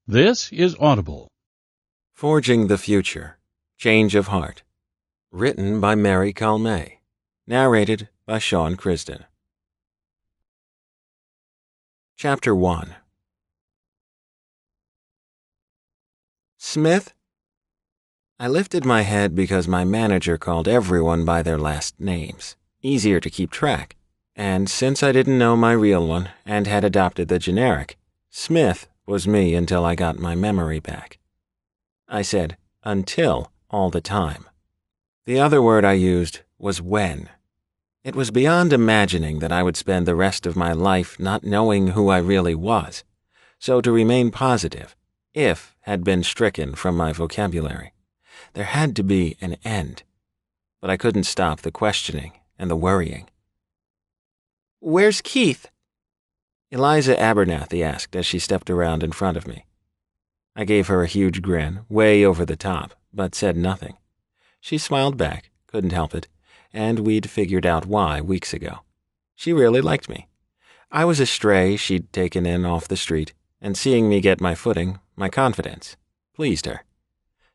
This is Audible. Forging the Future, Change of Heart. Written by Mary Calmé. Narrated by Sean Crisden. Chapter 1. Smith? I lifted my head because my manager called everyone by their last names, easier to keep track. And since I didn't know my real one and had adopted the generic, Smith was me until I got my memory back. I said until all the time. The other word I used was when. It was beyond imagining that I would spend the rest of my life not knowing who I really was, so to remain positive, if had been stricken from my vocabulary. There had to be an end, but I couldn't stop the questioning and the worrying. "Where's Keith?" Eliza Abernathy asked as she stepped around in front of me. I gave her a huge grin, way over the top, but said nothing. She smiled back, couldn't help it, and we'd figured out why weeks ago. She really liked me. I was a stray she'd taken in off the street, and seeing me get my footing, my confidence, pleased her.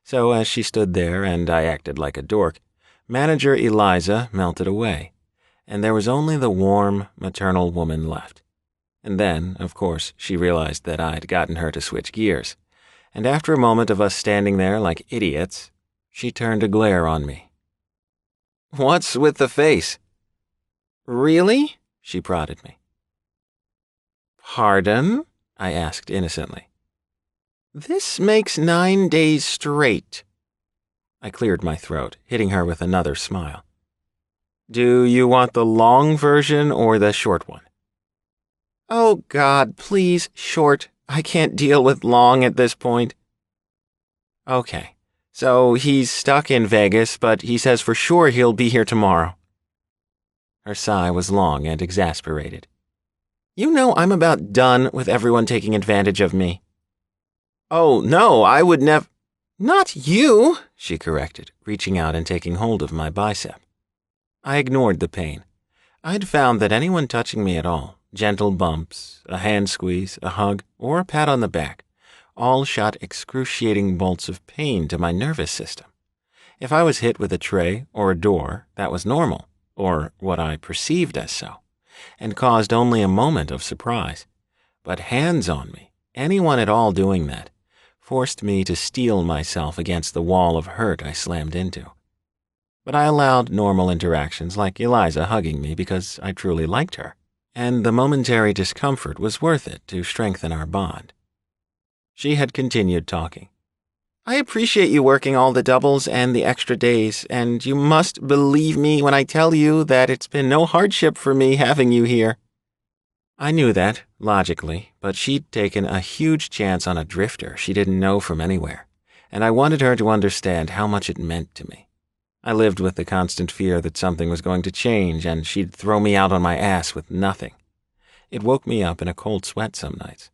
So as she stood there and I acted like a dork, Manager Eliza melted away, and there was only the warm, maternal woman left. And then, of course, she realized that I'd gotten her to switch gears, and after a moment of us standing there like idiots, she turned a glare on me. "What's with the face?" "Really?" she prodded me. "Pardon?" I asked innocently. "This makes 9 days straight." I cleared my throat, hitting her with another smile. "Do you want the long version or the short one?" "Oh, God, please, short. I can't deal with long at this point." "Okay, so he's stuck in Vegas, but he says for sure he'll be here tomorrow." Her sigh was long and exasperated. "You know I'm about done with everyone taking advantage of me." "Oh, no, I would never—" "Not you," she corrected, reaching out and taking hold of my bicep. I ignored the pain. I'd found that anyone touching me at all, gentle bumps, a hand squeeze, a hug, or a pat on the back, all shot excruciating bolts of pain to my nervous system. If I was hit with a tray or a door, that was normal, or what I perceived as so, and caused only a moment of surprise. But hands on me, anyone at all doing that, forced me to steel myself against the wall of hurt I slammed into. But I allowed normal interactions like Eliza hugging me because I truly liked her, and the momentary discomfort was worth it to strengthen our bond. She had continued talking. "I appreciate you working all the doubles and the extra days, and you must believe me when I tell you that it's been no hardship for me having you here." I knew that, logically, but she'd taken a huge chance on a drifter she didn't know from anywhere, and I wanted her to understand how much it meant to me. I lived with the constant fear that something was going to change and she'd throw me out on my ass with nothing. It woke me up in a cold sweat some nights.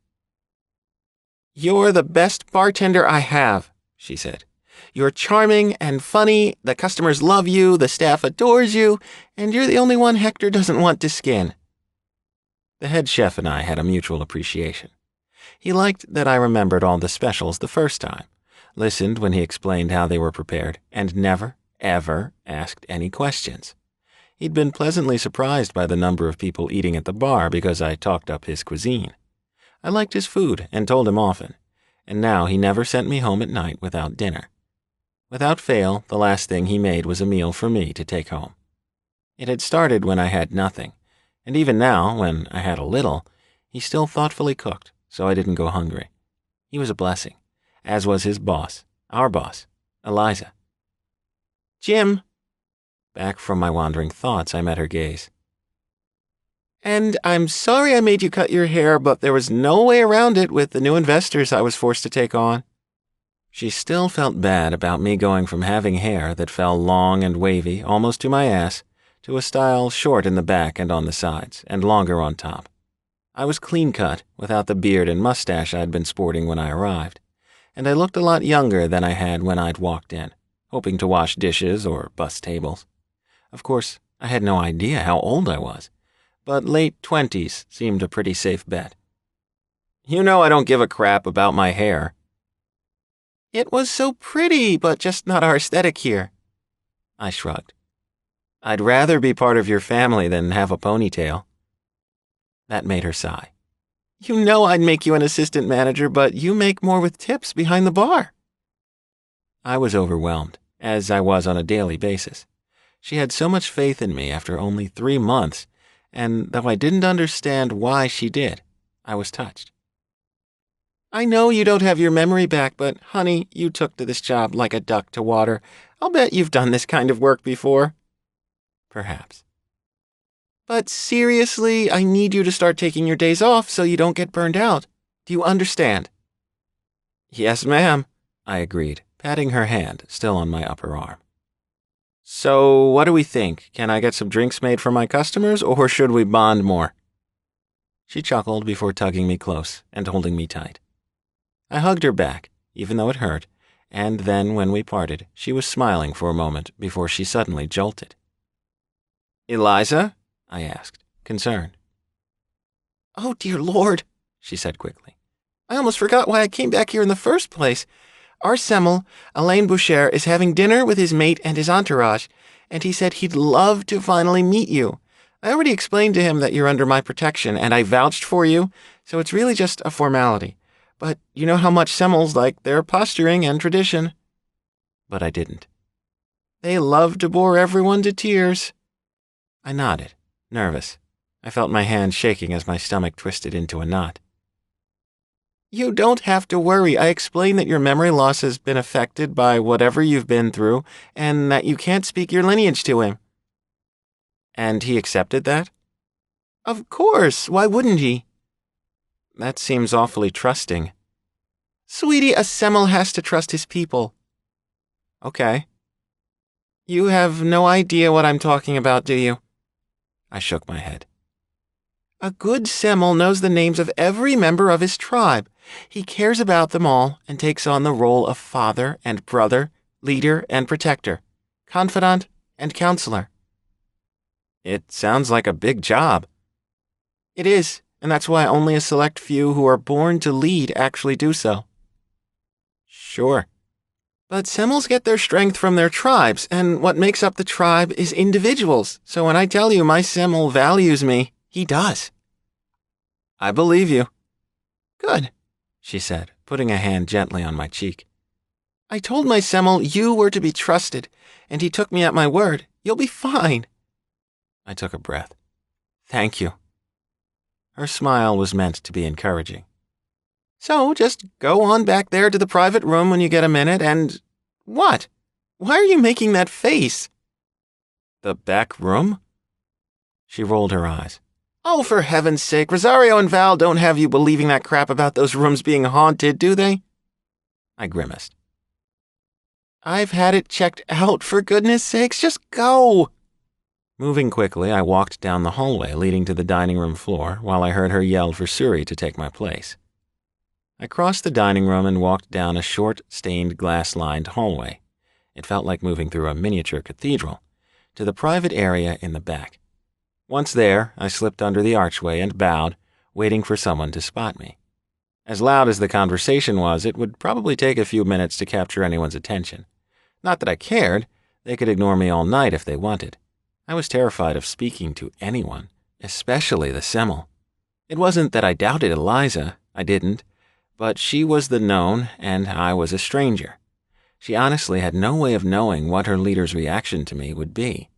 "You're the best bartender I have," she said. "You're charming and funny, the customers love you, the staff adores you, and you're the only one Hector doesn't want to skin." The head chef and I had a mutual appreciation. He liked that I remembered all the specials the first time, listened when he explained how they were prepared, and never, ever asked any questions. He'd been pleasantly surprised by the number of people eating at the bar because I talked up his cuisine. I liked his food and told him often, and now he never sent me home at night without dinner. Without fail, the last thing he made was a meal for me to take home. It had started when I had nothing, and even now, when I had a little, he still thoughtfully cooked, so I didn't go hungry. He was a blessing, as was his boss, our boss, Eliza. "Jim." Back from my wandering thoughts, I met her gaze. "And I'm sorry I made you cut your hair, but there was no way around it with the new investors I was forced to take on." She still felt bad about me going from having hair that fell long and wavy almost to my ass to a style short in the back and on the sides, and longer on top. I was clean-cut, without the beard and mustache I'd been sporting when I arrived, and I looked a lot younger than I had when I'd walked in, hoping to wash dishes or bus tables. Of course, I had no idea how old I was, but late 20s seemed a pretty safe bet. You know I don't give a crap about my hair. It was so pretty, but just not our aesthetic here. I shrugged. I'd rather be part of your family than have a ponytail. That made her sigh. You know I'd make you an assistant manager, but you make more with tips behind the bar. I was overwhelmed, as I was on a daily basis. She had so much faith in me after only 3 months, and though I didn't understand why she did, I was touched. I know you don't have your memory back, but honey, you took to this job like a duck to water. I'll bet you've done this kind of work before. Perhaps. But seriously, I need you to start taking your days off so you don't get burned out. Do you understand? Yes, ma'am, I agreed, patting her hand, still on my upper arm. So, what do we think? Can I get some drinks made for my customers, or should we bond more? She chuckled before tugging me close and holding me tight. I hugged her back, even though it hurt, and then when we parted, she was smiling for a moment before she suddenly jolted. Eliza? I asked, concerned. Oh, dear Lord, she said quickly. I almost forgot why I came back here in the first place. Our Semmel, Alain Boucher, is having dinner with his mate and his entourage, and he said he'd love to finally meet you. I already explained to him that you're under my protection, and I vouched for you, so it's really just a formality. But you know how much Semmels like their posturing and tradition. But I didn't. They love to bore everyone to tears. I nodded, nervous. I felt my hand shaking as my stomach twisted into a knot. You don't have to worry. I explained that your memory loss has been affected by whatever you've been through, and that you can't speak your lineage to him. And he accepted that? Of course. Why wouldn't he? That seems awfully trusting. Sweetie, a Semmel has to trust his people. Okay. You have no idea what I'm talking about, do you? I shook my head. A good Semmel knows the names of every member of his tribe. He cares about them all and takes on the role of father and brother, leader and protector, confidant and counselor. It sounds like a big job. It is, and that's why only a select few who are born to lead actually do so. Sure. But Semmels get their strength from their tribes, and what makes up the tribe is individuals. So when I tell you my Semmel values me, he does. I believe you. Good, she said, putting a hand gently on my cheek. I told my Semmel you were to be trusted, and he took me at my word. You'll be fine. I took a breath. Thank you. Her smile was meant to be encouraging. So just go on back there to the private room when you get a minute and... What? Why are you making that face? The back room? She rolled her eyes. Oh, for heaven's sake, Rosario and Val don't have you believing that crap about those rooms being haunted, do they? I grimaced. I've had it checked out, for goodness sakes, just go! Moving quickly, I walked down the hallway leading to the dining room floor while I heard her yell for Suri to take my place. I crossed the dining room and walked down a short, stained glass-lined hallway. It felt like moving through a miniature cathedral, to the private area in the back. Once there, I slipped under the archway and bowed, waiting for someone to spot me. As loud as the conversation was, it would probably take a few minutes to capture anyone's attention. Not that I cared. They could ignore me all night if they wanted. I was terrified of speaking to anyone, especially the Semmel. It wasn't that I doubted Eliza. I didn't. But she was the known, and I was a stranger. She honestly had no way of knowing what her leader's reaction to me would be.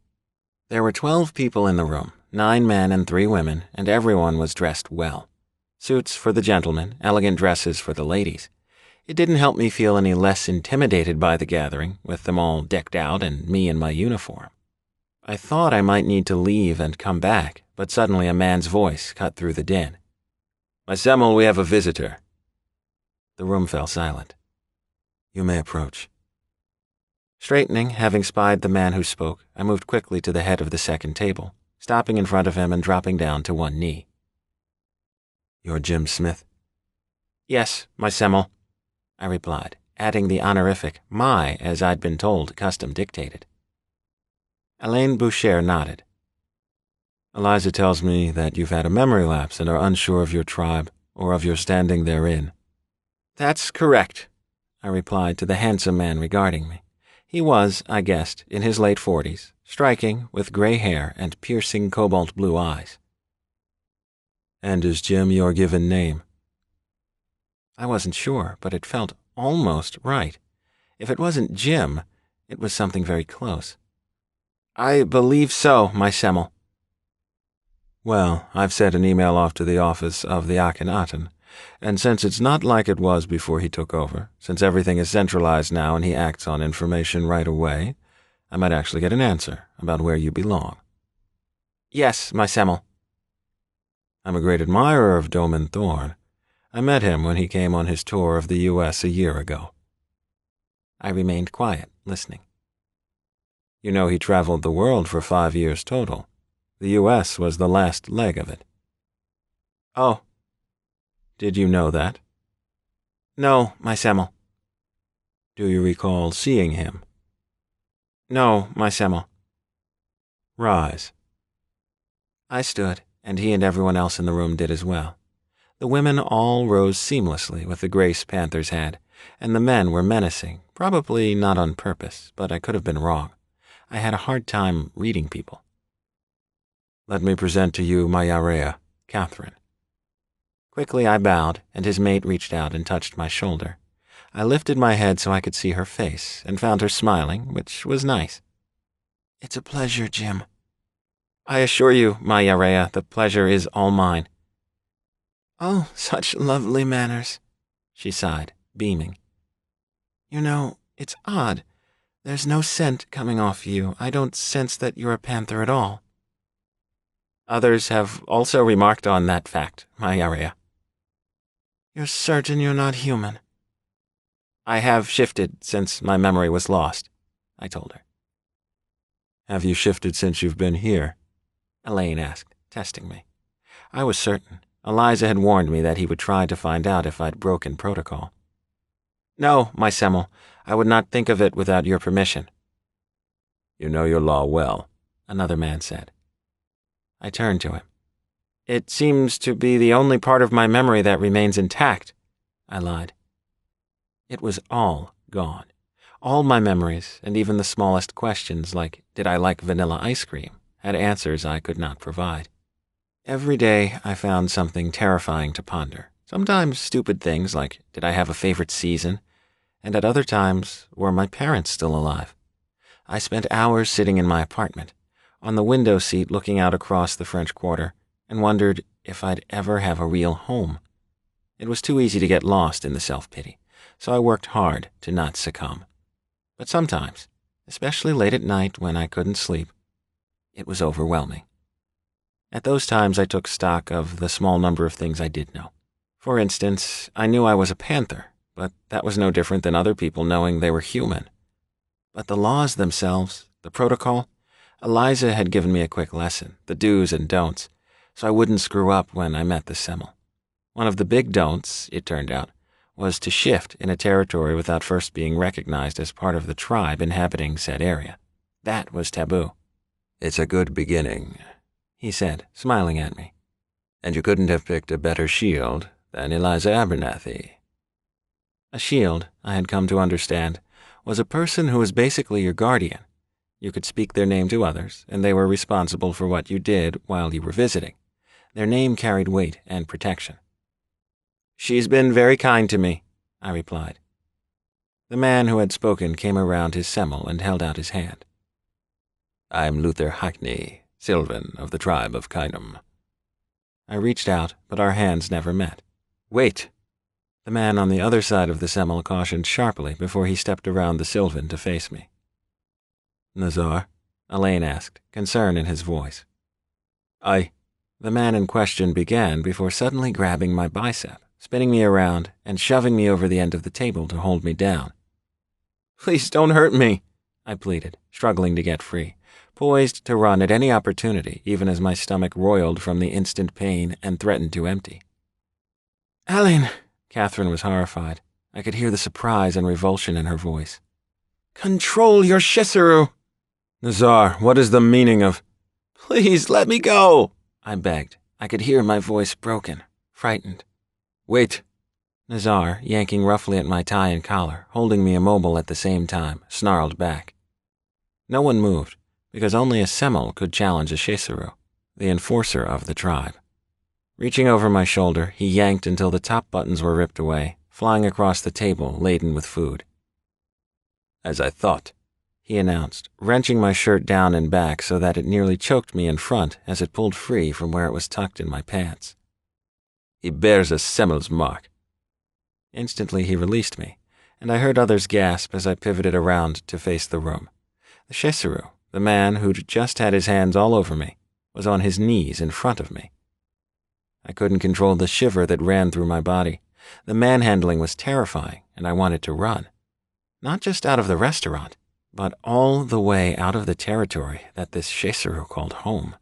There were 12 people in the room, 9 men and 3 women, and everyone was dressed well. Suits for the gentlemen, elegant dresses for the ladies. It didn't help me feel any less intimidated by the gathering, with them all decked out and me in my uniform. I thought I might need to leave and come back, but suddenly a man's voice cut through the din. My Semmel, we have a visitor. The room fell silent. You may approach. Straightening, having spied the man who spoke, I moved quickly to the head of the second table, stopping in front of him and dropping down to one knee. You're Jim Smith? Yes, my Semmel, I replied, adding the honorific my as I'd been told custom dictated. Alain Boucher nodded. Eliza tells me that you've had a memory lapse and are unsure of your tribe or of your standing therein. That's correct, I replied to the handsome man regarding me. He was, I guessed, in his late 40s, striking, with gray hair and piercing cobalt blue eyes. And is Jim your given name? I wasn't sure, but it felt almost right. If it wasn't Jim, it was something very close. I believe so, my Semmel. Well, I've sent an email off to the office of the Akhenaten, and since it's not like it was before he took over, since everything is centralized now and he acts on information right away, I might actually get an answer about where you belong. Yes, my Semmel. I'm a great admirer of Doman Thorne. I met him when he came on his tour of the U.S. a year ago. I remained quiet, listening. You know he traveled the world for 5 years total. The U.S. was the last leg of it. Oh. Did you know that? No, my Semmel. Do you recall seeing him? No, my Semmel. Rise. I stood, and he and everyone else in the room did as well. The women all rose seamlessly with the grace panthers had, and the men were menacing, probably not on purpose, but I could have been wrong. I had a hard time reading people. Let me present to you my Yarea, Catherine. Quickly I bowed, and his mate reached out and touched my shoulder. I lifted my head so I could see her face, and found her smiling, which was nice. It's a pleasure, Jim. I assure you, my Yarea, the pleasure is all mine. Oh, such lovely manners, she sighed, beaming. You know, it's odd. There's no scent coming off you. I don't sense that you're a panther at all. Others have also remarked on that fact, my Yarea. You're certain you're not human? I have shifted since my memory was lost, I told her. Have you shifted since you've been here? Elaine asked, testing me. I was certain. Eliza had warned me that he would try to find out if I'd broken protocol. No, my Semmel, I would not think of it without your permission. You know your law well, another man said. I turned to him. It seems to be the only part of my memory that remains intact, I lied. It was all gone. All my memories, and even the smallest questions like, did I like vanilla ice cream, had answers I could not provide. Every day I found something terrifying to ponder. Sometimes stupid things like, did I have a favorite season? And at other times, were my parents still alive? I spent hours sitting in my apartment, on the window seat looking out across the French Quarter, and wondered if I'd ever have a real home. It was too easy to get lost in the self-pity, so I worked hard to not succumb. But sometimes, especially late at night when I couldn't sleep, it was overwhelming. At those times I took stock of the small number of things I did know. For instance, I knew I was a panther, but that was no different than other people knowing they were human. But the laws themselves, the protocol, Eliza had given me a quick lesson, the do's and don'ts, so I wouldn't screw up when I met the Semmel. One of the big don'ts, it turned out, was to shift in a territory without first being recognized as part of the tribe inhabiting said area. That was taboo. It's a good beginning, he said, smiling at me. And you couldn't have picked a better shield than Eliza Abernathy. A shield, I had come to understand, was a person who was basically your guardian. You could speak their name to others, and they were responsible for what you did while you were visiting. Their name carried weight and protection. She's been very kind to me, I replied. The man who had spoken came around his Semmel and held out his hand. I'm Luther Hackney, Sylvan of the tribe of Kynum. I reached out, but our hands never met. Wait! The man on the other side of the Semmel cautioned sharply before he stepped around the Sylvan to face me. Nazar? Elaine asked, concern in his voice. The man in question began before suddenly grabbing my bicep, spinning me around, and shoving me over the end of the table to hold me down. Please don't hurt me, I pleaded, struggling to get free, poised to run at any opportunity, even as my stomach roiled from the instant pain and threatened to empty. Elaine, Catherine was horrified. I could hear the surprise and revulsion in her voice. Control your Shisuru! Nazar, what is the meaning of— Please let me go, I begged. I could hear my voice broken, frightened. Wait! Nazar, yanking roughly at my tie and collar, holding me immobile at the same time, snarled back. No one moved, because only a Semel could challenge a Shesuru, the enforcer of the tribe. Reaching over my shoulder, he yanked until the top buttons were ripped away, flying across the table laden with food. As I thought, he announced, wrenching my shirt down and back so that it nearly choked me in front as it pulled free from where it was tucked in my pants. He bears a Semel's mark. Instantly he released me, and I heard others gasp as I pivoted around to face the room. The Shesuru, the man who'd just had his hands all over me, was on his knees in front of me. I couldn't control the shiver that ran through my body. The manhandling was terrifying, and I wanted to run. Not just out of the restaurant, but all the way out of the territory that this Shesuru called home.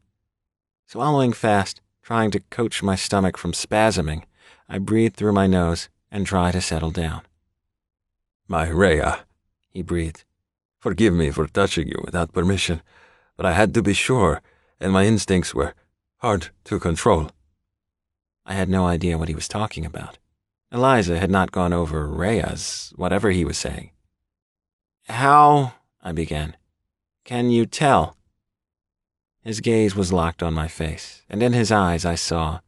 Swallowing fast, trying to coax my stomach from spasming, I breathed through my nose and tried to settle down. My Rhea, he breathed. Forgive me for touching you without permission, but I had to be sure, and my instincts were hard to control. I had no idea what he was talking about. Eliza had not gone over Rhea's, whatever he was saying. How, I began, can you tell? His gaze was locked on my face, and in his eyes I saw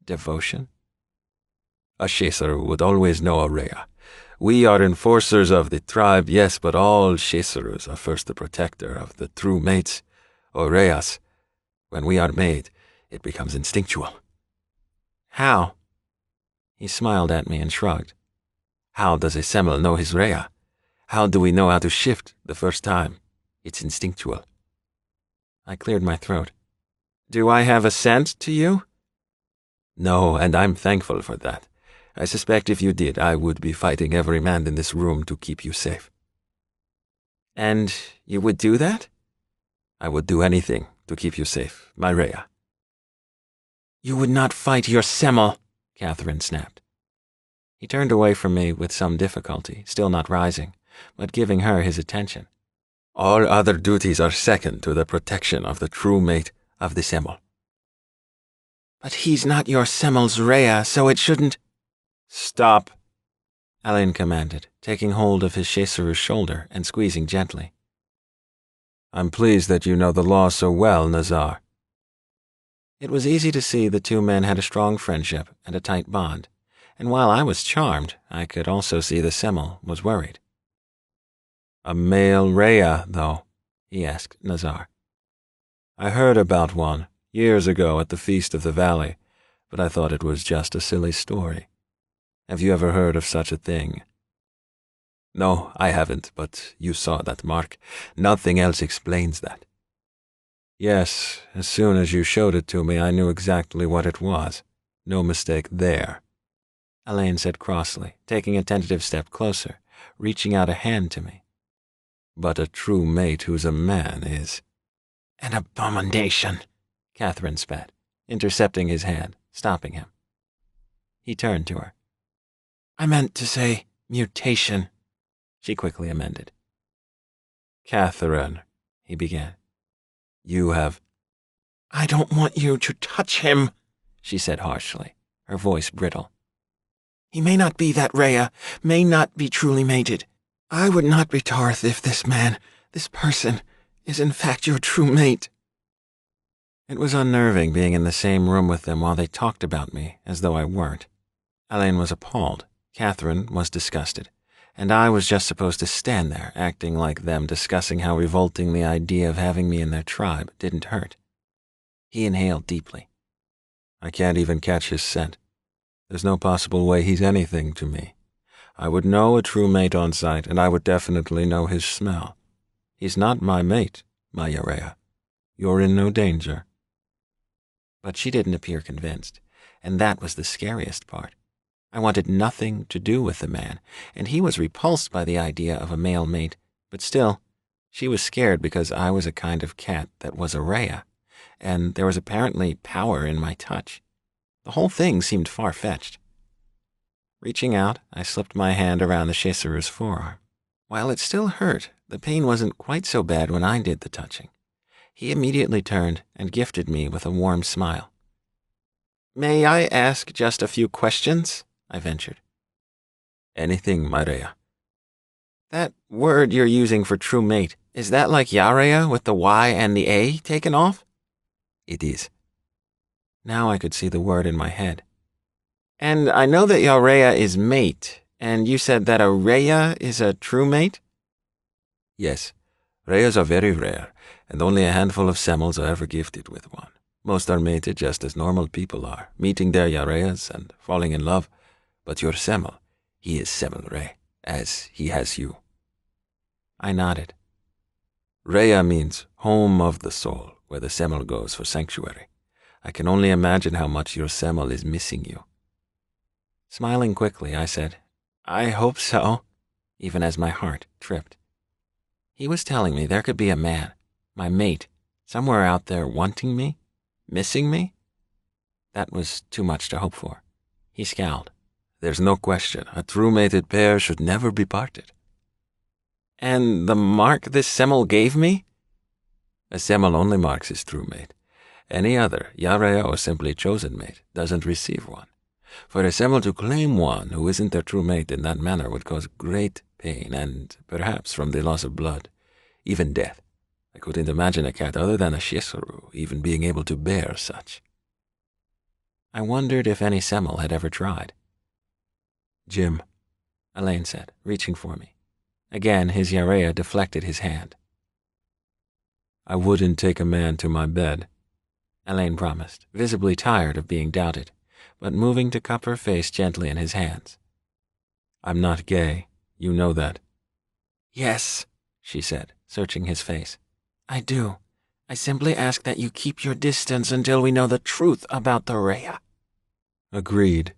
devotion. A Shesuru would always know a Rhea. We are enforcers of the tribe, yes, but all Shesurus are first the protector of the true mates, or Rheas. When we are made, it becomes instinctual. How? He smiled at me and shrugged. How does a Semel know his Rhea? How do we know how to shift the first time? It's instinctual. I cleared my throat. Do I have a scent to you? No, and I'm thankful for that. I suspect if you did, I would be fighting every man in this room to keep you safe. And you would do that? I would do anything to keep you safe, my Rhea. You would not fight your Semel, Catherine snapped. He turned away from me with some difficulty, still not rising, but giving her his attention. All other duties are second to the protection of the true mate of the Semel. But he's not your Semel's Rhea, so it shouldn't... Stop, Alain commanded, taking hold of his Shesuru's shoulder and squeezing gently. I'm pleased that you know the law so well, Nazar. It was easy to see the two men had a strong friendship and a tight bond, and while I was charmed, I could also see the Semel was worried. A male Rhea, though? He asked Nazar. I heard about one years ago at the Feast of the Valley, but I thought it was just a silly story. Have you ever heard of such a thing? No, I haven't, but you saw that mark. Nothing else explains that. Yes, as soon as you showed it to me, I knew exactly what it was. No mistake there, Alain said crossly, taking a tentative step closer, reaching out a hand to me. But a true mate who's a man is... An abomination, Catherine spat, intercepting his hand, stopping him. He turned to her. I meant to say mutation, she quickly amended. Catherine, he began. You have... I don't want you to touch him, she said harshly, her voice brittle. He may not be that Rhea, may not be truly mated. I would not be Tarth if this man, this person, is in fact your true mate. It was unnerving being in the same room with them while they talked about me as though I weren't. Alain was appalled, Catherine was disgusted, and I was just supposed to stand there acting like them, discussing how revolting the idea of having me in their tribe didn't hurt. He inhaled deeply. I can't even catch his scent. There's no possible way he's anything to me. I would know a true mate on sight, and I would definitely know his smell. He's not my mate, my Rhea. You're in no danger. But she didn't appear convinced, and that was the scariest part. I wanted nothing to do with the man, and he was repulsed by the idea of a male mate, but still, she was scared because I was a kind of cat that was a Rhea, and there was apparently power in my touch. The whole thing seemed far-fetched. Reaching out, I slipped my hand around the Shesuru's forearm. While it still hurt, the pain wasn't quite so bad when I did the touching. He immediately turned and gifted me with a warm smile. May I ask just a few questions? I ventured. Anything, my Rhea. That word you're using for true mate, is that like Yareya with the Y and the A taken off? It is. Now I could see the word in my head. And I know that Yareya is mate, and you said that a Rhea is a true mate? Yes. Rheas are very rare, and only a handful of Semels are ever gifted with one. Most are mated just as normal people are, meeting their Yareas and falling in love. But your Semel, he is Semel Rhea, as he has you. I nodded. Rhea means home of the soul, where the Semel goes for sanctuary. I can only imagine how much your Semel is missing you. Smiling quickly, I said, I hope so, even as my heart tripped. He was telling me there could be a man, my mate, somewhere out there wanting me, missing me? That was too much to hope for. He scowled. There's no question, a true mated pair should never be parted. And the mark this Semel gave me? A Semel only marks his true mate. Any other, Yareya or simply chosen mate, doesn't receive one. For a Semel to claim one who isn't their true mate in that manner would cause great pain and, perhaps from the loss of blood, even death. I couldn't imagine a cat other than a Shesharu even being able to bear such. I wondered if any Semel had ever tried. Jim, Elaine said, reaching for me. Again, his Yareya deflected his hand. I wouldn't take a man to my bed, Elaine promised, visibly tired of being doubted, but moving to cup her face gently in his hands. I'm not gay, you know that. Yes, she said, searching his face. I do. I simply ask that you keep your distance until we know the truth about the Rhea. Agreed.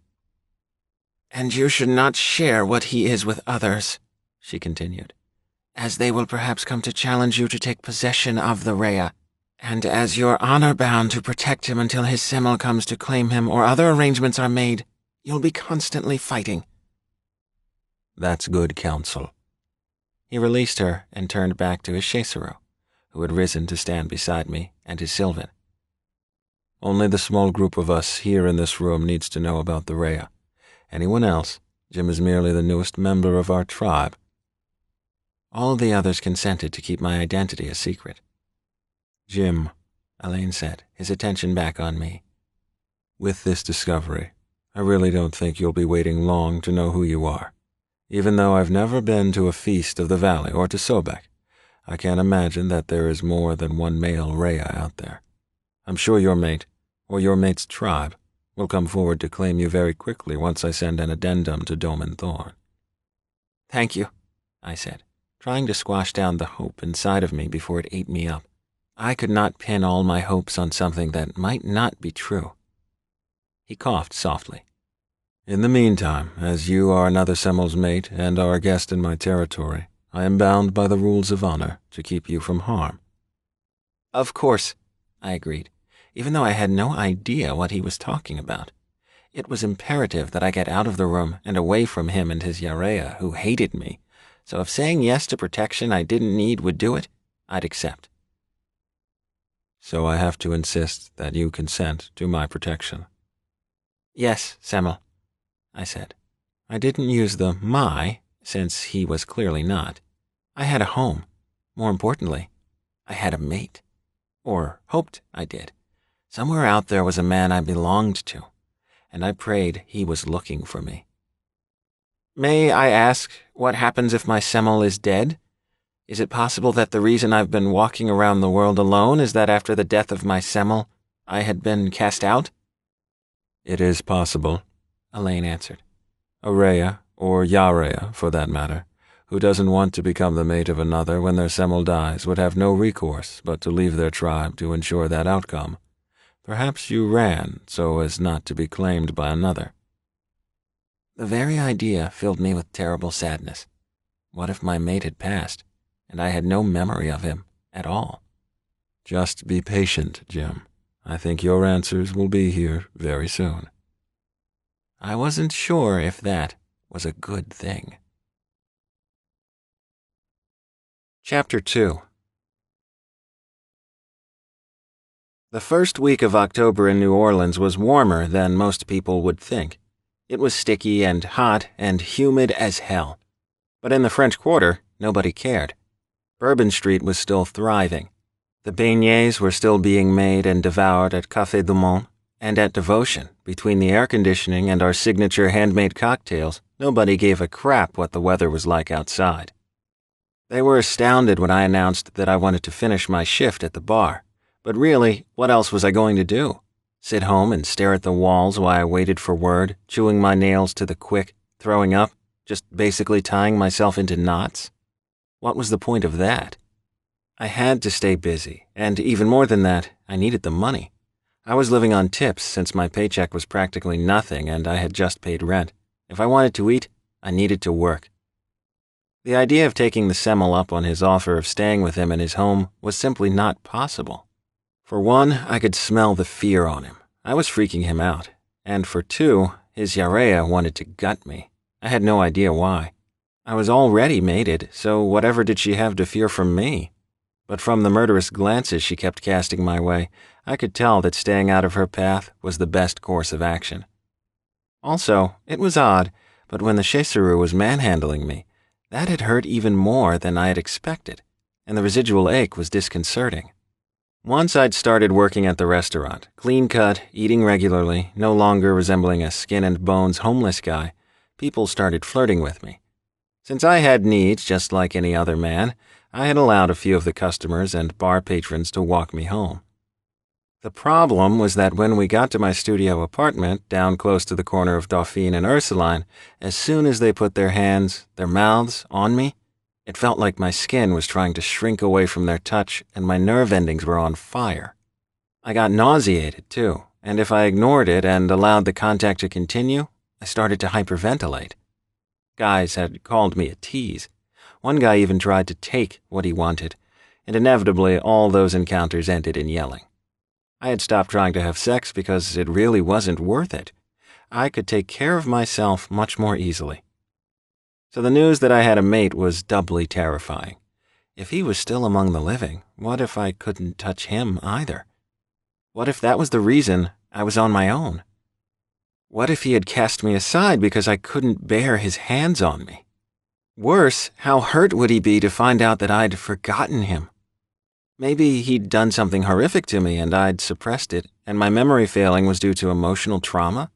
And you should not share what he is with others, she continued, as they will perhaps come to challenge you to take possession of the Rhea, and as you're honor-bound to protect him until his Semel comes to claim him or other arrangements are made, you'll be constantly fighting. That's good counsel. He released her and turned back to his Shesharu, who had risen to stand beside me, and his Sylvan. Only the small group of us here in this room needs to know about the Rhea. Anyone else, Jim is merely the newest member of our tribe. All the others consented to keep my identity a secret. Jim, Elaine said, his attention back on me. With this discovery, I really don't think you'll be waiting long to know who you are. Even though I've never been to a feast of the valley or to Sobek, I can't imagine that there is more than one male Rhea out there. I'm sure your mate, or your mate's tribe, will come forward to claim you very quickly once I send an addendum to Doman Thorn. Thank you, I said, trying to squash down the hope inside of me before it ate me up. I could not pin all my hopes on something that might not be true. He coughed softly. In the meantime, as you are another Semel's mate and are a guest in my territory, I am bound by the rules of honor to keep you from harm. Of course, I agreed, even though I had no idea what he was talking about. It was imperative that I get out of the room and away from him and his Yareya, who hated me, so if saying yes to protection I didn't need would do it, I'd accept. So I have to insist that you consent to my protection. Yes, Semel, I said. I didn't use the my, since he was clearly not. I had a home. More importantly, I had a mate. Or hoped I did. Somewhere out there was a man I belonged to, and I prayed he was looking for me. May I ask what happens if my Semel is dead? Is it possible that the reason I've been walking around the world alone is that after the death of my Semel, I had been cast out? It is possible, Elaine answered. A Rhea, or Yareya for that matter, who doesn't want to become the mate of another when their Semel dies would have no recourse but to leave their tribe to ensure that outcome. Perhaps you ran so as not to be claimed by another. The very idea filled me with terrible sadness. What if my mate had passed, and I had no memory of him at all? Just be patient, Jim. I think your answers will be here very soon. I wasn't sure if that was a good thing. Chapter 2. The first week of October in New Orleans was warmer than most people would think. It was sticky and hot and humid as hell. But in the French Quarter, nobody cared. Bourbon Street was still thriving. The beignets were still being made and devoured at Café du Monde, and at Devotion, between the air conditioning and our signature handmade cocktails, nobody gave a crap what the weather was like outside. They were astounded when I announced that I wanted to finish my shift at the bar. But really, what else was I going to do? Sit home and stare at the walls while I waited for word, chewing my nails to the quick, throwing up, just basically tying myself into knots? What was the point of that? I had to stay busy, and even more than that, I needed the money. I was living on tips since my paycheck was practically nothing and I had just paid rent. If I wanted to eat, I needed to work. The idea of taking the Semmel up on his offer of staying with him in his home was simply not possible. For one, I could smell the fear on him. I was freaking him out. And for two, his Yarea wanted to gut me. I had no idea why. I was already mated, so whatever did she have to fear from me? But from the murderous glances she kept casting my way, I could tell that staying out of her path was the best course of action. Also, it was odd, but when the chasseur was manhandling me, that had hurt even more than I had expected, and the residual ache was disconcerting. Once I'd started working at the restaurant, clean-cut, eating regularly, no longer resembling a skin-and-bones homeless guy, people started flirting with me. Since I had needs just like any other man, I had allowed a few of the customers and bar patrons to walk me home. The problem was that when we got to my studio apartment, down close to the corner of Dauphine and Ursuline, as soon as they put their hands, their mouths, on me, it felt like my skin was trying to shrink away from their touch and my nerve endings were on fire. I got nauseated, too, and if I ignored it and allowed the contact to continue, I started to hyperventilate. Guys had called me a tease. One guy even tried to take what he wanted, and inevitably all those encounters ended in yelling. I had stopped trying to have sex because it really wasn't worth it. I could take care of myself much more easily. So the news that I had a mate was doubly terrifying. If he was still among the living, what if I couldn't touch him either? What if that was the reason I was on my own? What if he had cast me aside because I couldn't bear his hands on me? Worse, how hurt would he be to find out that I'd forgotten him? Maybe he'd done something horrific to me and I'd suppressed it, and my memory failing was due to emotional trauma?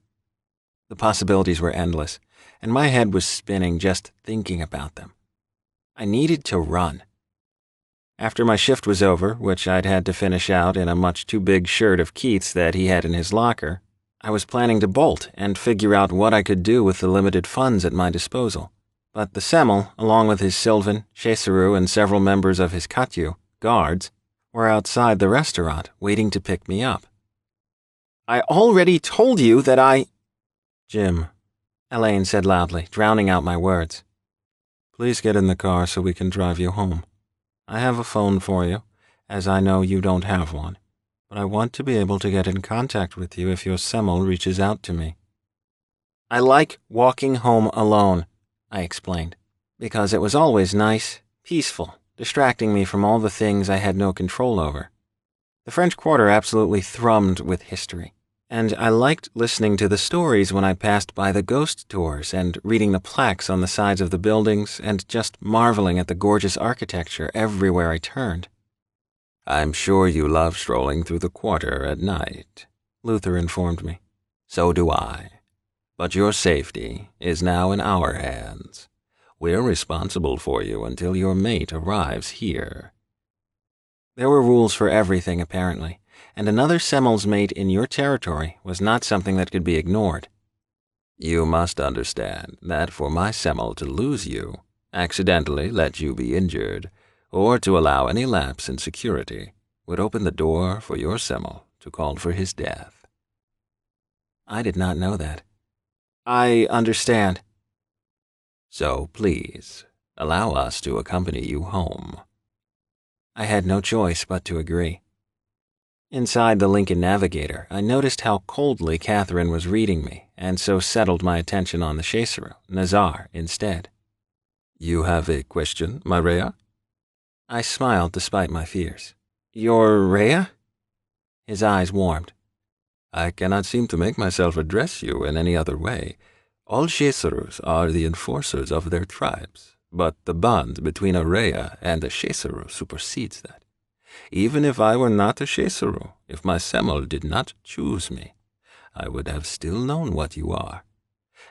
The possibilities were endless, and my head was spinning just thinking about them. I needed to run. After my shift was over, which I'd had to finish out in a much too big shirt of Keith's that he had in his locker, I was planning to bolt and figure out what I could do with the limited funds at my disposal. But the Semmel, along with his Sylvan, chasseur, and several members of his Katyu, guards, were outside the restaurant waiting to pick me up. I already told you that I... Jim, Elaine said loudly, drowning out my words. Please get in the car so we can drive you home. I have a phone for you, as I know you don't have one, but I want to be able to get in contact with you if your Semmel reaches out to me. I like walking home alone, I explained, because it was always nice, peaceful, distracting me from all the things I had no control over. The French Quarter absolutely thrummed with history, and I liked listening to the stories when I passed by the ghost tours and reading the plaques on the sides of the buildings and just marveling at the gorgeous architecture everywhere I turned. I'm sure you love strolling through the quarter at night, Luther informed me. So do I. But your safety is now in our hands. We're responsible for you until your mate arrives here. There were rules for everything, apparently, and another Semmel's mate in your territory was not something that could be ignored. You must understand that for my Semmel to lose you, accidentally let you be injured, or to allow any lapse in security, would open the door for your Semmel to call for his death. I did not know that. I understand. So please, allow us to accompany you home. I had no choice but to agree. Inside the Lincoln Navigator, I noticed how coldly Catherine was reading me, and so settled my attention on the chasseur, Nazar, instead. You have a question, my Rhea? I smiled despite my fears. Your Rhea? His eyes warmed. I cannot seem to make myself address you in any other way, All Sheserus are the enforcers of their tribes, but the bond between a Rhea and a Sheseru supersedes that. Even if I were not a Sheseru, if my Semel did not choose me, I would have still known what you are.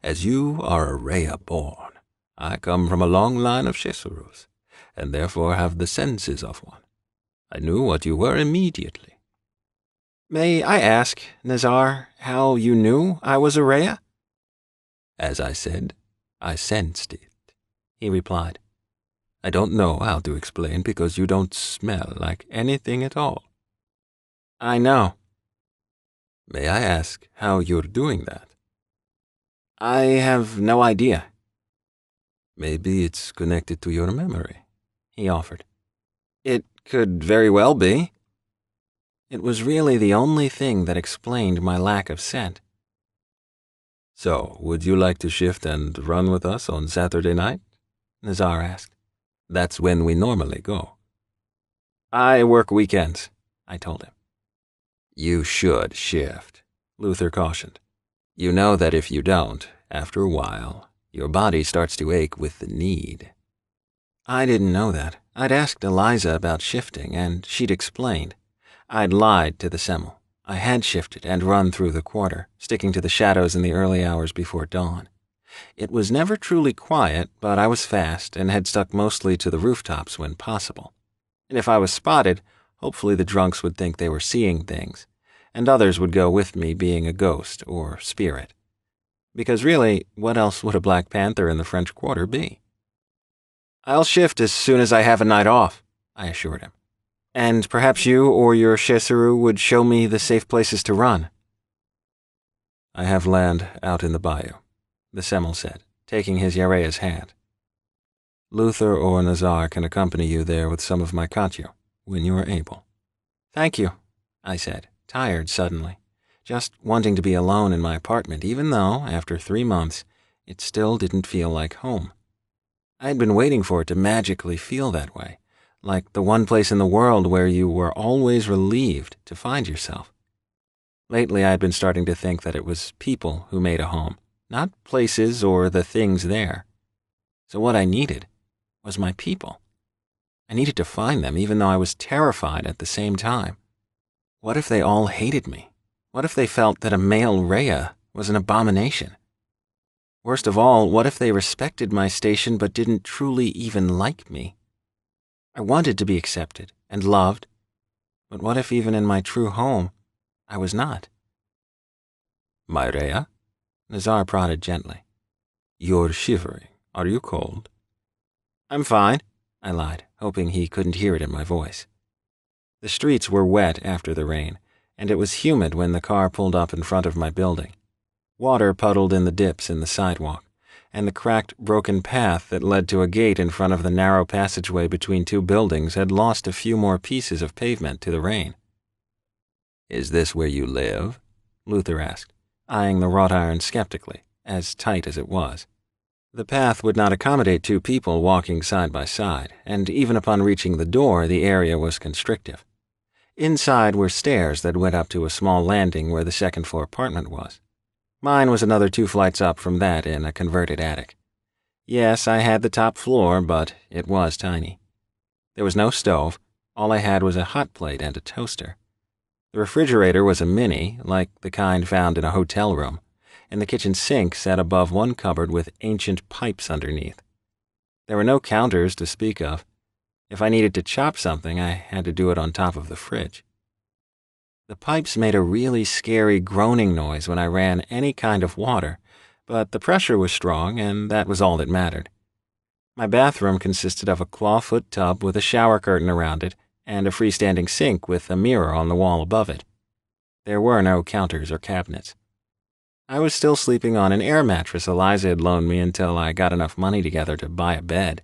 As you are a Rhea born, I come from a long line of Sheserus, and therefore have the senses of one. I knew what you were immediately. May I ask, Nazar, how you knew I was a Rhea? As I said, I sensed it, he replied. I don't know how to explain because you don't smell like anything at all. I know. May I ask how you're doing that? I have no idea. Maybe it's connected to your memory, he offered. It could very well be. It was really the only thing that explained my lack of scent. So, would you like to shift and run with us on Saturday night? Nazar asked. That's when we normally go. I work weekends, I told him. You should shift, Luther cautioned. You know that if you don't, after a while, your body starts to ache with the need. I didn't know that. I'd asked Eliza about shifting, and she'd explained. I'd lied to the Semel. I had shifted and run through the quarter, sticking to the shadows in the early hours before dawn. It was never truly quiet, but I was fast and had stuck mostly to the rooftops when possible. And if I was spotted, hopefully the drunks would think they were seeing things, and others would go with me being a ghost or spirit. Because really, what else would a Black Panther in the French Quarter be? I'll shift as soon as I have a night off, I assured him. And perhaps you or your Sheseru would show me the safe places to run. I have land out in the bayou, the Semel said, taking his Yarea's hand. Luther or Nazar can accompany you there with some of my Katyo, when you are able. Thank you, I said, tired suddenly, just wanting to be alone in my apartment, even though, after 3 months, it still didn't feel like home. I had been waiting for it to magically feel that way, like the one place in the world where you were always relieved to find yourself. Lately, I had been starting to think that it was people who made a home, not places or the things there. So what I needed was my people. I needed to find them, even though I was terrified at the same time. What if they all hated me? What if they felt that a male Rhea was an abomination? Worst of all, what if they respected my station but didn't truly even like me? I wanted to be accepted and loved, but what if even in my true home, I was not? My Rhea? Nazar prodded gently. You're shivering. Are you cold? I'm fine, I lied, hoping he couldn't hear it in my voice. The streets were wet after the rain, and it was humid when the car pulled up in front of my building. Water puddled in the dips in the sidewalk, and the cracked, broken path that led to a gate in front of the narrow passageway between 2 buildings had lost a few more pieces of pavement to the rain. Is this where you live? Luther asked, eyeing the wrought iron skeptically, as tight as it was. The path would not accommodate 2 people walking side by side, and even upon reaching the door, the area was constrictive. Inside were stairs that went up to a small landing where the second-floor apartment was. Mine was another 2 flights up from that in a converted attic. Yes, I had the top floor, but it was tiny. There was no stove. All I had was a hot plate and a toaster. The refrigerator was a mini, like the kind found in a hotel room, and the kitchen sink sat above one cupboard with ancient pipes underneath. There were no counters to speak of. If I needed to chop something, I had to do it on top of the fridge. The pipes made a really scary groaning noise when I ran any kind of water, but the pressure was strong, and that was all that mattered. My bathroom consisted of a clawfoot tub with a shower curtain around it and a freestanding sink with a mirror on the wall above it. There were no counters or cabinets. I was still sleeping on an air mattress Eliza had loaned me until I got enough money together to buy a bed.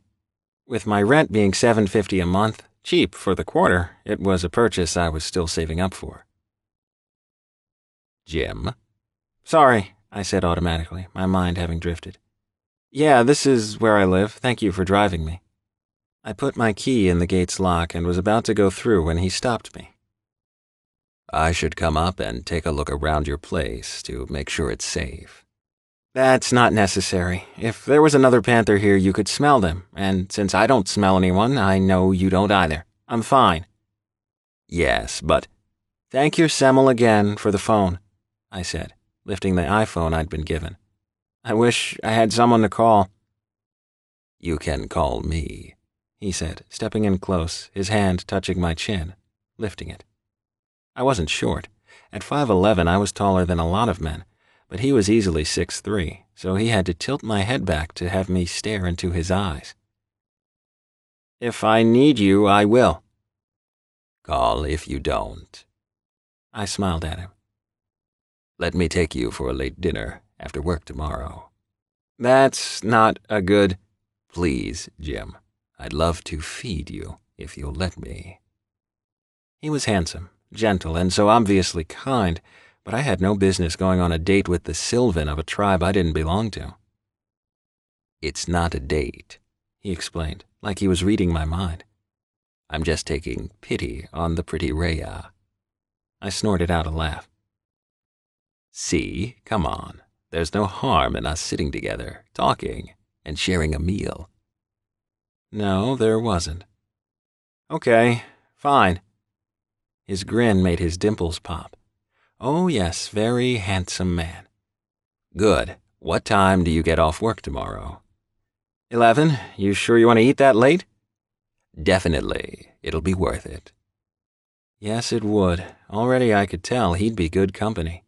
With my rent being $7.50 a month, cheap for the quarter, it was a purchase I was still saving up for. Jim? Sorry, I said automatically, my mind having drifted. Yeah, this is where I live. Thank you for driving me. I put my key in the gate's lock and was about to go through when he stopped me. I should come up and take a look around your place to make sure it's safe. That's not necessary. If there was another panther here, you could smell them, and since I don't smell anyone, I know you don't either. I'm fine. Yes, but Thank your Semmel again for the phone, I said, lifting the iPhone I'd been given. I wish I had someone to call. you can call me, He said, stepping in close, his hand touching my chin, lifting it. I wasn't short. At 5'11", I was taller than a lot of men, but he was easily 6'3", so he had to tilt my head back to have me stare into his eyes. If I need you, I will. Call if you don't. I smiled at him. Let me take you for a late dinner after work tomorrow. That's not a good... Please, Jim. I'd love to feed you if you'll let me. He was handsome, gentle, and so obviously kind, but I had no business going on a date with the Sylvan of a tribe I didn't belong to. It's not a date, he explained, like he was reading my mind. I'm just taking pity on the pretty Rhea. I snorted out a laugh. See, come on. There's no harm in us sitting together, talking, and sharing a meal. No, there wasn't. Okay, fine. His grin made his dimples pop. Oh yes, very handsome man. Good. What time do you get off work tomorrow? 11. You sure you want to eat that late? Definitely. It'll be worth it. Yes, it would. Already I could tell he'd be good company.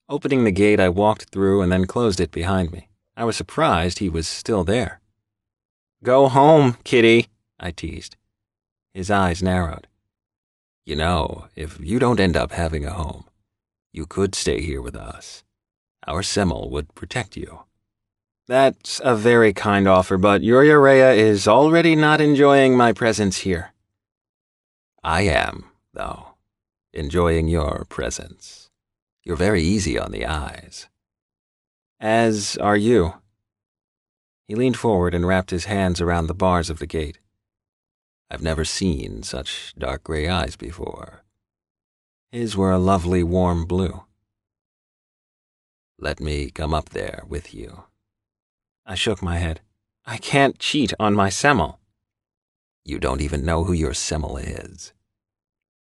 Opening the gate, I walked through and then closed it behind me. I was surprised he was still there. Go home, kitty, I teased. His eyes narrowed. You know, if you don't end up having a home, you could stay here with us. Our Semmel would protect you. That's a very kind offer, but your Urea is already not enjoying my presence here. I am, though, enjoying your presence. You're very easy on the eyes. As are you. He leaned forward and wrapped his hands around the bars of the gate. I've never seen such dark gray eyes before. His were a lovely warm blue. Let me come up there with you. I shook my head. I can't cheat on my Semmel. You don't even know who your Semmel is.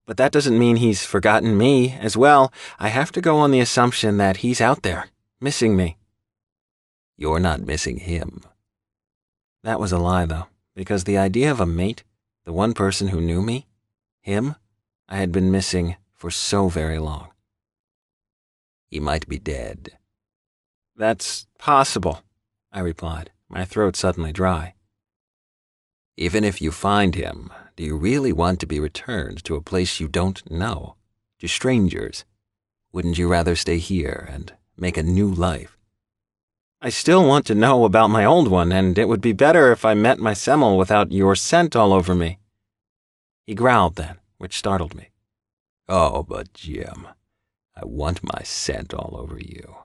But that doesn't mean he's forgotten me as well. I have to go on the assumption that he's out there, missing me. You're not missing him. That was a lie, though, because the idea of a mate, the one person who knew me, him, I had been missing for so very long. He might be dead. That's possible, I replied, my throat suddenly dry. Even if you find him, do you really want to be returned to a place you don't know, to strangers? Wouldn't you rather stay here and make a new life? I still want to know about my old one, and it would be better if I met my Semmel without your scent all over me. He growled then, which startled me. Oh, but Jim, I want my scent all over you.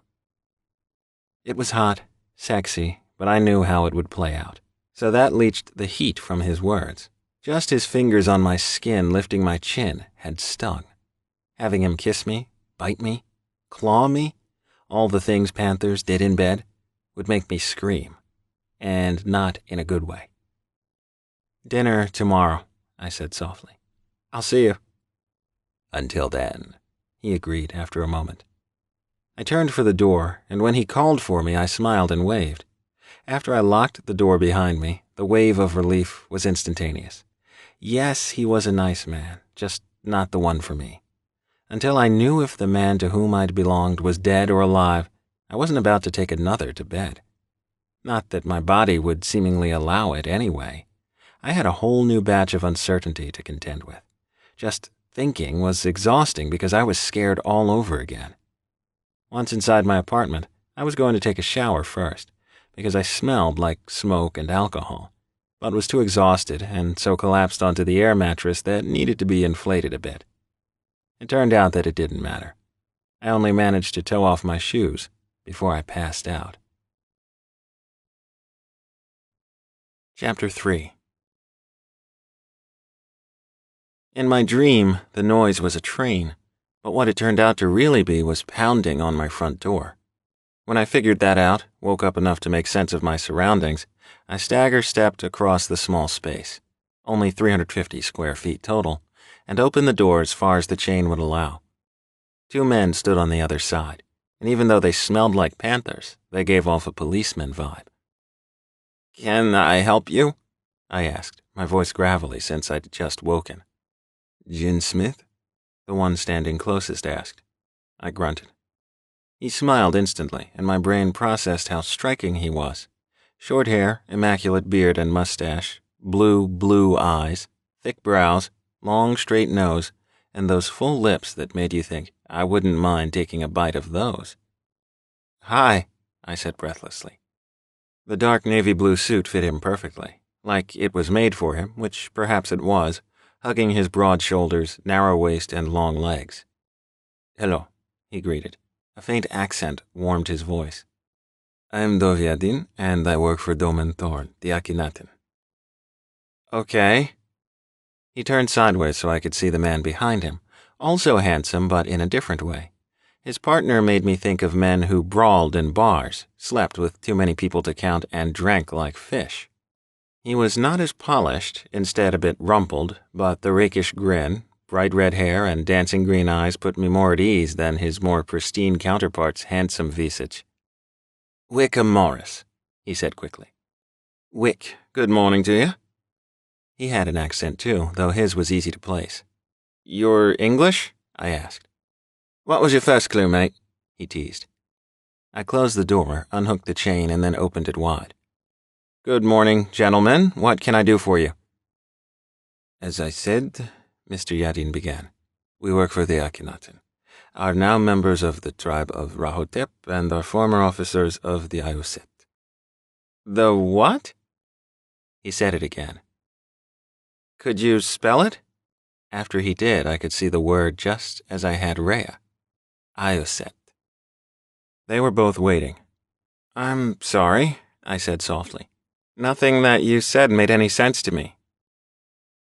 It was hot, sexy, but I knew how it would play out. So that leached the heat from his words. Just his fingers on my skin lifting my chin had stung. Having him kiss me, bite me, claw me, all the things panthers did in bed, would make me scream, and not in a good way. Dinner tomorrow, I said softly. I'll see you. Until then, he agreed after a moment. I turned for the door, and when he called for me, I smiled and waved. After I locked the door behind me, the wave of relief was instantaneous. Yes, he was a nice man, just not the one for me. Until I knew if the man to whom I'd belonged was dead or alive, I wasn't about to take another to bed. Not that my body would seemingly allow it anyway. I had a whole new batch of uncertainty to contend with. Just thinking was exhausting because I was scared all over again. Once inside my apartment, I was going to take a shower first, because I smelled like smoke and alcohol, but was too exhausted and so collapsed onto the air mattress that needed to be inflated a bit. It turned out that it didn't matter. I only managed to toe off my shoes before I passed out. Chapter 3. In my dream, the noise was a train, but what it turned out to really be was pounding on my front door. When I figured that out, woke up enough to make sense of my surroundings, I stagger-stepped across the small space, only 350 square feet total, and opened the door as far as the chain would allow. 2 men stood on the other side, and even though they smelled like panthers, they gave off a policeman vibe. "Can I help you?" I asked, my voice gravelly since I'd just woken. "Gin Smith?" the one standing closest asked. I grunted. He smiled instantly, and my brain processed how striking he was. Short hair, immaculate beard and mustache, blue eyes, thick brows, long straight nose, and those full lips that made you think, I wouldn't mind taking a bite of those. "Hi," I said breathlessly. The dark navy blue suit fit him perfectly, like it was made for him, which perhaps it was, hugging his broad shoulders, narrow waist, and long legs. "Hello," he greeted. A faint accent warmed his voice. "I'm Dov Yadin, and I work for Dome and Thorn, the Akhenaten." "Okay." He turned sideways so I could see the man behind him, also handsome but in a different way. His partner made me think of men who brawled in bars, slept with too many people to count, and drank like fish. He was not as polished, instead a bit rumpled, but the rakish grin, bright red hair, and dancing green eyes put me more at ease than his more pristine counterpart's handsome visage. "Wickham Morris," he said quickly. "Wick, good morning to you." He had an accent too, though his was easy to place. "You're English?" I asked. "What was your first clue, mate?" he teased. I closed the door, unhooked the chain, and then opened it wide. "Good morning, gentlemen. What can I do for you?" "As I said," Mr. Yadin began, "we work for the Akhenaten, are now members of the tribe of Rahotep, and are former officers of the Ayuset." "The what?" He said it again. "Could you spell it?" After he did, I could see the word just as I had Rhea. Ayuset. They were both waiting. "I'm sorry," I said softly. "Nothing that you said made any sense to me."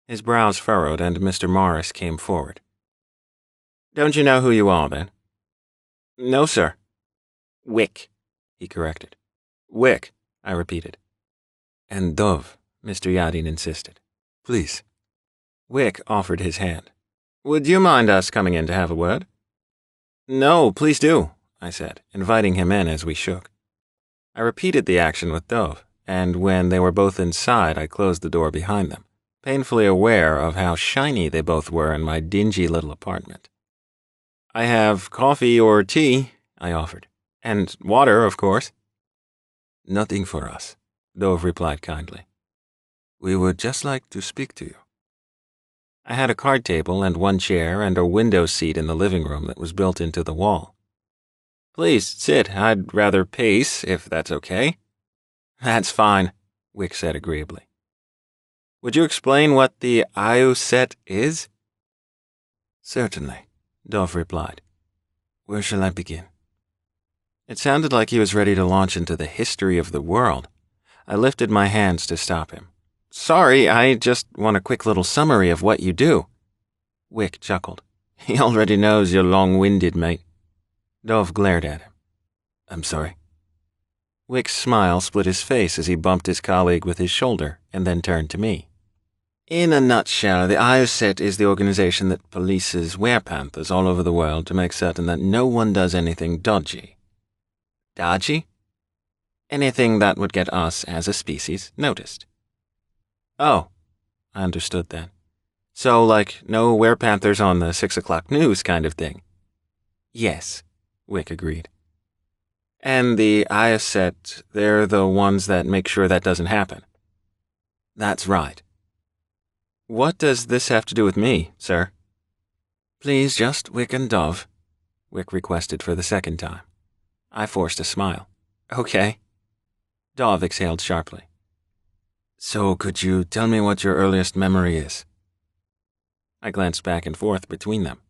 His brows furrowed, and Mr. Morris came forward. "Don't you know who you are, then?" "No, sir." "Wick," he corrected. "Wick," I repeated. "And Dov," Mr. Yadin insisted. "Please." Wick offered his hand. "Would you mind us coming in to have a word?" "No, please do," I said, inviting him in as we shook. I repeated the action with Dov, and when they were both inside, I closed the door behind them, painfully aware of how shiny they both were in my dingy little apartment. "I have coffee or tea," I offered. "And water, of course." "Nothing for us," Dov replied kindly. "We would just like to speak to you." I had a card table and 1 chair and a window seat in the living room that was built into the wall. "Please sit. I'd rather pace, if that's okay." "That's fine," Wick said agreeably. "Would you explain what the Ayuset is?" "Certainly," Dov replied. "Where shall I begin?" It sounded like he was ready to launch into the history of the world. I lifted my hands to stop him. "Sorry, I just want a quick little summary of what you do." Wick chuckled. "He already knows you're long-winded, mate." Dov glared at him. "I'm sorry." Wick's smile split his face as he bumped his colleague with his shoulder and then turned to me. "In a nutshell, the Ayuset is the organization that polices werepanthers all over the world to make certain that no one does anything dodgy." "Dodgy?" "Anything that would get us, as a species, noticed." "Oh," I understood then. "So, like, no werepanthers on the 6 o'clock news kind of thing?" "Yes," Wick agreed. "And the Ayuset, they're the ones that make sure that doesn't happen?" "That's right." "What does this have to do with me, sir?" "Please, just Wick and Dov," Wick requested for the 2nd time. I forced a smile. "Okay." Dov exhaled sharply. "So could you tell me what your earliest memory is?" I glanced back and forth between them.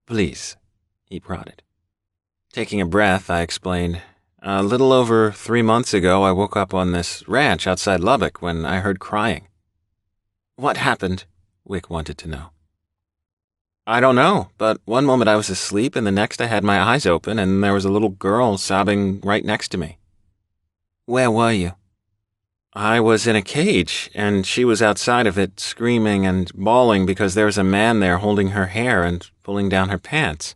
"Please," he prodded. Taking a breath, I explained, "A little over 3 months ago, I woke up on this ranch outside Lubbock when I heard crying." "What happened?" Wick wanted to know. I don't know, but one moment I was asleep and the next I had my eyes open and there was a little girl sobbing right next to me. Where were you? I was in a cage, and she was outside of it, screaming and bawling because there was a man there holding her hair and pulling down her pants.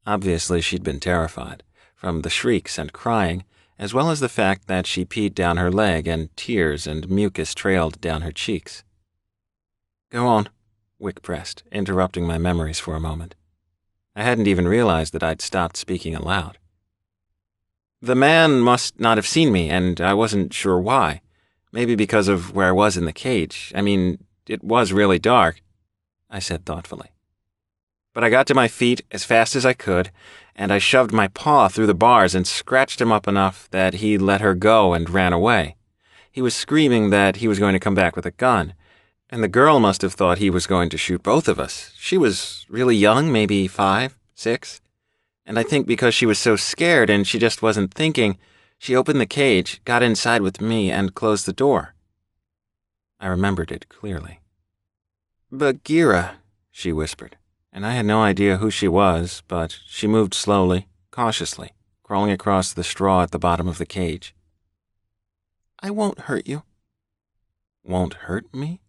Obviously, she'd been terrified, from the shrieks and crying, as well as the fact that she peed down her leg and tears and mucus trailed down her cheeks. Go on, Wick pressed, interrupting my memories for a moment. I hadn't even realized that I'd stopped speaking aloud. The man must not have seen me, and I wasn't sure why. Maybe because of where I was in the cage. I mean, it was really dark, I said thoughtfully. But I got to my feet as fast as I could, and I shoved my paw through the bars and scratched him up enough that he let her go and ran away. He was screaming that he was going to come back with a gun, and the girl must have thought he was going to shoot both of us. She was really young, maybe 5, 6. And I think because she was so scared and she just wasn't thinking, she opened the cage, got inside with me, and closed the door. I remembered it clearly. "Bagheera," she whispered, and I had no idea who she was, but she moved slowly, cautiously, crawling across the straw at the bottom of the cage. "I won't hurt you." "Won't hurt me?"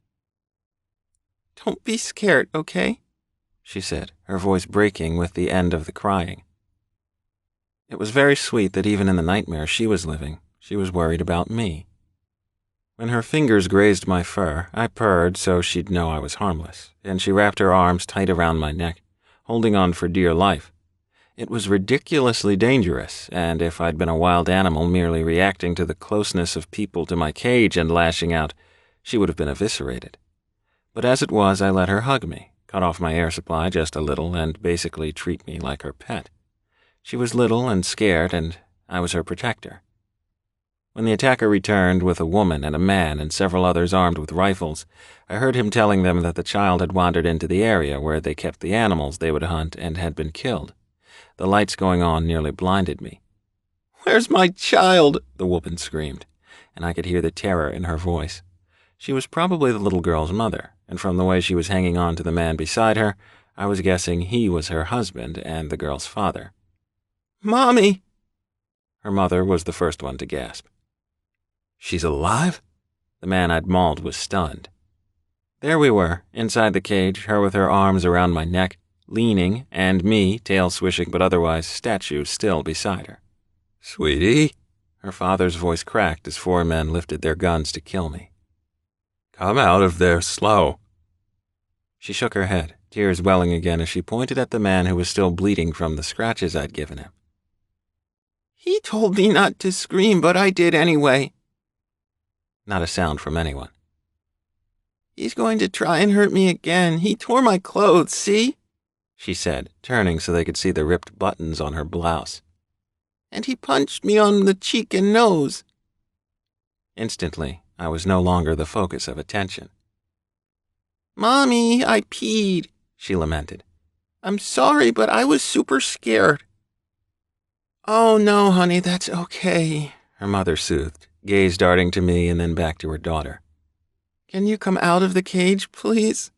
"Don't be scared, okay?" she said, her voice breaking with the end of the crying. It was very sweet that even in the nightmare she was living, she was worried about me. When her fingers grazed my fur, I purred so she'd know I was harmless, and she wrapped her arms tight around my neck, holding on for dear life. It was ridiculously dangerous, and if I'd been a wild animal merely reacting to the closeness of people to my cage and lashing out, she would have been eviscerated. But as it was, I let her hug me, cut off my air supply just a little, and basically treat me like her pet. She was little and scared, and I was her protector. When the attacker returned with a woman and a man and several others armed with rifles, I heard him telling them that the child had wandered into the area where they kept the animals they would hunt and had been killed. The lights going on nearly blinded me. "Where's my child?" the woman screamed, and I could hear the terror in her voice. She was probably the little girl's mother, and from the way she was hanging on to the man beside her, I was guessing he was her husband and the girl's father. "Mommy!" Her mother was the first one to gasp. "She's alive?" The man I'd mauled was stunned. There we were, inside the cage, her with her arms around my neck, leaning, and me, tail swishing but otherwise statue, still beside her. "Sweetie?" Her father's voice cracked as 4 men lifted their guns to kill me. "Come out of there slow." She shook her head, tears welling again as she pointed at the man who was still bleeding from the scratches I'd given him. "He told me not to scream, but I did anyway." Not a sound from anyone. "He's going to try and hurt me again. He tore my clothes, see?" she said, turning so they could see the ripped buttons on her blouse. "And he punched me on the cheek and nose." Instantly, I was no longer the focus of attention. "Mommy, I peed," she lamented. "I'm sorry, but I was super scared." "Oh, no, honey, that's okay," her mother soothed, gaze darting to me and then back to her daughter. "Can you come out of the cage, please?"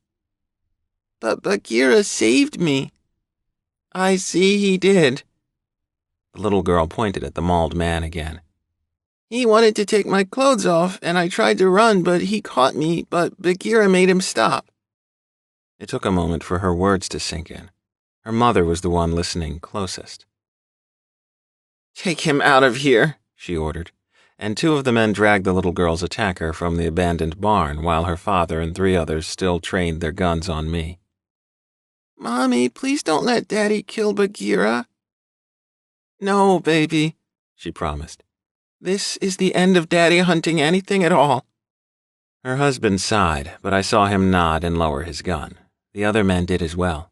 "But Bagheera saved me." "I see he did." The little girl pointed at the mauled man again. "He wanted to take my clothes off, and I tried to run, but he caught me, but Bagheera made him stop." It took a moment for her words to sink in. Her mother was the one listening closest. "Take him out of here," she ordered, and 2 of the men dragged the little girl's attacker from the abandoned barn while her father and 3 others still trained their guns on me. "Mommy, please don't let Daddy kill Bagheera." "No, baby," she promised. "This is the end of Daddy hunting anything at all." Her husband sighed, but I saw him nod and lower his gun. The other men did as well.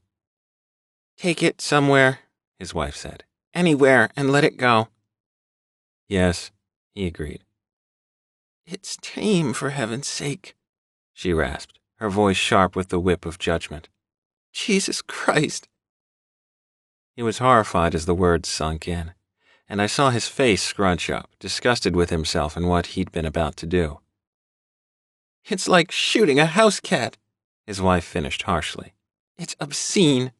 "Take it somewhere," his wife said. "Anywhere, and let it go." "Yes," he agreed. "It's tame, for heaven's sake," she rasped, her voice sharp with the whip of judgment. "Jesus Christ." He was horrified as the words sunk in, and I saw his face scrunch up, disgusted with himself and what he'd been about to do. "It's like shooting a house cat," his wife finished harshly. It's obscene.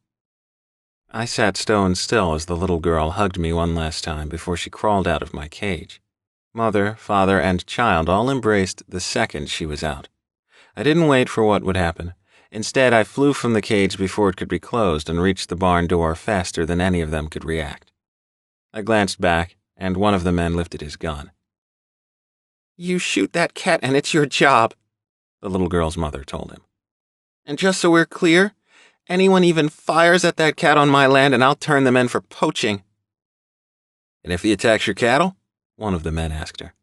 I sat stone still as the little girl hugged me one last time before she crawled out of my cage. Mother, father, and child all embraced the second she was out. I didn't wait for what would happen. Instead, I flew from the cage before it could be closed and reached the barn door faster than any of them could react. I glanced back, and one of the men lifted his gun. You shoot that cat and it's your job, the little girl's mother told him. And just so we're clear, anyone even fires at that cat on my land and I'll turn them in for poaching. And if he attacks your cattle? One of the men asked her.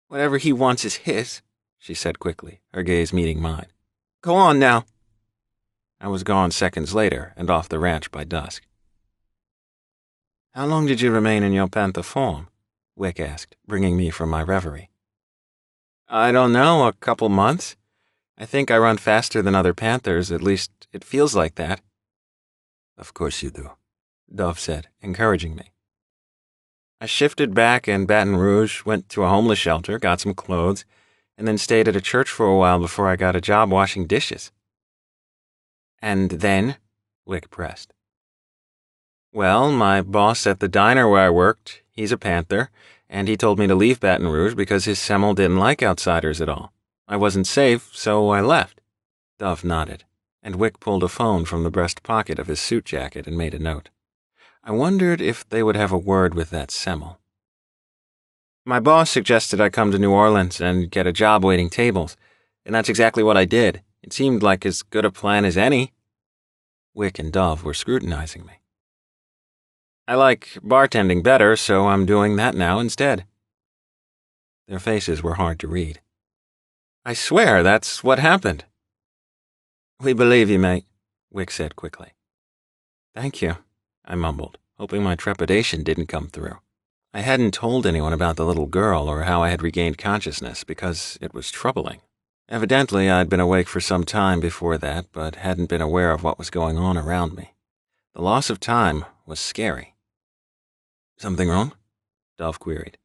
Whatever he wants is his, she said quickly, her gaze meeting mine. Go on now. I was gone seconds later and off the ranch by dusk. How long did you remain in your panther form? Wick asked, bringing me from my reverie. I don't know, a couple months. I think I run faster than other panthers, at least it feels like that. Of course you do, Dove said, encouraging me. I shifted back in Baton Rouge, went to a homeless shelter, got some clothes, and then stayed at a church for a while before I got a job washing dishes. And then? Wick pressed. Well, my boss at the diner where I worked, he's a panther, and he told me to leave Baton Rouge because his Semel didn't like outsiders at all. I wasn't safe, so I left. Dove nodded, and Wick pulled a phone from the breast pocket of his suit jacket and made a note. I wondered if they would have a word with that Semel. My boss suggested I come to New Orleans and get a job waiting tables, and that's exactly what I did. It seemed like as good a plan as any. Wick and Dove were scrutinizing me. I like bartending better, so I'm doing that now instead. Their faces were hard to read. I swear that's what happened. We believe you, mate, Wick said quickly. Thank you, I mumbled, hoping my trepidation didn't come through. I hadn't told anyone about the little girl or how I had regained consciousness because it was troubling. Evidently, I'd been awake for some time before that, but hadn't been aware of what was going on around me. The loss of time was scary. Something wrong? Dove queried.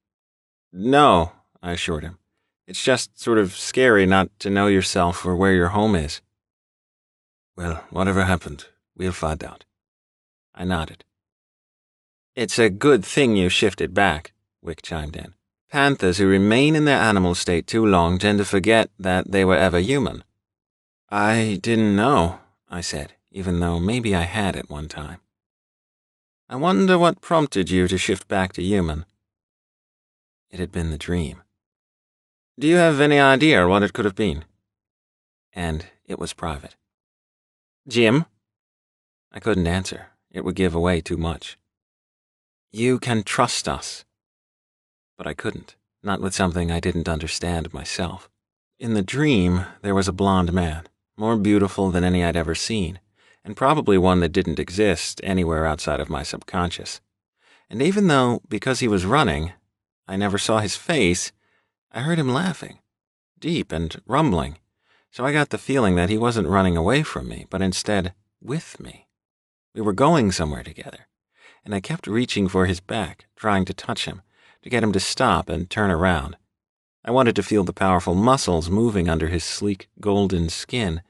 No, I assured him. It's just sort of scary not to know yourself or where your home is. Well, whatever happened, we'll find out. I nodded. It's a good thing you shifted back, Wick chimed in. Panthers who remain in their animal state too long tend to forget that they were ever human. I didn't know, I said, even though maybe I had at one time. I wonder what prompted you to shift back to human. It had been the dream. Do you have any idea what it could have been? And it was private. Jim? I couldn't answer. It would give away too much. You can trust us. But I couldn't, not with something I didn't understand myself. In the dream, there was a blond man, more beautiful than any I'd ever seen, and probably one that didn't exist anywhere outside of my subconscious. And even though, because he was running, I never saw his face, I heard him laughing, deep and rumbling, so I got the feeling that he wasn't running away from me, but instead with me. We were going somewhere together, and I kept reaching for his back, trying to touch him, to get him to stop and turn around. I wanted to feel the powerful muscles moving under his sleek, golden skin,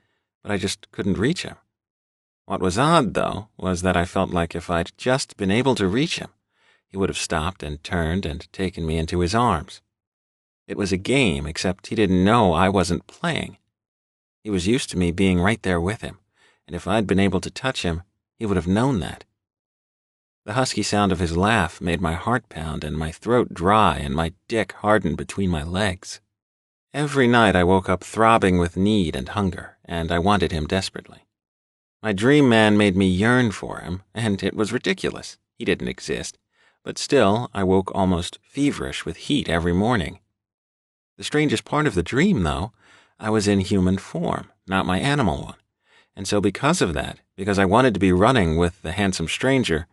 but I just couldn't reach him. What was odd, though, was that I felt like if I'd just been able to reach him, he would have stopped and turned and taken me into his arms. It was a game, except he didn't know I wasn't playing. He was used to me being right there with him, and if I'd been able to touch him, he would have known that. The husky sound of his laugh made my heart pound and my throat dry and my dick harden between my legs. Every night I woke up throbbing with need and hunger, and I wanted him desperately. My dream man made me yearn for him, and it was ridiculous. He didn't exist, but still I woke almost feverish with heat every morning. The strangest part of the dream, though, I was in human form, not my animal one, and so because of that, because I wanted to be running with the handsome stranger,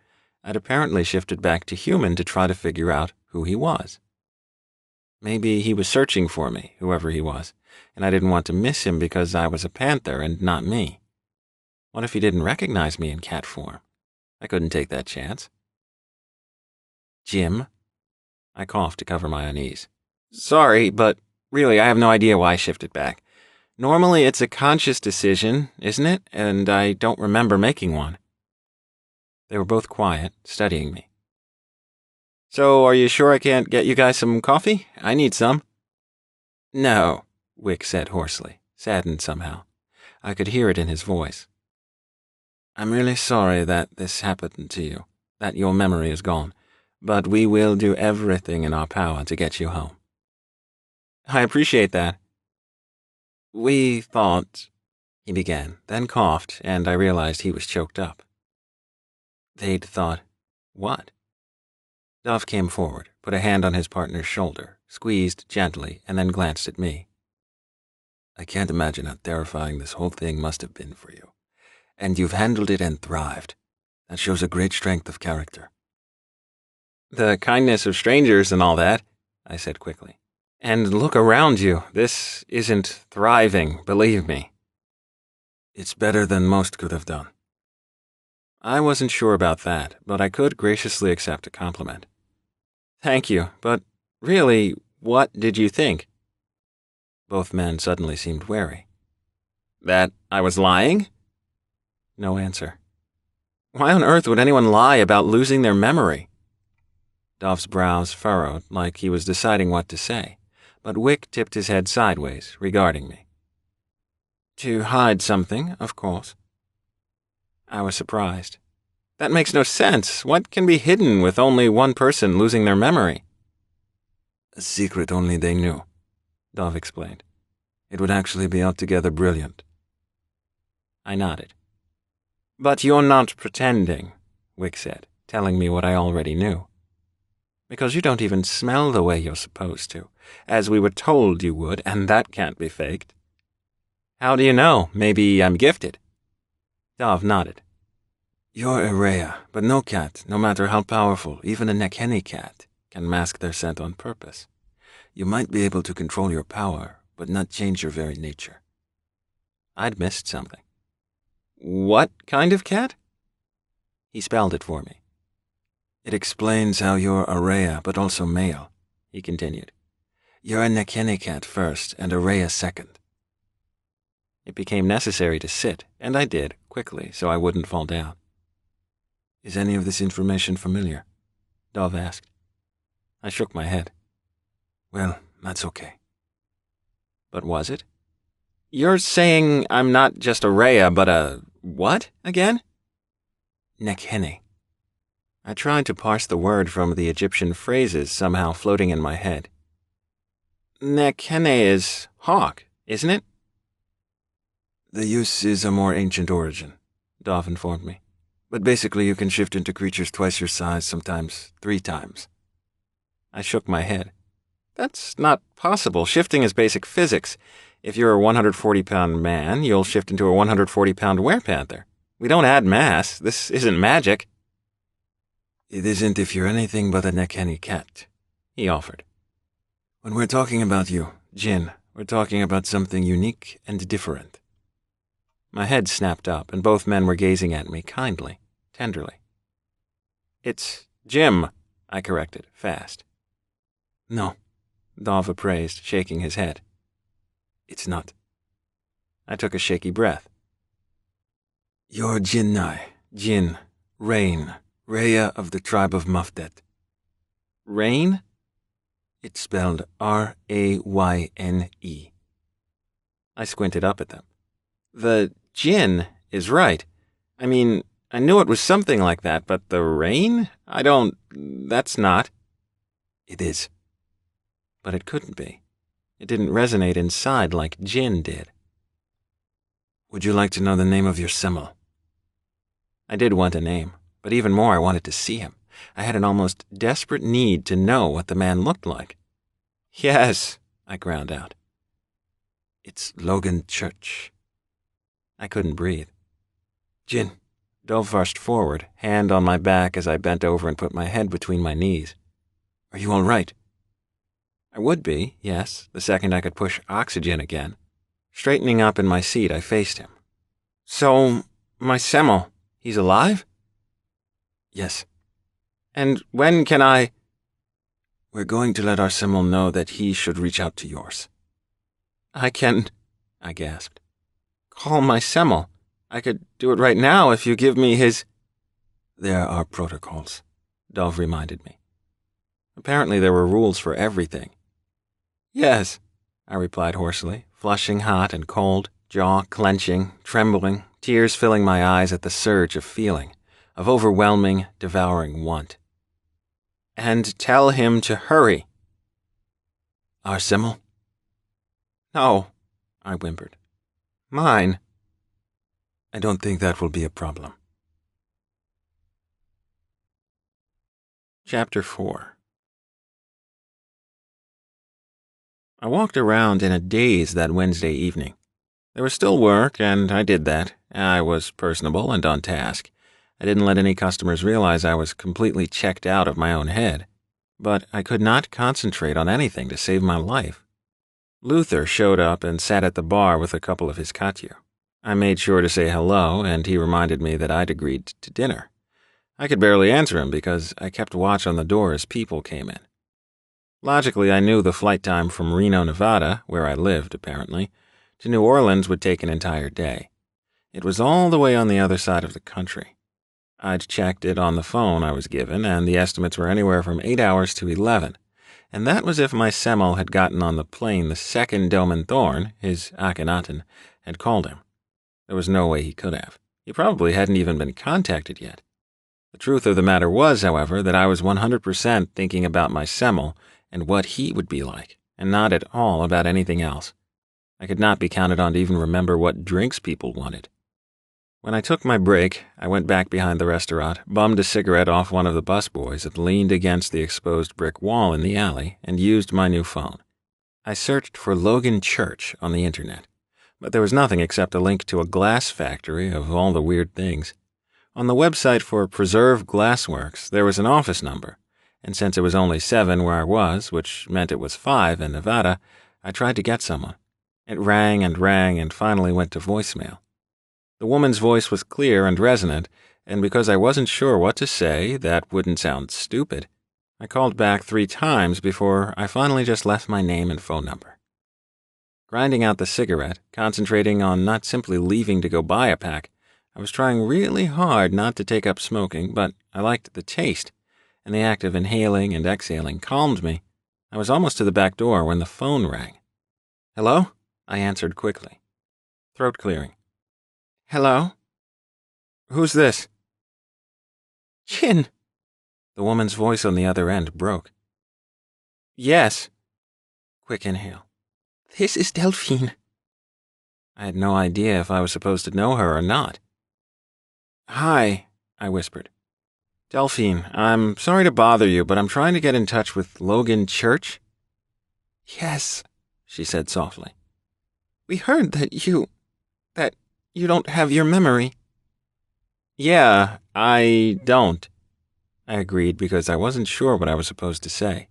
I'd apparently shifted back to human to try to figure out who he was. Maybe he was searching for me, whoever he was, and I didn't want to miss him because I was a panther and not me. What if he didn't recognize me in cat form? I couldn't take that chance. Jim? I coughed to cover my unease. Sorry, but really I have no idea why I shifted back. Normally it's a conscious decision, isn't it? And I don't remember making one. They were both quiet, studying me. So, are you sure I can't get you guys some coffee? I need some. No, Wick said hoarsely, saddened somehow. I could hear it in his voice. I'm really sorry that this happened to you, that your memory is gone, but we will do everything in our power to get you home. I appreciate that. We thought, he began, then coughed, and I realized he was choked up. They'd thought, what? Dove came forward, put a hand on his partner's shoulder, squeezed gently, and then glanced at me. I can't imagine how terrifying this whole thing must have been for you. And you've handled it and thrived. That shows a great strength of character. The kindness of strangers and all that, I said quickly. And look around you. This isn't thriving, believe me. It's better than most could have done. I wasn't sure about that, but I could graciously accept a compliment. Thank you, but really, what did you think? Both men suddenly seemed wary. That I was lying? No answer. Why on earth would anyone lie about losing their memory? Dove's brows furrowed like he was deciding what to say, but Wick tipped his head sideways, regarding me. To hide something, of course. I was surprised. That makes no sense. What can be hidden with only one person losing their memory? A secret only they knew, Dove explained. It would actually be altogether brilliant. I nodded. But you're not pretending, Wick said, telling me what I already knew. Because you don't even smell the way you're supposed to, as we were told you would, and that can't be faked. How do you know? Maybe I'm gifted. Dove nodded. You're a rhea, but no cat, no matter how powerful, even a neckhenny cat, can mask their scent on purpose. You might be able to control your power, but not change your very nature. I'd missed something. What kind of cat? He spelled it for me. It explains how you're a rhea, but also male, he continued. You're a neckhenny cat first, and a rhea second. It became necessary to sit, and I did, quickly, so I wouldn't fall down. Is any of this information familiar? Dove asked. I shook my head. Well, that's okay. But was it? You're saying I'm not just a rhea, but a what again? Neckhenny. I tried to parse the word from the Egyptian phrases somehow floating in my head. Neckhenny is hawk, isn't it? The use is a more ancient origin, Dove informed me. But basically you can shift into creatures twice your size, sometimes 3 times. I shook my head. That's not possible. Shifting is basic physics. If you're a 140-pound man, you'll shift into a 140-pound werepanther. We don't add mass. This isn't magic. It isn't if you're anything but a neckhenny cat, he offered. When we're talking about you, Jinn, we're talking about something unique and different. My head snapped up, and both men were gazing at me kindly, tenderly. It's Jim, I corrected, fast. No, Dove appraised, shaking his head. It's not. I took a shaky breath. You're Jinnai, Jinn, Rain, Rhea of the tribe of Mufdet. Rain? It's spelled R-A-Y-N-E. I squinted up at them. The Jinn is right. I mean, I knew it was something like that, but the rain? That's not. It is. But it couldn't be. It didn't resonate inside like Jinn did. Would you like to know the name of your Semmel? I did want a name, but even more I wanted to see him. I had an almost desperate need to know what the man looked like. Yes, I ground out. It's Logan Church. I couldn't breathe. Jinn. Dove rushed forward, hand on my back as I bent over and put my head between my knees. Are you all right? I would be, yes, the second I could push oxygen again. Straightening up in my seat, I faced him. So, my Semmel, he's alive? Yes. And when can I... We're going to let our Semmel know that he should reach out to yours. I can... I gasped. Call my Semmel. I could do it right now if you give me his... There are protocols, Dove reminded me. Apparently there were rules for everything. Yes, I replied hoarsely, flushing hot and cold, jaw clenching, trembling, tears filling my eyes at the surge of feeling, of overwhelming, devouring want. And tell him to hurry. Our Semmel? No, I whimpered. Mine. I don't think that will be a problem. Chapter 4. I walked around in a daze that Wednesday evening. There was still work, and I did that. I was personable and on task. I didn't let any customers realize I was completely checked out of my own head. But I could not concentrate on anything to save my life. Luther showed up and sat at the bar with a couple of his Katyu. I made sure to say hello, and he reminded me that I'd agreed to dinner. I could barely answer him because I kept watch on the door as people came in. Logically, I knew the flight time from Reno, Nevada, where I lived, apparently, to New Orleans would take an entire day. It was all the way on the other side of the country. I'd checked it on the phone I was given, and the estimates were anywhere from 8 hours to 11, and that was if my Semmel had gotten on the plane the second Doman Thorne, his Akhenaten, had called him. There was no way he could have. He probably hadn't even been contacted yet. The truth of the matter was, however, that I was 100% thinking about my Semmel and what he would be like, and not at all about anything else. I could not be counted on to even remember what drinks people wanted. When I took my break, I went back behind the restaurant, bummed a cigarette off one of the busboys that leaned against the exposed brick wall in the alley, and used my new phone. I searched for Logan Church on the internet, but there was nothing except a link to a glass factory of all the weird things. On the website for Preserve Glassworks, there was an office number, and since it was only 7 where I was, which meant it was 5 in Nevada, I tried to get someone. It rang and finally went to voicemail. The woman's voice was clear and resonant, and because I wasn't sure what to say that wouldn't sound stupid, I called back 3 times before I finally just left my name and phone number. Grinding out the cigarette, concentrating on not simply leaving to go buy a pack, I was trying really hard not to take up smoking, but I liked the taste, and the act of inhaling and exhaling calmed me. I was almost to the back door when the phone rang. Hello? I answered quickly. Throat clearing. Hello? Who's this? Jin. The woman's voice on the other end broke. Yes. Quick inhale. This is Delphine. I had no idea if I was supposed to know her or not. Hi, I whispered. Delphine, I'm sorry to bother you, but I'm trying to get in touch with Logan Church. Yes, she said softly. We heard that you don't have your memory. Yeah, I don't, I agreed because I wasn't sure what I was supposed to say.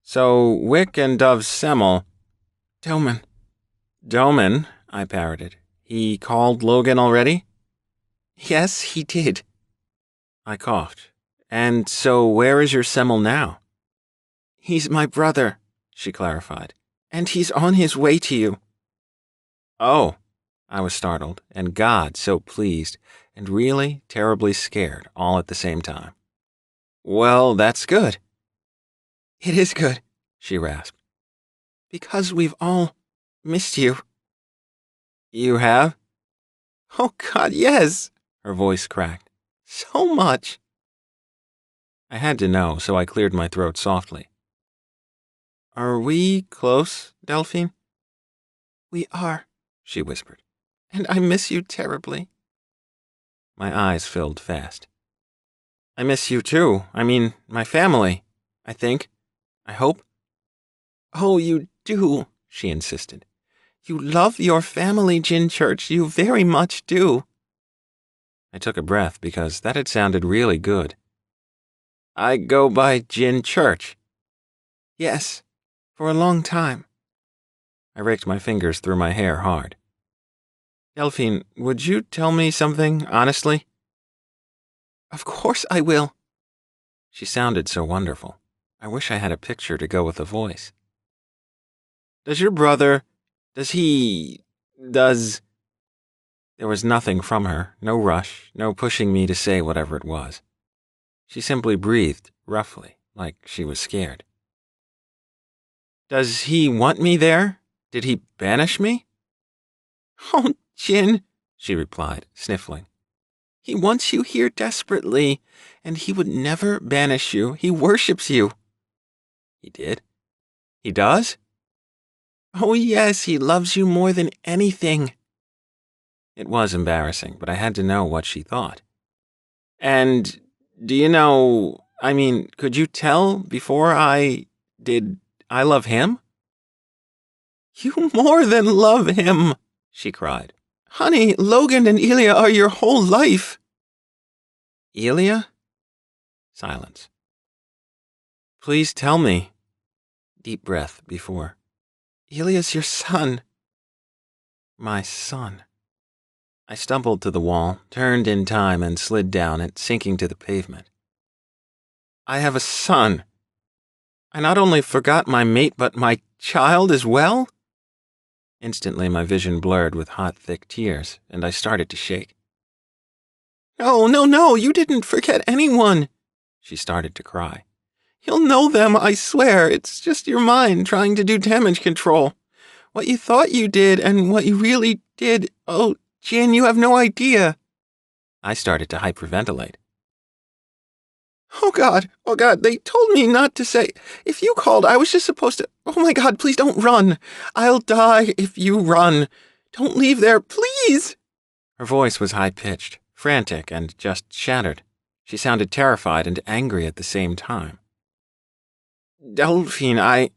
So, Wick and Dove's Semmel... Doman, I parroted. He called Logan already? Yes, he did. I coughed. And so where is your Semmel now? He's my brother, she clarified. And he's on his way to you. Oh, I was startled, and God so pleased, and really terribly scared all at the same time. Well, that's good. It is good, she rasped. Because we've all missed you. You have? Oh, God, yes, her voice cracked. So much. I had to know, so I cleared my throat softly. Are we close, Delphine? We are, she whispered. And I miss you terribly. My eyes filled fast. I miss you too. I mean, my family, I think. I hope. Oh, you do, she insisted. You love your family, Jin Church. You very much do. I took a breath because that had sounded really good. I go by Jin Church. Yes, for a long time. I raked my fingers through my hair hard. Delphine, would you tell me something, honestly? Of course I will. She sounded so wonderful. I wish I had a picture to go with the voice. Does your brother... Does... There was nothing from her, no rush, no pushing me to say whatever it was. She simply breathed roughly, like she was scared. Does he want me there? Did he banish me? Oh, Jin, she replied, sniffling. He wants you here desperately, and he would never banish you. He worships you. He did? He does? Oh, yes, he loves you more than anything. It was embarrassing, but I had to know what she thought. And do you know, could you tell before did I love him? You more than love him, she cried. Honey, Logan and Ilya are your whole life. Ilya? Silence. Please tell me. Deep breath before. Ilya's your son. My son. I stumbled to the wall, turned in time, and slid down it, sinking to the pavement. I have a son. I not only forgot my mate, but my child as well? Instantly my vision blurred with hot, thick tears, and I started to shake. No, you didn't forget anyone. She started to cry. You'll know them, I swear. It's just your mind trying to do damage control. What you thought you did and what you really did. Oh, Jin, you have no idea. I started to hyperventilate. Oh God, they told me not to say. If you called, I was just supposed to. Oh my God, please don't run. I'll die if you run. Don't leave there, please. Her voice was high-pitched, frantic, and just shattered. She sounded terrified and angry at the same time. Delphine,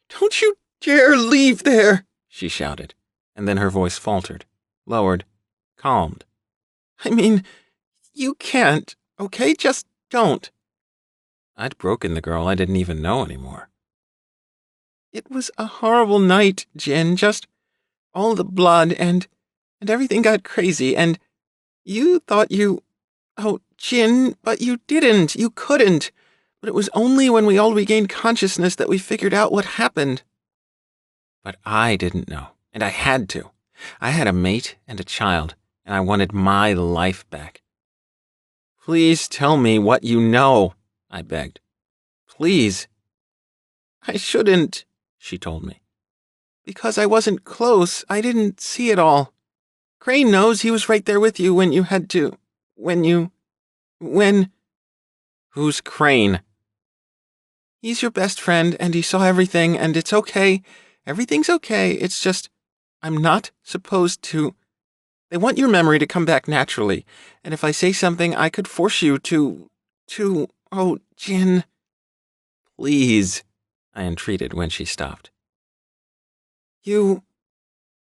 Don't you dare leave there, she shouted, and then her voice faltered, lowered, calmed. You can't, okay? Just don't. I'd broken the girl I didn't even know anymore. It was a horrible night, Jin, just all the blood and everything got crazy, and you thought you... Oh, Jin, but you didn't, you couldn't. But it was only when we all regained consciousness that we figured out what happened. But I didn't know, and I had to. I had a mate and a child, and I wanted my life back. Please tell me what you know, I begged. Please. I shouldn't, she told me. Because I wasn't close, I didn't see it all. Crane knows, he was right there with you when you had to... Who's Crane? He's your best friend, and he saw everything, and it's okay. Everything's okay, it's just... I'm not supposed to... They want your memory to come back naturally, and if I say something, I could force you to... Oh, Jin... Please, I entreated when she stopped. You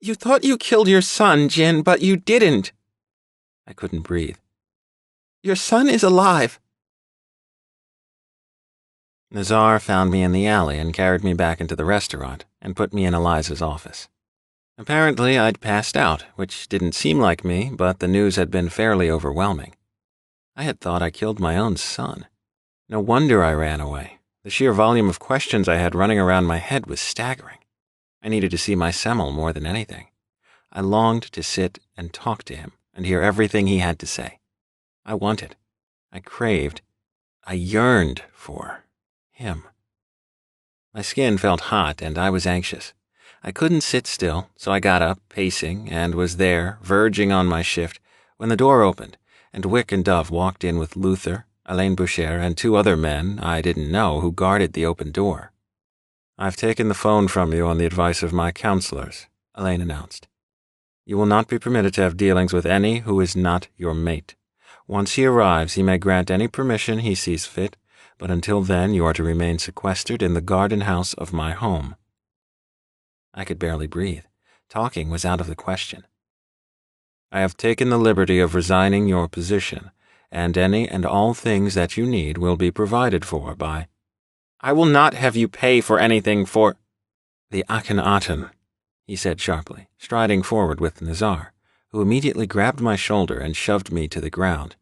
thought you killed your son, Jin, but you didn't. I couldn't breathe. Your son is alive. Nazar found me in the alley and carried me back into the restaurant and put me in Eliza's office. Apparently, I'd passed out, which didn't seem like me, but the news had been fairly overwhelming. I had thought I killed my own son. No wonder I ran away. The sheer volume of questions I had running around my head was staggering. I needed to see my Semel more than anything. I longed to sit and talk to him and hear everything he had to say. I wanted, I craved, I yearned for him. My skin felt hot and I was anxious. I couldn't sit still, so I got up, pacing, and was there, verging on my shift, when the door opened, and Wick and Dove walked in with Luther, Alain Boucher, and 2 other men I didn't know who guarded the open door. I've taken the phone from you on the advice of my counselors, Alain announced. You will not be permitted to have dealings with any who is not your mate. Once he arrives, he may grant any permission he sees fit, but until then you are to remain sequestered in the garden house of my home. I could barely breathe. Talking was out of the question. I have taken the liberty of resigning your position, and any and all things that you need will be provided for by... I will not have you pay for anything for... The Akhenaten, he said sharply, striding forward with Nazar, who immediately grabbed my shoulder and shoved me to the ground.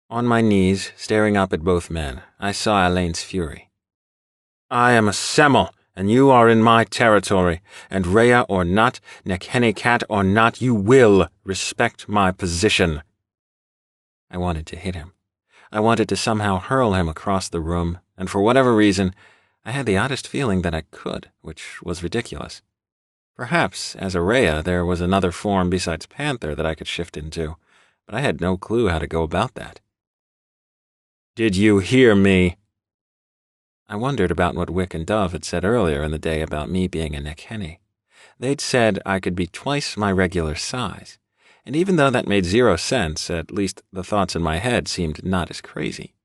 On my knees, staring up at both men, I saw Alain's fury. I am a Semel, and you are in my territory, and Rhea or not, Nekhenni cat or not, you will respect my position." I wanted to hit him. I wanted to somehow hurl him across the room, and for whatever reason, I had the oddest feeling that I could, which was ridiculous. Perhaps, as a Rhea, there was another form besides Panther that I could shift into, but I had no clue how to go about that. "Did you hear me?" I wondered about what Wick and Dove had said earlier in the day about me being a Nekhenni. They'd said I could be twice my regular size, and even though that made 0 sense, at least the thoughts in my head seemed not as crazy.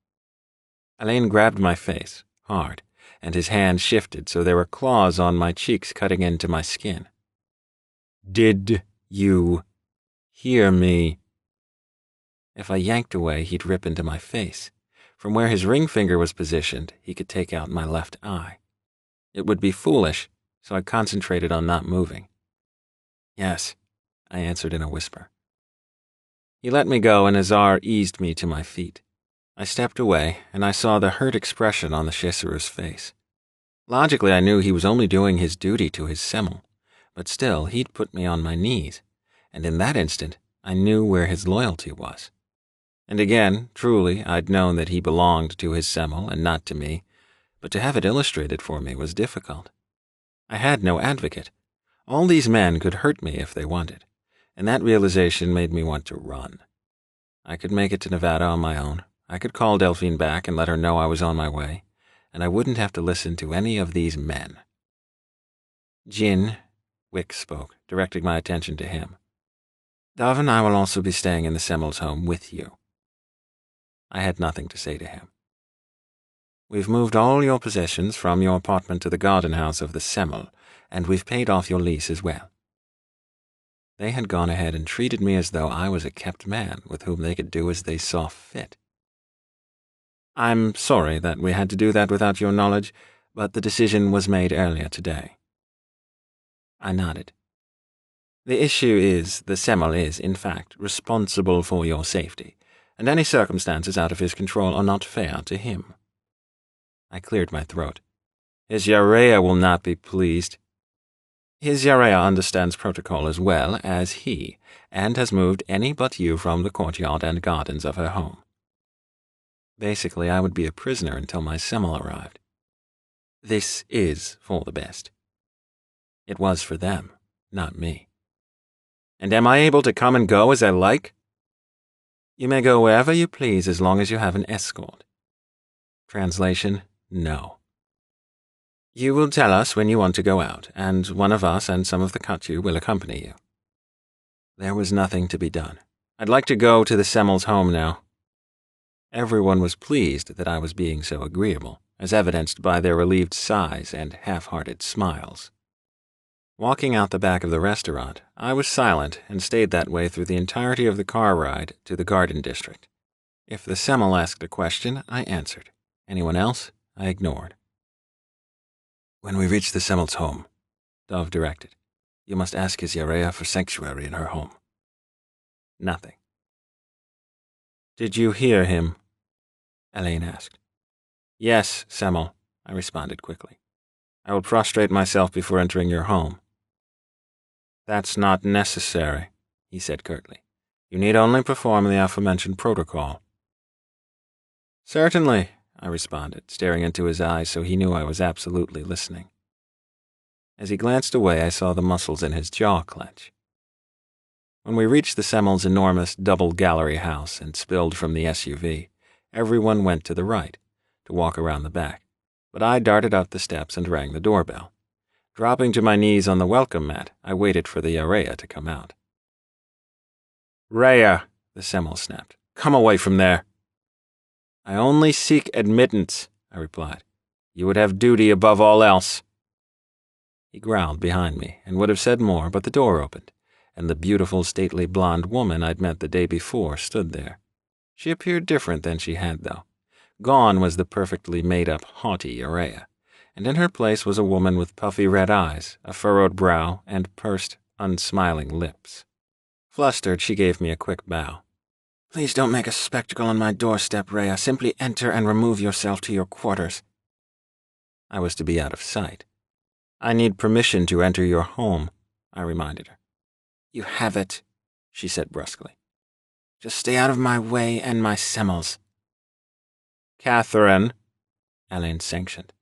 Alain grabbed my face, hard, and his hand shifted so there were claws on my cheeks cutting into my skin. "Did you hear me?" If I yanked away, he'd rip into my face. From where his ring finger was positioned, he could take out my left eye. It would be foolish, so I concentrated on not moving. "Yes," I answered in a whisper. He let me go, and Azar eased me to my feet. I stepped away, and I saw the hurt expression on the Shisuru's face. Logically, I knew he was only doing his duty to his Semel, but still, he'd put me on my knees, and in that instant, I knew where his loyalty was. And again, truly, I'd known that he belonged to his Semel and not to me, but to have it illustrated for me was difficult. I had no advocate. All these men could hurt me if they wanted, and that realization made me want to run. I could make it to Nevada on my own. I could call Delphine back and let her know I was on my way, and I wouldn't have to listen to any of these men. "Jin," Wick spoke, directing my attention to him. "Dove and I will also be staying in the Semmel's home with you." I had nothing to say to him. "We've moved all your possessions from your apartment to the garden house of the Semmel, and we've paid off your lease as well." They had gone ahead and treated me as though I was a kept man with whom they could do as they saw fit. "I'm sorry that we had to do that without your knowledge, but the decision was made earlier today." I nodded. "The issue is the Semmel is, in fact, responsible for your safety, and any circumstances out of his control are not fair to him." I cleared my throat. "His Yareya will not be pleased." "His Yareya understands protocol as well as he, and has moved any but you from the courtyard and gardens of her home." Basically, I would be a prisoner until my Semmel arrived. This is for the best. It was for them, not me. "And am I able to come and go as I like?" "You may go wherever you please as long as you have an escort." Translation: no. "You will tell us when you want to go out, and one of us and some of the Katju will accompany you." There was nothing to be done. I'd like to go to the Semmel's home now. Everyone was pleased that I was being so agreeable, as evidenced by their relieved sighs and half-hearted smiles. Walking out the back of the restaurant, I was silent and stayed that way through the entirety of the car ride to the garden district. If the Semmel asked a question, I answered. Anyone else, I ignored. "When we reach the Semmel's home," Dove directed, "you must ask his Yareya for sanctuary in her home." Nothing. "Did you hear him?" Alain asked. "Yes, Semmel," I responded quickly. "I will prostrate myself before entering your home." "That's not necessary," he said curtly. "You need only perform the aforementioned protocol." "Certainly," I responded, staring into his eyes so he knew I was absolutely listening. As he glanced away, I saw the muscles in his jaw clench. When we reached the Semmel's enormous double-gallery house and spilled from the SUV, everyone went to the right, to walk around the back, but I darted up the steps and rang the doorbell. Dropping to my knees on the welcome mat, I waited for the Yareya to come out. "Rhea," the Semmel snapped, "come away from there." "I only seek admittance," I replied. "You would have duty above all else." He growled behind me and would have said more, but the door opened, and the beautiful, stately blonde woman I'd met the day before stood there. She appeared different than she had, though. Gone was the perfectly made-up, haughty Yareya, and in her place was a woman with puffy red eyes, a furrowed brow, and pursed, unsmiling lips. Flustered, she gave me a quick bow. "Please don't make a spectacle on my doorstep, Rhea. Simply enter and remove yourself to your quarters." I was to be out of sight. I need permission to enter your home, I reminded her. You have it, she said brusquely. Just stay out of my way and my semels. Catherine, Elaine sanctioned.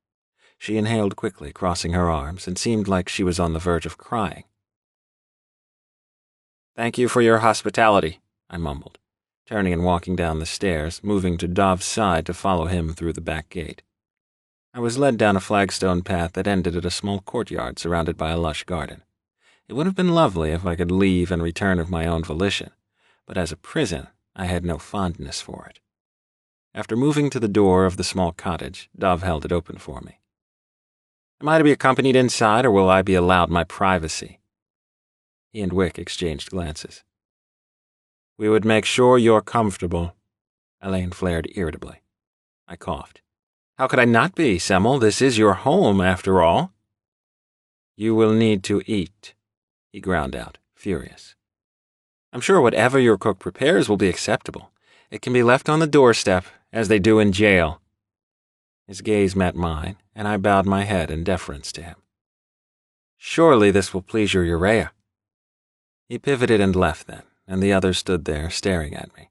She inhaled quickly, crossing her arms, and seemed like she was on the verge of crying. Thank you for your hospitality, I mumbled, turning and walking down the stairs, moving to Dov's side to follow him through the back gate. I was led down a flagstone path that ended at a small courtyard surrounded by a lush garden. It would have been lovely if I could leave and return of my own volition, but as a prison, I had no fondness for it. After moving to the door of the small cottage, Dov held it open for me. Am I to be accompanied inside, or will I be allowed my privacy? He and Wick exchanged glances. We would make sure you're comfortable, Elaine flared irritably. I coughed. How could I not be, Semmel? This is your home, after all. You will need to eat, he ground out, furious. I'm sure whatever your cook prepares will be acceptable. It can be left on the doorstep, as they do in jail. His gaze met mine, and I bowed my head in deference to him. Surely this will please your Urea. He pivoted and left then, and the others stood there staring at me.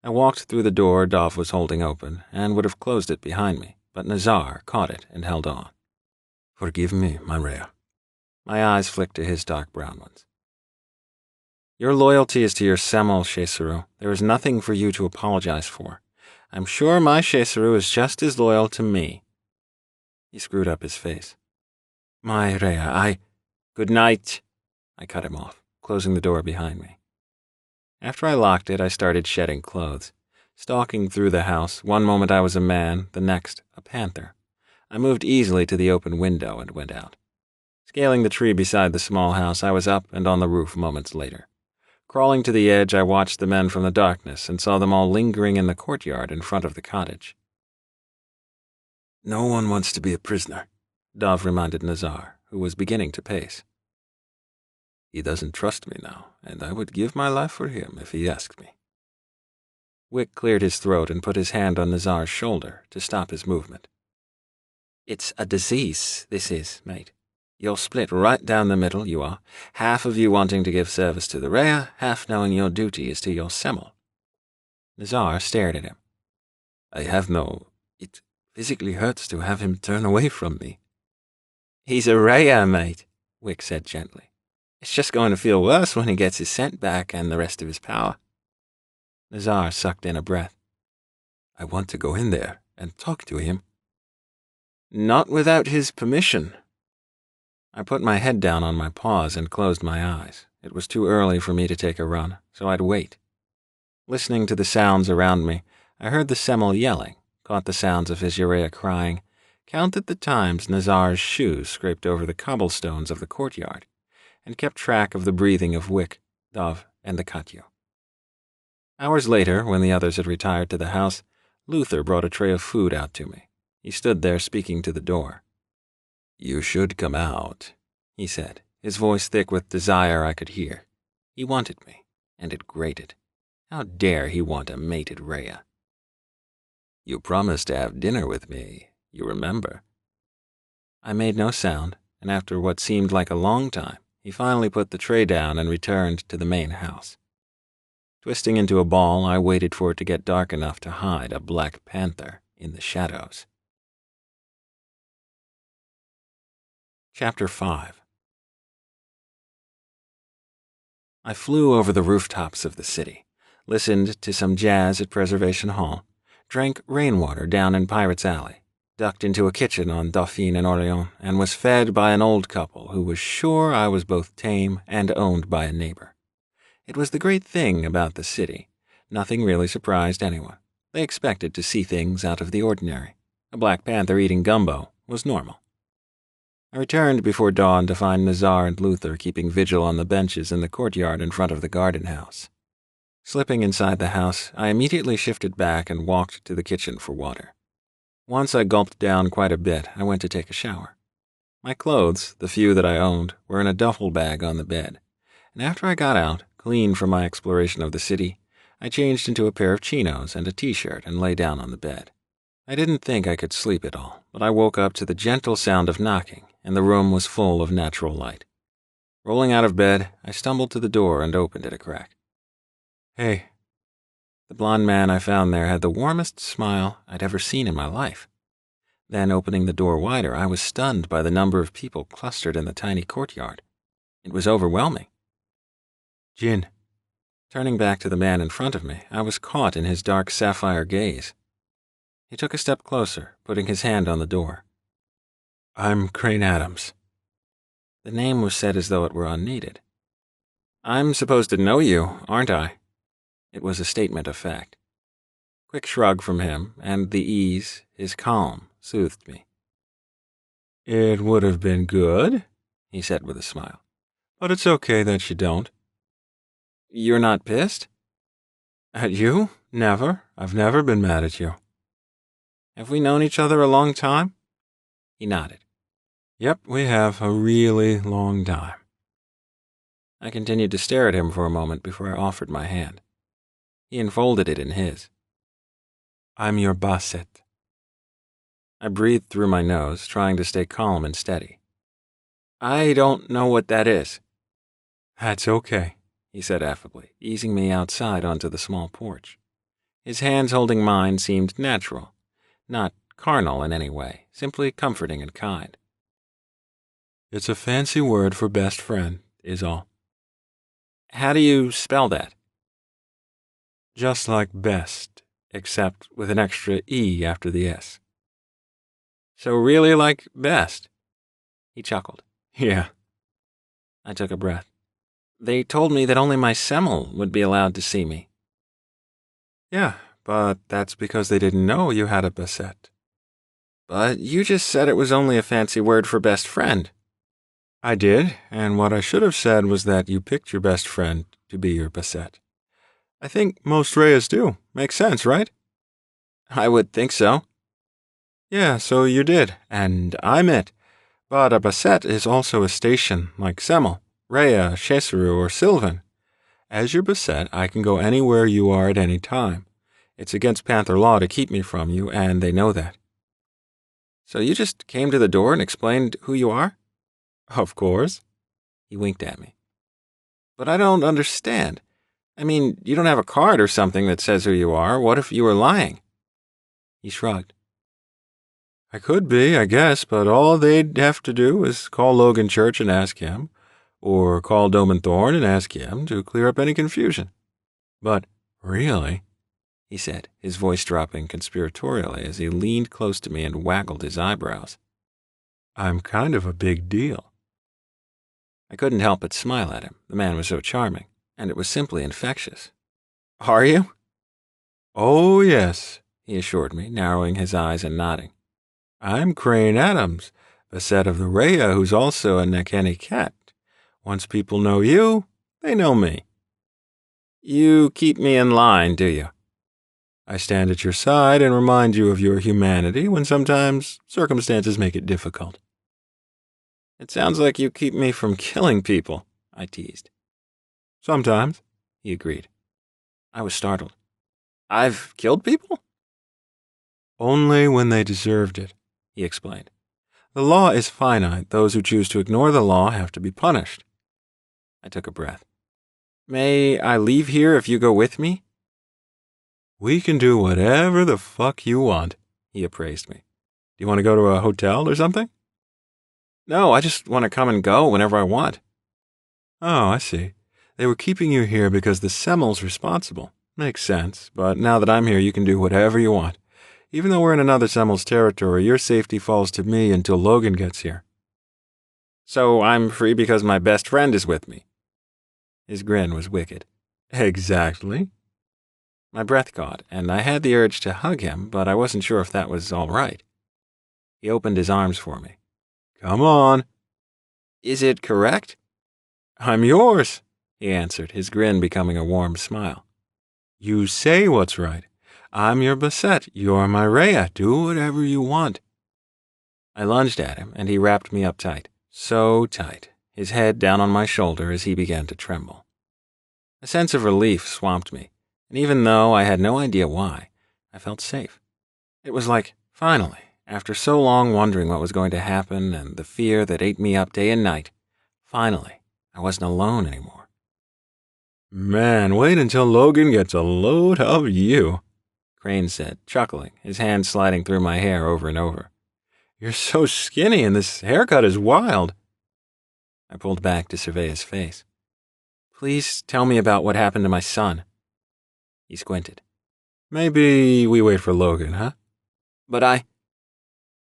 I walked through the door Dov was holding open, and would have closed it behind me, but Nazar caught it and held on. Forgive me, my Rhea. My eyes flicked to his dark brown ones. Your loyalty is to your Semmel, Shesaru. There is nothing for you to apologize for. I'm sure my Shesaru is just as loyal to me. He screwed up his face. My Rhea, Good night. I cut him off, closing the door behind me. After I locked it, I started shedding clothes. Stalking through the house, one moment I was a man, the next a panther. I moved easily to the open window and went out. Scaling the tree beside the small house, I was up and on the roof moments later. Crawling to the edge, I watched the men from the darkness and saw them all lingering in the courtyard in front of the cottage. No one wants to be a prisoner, Dov reminded Nazar, who was beginning to pace. He doesn't trust me now, and I would give my life for him if he asked me. Wick cleared his throat and put his hand on Nazar's shoulder to stop his movement. It's a disease, this is, mate. You're split right down the middle, you are. Half of you wanting to give service to the Rhea, half knowing your duty is to your Semmel. Nazar stared at him. It physically hurts to have him turn away from me. He's a Rhea, mate, Wick said gently. It's just going to feel worse when he gets his scent back and the rest of his power. Nazar sucked in a breath. I want to go in there and talk to him. Not without his permission. I put my head down on my paws and closed my eyes. It was too early for me to take a run, so I'd wait. Listening to the sounds around me, I heard the Semmel yelling, caught the sounds of his Urea crying, counted the times Nazar's shoes scraped over the cobblestones of the courtyard, and kept track of the breathing of Wick, Dov, and the Katyo. Hours later, when the others had retired to the house, Luther brought a tray of food out to me. He stood there speaking to the door. You should come out, he said, his voice thick with desire I could hear. He wanted me, and it grated. How dare he want a mated Rhea? You promised to have dinner with me, you remember. I made no sound, and after what seemed like a long time, he finally put the tray down and returned to the main house. Twisting into a ball, I waited for it to get dark enough to hide a black panther in the shadows. Chapter 5. I flew over the rooftops of the city, listened to some jazz at Preservation Hall, drank rainwater down in Pirates Alley, ducked into a kitchen on Dauphine and Orléans, and was fed by an old couple who was sure I was both tame and owned by a neighbor. It was the great thing about the city. Nothing really surprised anyone. They expected to see things out of the ordinary. A black panther eating gumbo was normal. I returned before dawn to find Nazar and Luther keeping vigil on the benches in the courtyard in front of the garden house. Slipping inside the house, I immediately shifted back and walked to the kitchen for water. Once I gulped down quite a bit, I went to take a shower. My clothes, the few that I owned, were in a duffel bag on the bed, and after I got out, clean from my exploration of the city, I changed into a pair of chinos and a t-shirt and lay down on the bed. I didn't think I could sleep at all, but I woke up to the gentle sound of knocking, and the room was full of natural light. Rolling out of bed, I stumbled to the door and opened it a crack. "Hey." The blond man I found there had the warmest smile I'd ever seen in my life. Then, opening the door wider, I was stunned by the number of people clustered in the tiny courtyard. It was overwhelming. "Jin." Turning back to the man in front of me, I was caught in his dark sapphire gaze. He took a step closer, putting his hand on the door. "I'm Crane Adams." The name was said as though it were unneeded. "I'm supposed to know you, aren't I?" It was a statement of fact. Quick shrug from him, and the ease, his calm, soothed me. "It would have been good," he said with a smile. "But it's okay that you don't." "You're not pissed?" "At you? Never. I've never been mad at you." "Have we known each other a long time?" He nodded. "Yep, we have, a really long time." I continued to stare at him for a moment before I offered my hand. He enfolded it in his. "I'm your basset." I breathed through my nose, trying to stay calm and steady. "I don't know what that is." "That's okay," he said affably, easing me outside onto the small porch. His hands holding mine seemed natural, not carnal in any way, simply comforting and kind. "It's a fancy word for best friend, is all." "How do you spell that?" "Just like best, except with an extra E after the S." "So really like best?" He chuckled. "Yeah." I took a breath. "They told me that only my Semel would be allowed to see me." "Yeah, but that's because they didn't know you had a basset." "But you just said it was only a fancy word for best friend." "I did, and what I should have said was that you picked your best friend to be your basset. I think most Reyes do. Makes sense, right?" "I would think so." "Yeah, so you did, and I'm it. But a basset is also a station, like Semel, Rhea, Shesaru, or Sylvan. As your basset, I can go anywhere you are at any time. It's against Panther law to keep me from you, and they know that." "So you just came to the door and explained who you are?" "Of course." He winked at me. "But I don't understand. I mean, you don't have a card or something that says who you are. What if you were lying?" He shrugged. "I could be, I guess, but all they'd have to do is call Logan Church and ask him, or call Doman Thorne and ask him to clear up any confusion. But really," he said, his voice dropping conspiratorially as he leaned close to me and waggled his eyebrows, "I'm kind of a big deal." I couldn't help but smile at him. The man was so charming, and it was simply infectious. "Are you?" "Oh, yes," he assured me, narrowing his eyes and nodding. "I'm Crane Adams, basset of the Rhea, who's also a Nekeni cat. Once people know you, they know me." "You keep me in line, do you?" "I stand at your side and remind you of your humanity when sometimes circumstances make it difficult." "It sounds like you keep me from killing people," I teased. "Sometimes," he agreed. I was startled. "I've killed people?" "Only when they deserved it," he explained. "The law is finite. Those who choose to ignore the law have to be punished." I took a breath. "May I leave here if you go with me?" "We can do whatever the fuck you want," he appraised me. "Do you want to go to a hotel or something?" "No, I just want to come and go whenever I want." "Oh, I see. They were keeping you here because the Semel's responsible. Makes sense, but now that I'm here, you can do whatever you want. Even though we're in another Semel's territory, your safety falls to me until Logan gets here." "So I'm free because my best friend is with me?" His grin was wicked. "Exactly." My breath caught, and I had the urge to hug him, but I wasn't sure if that was all right. He opened his arms for me. "Come on." "Is it correct?" "I'm yours," he answered, his grin becoming a warm smile. "You say what's right. I'm your basset. You're my Rhea. Do whatever you want." I lunged at him, and he wrapped me up tight. So tight, his head down on my shoulder as he began to tremble. A sense of relief swamped me, and even though I had no idea why, I felt safe. It was like Finally, after so long wondering what was going to happen and the fear that ate me up day and night, finally, I wasn't alone anymore. Man, wait until Logan gets a load of you, Crane said, chuckling, his hand sliding through my hair over and over. You're so skinny and this haircut is wild. I pulled back to survey his face. Please tell me about what happened to my son. He squinted. Maybe we wait for Logan, huh? But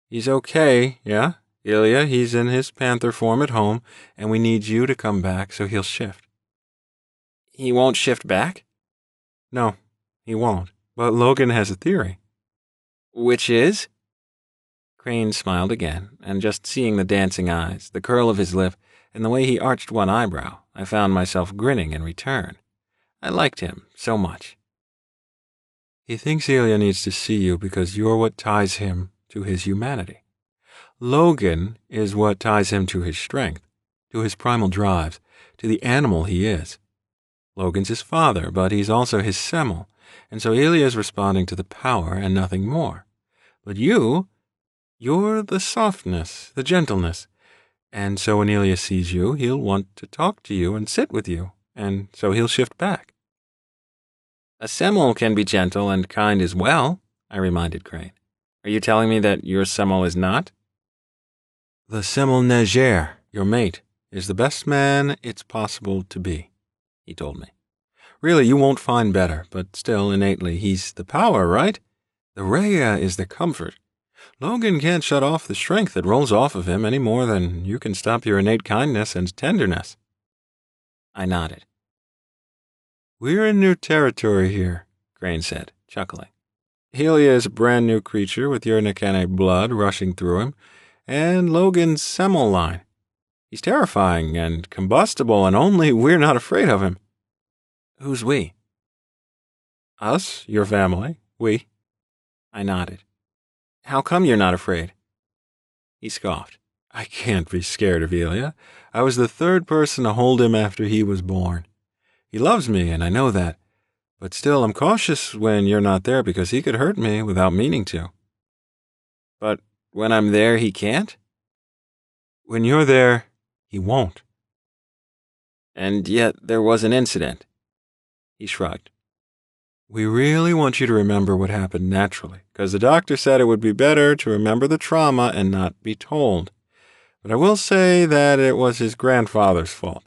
He's okay, yeah? Ilya, he's in his panther form at home, and we need you to come back so he'll shift. He won't shift back? No, he won't. But Logan has a theory. Which is? Crane smiled again, and just seeing the dancing eyes, the curl of his lip, and the way he arched one eyebrow, I found myself grinning in return. I liked him so much. He thinks Ilya needs to see you because you're what ties him to his humanity. Logan is what ties him to his strength, to his primal drives, to the animal he is. Logan's his father, but he's also his semel, and so Ilya is responding to the power and nothing more. But you're the softness, the gentleness, and so when Ilya sees you, he'll want to talk to you and sit with you, and so he'll shift back. A semel can be gentle and kind as well, I reminded Crane. Are you telling me that your semel is not? The semel Neger, your mate, is the best man it's possible to be, he told me. Really, you won't find better, but still, innately, he's the power, right? The Rhea is the comfort. Logan can't shut off the strength that rolls off of him any more than you can stop your innate kindness and tenderness. I nodded. We're in new territory here, Crane said, chuckling. Ilya is a brand new creature with your Nekane blood rushing through him, and Logan's semel line. He's terrifying and combustible, and only we're not afraid of him. Who's we? Us, your family, we. I nodded. How come you're not afraid? He scoffed. I can't be scared of Ilya. I was the third person to hold him after he was born. He loves me, and I know that. But still, I'm cautious when you're not there because he could hurt me without meaning to. But when I'm there, he can't? When you're there, he won't. And yet there was an incident. He shrugged. We really want you to remember what happened naturally, because the doctor said it would be better to remember the trauma and not be told. But I will say that it was his grandfather's fault,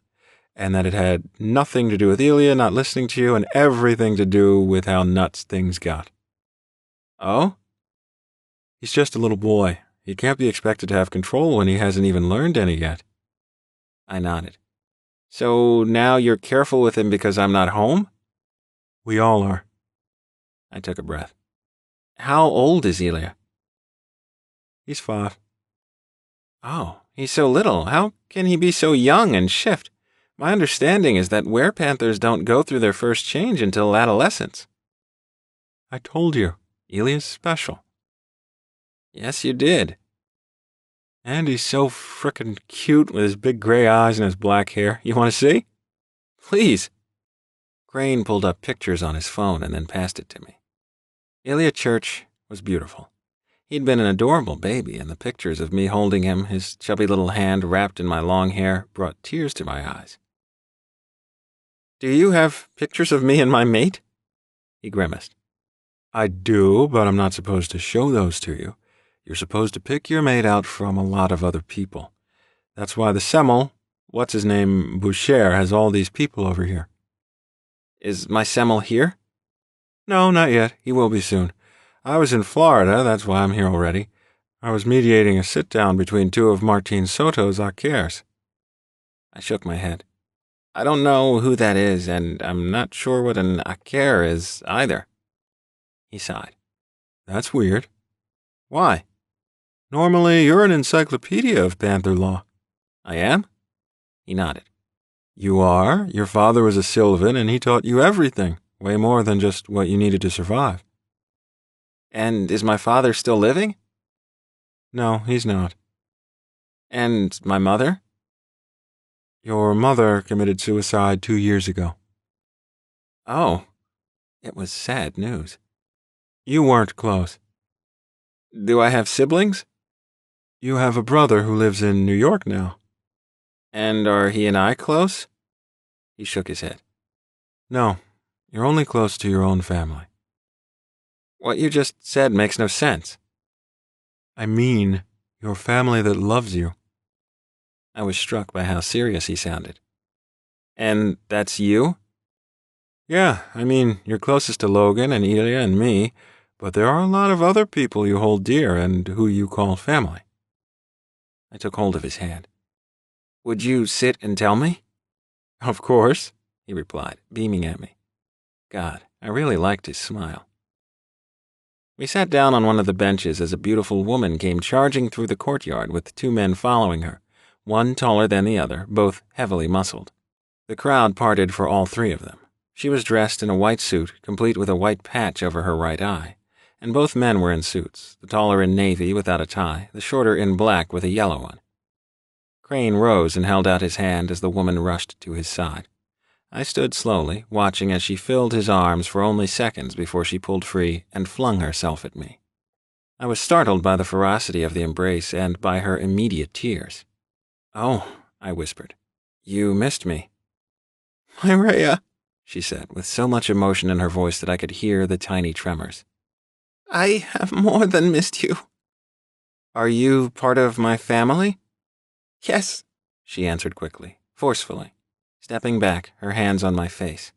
and that it had nothing to do with Ilya not listening to you and everything to do with how nuts things got. Oh? He's just a little boy. He can't be expected to have control when he hasn't even learned any yet. I nodded. So now you're careful with him because I'm not home? We all are. I took a breath. How old is Ilya? He's 5. Oh, he's so little. How can he be so young and shift? My understanding is that werepanthers don't go through their first change until adolescence. I told you, Ilya's special. Yes, you did. And he's so frickin' cute with his big gray eyes and his black hair. You want to see? Please. Crane pulled up pictures on his phone and then passed it to me. Logan Church was beautiful. He'd been an adorable baby, and the pictures of me holding him, his chubby little hand wrapped in my long hair, brought tears to my eyes. Do you have pictures of me and my mate? He grimaced. I do, but I'm not supposed to show those to you. You're supposed to pick your mate out from a lot of other people. That's why the semel, what's-his-name, Boucher, has all these people over here. Is my semel here? No, not yet. He will be soon. I was in Florida, that's why I'm here already. I was mediating a sit-down between 2 of Martin Soto's arqueros. I shook my head. I don't know who that is, and I'm not sure what an arquero is either. He sighed. That's weird. Why? Normally, you're an encyclopedia of panther law. I am? He nodded. You are. Your father was a Sylvan, and he taught you everything, way more than just what you needed to survive. And is my father still living? No, he's not. And my mother? Your mother committed suicide 2 years ago. Oh, it was sad news. You weren't close. Do I have siblings? You have a brother who lives in New York now. And are he and I close? He shook his head. No, you're only close to your own family. What you just said makes no sense. I mean, your family that loves you. I was struck by how serious he sounded. And that's you? Yeah, I mean, you're closest to Logan and Ilya and me, but there are a lot of other people you hold dear and who you call family. I took hold of his hand. Would you sit and tell me? Of course, he replied, beaming at me. God, I really liked his smile. We sat down on one of the benches as a beautiful woman came charging through the courtyard with 2 men following her, one taller than the other, both heavily muscled. The crowd parted for all 3 of them. She was dressed in a white suit, complete with a white patch over her right eye, and both men were in suits, the taller in navy without a tie, the shorter in black with a yellow one. Crane rose and held out his hand as the woman rushed to his side. I stood slowly, watching as she filled his arms for only seconds before she pulled free and flung herself at me. I was startled by the ferocity of the embrace and by her immediate tears. "Oh," I whispered, "you missed me." "My Rhea," she said, with so much emotion in her voice that I could hear the tiny tremors. "I have more than missed you." "Are you part of my family?" "Yes," she answered quickly, forcefully, stepping back, her hands on my face.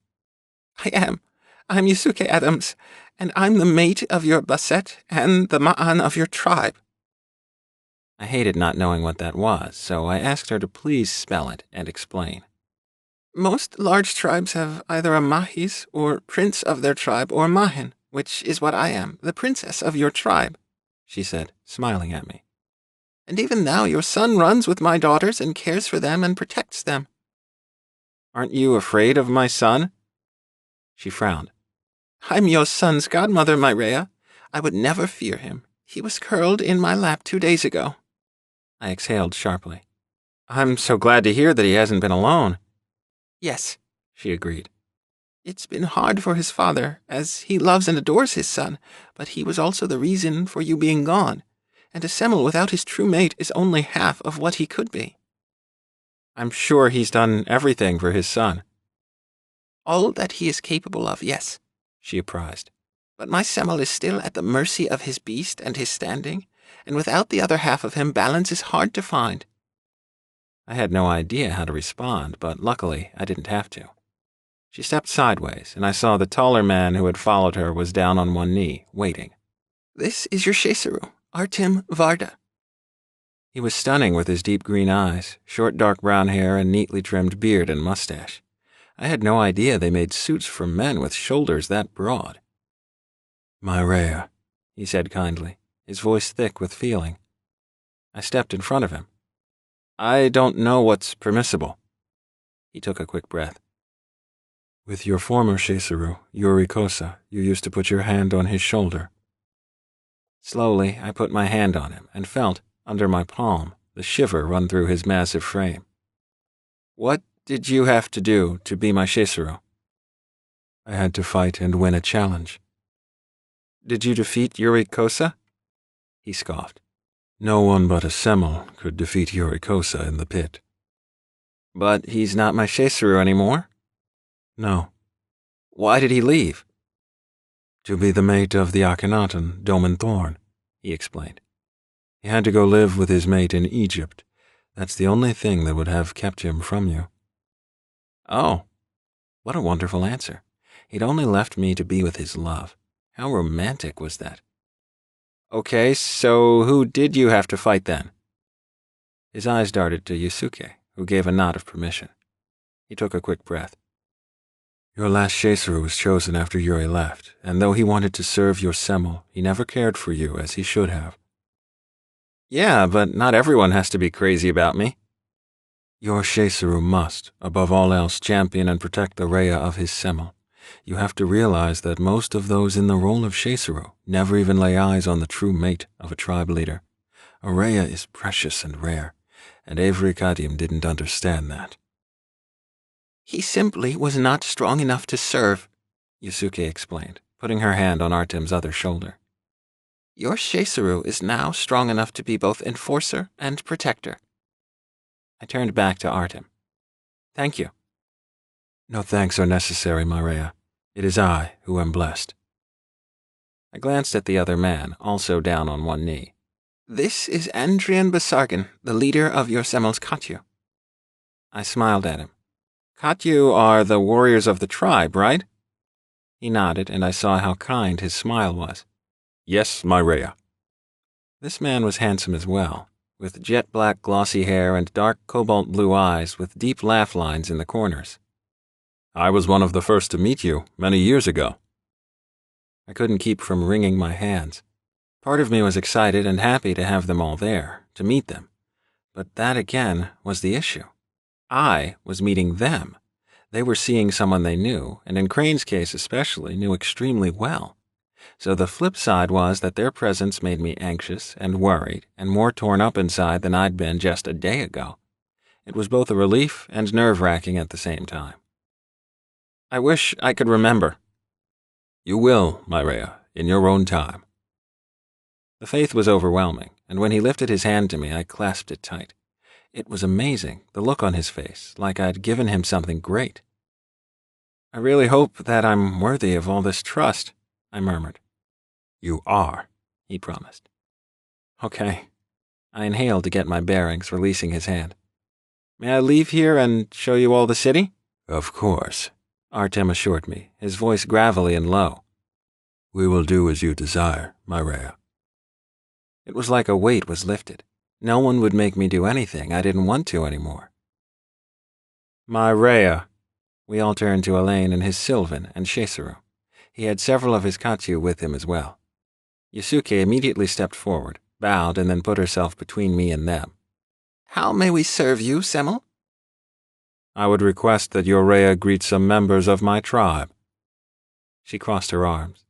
"I am. I'm Yusuke Adams, and I'm the mate of your Basset and the Ma'an of your tribe." I hated not knowing what that was, so I asked her to please spell it and explain. "Most large tribes have either a Mahis, or prince of their tribe, or Mahin, which is what I am, the princess of your tribe," she said, smiling at me. "And even now your son runs with my daughters and cares for them and protects them." "Aren't you afraid of my son?" She frowned. "I'm your son's godmother, my Rhea. I would never fear him. He was curled in my lap 2 days ago." I exhaled sharply. "I'm so glad to hear that he hasn't been alone." "Yes," she agreed. "It's been hard for his father, as he loves and adores his son, but he was also the reason for you being gone, and a Semel without his true mate is only half of what he could be." "I'm sure he's done everything for his son." "All that he is capable of, yes," she apprised. "But my Semel is still at the mercy of his beast and his standing, and without the other half of him, balance is hard to find." I had no idea how to respond, but luckily I didn't have to. She stepped sideways, and I saw the taller man who had followed her was down on one knee, waiting. "This is your Shesaru, Artem Varda." He was stunning with his deep green eyes, short dark brown hair, and neatly trimmed beard and mustache. I had no idea they made suits for men with shoulders that broad. "My Rhea," he said kindly, his voice thick with feeling. I stepped in front of him. "I don't know what's permissible." He took a quick breath. "With your former Shesaru, Yuri Kosa, you used to put your hand on his shoulder." Slowly, I put my hand on him and felt, under my palm, the shiver run through his massive frame. "What did you have to do to be my Shesaru?" "I had to fight and win a challenge." "Did you defeat Yuri Kosa?" He scoffed. "No one but a Semel could defeat Yuri Kosa in the pit." "But he's not my Shesaru anymore?" "No." "Why did he leave?" "To be the mate of the Akhenaten, Doman Thorn," he explained. "He had to go live with his mate in Egypt. That's the only thing that would have kept him from you." Oh, what a wonderful answer. He'd only left me to be with his love. How romantic was that? "Okay, so who did you have to fight then?" His eyes darted to Yusuke, who gave a nod of permission. He took a quick breath. "Your last Shesaru was chosen after Yuri left, and though he wanted to serve your Semel, he never cared for you as he should have." "Yeah, but not everyone has to be crazy about me." "Your Shesaru must, above all else, champion and protect the Rhea of his Semel. You have to realize that most of those in the role of Shesaru never even lay eyes on the true mate of a tribe leader. A Rhea is precious and rare, and Avery Kadim didn't understand that." "He simply was not strong enough to serve," Yusuke explained, putting her hand on Artem's other shoulder. Your Chaseru is now strong enough to be both enforcer and protector. I turned back to Artem. Thank you. No thanks are necessary, Maria. It is I who am blessed. I glanced at the other man, also down on one knee. This is Andrian Basargan, the leader of your Semel's Katyu. I smiled at him. Katyu are the warriors of the tribe, right? He nodded, and I saw how kind his smile was. Yes, Maria. This man was handsome as well, with jet-black glossy hair and dark cobalt blue eyes with deep laugh lines in the corners. I was one of the first to meet you many years ago. I couldn't keep from wringing my hands. Part of me was excited and happy to have them all there, to meet them. But that again was the issue. I was meeting them. They were seeing someone they knew, and in Crane's case especially, knew extremely well. So the flip side was that their presence made me anxious and worried and more torn up inside than I'd been just a day ago. It was both a relief and nerve-wracking at the same time. I wish I could remember. You will, Maria, in your own time. The faith was overwhelming, and when he lifted his hand to me, I clasped it tight. It was amazing, the look on his face, like I'd given him something great. I really hope that I'm worthy of all this trust, I murmured. You are, he promised. Okay. I inhaled to get my bearings, releasing his hand. May I leave here and show you all the city? Of course, Artem assured me, his voice gravelly and low. We will do as you desire, Maria. It was like a weight was lifted. No one would make me do anything I didn't want to anymore. Maria. We all turned to Elaine and his Sylvan and Chaseru. He had several of his Katyu with him as well. Yusuke immediately stepped forward, bowed, and then put herself between me and them. How may we serve you, Semel? I would request that your Rhea greet some members of my tribe. She crossed her arms.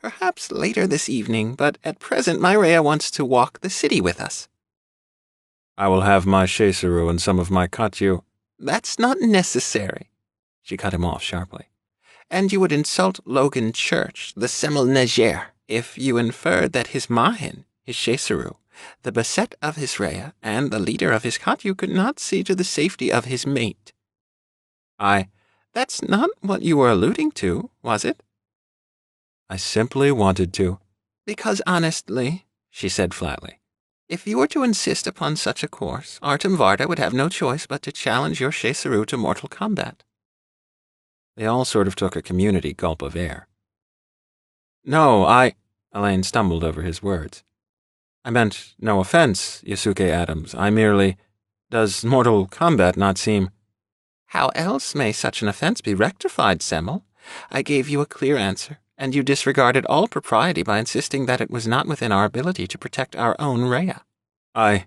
Perhaps later this evening, but at present my Rhea wants to walk the city with us. I will have my Chaseru and some of my Katyu. That's not necessary. She cut him off sharply. And you would insult Logan Church, the Semel Neger, if you inferred that his Mahin, his Chaseru, the Basset of his Rhea, and the leader of his Katyu could not see to the safety of his mate. That's not what you were alluding to, was it? I simply wanted to. Because honestly, she said flatly, if you were to insist upon such a course, Artem Varda would have no choice but to challenge your Chaseru to mortal combat. They all sort of took a community gulp of air. No, Elaine stumbled over his words. I meant no offense, Yusuke Adams. I merely... Does mortal combat not seem... How else may such an offense be rectified, Semel? I gave you a clear answer, and you disregarded all propriety by insisting that it was not within our ability to protect our own Rhea. I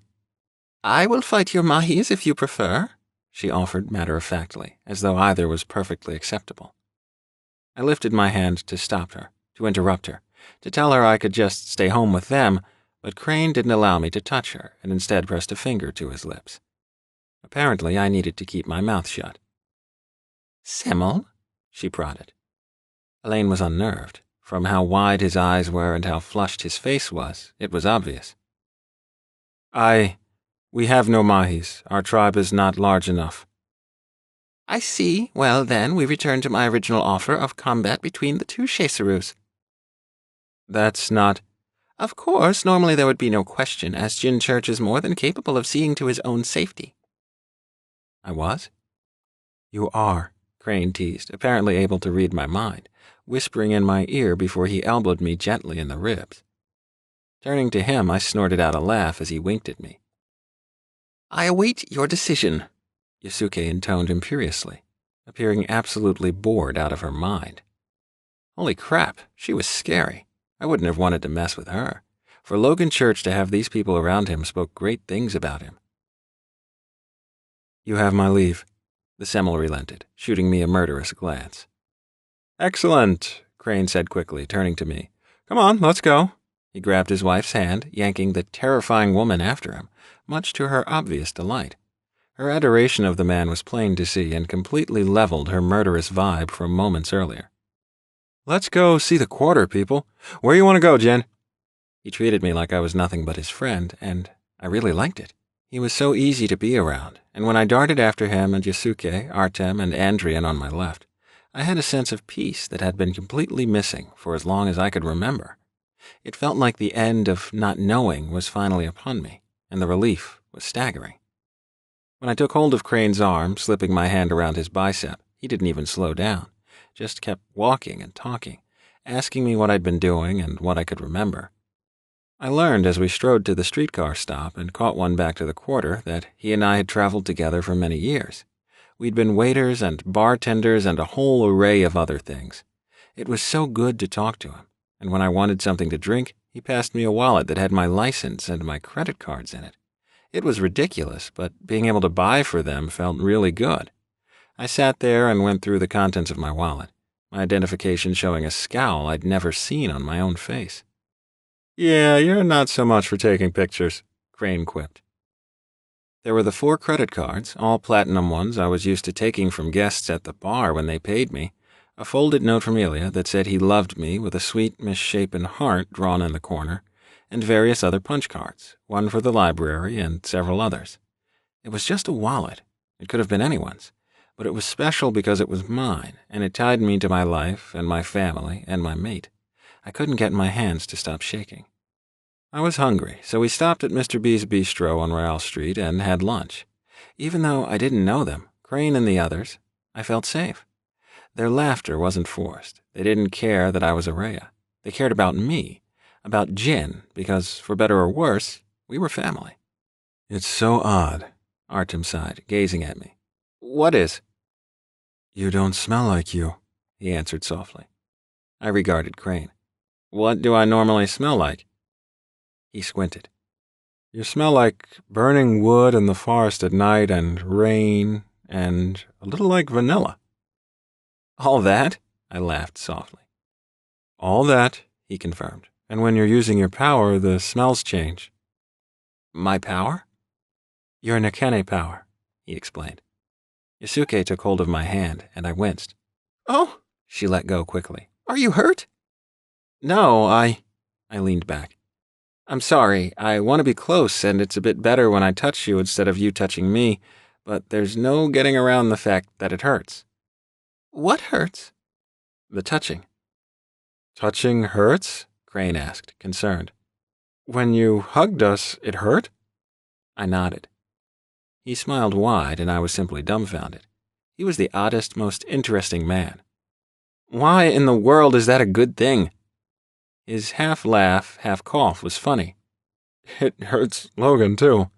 will fight your Mahis if you prefer, she offered matter-of-factly, as though either was perfectly acceptable. I lifted my hand to stop her, to interrupt her, to tell her I could just stay home with them, but Crane didn't allow me to touch her and instead pressed a finger to his lips. Apparently, I needed to keep my mouth shut. Semel? She prodded. Elaine was unnerved. From how wide his eyes were and how flushed his face was, it was obvious. We have no Mahis. Our tribe is not large enough. I see. Well, then, we return to my original offer of combat between the two Chaserus. That's not... Of course, normally there would be no question, as Jin Church is more than capable of seeing to his own safety. I was? You are, Crane teased, apparently able to read my mind, whispering in my ear before he elbowed me gently in the ribs. Turning to him, I snorted out a laugh as he winked at me. I await your decision, Yusuke intoned imperiously, appearing absolutely bored out of her mind. Holy crap, she was scary. I wouldn't have wanted to mess with her. For Logan Church to have these people around him spoke great things about him. You have my leave, the Semel relented, shooting me a murderous glance. Excellent, Crane said quickly, turning to me. Come on, let's go. He grabbed his wife's hand, yanking the terrifying woman after him, much to her obvious delight. Her adoration of the man was plain to see and completely leveled her murderous vibe from moments earlier. Let's go see the quarter, people. Where you want to go, Jen? He treated me like I was nothing but his friend, and I really liked it. He was so easy to be around, and when I darted after him and Yasuke, Artem, and Andrian on my left, I had a sense of peace that had been completely missing for as long as I could remember. It felt like the end of not knowing was finally upon me, and the relief was staggering. When I took hold of Crane's arm, slipping my hand around his bicep, he didn't even slow down, just kept walking and talking, asking me what I'd been doing and what I could remember. I learned as we strode to the streetcar stop and caught one back to the quarter that he and I had traveled together for many years. We'd been waiters and bartenders and a whole array of other things. It was so good to talk to him, and when I wanted something to drink, he passed me a wallet that had my license and my credit cards in it. It was ridiculous, but being able to buy for them felt really good. I sat there and went through the contents of my wallet, my identification showing a scowl I'd never seen on my own face. Yeah, you're not so much for taking pictures, Crane quipped. There were the 4 credit cards, all platinum ones I was used to taking from guests at the bar when they paid me, a folded note from Ilya that said he loved me with a sweet misshapen heart drawn in the corner, and various other punch cards, one for the library and several others. It was just a wallet. It could have been anyone's, but it was special because it was mine, and it tied me to my life and my family and my mate. I couldn't get my hands to stop shaking. I was hungry, so we stopped at Mr. B's Bistro on Royale Street and had lunch. Even though I didn't know them, Crane and the others, I felt safe. Their laughter wasn't forced. They didn't care that I was a Rhea. They cared about me, about Jin, because, for better or worse, we were family. It's so odd, Artem sighed, gazing at me. What is? You don't smell like you, he answered softly. I regarded Crane. What do I normally smell like? He squinted. You smell like burning wood in the forest at night and rain and a little like vanilla. All that? I laughed softly. All that, he confirmed. And when you're using your power, the smells change. My power? Your Nekene power, he explained. Yasuke took hold of my hand, and I winced. Oh, she let go quickly. Are you hurt? No, I leaned back. I'm sorry, I want to be close, and it's a bit better when I touch you instead of you touching me, but there's no getting around the fact that it hurts. What hurts? The touching. Touching hurts? Crane asked, concerned. When you hugged us, it hurt? I nodded. He smiled wide, and I was simply dumbfounded. He was the oddest, most interesting man. Why in the world is that a good thing? His half-laugh, half-cough was funny. It hurts Logan, too.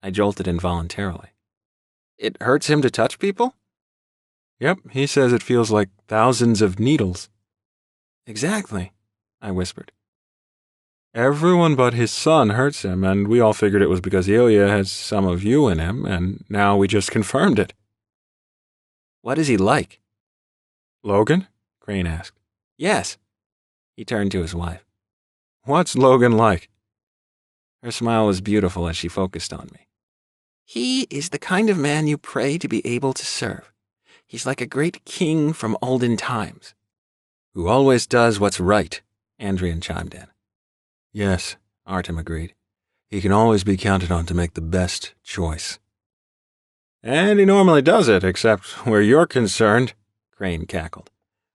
I jolted involuntarily. It hurts him to touch people? Yep, he says it feels like thousands of needles. Exactly, I whispered. Everyone but his son hurts him, and we all figured it was because Ilya has some of you in him, and now we just confirmed it. What is he like? Logan? Crane asked. Yes. He turned to his wife. What's Logan like? Her smile was beautiful as she focused on me. He is the kind of man you pray to be able to serve. He's like a great king from olden times. Who always does what's right, Andrian chimed in. Yes, Artem agreed. He can always be counted on to make the best choice. And he normally does it, except where you're concerned, Crane cackled.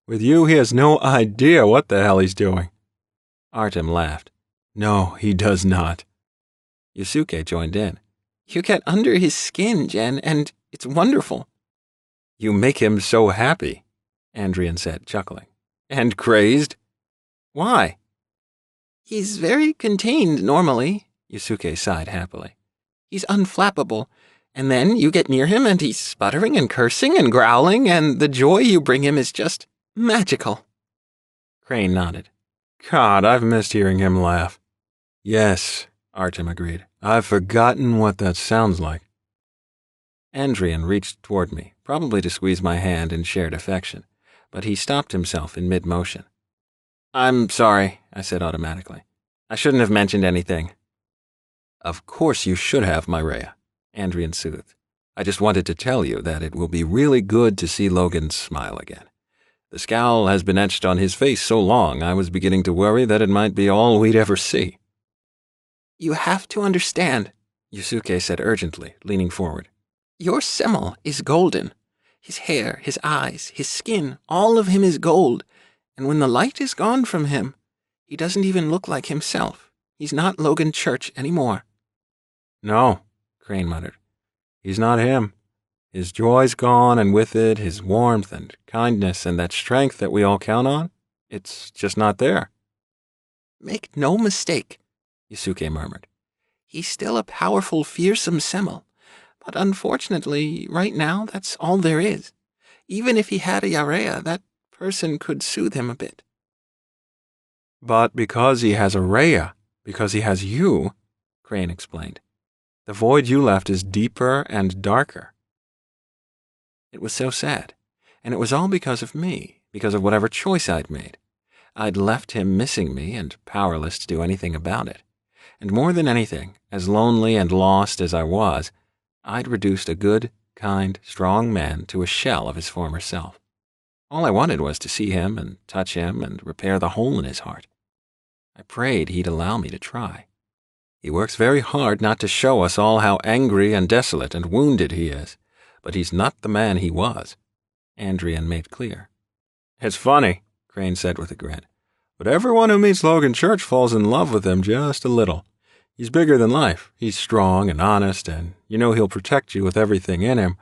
With you, he has no idea what the hell he's doing. Artem laughed. No, he does not. Yasuke joined in. You get under his skin, Jen, and it's wonderful. You make him so happy, Andrian said, chuckling. And crazed? Why? He's very contained normally, Yasuke sighed happily. He's unflappable, and then you get near him and he's sputtering and cursing and growling, and the joy you bring him is just magical. Crane nodded. God, I've missed hearing him laugh. Yes, Artem agreed. I've forgotten what that sounds like. Andrian reached toward me, probably to squeeze my hand in shared affection, but he stopped himself in mid-motion. I'm sorry, I said automatically. I shouldn't have mentioned anything. Of course you should have, my Rhea, Andrian soothed. I just wanted to tell you that it will be really good to see Logan smile again. The scowl has been etched on his face so long I was beginning to worry that it might be all we'd ever see. You have to understand, Yusuke said urgently, leaning forward. Your Semmel is golden. His hair, his eyes, his skin, all of him is gold, and when the light is gone from him, he doesn't even look like himself. He's not Logan Church anymore. No, Crane muttered. He's not him. His joy's gone, and with it, his warmth and kindness and that strength that we all count on. It's just not there. Make no mistake, Yusuke murmured. He's still a powerful, fearsome Semmel, but unfortunately, right now, that's all there is. Even if he had a Yarea, that person could soothe him a bit. But because he has a Rhea, because he has you, Crane explained, the void you left is deeper and darker. It was so sad, and it was all because of me, because of whatever choice I'd made. I'd left him missing me and powerless to do anything about it. And more than anything, as lonely and lost as I was, I'd reduced a good, kind, strong man to a shell of his former self. All I wanted was to see him and touch him and repair the hole in his heart. I prayed he'd allow me to try. He works very hard not to show us all how angry and desolate and wounded he is, but he's not the man he was, Andrian made clear. It's funny, Crane said with a grin, but everyone who meets Logan Church falls in love with him just a little. He's bigger than life. He's strong and honest, and you know he'll protect you with everything in him.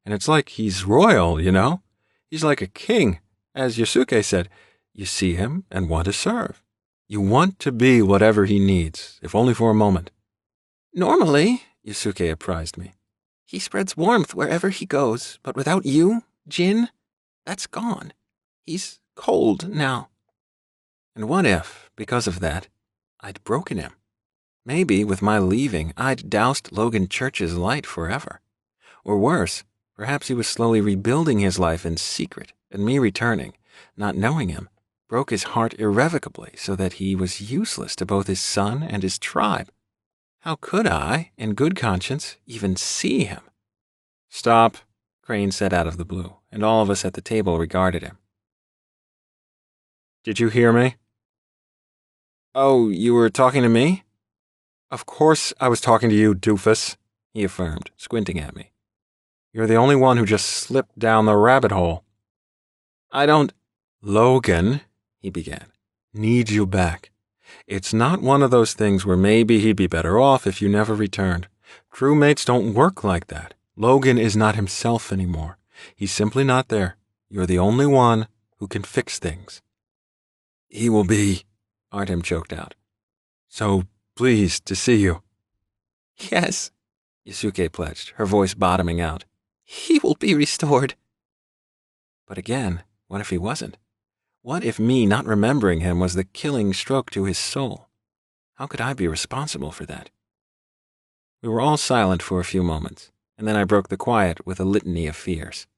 And it's like he's royal, you know? He's like a king. As Yusuke said, you see him and want to serve. You want to be whatever he needs, if only for a moment. Normally, Yusuke apprised me, he spreads warmth wherever he goes, but without you, Jin, that's gone. He's cold now. And what if, because of that, I'd broken him? Maybe, with my leaving, I'd doused Logan Church's light forever. Or worse, perhaps he was slowly rebuilding his life in secret, and me returning, not knowing him, broke his heart irrevocably so that he was useless to both his son and his tribe. How could I, in good conscience, even see him? Stop, Crane said out of the blue, and all of us at the table regarded him. Did you hear me? Oh, you were talking to me? Of course I was talking to you, doofus, he affirmed, squinting at me. You're the only one who just slipped down the rabbit hole. I don't... Logan, he began, need you back. It's not one of those things where maybe he'd be better off if you never returned. True mates don't work like that. Logan is not himself anymore. He's simply not there. You're the only one who can fix things. He will be, Artem choked out. So pleased to see you. Yes, Yusuke pledged, her voice bottoming out. He will be restored. But again, what if he wasn't? What if me not remembering him was the killing stroke to his soul? How could I be responsible for that? We were all silent for a few moments, and then I broke the quiet with a litany of fears.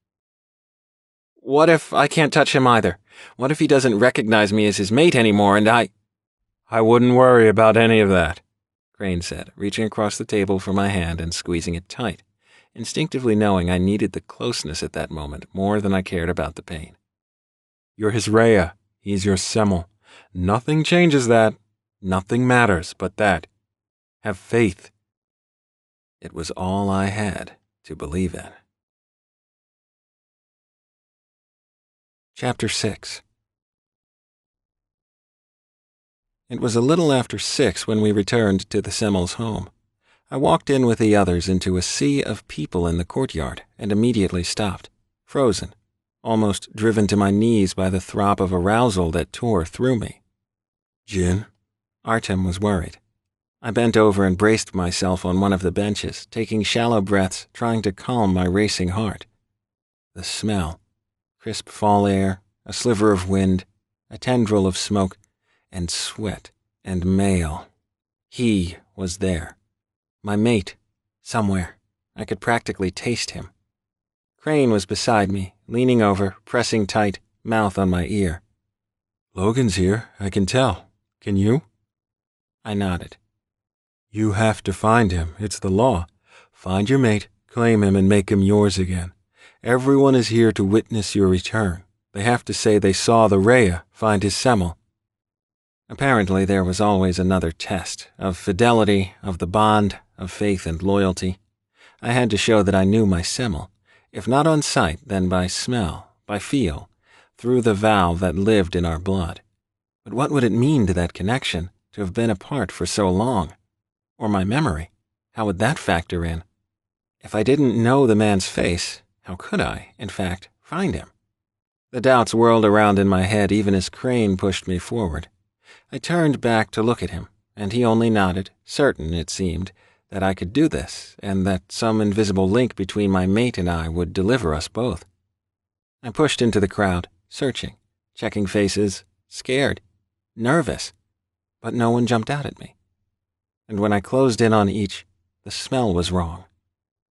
What if I can't touch him either? What if he doesn't recognize me as his mate anymore and I wouldn't worry about any of that, Crane said, reaching across the table for my hand and squeezing it tight, instinctively knowing I needed the closeness at that moment more than I cared about the pain. You're his Rhea. He's your Semmel. Nothing changes that. Nothing matters but that. Have faith. It was all I had to believe in. Chapter 6. It was a little after 6 when we returned to the Semmel's home. I walked in with the others into a sea of people in the courtyard and immediately stopped, frozen, almost driven to my knees by the throb of arousal that tore through me. Jin? Artem was worried. I bent over and braced myself on one of the benches, taking shallow breaths, trying to calm my racing heart. The smell. Crisp fall air, a sliver of wind, a tendril of smoke, and sweat, and male. He was there. My mate, somewhere. I could practically taste him. Crane was beside me, leaning over, pressing tight, mouth on my ear. Logan's here, I can tell. Can you? I nodded. You have to find him. It's the law. Find your mate, claim him, and make him yours again. Everyone is here to witness your return. They have to say they saw the Rhea find his semel. Apparently there was always another test, of fidelity, of the bond, of faith and loyalty. I had to show that I knew my semel, if not on sight, then by smell, by feel, through the vow that lived in our blood. But what would it mean to that connection, to have been apart for so long? Or my memory, how would that factor in? If I didn't know the man's face, how could I, in fact, find him? The doubts whirled around in my head even as Crane pushed me forward. I turned back to look at him, and he only nodded, certain, it seemed, that I could do this, and that some invisible link between my mate and I would deliver us both. I pushed into the crowd, searching, checking faces, scared, nervous, but no one jumped out at me. And when I closed in on each, the smell was wrong.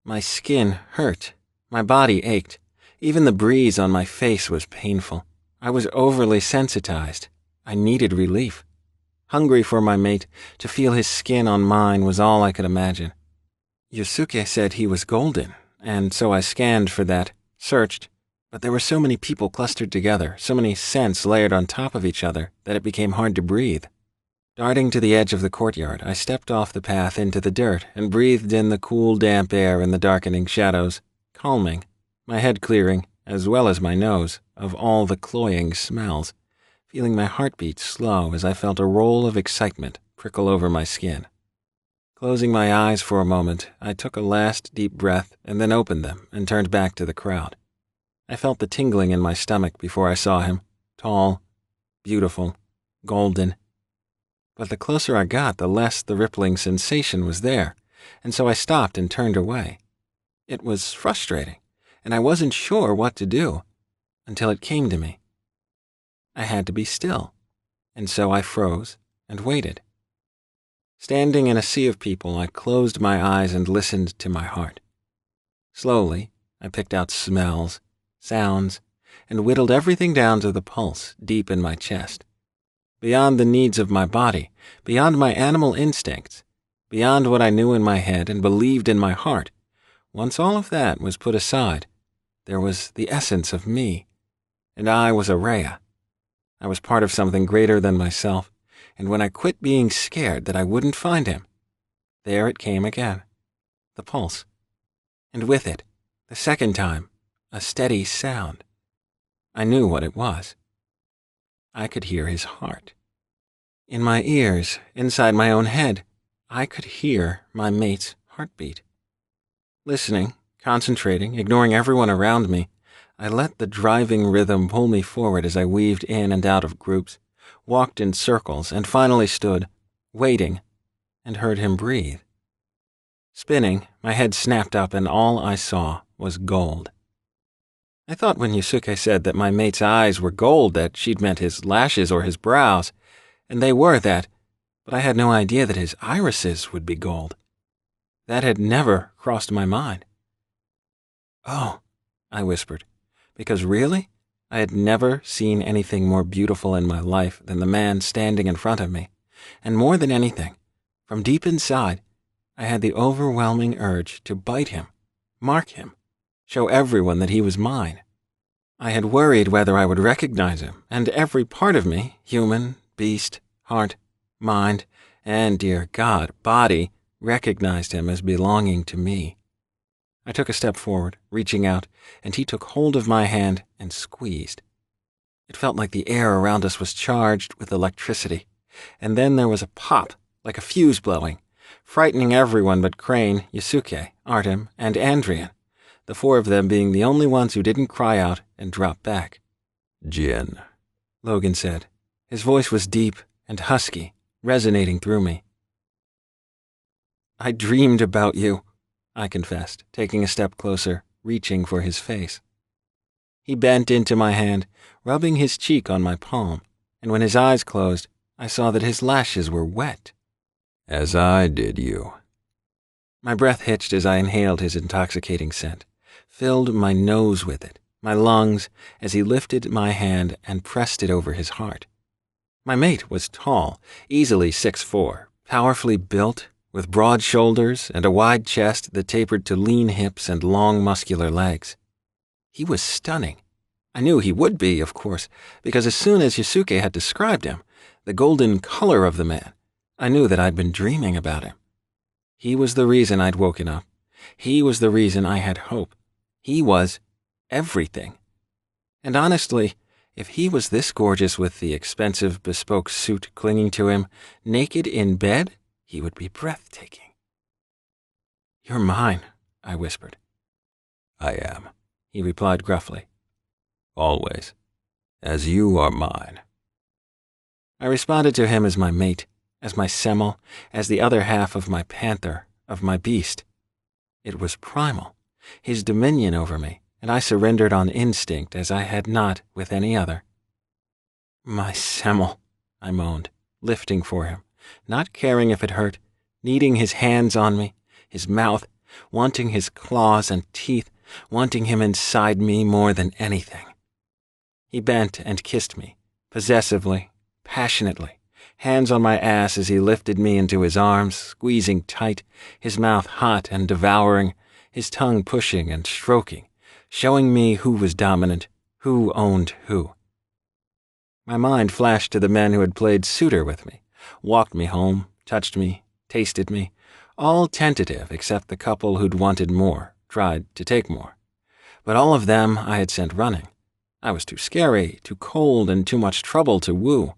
My skin hurt, my body ached, even the breeze on my face was painful. I was overly sensitized. I needed relief. Hungry for my mate, to feel his skin on mine was all I could imagine. Yusuke said he was golden, and so I scanned for that, searched, but there were so many people clustered together, so many scents layered on top of each other, that it became hard to breathe. Darting to the edge of the courtyard, I stepped off the path into the dirt and breathed in the cool, damp air in the darkening shadows, calming, my head clearing, as well as my nose, of all the cloying smells, feeling my heartbeat slow as I felt a roll of excitement prickle over my skin. Closing my eyes for a moment, I took a last deep breath and then opened them and turned back to the crowd. I felt the tingling in my stomach before I saw him, tall, beautiful, golden. But the closer I got, the less the rippling sensation was there, and so I stopped and turned away. It was frustrating, and I wasn't sure what to do, until it came to me. I had to be still, and so I froze and waited. Standing in a sea of people, I closed my eyes and listened to my heart. Slowly, I picked out smells, sounds, and whittled everything down to the pulse deep in my chest. Beyond the needs of my body, beyond my animal instincts, beyond what I knew in my head and believed in my heart, once all of that was put aside, there was the essence of me, and I was a Rhea. I was part of something greater than myself, and when I quit being scared that I wouldn't find him, there it came again, the pulse. And with it, the second time, a steady sound. I knew what it was. I could hear his heart. In my ears, inside my own head, I could hear my mate's heartbeat. Listening, concentrating, ignoring everyone around me, I let the driving rhythm pull me forward as I weaved in and out of groups, walked in circles, and finally stood, waiting, and heard him breathe. Spinning, my head snapped up and all I saw was gold. I thought when Yusuke said that my mate's eyes were gold that she'd meant his lashes or his brows, and they were that, but I had no idea that his irises would be gold. That had never crossed my mind. "Oh," I whispered, because really, I had never seen anything more beautiful in my life than the man standing in front of me, and more than anything, from deep inside, I had the overwhelming urge to bite him, mark him, show everyone that he was mine. I had worried whether I would recognize him, and every part of me, human, beast, heart, mind, and, dear God, body, recognized him as belonging to me. I took a step forward, reaching out, and he took hold of my hand and squeezed. It felt like the air around us was charged with electricity, and then there was a pop, like a fuse blowing, frightening everyone but Crane, Yusuke, Artem, and Andrian, the four of them being the only ones who didn't cry out and drop back. "Jin," Logan said. His voice was deep and husky, resonating through me. "I dreamed about you," I confessed, taking a step closer, reaching for his face. He bent into my hand, rubbing his cheek on my palm, and when his eyes closed, I saw that his lashes were wet. "As I did you." My breath hitched as I inhaled his intoxicating scent, filled my nose with it, my lungs, as he lifted my hand and pressed it over his heart. My mate was tall, easily 6'4", powerfully built, with broad shoulders and a wide chest that tapered to lean hips and long muscular legs. He was stunning. I knew he would be, of course, because as soon as Yasuke had described him, the golden color of the man, I knew that I'd been dreaming about him. He was the reason I'd woken up. He was the reason I had hope. He was everything. And honestly, if he was this gorgeous with the expensive bespoke suit clinging to him, naked in bed, he would be breathtaking. "You're mine," I whispered. "I am," he replied gruffly. "Always, as you are mine." I responded to him as my mate, as my semel, as the other half of my panther, of my beast. It was primal, his dominion over me, and I surrendered on instinct as I had not with any other. "My semel," I moaned, lifting for him, not caring if it hurt, needing his hands on me, his mouth, wanting his claws and teeth, wanting him inside me more than anything. He bent and kissed me, possessively, passionately, hands on my ass as he lifted me into his arms, squeezing tight, his mouth hot and devouring, his tongue pushing and stroking, showing me who was dominant, who owned who. My mind flashed to the men who had played suitor with me, walked me home, touched me, tasted me, all tentative except the couple who'd wanted more, tried to take more. But all of them I had sent running. I was too scary, too cold, and too much trouble to woo.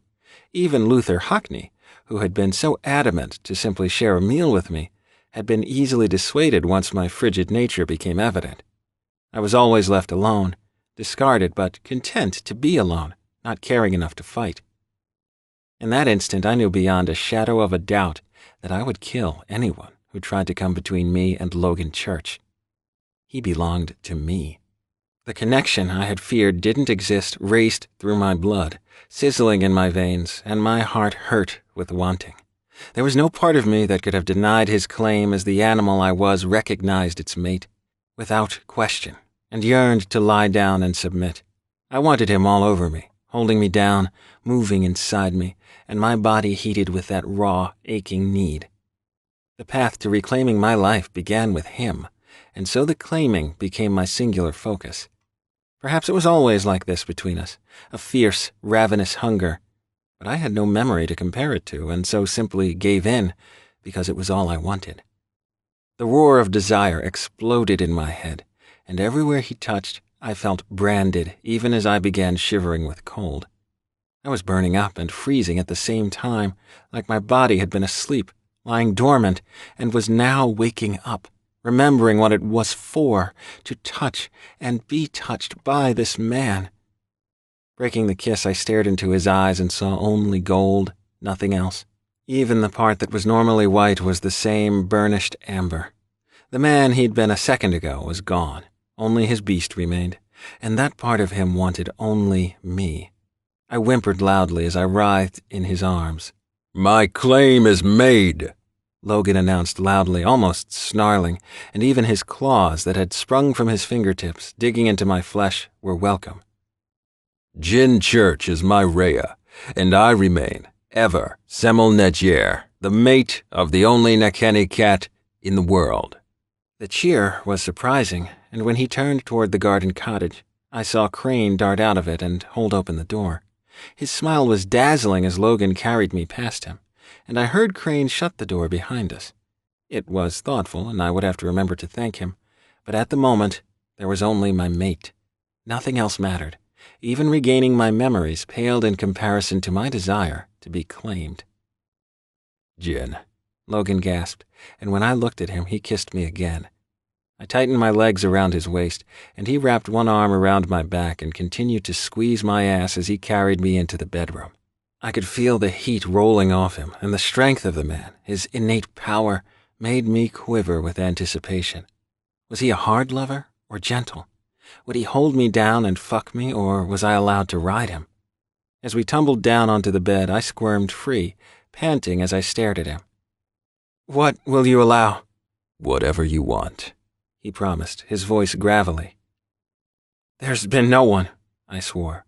Even Luther Hockney, who had been so adamant to simply share a meal with me, had been easily dissuaded once my frigid nature became evident. I was always left alone, discarded but content to be alone, not caring enough to fight. In that instant I knew beyond a shadow of a doubt that I would kill anyone who tried to come between me and Logan Church. He belonged to me. The connection I had feared didn't exist raced through my blood, sizzling in my veins, and my heart hurt with wanting. There was no part of me that could have denied his claim as the animal I was recognized its mate, without question, and yearned to lie down and submit. I wanted him all over me, holding me down, moving inside me, and my body heated with that raw, aching need. The path to reclaiming my life began with him, and so the claiming became my singular focus. Perhaps it was always like this between us, a fierce, ravenous hunger, but I had no memory to compare it to, and so simply gave in because it was all I wanted. The roar of desire exploded in my head, and everywhere he touched, I felt branded even as I began shivering with cold. I was burning up and freezing at the same time, like my body had been asleep, lying dormant, and was now waking up, remembering what it was for, to touch and be touched by this man. Breaking the kiss, I stared into his eyes and saw only gold, nothing else. Even the part that was normally white was the same burnished amber. The man he'd been a second ago was gone. Only his beast remained, and that part of him wanted only me. I whimpered loudly as I writhed in his arms. "My claim is made," Logan announced loudly, almost snarling, and even his claws that had sprung from his fingertips, digging into my flesh, were welcome. "Jin Church is my Rhea, and I remain, ever, Semel Netjer, the mate of the only Nakeni cat in the world." The cheer was surprising, and when he turned toward the garden cottage, I saw Crane dart out of it and hold open the door. His smile was dazzling as Logan carried me past him, and I heard Crane shut the door behind us. It was thoughtful, and I would have to remember to thank him, but at the moment, there was only my mate. Nothing else mattered. Even regaining my memories paled in comparison to my desire to be claimed. "Jin," Logan gasped, and when I looked at him, he kissed me again. I tightened my legs around his waist, and he wrapped one arm around my back and continued to squeeze my ass as he carried me into the bedroom. I could feel the heat rolling off him, and the strength of the man, his innate power, made me quiver with anticipation. Was he a hard lover or gentle? Would he hold me down and fuck me, or was I allowed to ride him? As we tumbled down onto the bed, I squirmed free, panting as I stared at him. "What will you allow?" "Whatever you want," he promised, his voice gravelly. "There's been no one," I swore.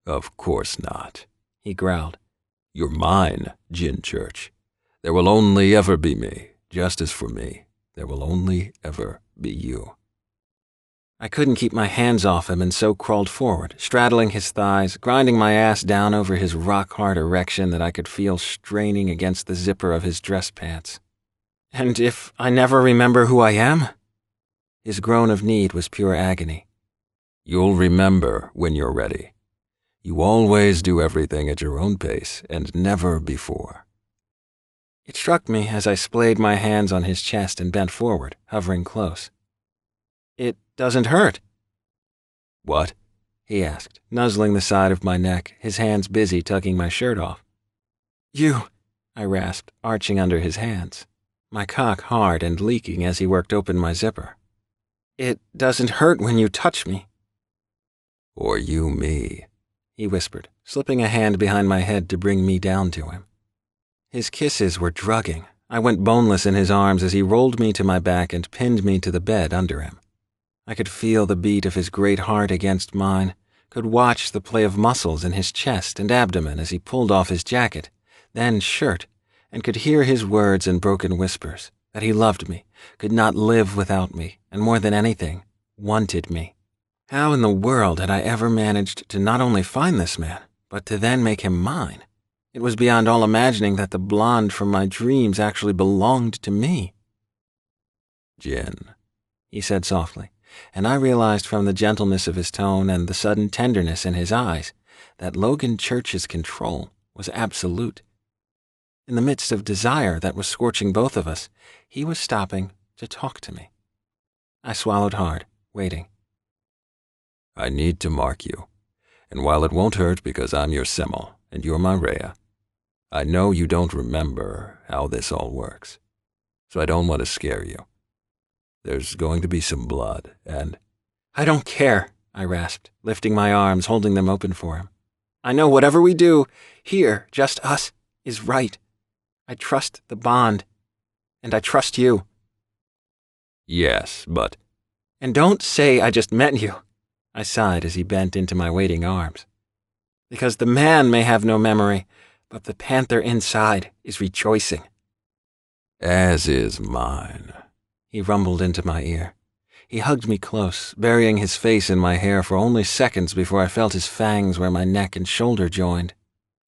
"Of course not," he growled. "You're mine, Jin Church. There will only ever be me, just as for me, there will only ever be you." I couldn't keep my hands off him and so crawled forward, straddling his thighs, grinding my ass down over his rock-hard erection that I could feel straining against the zipper of his dress pants. "And if I never remember who I am?" His groan of need was pure agony. "You'll remember when you're ready. You always do everything at your own pace and never before." It struck me as I splayed my hands on his chest and bent forward, hovering close. "It doesn't hurt." "What?" he asked, nuzzling the side of my neck, his hands busy tugging my shirt off. "You," I rasped, arching under his hands, my cock hard and leaking as he worked open my zipper. "It doesn't hurt when you touch me." "Or you me," he whispered, slipping a hand behind my head to bring me down to him. His kisses were drugging. I went boneless in his arms as he rolled me to my back and pinned me to the bed under him. I could feel the beat of his great heart against mine, could watch the play of muscles in his chest and abdomen as he pulled off his jacket, then shirt, and could hear his words in broken whispers, that he loved me, could not live without me, and more than anything, wanted me. How in the world had I ever managed to not only find this man, but to then make him mine? It was beyond all imagining that the blonde from my dreams actually belonged to me. "Jin," he said softly, and I realized from the gentleness of his tone and the sudden tenderness in his eyes that Logan Church's control was absolute. In the midst of desire that was scorching both of us, he was stopping to talk to me. I swallowed hard, waiting. "I need to mark you, and while it won't hurt because I'm your Semmel and you're my Rhea, I know you don't remember how this all works, so I don't want to scare you. There's going to be some blood, and—" "I don't care," I rasped, lifting my arms, holding them open for him. "I know whatever we do, here, just us, is right. I trust the bond, and I trust you." "Yes, but—" "And don't say I just met you," I sighed as he bent into my waiting arms. "Because the man may have no memory, but the panther inside is rejoicing." "As is mine," he rumbled into my ear. He hugged me close, burying his face in my hair for only seconds before I felt his fangs where my neck and shoulder joined.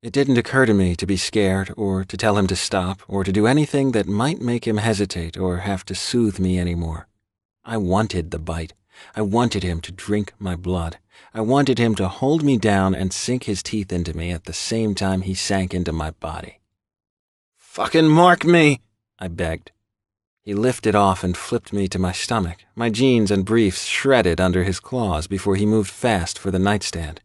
It didn't occur to me to be scared or to tell him to stop or to do anything that might make him hesitate or have to soothe me anymore. I wanted the bite. I wanted him to drink my blood. I wanted him to hold me down and sink his teeth into me at the same time he sank into my body. "Fucking mark me," I begged. He lifted off and flipped me to my stomach, my jeans and briefs shredded under his claws before he moved fast for the nightstand.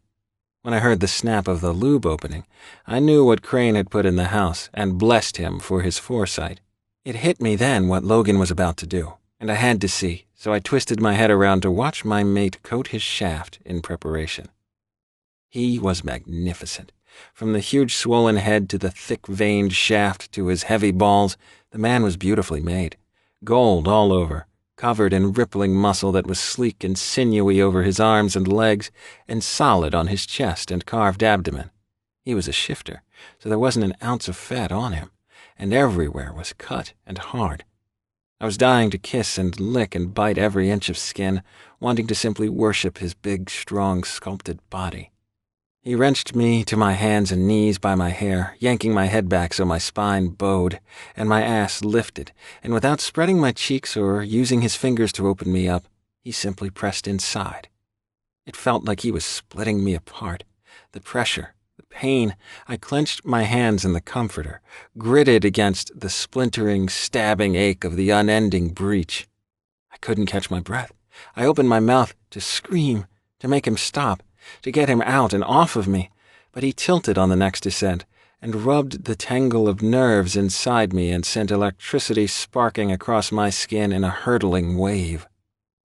When I heard the snap of the lube opening, I knew what Crane had put in the house and blessed him for his foresight. It hit me then what Logan was about to do, and I had to see, so I twisted my head around to watch my mate coat his shaft in preparation. He was magnificent. From the huge swollen head to the thick-veined shaft to his heavy balls, the man was beautifully made. Gold all over, covered in rippling muscle that was sleek and sinewy over his arms and legs, and solid on his chest and carved abdomen. He was a shifter, so there wasn't an ounce of fat on him, and everywhere was cut and hard. I was dying to kiss and lick and bite every inch of skin, wanting to simply worship his big, strong, sculpted body. He wrenched me to my hands and knees by my hair, yanking my head back so my spine bowed, and my ass lifted, and without spreading my cheeks or using his fingers to open me up, he simply pressed inside. It felt like he was splitting me apart. The pressure, the pain, I clenched my hands in the comforter, gritted against the splintering, stabbing ache of the unending breach. I couldn't catch my breath. I opened my mouth to scream, to make him stop, to get him out and off of me, but he tilted on the next descent and rubbed the tangle of nerves inside me and sent electricity sparking across my skin in a hurtling wave.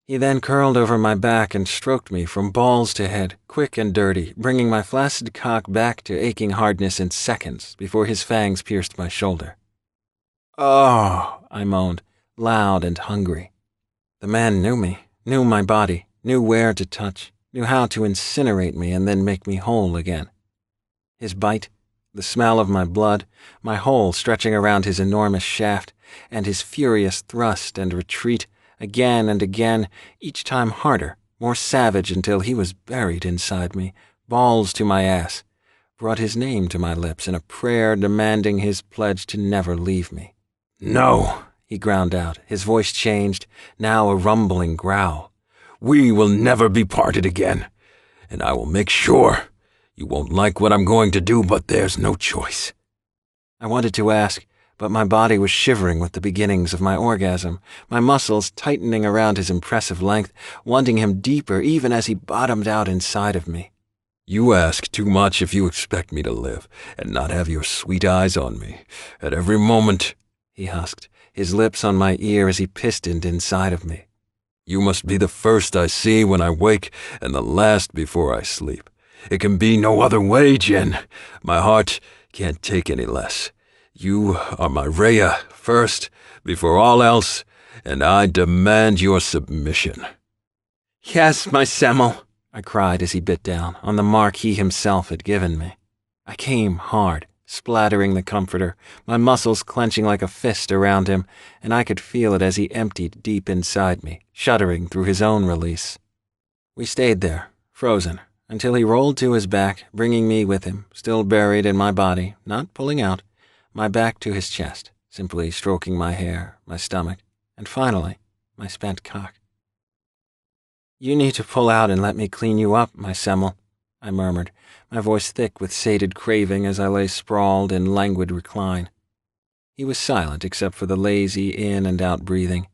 He then curled over my back and stroked me from balls to head, quick and dirty, bringing my flaccid cock back to aching hardness in seconds before his fangs pierced my shoulder. "Oh," I moaned, loud and hungry. The man knew me, knew my body, knew where to touch, knew how to incinerate me and then make me whole again. His bite, the smell of my blood, my hole stretching around his enormous shaft, and his furious thrust and retreat, again and again, each time harder, more savage until he was buried inside me, balls to my ass, brought his name to my lips in a prayer demanding his pledge to never leave me. "No," he ground out, his voice changed, now a rumbling growl. "We will never be parted again, and I will make sure. You won't like what I'm going to do, but there's no choice." I wanted to ask, but my body was shivering with the beginnings of my orgasm, my muscles tightening around his impressive length, wanting him deeper even as he bottomed out inside of me. "You ask too much if you expect me to live and not have your sweet eyes on me at every moment," he husked, his lips on my ear as he pistoned inside of me. "You must be the first I see when I wake and the last before I sleep. It can be no other way, Jen. My heart can't take any less. You are my Rhea first, before all else, and I demand your submission." "Yes, my Semmel," I cried as he bit down on the mark he himself had given me. I came hard, splattering the comforter, my muscles clenching like a fist around him, and I could feel it as he emptied deep inside me, shuddering through his own release. We stayed there, frozen, until he rolled to his back, bringing me with him, still buried in my body, not pulling out, my back to his chest, simply stroking my hair, my stomach, and finally, my spent cock. "You need to pull out and let me clean you up, my Semmel," I murmured, my voice thick with sated craving as I lay sprawled in languid recline. He was silent except for the lazy in and out breathing,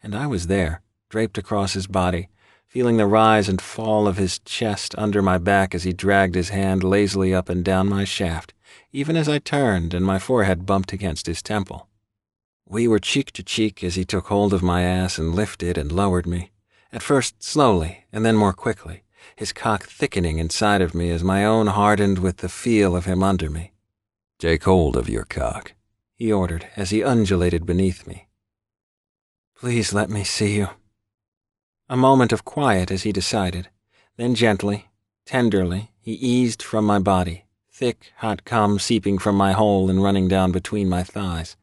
and I was there, draped across his body, feeling the rise and fall of his chest under my back as he dragged his hand lazily up and down my shaft, even as I turned and my forehead bumped against his temple. We were cheek to cheek as he took hold of my ass and lifted and lowered me, at first slowly and then more quickly, his cock thickening inside of me as my own hardened with the feel of him under me. "Take hold of your cock," he ordered as he undulated beneath me. "Please let me see you." A moment of quiet as he decided, then gently, tenderly, he eased from my body, thick, hot cum seeping from my hole and running down between my thighs.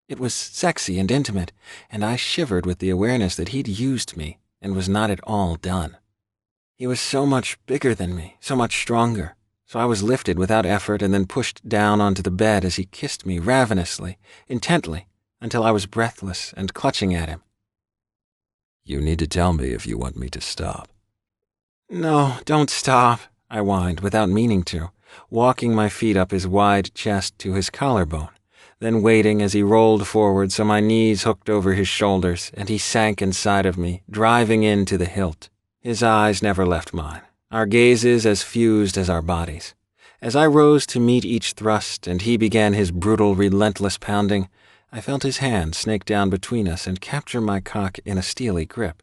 It was sexy and intimate, and I shivered with the awareness that he'd used me and was not at all done. He was so much bigger than me, so much stronger, so I was lifted without effort and then pushed down onto the bed as he kissed me ravenously, intently, until I was breathless and clutching at him. "You need to tell me if you want me to stop." "No, don't stop," I whined without meaning to, walking my feet up his wide chest to his collarbone, then waiting as he rolled forward so my knees hooked over his shoulders and he sank inside of me, driving into the hilt. His eyes never left mine, our gazes as fused as our bodies. As I rose to meet each thrust and he began his brutal, relentless pounding, I felt his hand snake down between us and capture my cock in a steely grip.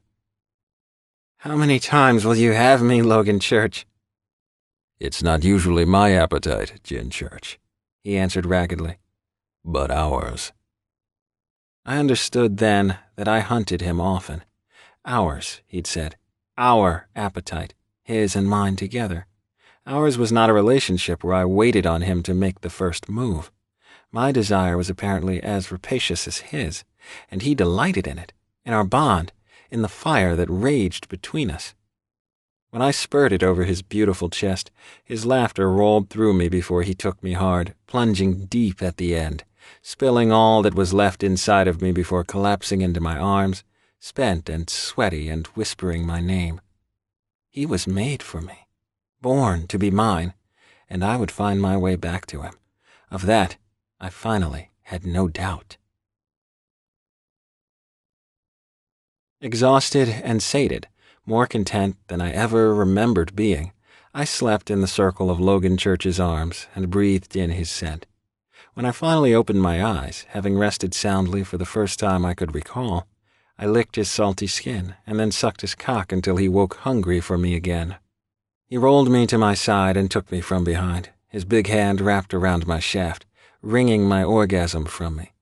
"How many times will you have me, Logan Church?" "It's not usually my appetite, Jen Church," he answered raggedly. "But ours." I understood then that I hunted him often. Ours, he'd said. Our appetite, his and mine together. Ours was not a relationship where I waited on him to make the first move. My desire was apparently as rapacious as his, and he delighted in it, in our bond, in the fire that raged between us. When I spurted over his beautiful chest, his laughter rolled through me before he took me hard, plunging deep at the end, spilling all that was left inside of me before collapsing into my arms, spent and sweaty and whispering my name. He was made for me, born to be mine, and I would find my way back to him. Of that, I finally had no doubt. Exhausted and sated, more content than I ever remembered being, I slept in the circle of Logan Church's arms and breathed in his scent. When I finally opened my eyes, having rested soundly for the first time I could recall, I licked his salty skin and then sucked his cock until he woke hungry for me again. He rolled me to my side and took me from behind, his big hand wrapped around my shaft, wringing my orgasm from me.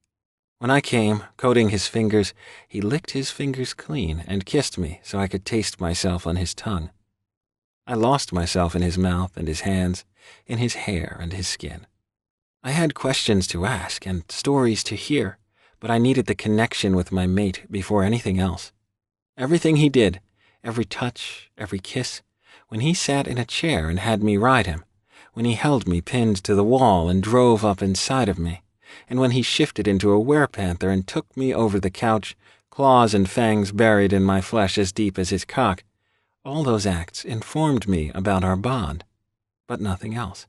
When I came, coating his fingers, he licked his fingers clean and kissed me so I could taste myself on his tongue. I lost myself in his mouth and his hands, in his hair and his skin. I had questions to ask and stories to hear, but I needed the connection with my mate before anything else. Everything he did, Every touch, every kiss, when he sat in a chair and had me ride him, when he held me pinned to the wall and drove up inside of me, and when he shifted into a werepanther and took me over the couch, claws and fangs buried in my flesh as deep as his cock, all those acts informed me about our bond, but nothing else.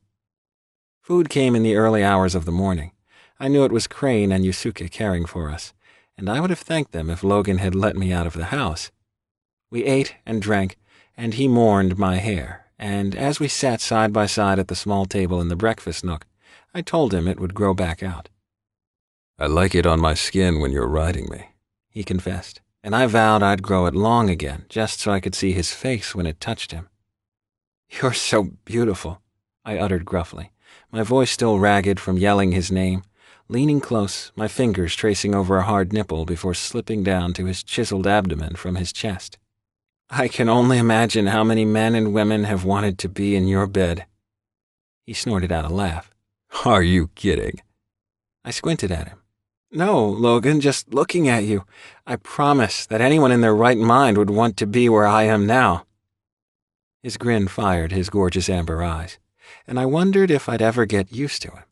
Food came in the early hours of the morning. I knew it was Crane and Yusuke caring for us, and I would have thanked them if Logan had let me out of the house. We ate and drank, and he mourned my hair, and as we sat side by side at the small table in the breakfast nook, I told him it would grow back out. I like it on my skin when you're riding me, he confessed, and I vowed I'd grow it long again just so I could see his face when it touched him. You're so beautiful, I uttered gruffly, my voice still ragged from yelling his name, leaning close, my fingers tracing over a hard nipple before slipping down to his chiseled abdomen from his chest. I can only imagine how many men and women have wanted to be in your bed. He snorted out a laugh. Are you kidding? I squinted at him. No, Logan, just looking at you, I promise that anyone in their right mind would want to be where I am now. His grin fired his gorgeous amber eyes, and I wondered if I'd ever get used to him.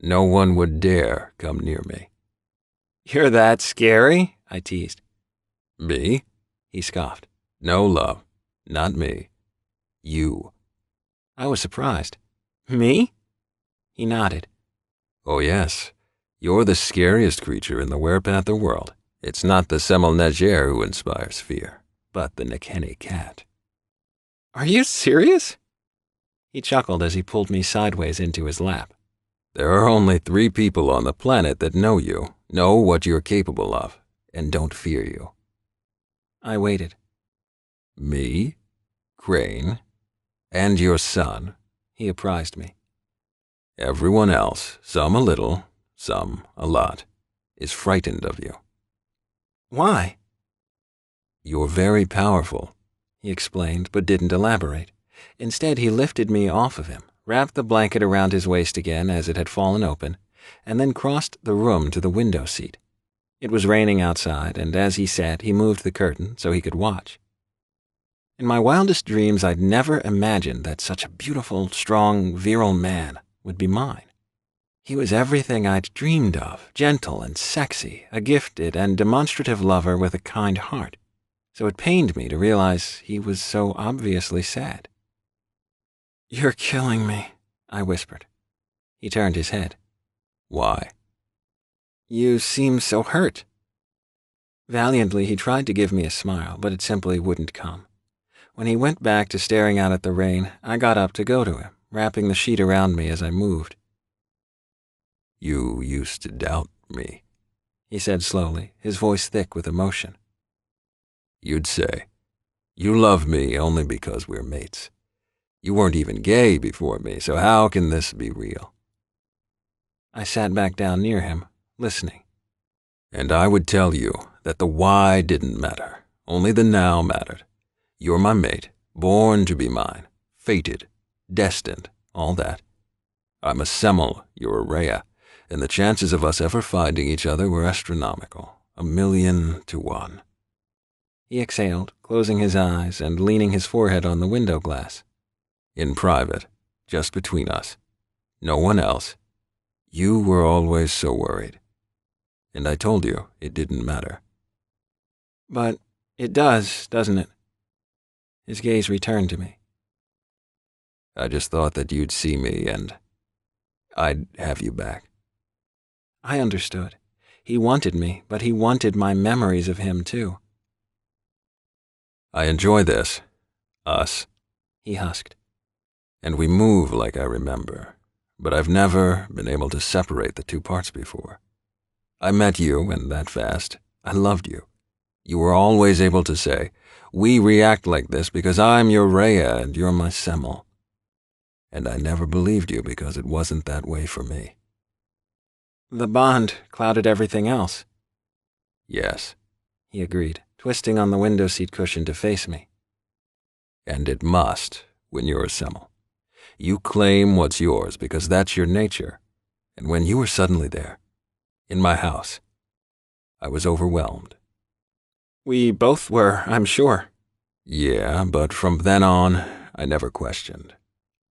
No one would dare come near me. You're that scary? I teased. Me? He scoffed. No, love. Not me. You. I was surprised. Me? He nodded. Oh, yes. You're the scariest creature in the werepanther world. It's not the Semel-Neger who inspires fear, but the Nekeni cat. Are you serious? He chuckled as he pulled me sideways into his lap. There are only 3 people on the planet that know you, know what you're capable of, and don't fear you. I waited. Me, Crane, and your son, he apprised me. Everyone else, some a little, some a lot, is frightened of you. Why? You're very powerful, he explained, but didn't elaborate. Instead, he lifted me off of him, wrapped the blanket around his waist again as it had fallen open, and then crossed the room to the window seat. It was raining outside, and as he sat, he moved the curtain so he could watch. In my wildest dreams, I'd never imagined that such a beautiful, strong, virile man would be mine. He was everything I'd dreamed of, gentle and sexy, a gifted and demonstrative lover with a kind heart, so it pained me to realize he was so obviously sad. You're killing me, I whispered. He turned his head. Why? You seem so hurt. Valiantly, he tried to give me a smile, but it simply wouldn't come. When he went back to staring out at the rain, I got up to go to him, wrapping the sheet around me as I moved. You used to doubt me, he said slowly, his voice thick with emotion. You'd say, you love me only because we're mates. You weren't even gay before me, so how can this be real? I sat back down near him, listening. And I would tell you that the why didn't matter, only the now mattered. You're my mate, born to be mine, fated, destined, all that. I'm a Semel, you're a Rhea, and the chances of us ever finding each other were astronomical, 1,000,000 to 1. He exhaled, closing his eyes and leaning his forehead on the window glass. In private, just between us, no one else. You were always so worried. And I told you it didn't matter. But it does, doesn't it? His gaze returned to me. I just thought that you'd see me and I'd have you back. I understood. He wanted me, but he wanted my memories of him too. I enjoy this. Us, he husked. And we move like I remember, but I've never been able to separate the 2 parts before. I met you, and that fast, I loved you. You were always able to say, we react like this because I'm your Rhea and you're my Semel. And I never believed you because it wasn't that way for me. The bond clouded everything else. Yes, he agreed, twisting on the window seat cushion to face me. And it must when you're a Semel. You claim what's yours because that's your nature. And when you were suddenly there, in my house, I was overwhelmed. We both were, I'm sure. Yeah, but from then on, I never questioned.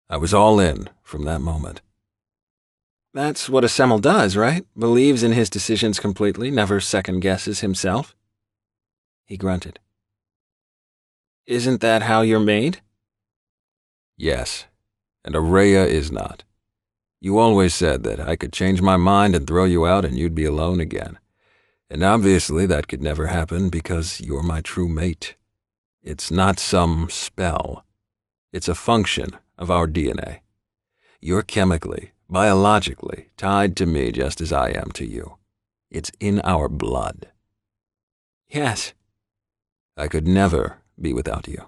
I was all in from that moment. That's what a Semel does, right? Believes in his decisions completely, never second-guesses himself. He grunted. Isn't that how you're made? Yes, and Araya is not. You always said that I could change my mind and throw you out and you'd be alone again. And obviously that could never happen because you're my true mate. It's not some spell. It's a function of our DNA. You're chemically, biologically tied to me just as I am to you. It's in our blood. Yes. I could never be without you.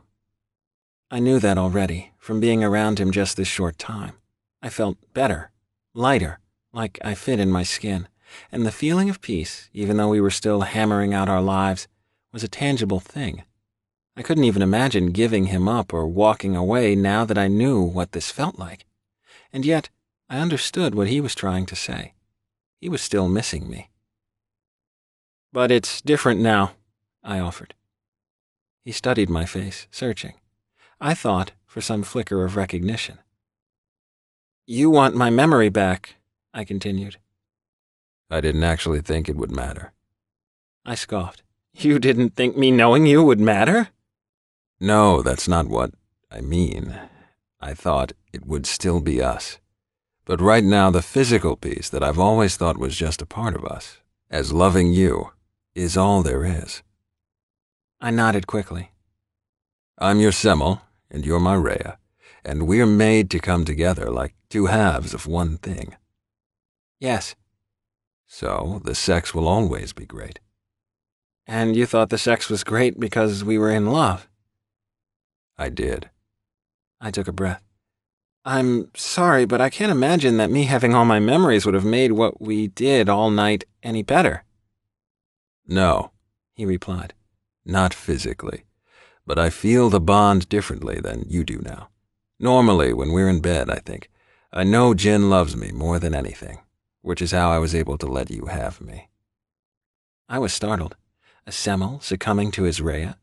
I knew that already, from being around him just this short time. I felt better, lighter, like I fit in my skin, and the feeling of peace, even though we were still hammering out our lives, was a tangible thing. I couldn't even imagine giving him up or walking away now that I knew what this felt like. And yet, I understood what he was trying to say. He was still missing me. But it's different now, I offered. He studied my face, searching. I thought for some flicker of recognition. You want my memory back, I continued. I didn't actually think it would matter. I scoffed. You didn't think me knowing you would matter? No, that's not what I mean. I thought it would still be us. But right now, the physical piece that I've always thought was just a part of us, as loving you, is all there is. I nodded quickly. I'm your Semel, and you're my Rhea, and we're made to come together like two halves of one thing. Yes. So the sex will always be great. And you thought the sex was great because we were in love? I did. I took a breath. I'm sorry, but I can't imagine that me having all my memories would have made what we did all night any better. No, he replied. Not physically, but I feel the bond differently than you do now. Normally, when we're in bed, I think, I know Jin loves me more than anything, which is how I was able to let you have me. I was startled. A Semel succumbing to his Rhea?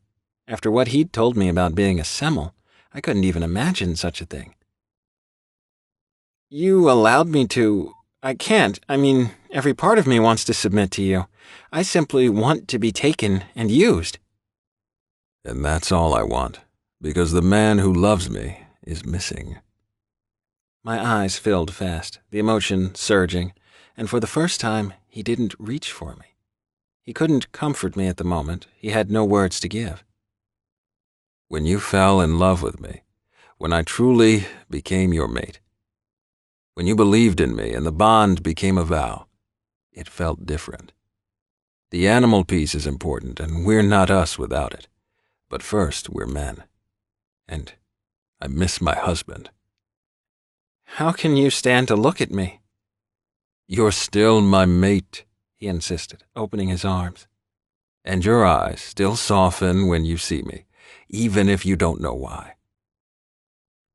After what he'd told me about being a Semel, I couldn't even imagine such a thing. You allowed me to. I can't. I mean, every part of me wants to submit to you. I simply want to be taken and used. And that's all I want, because the man who loves me is missing. My eyes filled fast, the emotion surging, and for the first time, he didn't reach for me. He couldn't comfort me at the moment. He had no words to give. When you fell in love with me, when I truly became your mate, when you believed in me and the bond became a vow, it felt different. The animal piece is important, and we're not us without it. But first, we're men. And I miss my husband. How can you stand to look at me? You're still my mate, he insisted, opening his arms. And your eyes still soften when you see me, even if you don't know why.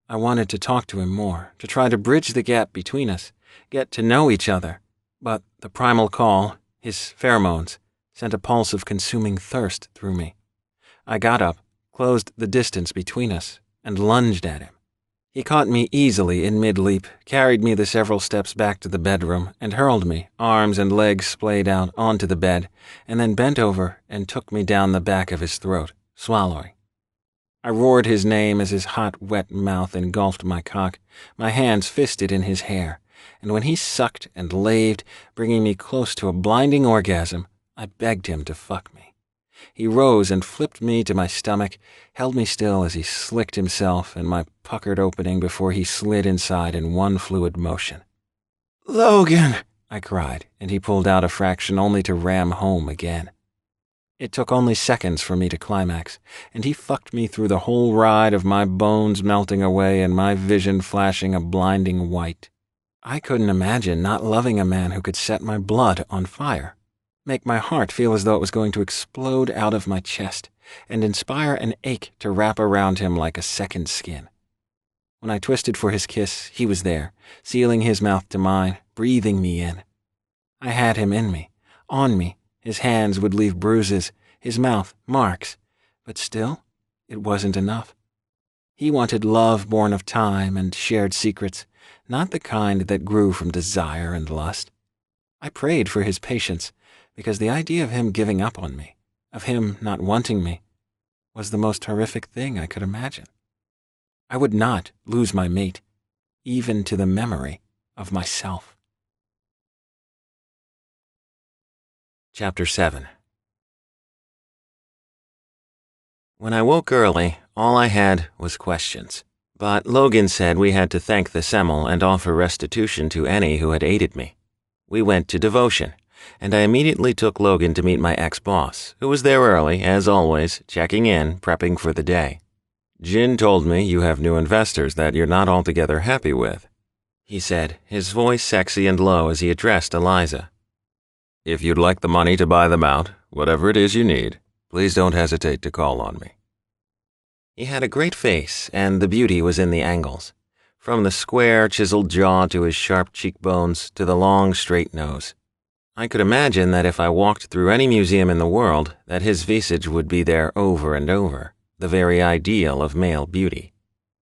I wanted to talk to him more, to try to bridge the gap between us, get to know each other. But the primal call, his pheromones, sent a pulse of consuming thirst through me. I got up, closed the distance between us, and lunged at him. He caught me easily in mid-leap, carried me the several steps back to the bedroom, and hurled me, arms and legs splayed out, onto the bed, and then bent over and took me down the back of his throat, swallowing. I roared his name as his hot, wet mouth engulfed my cock, my hands fisted in his hair, and when he sucked and laved, bringing me close to a blinding orgasm, I begged him to fuck me. He rose and flipped me to my stomach, held me still as he slicked himself in my puckered opening before he slid inside in one fluid motion. "Logan!" I cried, and he pulled out a fraction only to ram home again. It took only seconds for me to climax, and he fucked me through the whole ride of my bones melting away and my vision flashing a blinding white. I couldn't imagine not loving a man who could set my blood on fire, make my heart feel as though it was going to explode out of my chest, and inspire an ache to wrap around him like a second skin. When I twisted for his kiss, he was there, sealing his mouth to mine, breathing me in. I had him in me, on me. His hands would leave bruises, his mouth marks, but still, it wasn't enough. He wanted love born of time and shared secrets, not the kind that grew from desire and lust. I prayed for his patience, because the idea of him giving up on me, of him not wanting me, was the most horrific thing I could imagine. I would not lose my mate, even to the memory of myself. Chapter 7. When I woke early, all I had was questions. But Logan said we had to thank the Semmel and offer restitution to any who had aided me. We went to devotion, and I immediately took Logan to meet my ex-boss, who was there early, as always, checking in, prepping for the day. "Jin told me you have new investors that you're not altogether happy with," he said, his voice sexy and low as he addressed Eliza. "If you'd like the money to buy them out, whatever it is you need, please don't hesitate to call on me." He had a great face, and the beauty was in the angles, from the square, chiseled jaw to his sharp cheekbones to the long, straight nose. I could imagine that if I walked through any museum in the world, that his visage would be there over and over, the very ideal of male beauty.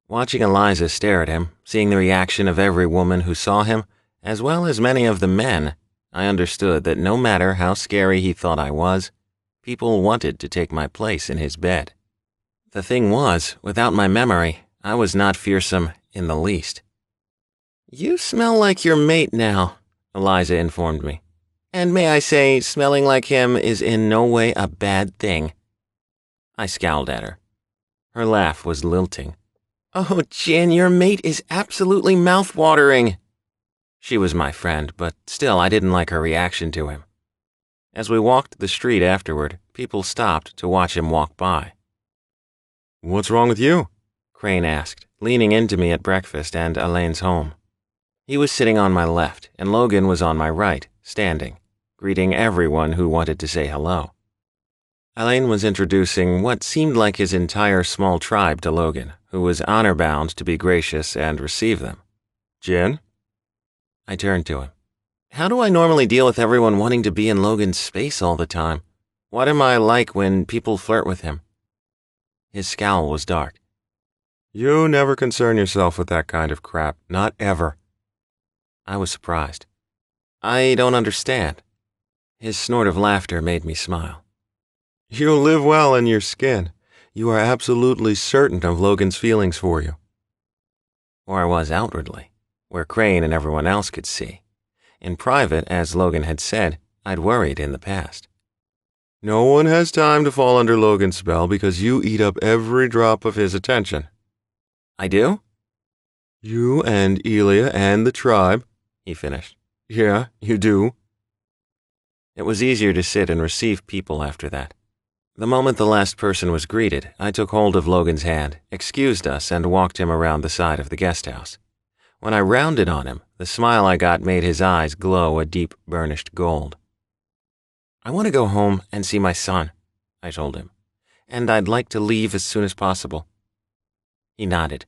Watching Eliza stare at him, seeing the reaction of every woman who saw him, as well as many of the men, I understood that no matter how scary he thought I was, people wanted to take my place in his bed. The thing was, without my memory, I was not fearsome in the least. "You smell like your mate now," Eliza informed me. "And may I say, smelling like him is in no way a bad thing." I scowled at her. Her laugh was lilting. "Oh, Jin, your mate is absolutely mouth-watering." She was my friend, but still I didn't like her reaction to him. As we walked the street afterward, people stopped to watch him walk by. "What's wrong with you?" Crane asked, leaning into me at breakfast and Elaine's home. He was sitting on my left, and Logan was on my right, standing, greeting everyone who wanted to say hello. Elaine was introducing what seemed like his entire small tribe to Logan, who was honor-bound to be gracious and receive them. "Jin?" I turned to him. "How do I normally deal with everyone wanting to be in Logan's space all the time? What am I like when people flirt with him?" His scowl was dark. "You never concern yourself with that kind of crap, not ever." I was surprised. "I don't understand." His snort of laughter made me smile. "You live well in your skin. You are absolutely certain of Logan's feelings for you." Or I was outwardly, where Crane and everyone else could see. In private, as Logan had said, I'd worried in the past. "No one has time to fall under Logan's spell because you eat up every drop of his attention." "I do?" "You and Elia and the tribe," he finished. "Yeah, you do." It was easier to sit and receive people after that. The moment the last person was greeted, I took hold of Logan's hand, excused us, and walked him around the side of the guest house. When I rounded on him, the smile I got made his eyes glow a deep burnished gold. "I want to go home and see my son," I told him, "and I'd like to leave as soon as possible." He nodded.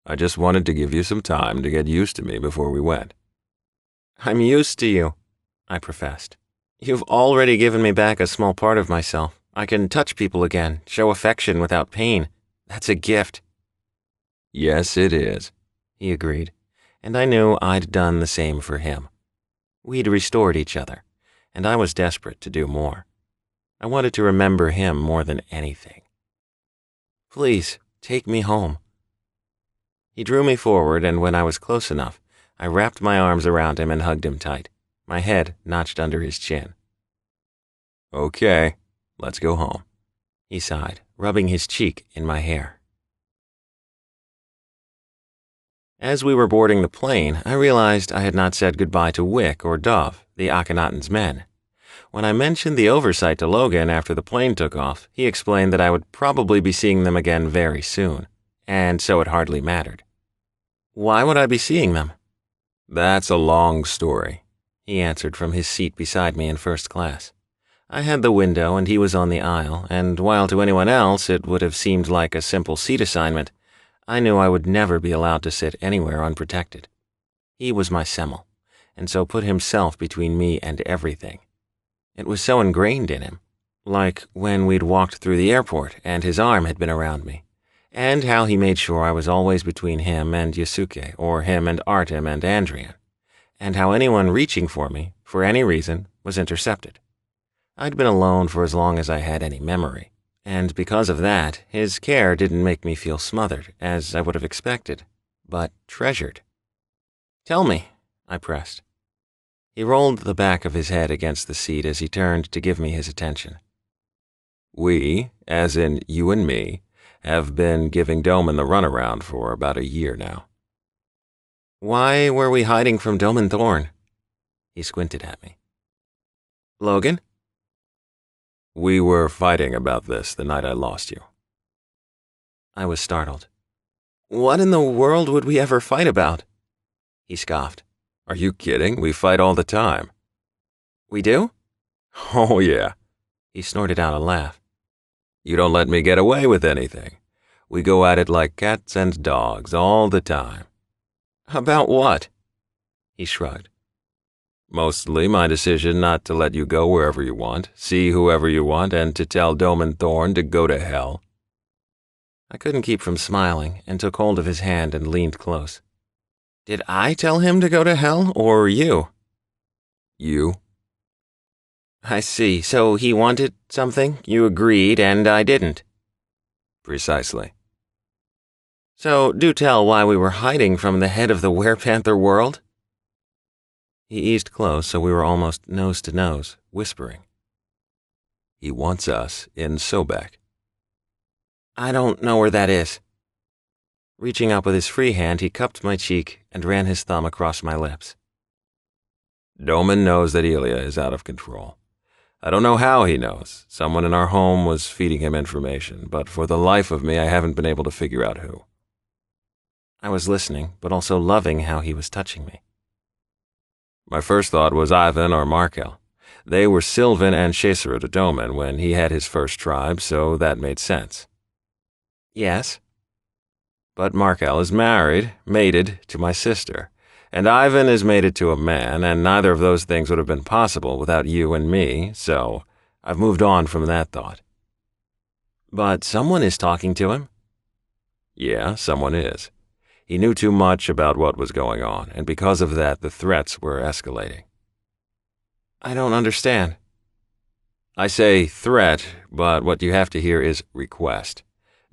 "I just wanted to give you some time to get used to me before we went." "I'm used to you," I professed. "You've already given me back a small part of myself. I can touch people again, show affection without pain. That's a gift." "Yes, it is," he agreed, and I knew I'd done the same for him. We'd restored each other, and I was desperate to do more. I wanted to remember him more than anything. "Please, take me home." He drew me forward, and when I was close enough, I wrapped my arms around him and hugged him tight, my head notched under his chin. "Okay, let's go home," he sighed, rubbing his cheek in my hair. As we were boarding the plane, I realized I had not said goodbye to Wick or Dove, the Akhenaten's men. When I mentioned the oversight to Logan after the plane took off, he explained that I would probably be seeing them again very soon, and so it hardly mattered. "Why would I be seeing them?" "That's a long story," he answered from his seat beside me in first class. I had the window and he was on the aisle, and while to anyone else it would have seemed like a simple seat assignment, I knew I would never be allowed to sit anywhere unprotected. He was my Semmel, and so put himself between me and everything. It was so ingrained in him. Like when we'd walked through the airport and his arm had been around me, and how he made sure I was always between him and Yasuke, or him and Artem and Andrian, and how anyone reaching for me, for any reason, was intercepted. I'd been alone for as long as I had any memory, and because of that, his care didn't make me feel smothered, as I would have expected, but treasured. "Tell me," I pressed. He rolled the back of his head against the seat as he turned to give me his attention. We, as in you and me, have been giving Doman the runaround for about a year now. Why were we hiding from Doman Thorn? He squinted at me. Logan? We were fighting about this the night I lost you. I was startled. What in the world would we ever fight about? He scoffed. Are you kidding? We fight all the time. We do? Oh, yeah. He snorted out a laugh. You don't let me get away with anything. We go at it like cats and dogs all the time. About what? He shrugged. Mostly my decision not to let you go wherever you want, see whoever you want, and to tell Doman Thorn to go to hell. I couldn't keep from smiling and took hold of his hand and leaned close. Did I tell him to go to hell, or you? You. I see. So he wanted something, you agreed, and I didn't. Precisely. So do tell why we were hiding from the head of the werepanther world? He eased close so we were almost nose to nose, whispering. He wants us in Sobek. I don't know where that is. Reaching up with his free hand, he cupped my cheek and ran his thumb across my lips. Doman knows that Ilya is out of control. I don't know how he knows. Someone in our home was feeding him information, but for the life of me, I haven't been able to figure out who. I was listening, but also loving how he was touching me. My first thought was Ivan or Markel. They were Sylvan and Shaseru to Doman when he had his first tribe, so that made sense. Yes. But Markel is married, mated to my sister, and Ivan is mated to a man, and neither of those things would have been possible without you and me, so I've moved on from that thought. But someone is talking to him? Yeah, someone is. He knew too much about what was going on, and because of that, the threats were escalating. I don't understand. I say threat, but what you have to hear is request.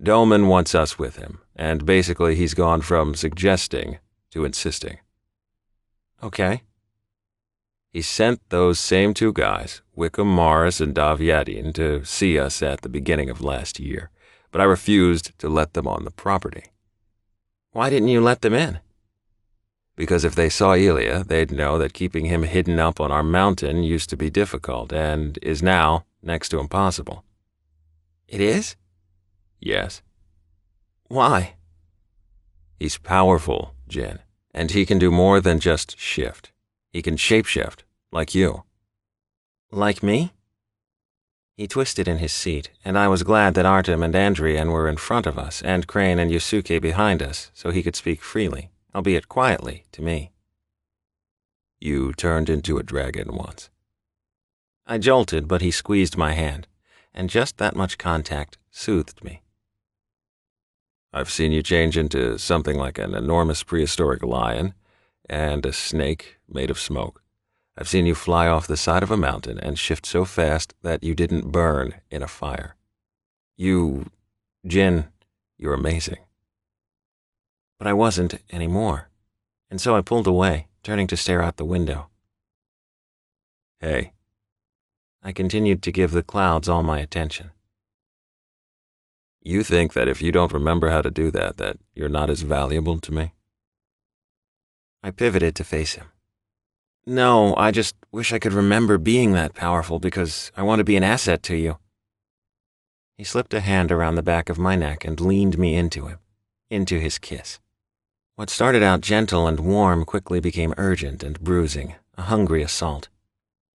Doman wants us with him, and basically he's gone from suggesting to insisting. Okay. He sent those same two guys, Wickham Morris and Davyadin, to see us at the beginning of last year, but I refused to let them on the property. Why didn't you let them in? Because if they saw Ilya, they'd know that keeping him hidden up on our mountain used to be difficult and is now next to impossible. It is? Yes. Why? He's powerful, Jin, and he can do more than just shift. He can shapeshift, like you. Like me? He twisted in his seat, and I was glad that Artem and Andrian were in front of us and Crane and Yusuke behind us so he could speak freely, albeit quietly, to me. You turned into a dragon once. I jolted, but he squeezed my hand, and just that much contact soothed me. I've seen you change into something like an enormous prehistoric lion and a snake made of smoke. I've seen you fly off the side of a mountain and shift so fast that you didn't burn in a fire. Jin, you're amazing. But I wasn't anymore, and so I pulled away, turning to stare out the window. Hey. I continued to give the clouds all my attention. You think that if you don't remember how to do that you're not as valuable to me? I pivoted to face him. No, I just wish I could remember being that powerful because I want to be an asset to you. He slipped a hand around the back of my neck and leaned me into him, into his kiss. What started out gentle and warm quickly became urgent and bruising, a hungry assault.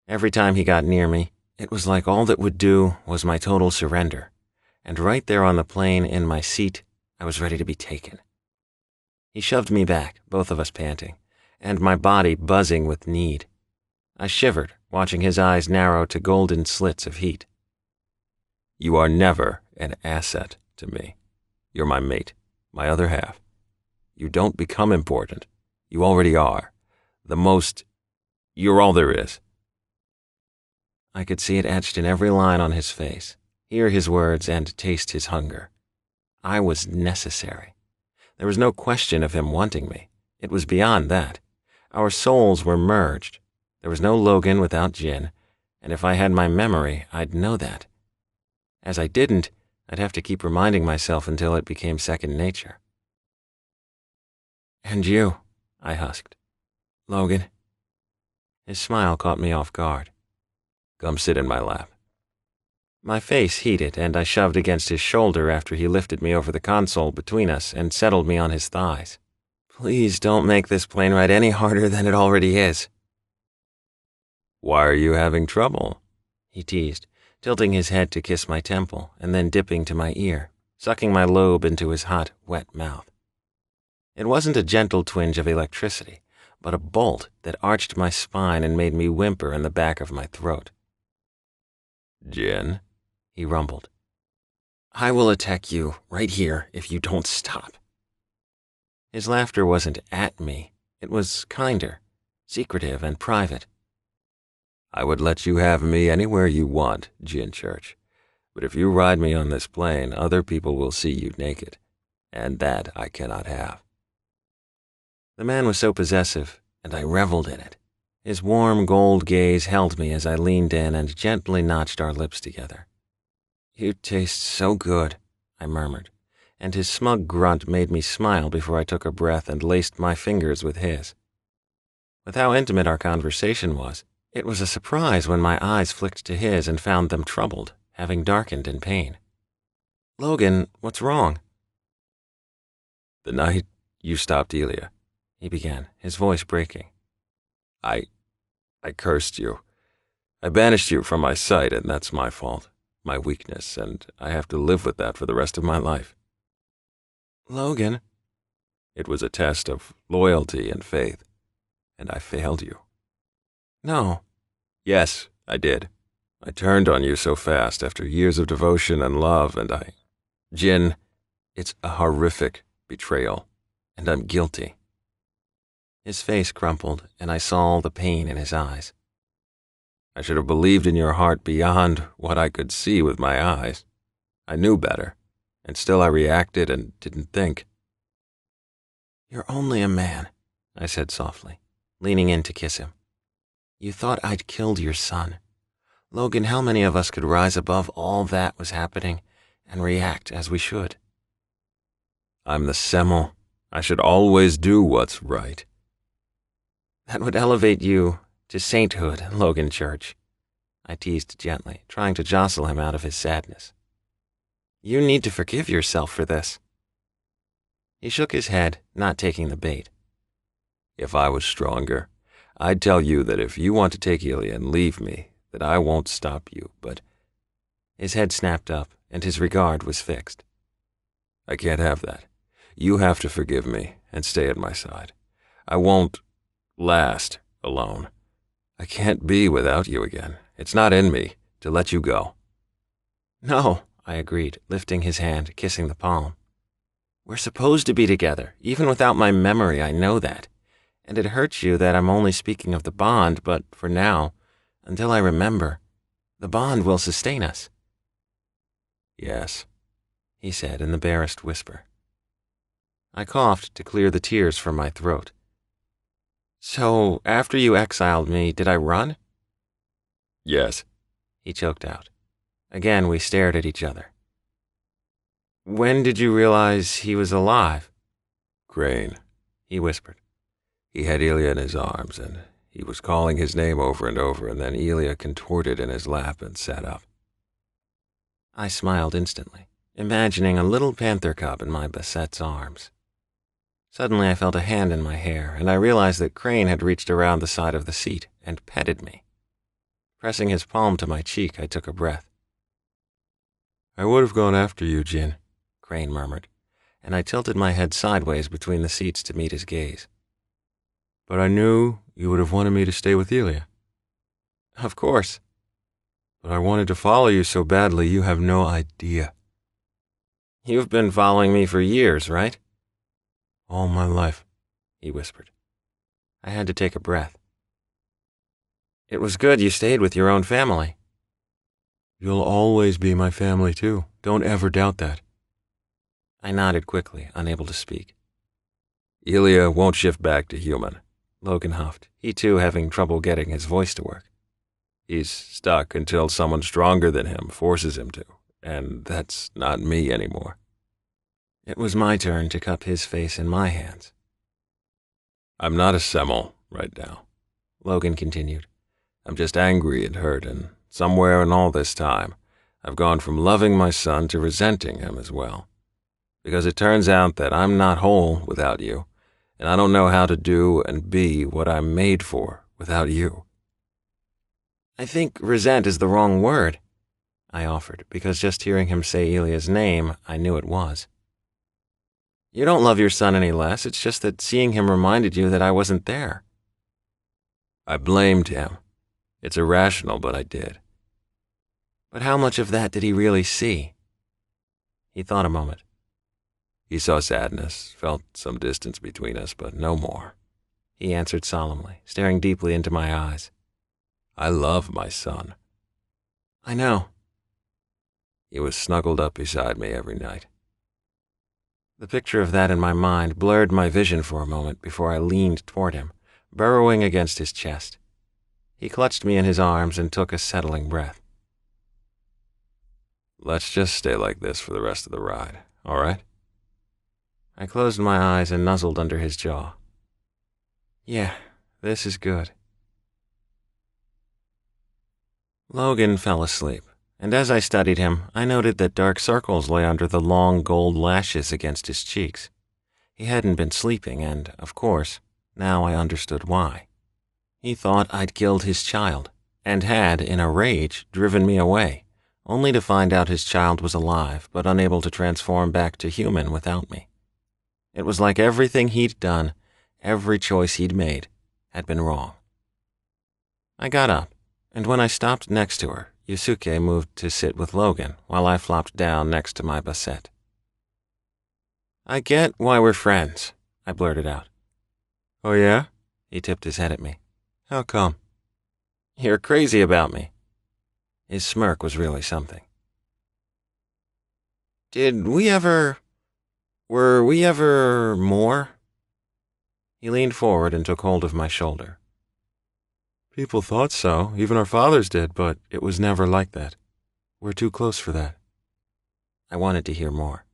Every time he got near me, it was like all that would do was my total surrender, and right there on the plane in my seat, I was ready to be taken. He shoved me back, both of us panting, and my body buzzing with need. I shivered, watching his eyes narrow to golden slits of heat. You are never an asset to me. You're my mate, my other half. You don't become important. You already are. You're all there is. I could see it etched in every line on his face, hear his words, and taste his hunger. I was necessary. There was no question of him wanting me. It was beyond that. Our souls were merged. There was no Logan without Jin, and if I had my memory, I'd know that. As I didn't, I'd have to keep reminding myself until it became second nature. "And you," I husked. "Logan." His smile caught me off guard. Come sit in my lap. My face heated, and I shoved against his shoulder after he lifted me over the console between us and settled me on his thighs. "Please don't make this plane ride any harder than it already is." Why are you having trouble? He teased, tilting his head to kiss my temple and then dipping to my ear, sucking my lobe into his hot, wet mouth. It wasn't a gentle twinge of electricity, but a bolt that arched my spine and made me whimper in the back of my throat. Jin, he rumbled. "I will attack you right here if you don't stop." His laughter wasn't at me. It was kinder, secretive, and private. I would let you have me anywhere you want, Jin Church. But if you ride me on this plane, other people will see you naked, and that I cannot have. The man was so possessive, and I reveled in it. His warm gold gaze held me as I leaned in and gently notched our lips together. "You taste so good," I murmured, and his smug grunt made me smile before I took a breath and laced my fingers with his. With how intimate our conversation was, it was a surprise when my eyes flicked to his and found them troubled, having darkened in pain. "Logan, what's wrong?" The night you stopped Elia, he began, his voice breaking. I cursed you. I banished you from my sight, and that's my fault, my weakness, and I have to live with that for the rest of my life. "Logan." It was a test of loyalty and faith, and I failed you. "No." Yes, I did. I turned on you so fast after years of devotion and love, and Jin, it's a horrific betrayal, and I'm guilty. His face crumpled, and I saw all the pain in his eyes. I should have believed in your heart beyond what I could see with my eyes. I knew better, and still I reacted and didn't think. "You're only a man," I said softly, leaning in to kiss him. "You thought I'd killed your son. Logan, how many of us could rise above all that was happening and react as we should?" I'm the Semel. I should always do what's right. "That would elevate you to sainthood, Logan Church," I teased gently, trying to jostle him out of his sadness. "You need to forgive yourself for this." He shook his head, not taking the bait. If I was stronger, I'd tell you that if you want to take Ilya and leave me, that I won't stop you, but... His head snapped up, and his regard was fixed. I can't have that. You have to forgive me and stay at my side. I won't last alone. I can't be without you again. It's not in me to let you go. "No," I agreed, lifting his hand, kissing the palm. "We're supposed to be together. Even without my memory, I know that. And it hurts you that I'm only speaking of the bond, but for now, until I remember, the bond will sustain us." Yes, he said in the barest whisper. I coughed to clear the tears from my throat. "So, after you exiled me, did I run?" Yes, he choked out. Again, we stared at each other. "When did you realize he was alive?" Crane, he whispered. He had Ilya in his arms, and he was calling his name over and over, and then Ilya contorted in his lap and sat up. I smiled instantly, imagining a little panther cub in my Bassette's arms. Suddenly I felt a hand in my hair, and I realized that Crane had reached around the side of the seat and petted me. Pressing his palm to my cheek, I took a breath. "I would have gone after you, Jin," Crane murmured, and I tilted my head sideways between the seats to meet his gaze. "But I knew you would have wanted me to stay with Ilya." "Of course." But I wanted to follow you so badly, you have no idea. You've been following me for years, right? All my life, he whispered. I had to take a breath. It was good you stayed with your own family. You'll always be my family, too. Don't ever doubt that. I nodded quickly, unable to speak. Ilya won't shift back to human, Logan huffed, he too having trouble getting his voice to work. He's stuck until someone stronger than him forces him to, and that's not me anymore. It was my turn to cup his face in my hands. I'm not a Semel right now, Logan continued. I'm just angry and hurt, and somewhere in all this time, I've gone from loving my son to resenting him as well. Because it turns out that I'm not whole without you, and I don't know how to do and be what I'm made for without you. I think resent is the wrong word, I offered, because just hearing him say Ilya's name, I knew it was. You don't love your son any less, it's just that seeing him reminded you that I wasn't there. I blamed him. It's irrational, but I did. But how much of that did he really see? He thought a moment. He saw sadness, felt some distance between us, but no more. He answered solemnly, staring deeply into my eyes. I love my son. I know. He was snuggled up beside me every night. The picture of that in my mind blurred my vision for a moment before I leaned toward him, burrowing against his chest. He clutched me in his arms and took a settling breath. Let's just stay like this for the rest of the ride, all right? I closed my eyes and nuzzled under his jaw. Yeah, this is good. Logan fell asleep, and as I studied him, I noted that dark circles lay under the long gold lashes against his cheeks. He hadn't been sleeping, and, of course, now I understood why. He thought I'd killed his child, and had, in a rage, driven me away, only to find out his child was alive but unable to transform back to human without me. It was like everything he'd done, every choice he'd made, had been wrong. I got up, and when I stopped next to her, Yusuke moved to sit with Logan while I flopped down next to my basset. I get why we're friends, I blurted out. Oh yeah? He tipped his head at me. How come? You're crazy about me. His smirk was really something. Were we ever more? He leaned forward and took hold of my shoulder. People thought so, even our fathers did, but it was never like that. We're too close for that. I wanted to hear more.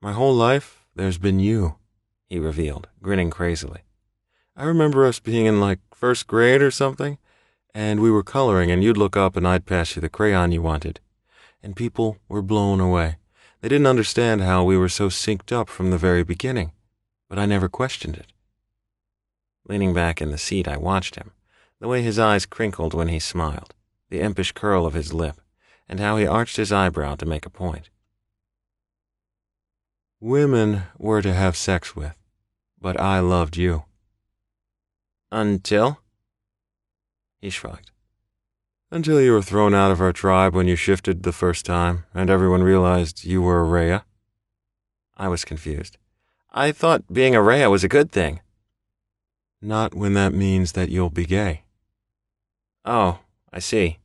My whole life, there's been you, he revealed, grinning crazily. I remember us being in like first grade or something, and we were coloring and you'd look up and I'd pass you the crayon you wanted. And people were blown away. They didn't understand how we were so synced up from the very beginning, but I never questioned it. Leaning back in the seat, I watched him, the way his eyes crinkled when he smiled, the impish curl of his lip, and how he arched his eyebrow to make a point. Women were to have sex with, but I loved you. Until? He shrugged. Until you were thrown out of our tribe when you shifted the first time, and everyone realized you were a Rhea. I was confused. I thought being a Rhea was a good thing. Not when that means that you'll be gay. Oh, I see.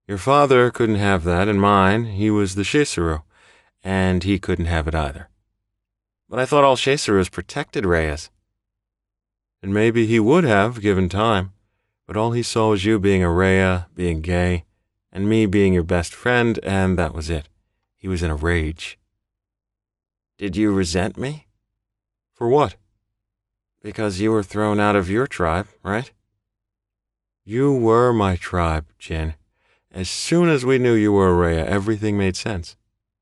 Your father couldn't have that, and mine, he was the Shisaru, and he couldn't have it either. But I thought all Shisurus protected Rheas. And maybe he would have, given time, but all he saw was you being a Rhea, being gay, and me being your best friend, and that was it. He was in a rage. Did you resent me? For what? Because you were thrown out of your tribe, right? You were my tribe, Jin. As soon as we knew you were a Rhea, everything made sense.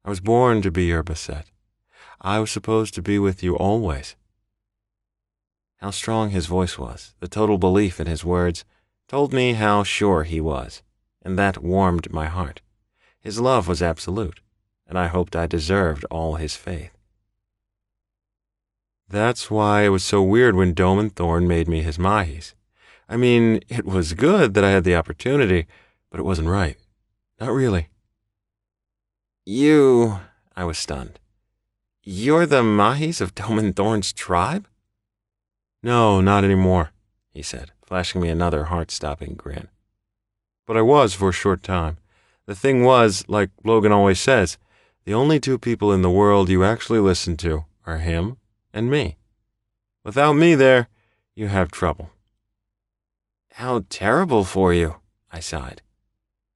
I was born to be your Basset. I was supposed to be with you always. How strong his voice was, the total belief in his words, told me how sure he was, and that warmed my heart. His love was absolute, and I hoped I deserved all his faith. That's why it was so weird when Dome and Thorn made me his Mahis. I mean, it was good that I had the opportunity, but it wasn't right. Not really. I was stunned. You're the Mahis of Doman Thorn's tribe? No, not anymore, he said, flashing me another heart-stopping grin. But I was for a short time. The thing was, like Logan always says, the only two people in the world you actually listen to are him and me. Without me there, you have trouble. How terrible for you, I sighed.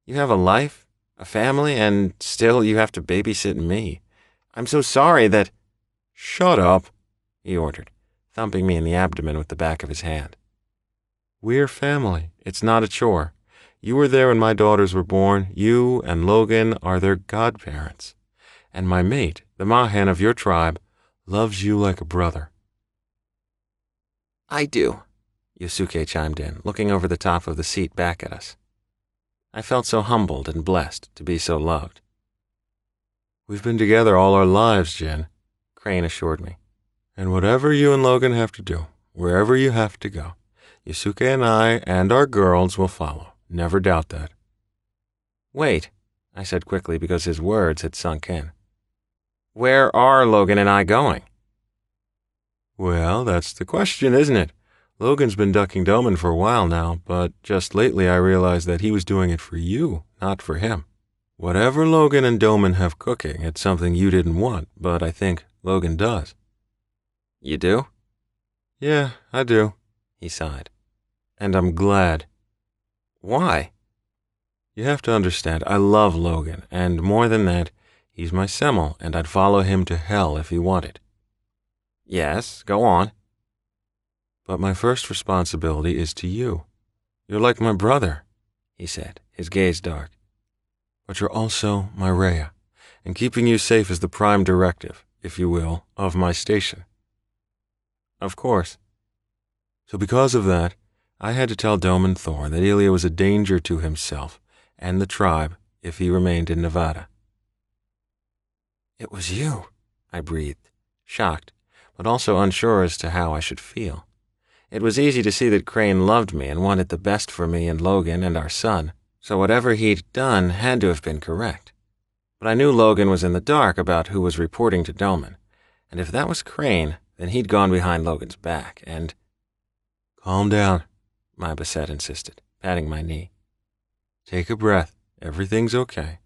You have a life, a family, and still you have to babysit me. I'm so sorry that— Shut up, he ordered, thumping me in the abdomen with the back of his hand. We're family. It's not a chore. You were there when my daughters were born. You and Logan are their godparents. And my mate, the Mahan of your tribe, loves you like a brother. I do, Yosuke chimed in, looking over the top of the seat back at us. I felt so humbled and blessed to be so loved. We've been together all our lives, Jin, Crane assured me. And whatever you and Logan have to do, wherever you have to go, Yosuke and I and our girls will follow. Never doubt that. Wait, I said quickly because his words had sunk in. Where are Logan and I going? Well, that's the question, isn't it? Logan's been ducking Doman for a while now, but just lately I realized that he was doing it for you, not for him. Whatever Logan and Doman have cooking, it's something you didn't want, but I think Logan does. You do? Yeah, I do, he sighed. And I'm glad. Why? You have to understand, I love Logan, and more than that, he's my Semel, and I'd follow him to hell if he wanted. Yes, go on. But my first responsibility is to you. You're like my brother, he said, his gaze dark. But you're also my Rhea, and keeping you safe is the prime directive, if you will, of my station. Of course. So because of that, I had to tell Doman Thorn that Ilya was a danger to himself and the tribe if he remained in Nevada. It was you, I breathed, shocked, but also unsure as to how I should feel. It was easy to see that Crane loved me and wanted the best for me and Logan and our son, so whatever he'd done had to have been correct. But I knew Logan was in the dark about who was reporting to Doman, and if that was Crane, then he'd gone behind Logan's back, and— Calm down, my Basset insisted, patting my knee. Take a breath. Everything's okay.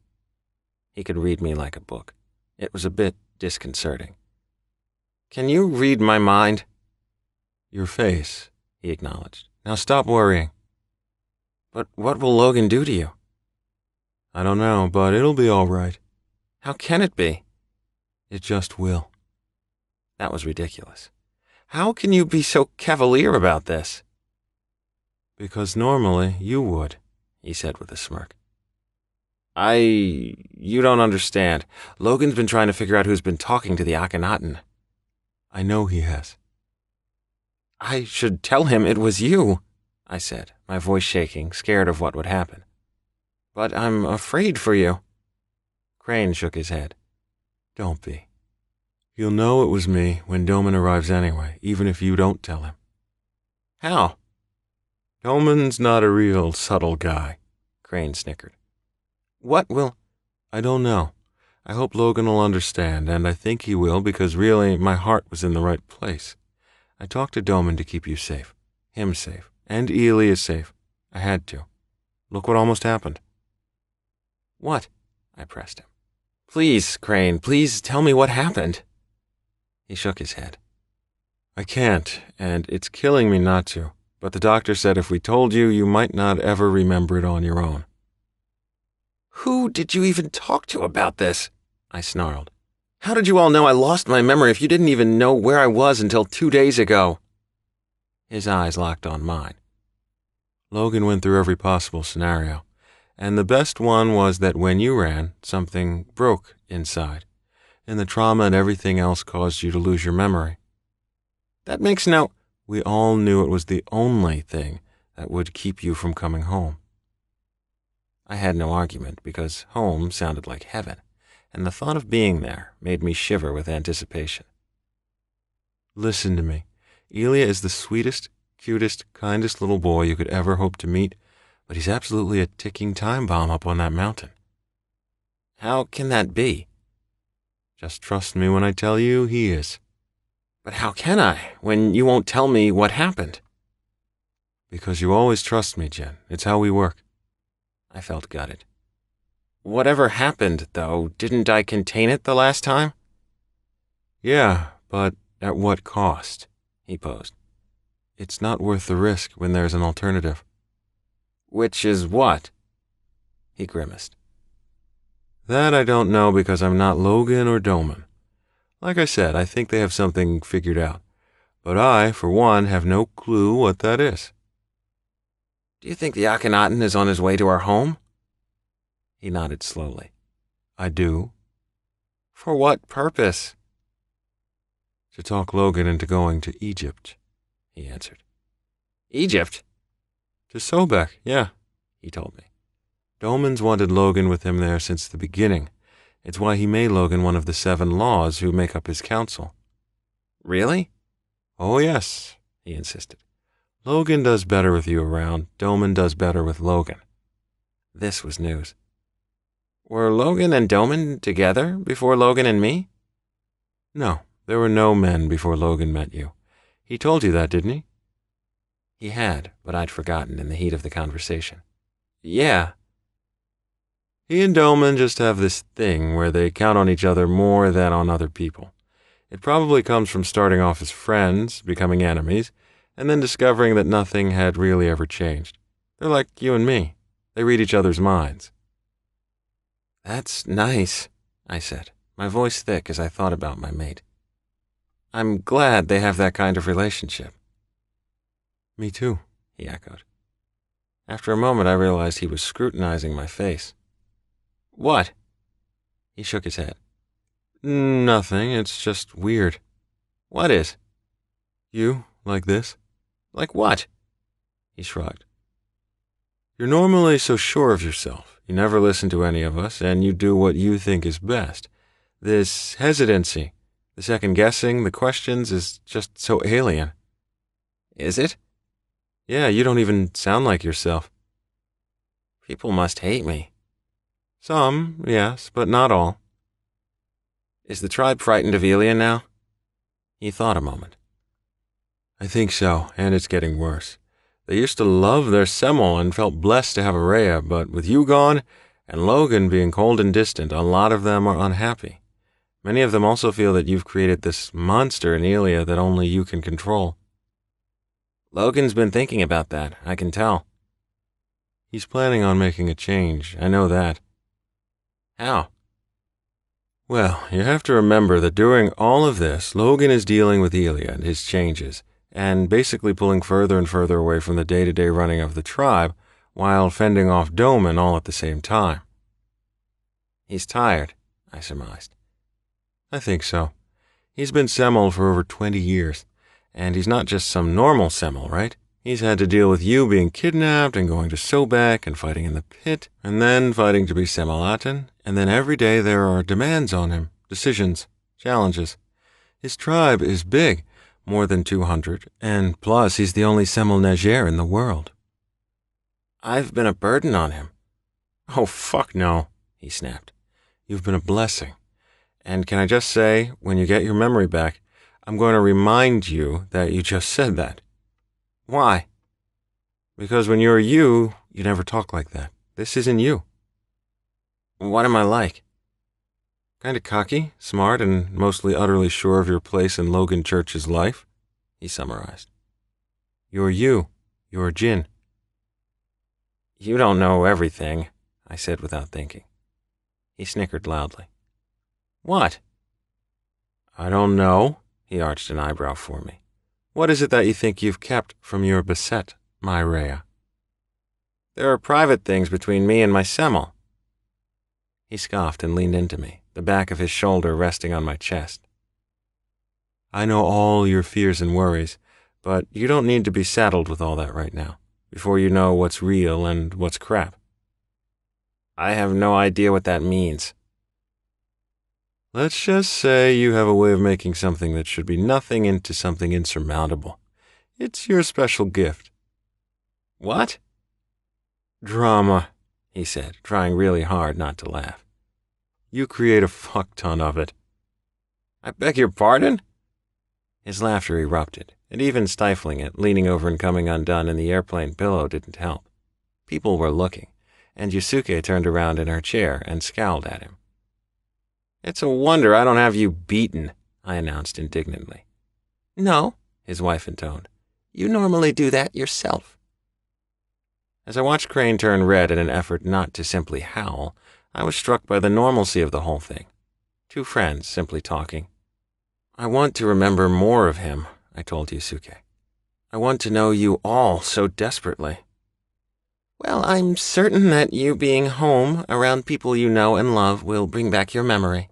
He could read me like a book. It was a bit disconcerting. Can you read my mind? Your face, he acknowledged. Now stop worrying. But what will Logan do to you? I don't know, but it'll be all right. How can it be? It just will. That was ridiculous. How can you be so cavalier about this? Because normally you would, he said with a smirk. You don't understand. Logan's been trying to figure out who's been talking to the Akhenaten. I know he has. I should tell him it was you, I said, my voice shaking, scared of what would happen. But I'm afraid for you. Crane shook his head. Don't be. You'll know it was me when Doman arrives anyway, even if you don't tell him. How? Doman's not a real subtle guy, Crane snickered. What will— I don't know. I hope Logan will understand, and I think he will because really my heart was in the right place. I talked to Doman to keep you safe, him safe, and Ely is safe. I had to. Look what almost happened. What? I pressed him. Please, Crane, please tell me what happened. He shook his head. I can't, and it's killing me not to, but the doctor said if we told you, you might not ever remember it on your own. Who did you even talk to about this? I snarled. How did you all know I lost my memory if you didn't even know where I was until 2 days ago? His eyes locked on mine. Logan went through every possible scenario, and the best one was that when you ran, something broke inside, and the trauma and everything else caused you to lose your memory. That makes no— We all knew it was the only thing that would keep you from coming home. I had no argument because home sounded like heaven, and the thought of being there made me shiver with anticipation. Listen to me. Ilya is the sweetest, cutest, kindest little boy you could ever hope to meet, but he's absolutely a ticking time bomb up on that mountain. How can that be? Just trust me when I tell you he is. But how can I, when you won't tell me what happened? Because you always trust me, Jen. It's how we work. I felt gutted. Whatever happened, though, didn't I contain it the last time? Yeah, but at what cost? He posed. It's not worth the risk when there's an alternative. Which is what? He grimaced. That I don't know because I'm not Logan or Doman. Like I said, I think they have something figured out. But I, for one, have no clue what that is. Do you think the Akhenaten is on his way to our home? He nodded slowly. I do. For what purpose? To talk Logan into going to Egypt, he answered. Egypt? To Sobek, yeah, he told me. Doman's wanted Logan with him there since the beginning. It's why he made Logan one of the 7 laws who make up his council. Really? Oh, yes, he insisted. Logan does better with you around. Doman does better with Logan. This was news. Were Logan and Doman together before Logan and me? No, there were no men before Logan met you. He told you that, didn't he? He had, but I'd forgotten in the heat of the conversation. Yeah. He and Doman just have this thing where they count on each other more than on other people. It probably comes from starting off as friends, becoming enemies, and then discovering that nothing had really ever changed. They're like you and me. They read each other's minds. That's nice, I said, my voice thick as I thought about my mate. I'm glad they have that kind of relationship. Me too, he echoed. After a moment, I realized he was scrutinizing my face. What? He shook his head. Nothing, it's just weird. What is? You, like this? Like what? He shrugged. You're normally so sure of yourself. You never listen to any of us, and you do what you think is best. This hesitancy, the second-guessing, the questions is just so alien. Is it? Yeah, you don't even sound like yourself. People must hate me. Some, yes, but not all. Is the tribe frightened of Elia now? He thought a moment. I think so, and it's getting worse. They used to love their Semel and felt blessed to have Araya, but with you gone, and Logan being cold and distant, a lot of them are unhappy. Many of them also feel that you've created this monster in Elia that only you can control. Logan's been thinking about that, I can tell. He's planning on making a change, I know that. How? Well, you have to remember that during all of this, Logan is dealing with Elia and his changes, and basically pulling further and further away from the day-to-day running of the tribe, while fending off Doman all at the same time. He's tired, I surmised. I think so. He's been Semel for over 20 years, and he's not just some normal Semel, right? He's had to deal with you being kidnapped and going to Sobek and fighting in the pit, and then fighting to be Semelaten, and then every day there are demands on him, decisions, challenges. His tribe is big, more than 200, and plus he's the only Semel Neger in the world. I've been a burden on him. Oh, fuck no, he snapped. You've been a blessing. And can I just say, when you get your memory back, I'm going to remind you that you just said that. Why? Because when you're you never talk like that. This isn't you. What am I like? Kind of cocky, smart, and mostly utterly sure of your place in Logan Church's life, he summarized. You're you. You're Jin. You don't know everything, I said without thinking. He snickered loudly. What? I don't know, he arched an eyebrow for me. What is it that you think you've kept from your Beset, my Rhea? There are private things between me and my Semel. He scoffed and leaned into me, the back of his shoulder resting on my chest. I know all your fears and worries, but you don't need to be saddled with all that right now, before you know what's real and what's crap. I have no idea what that means. Let's just say you have a way of making something that should be nothing into something insurmountable. It's your special gift. What? Drama, he said, trying really hard not to laugh. You create a fuck ton of it. I beg your pardon? His laughter erupted, and even stifling it, leaning over and coming undone in the airplane pillow didn't help. People were looking, and Yusuke turned around in her chair and scowled at him. It's a wonder I don't have you beaten, I announced indignantly. No, his wife intoned. You normally do that yourself. As I watched Crane turn red in an effort not to simply howl, I was struck by the normalcy of the whole thing. Two friends simply talking. I want to remember more of him, I told Yusuke. I want to know you all so desperately. Well, I'm certain that you being home around people you know and love will bring back your memory.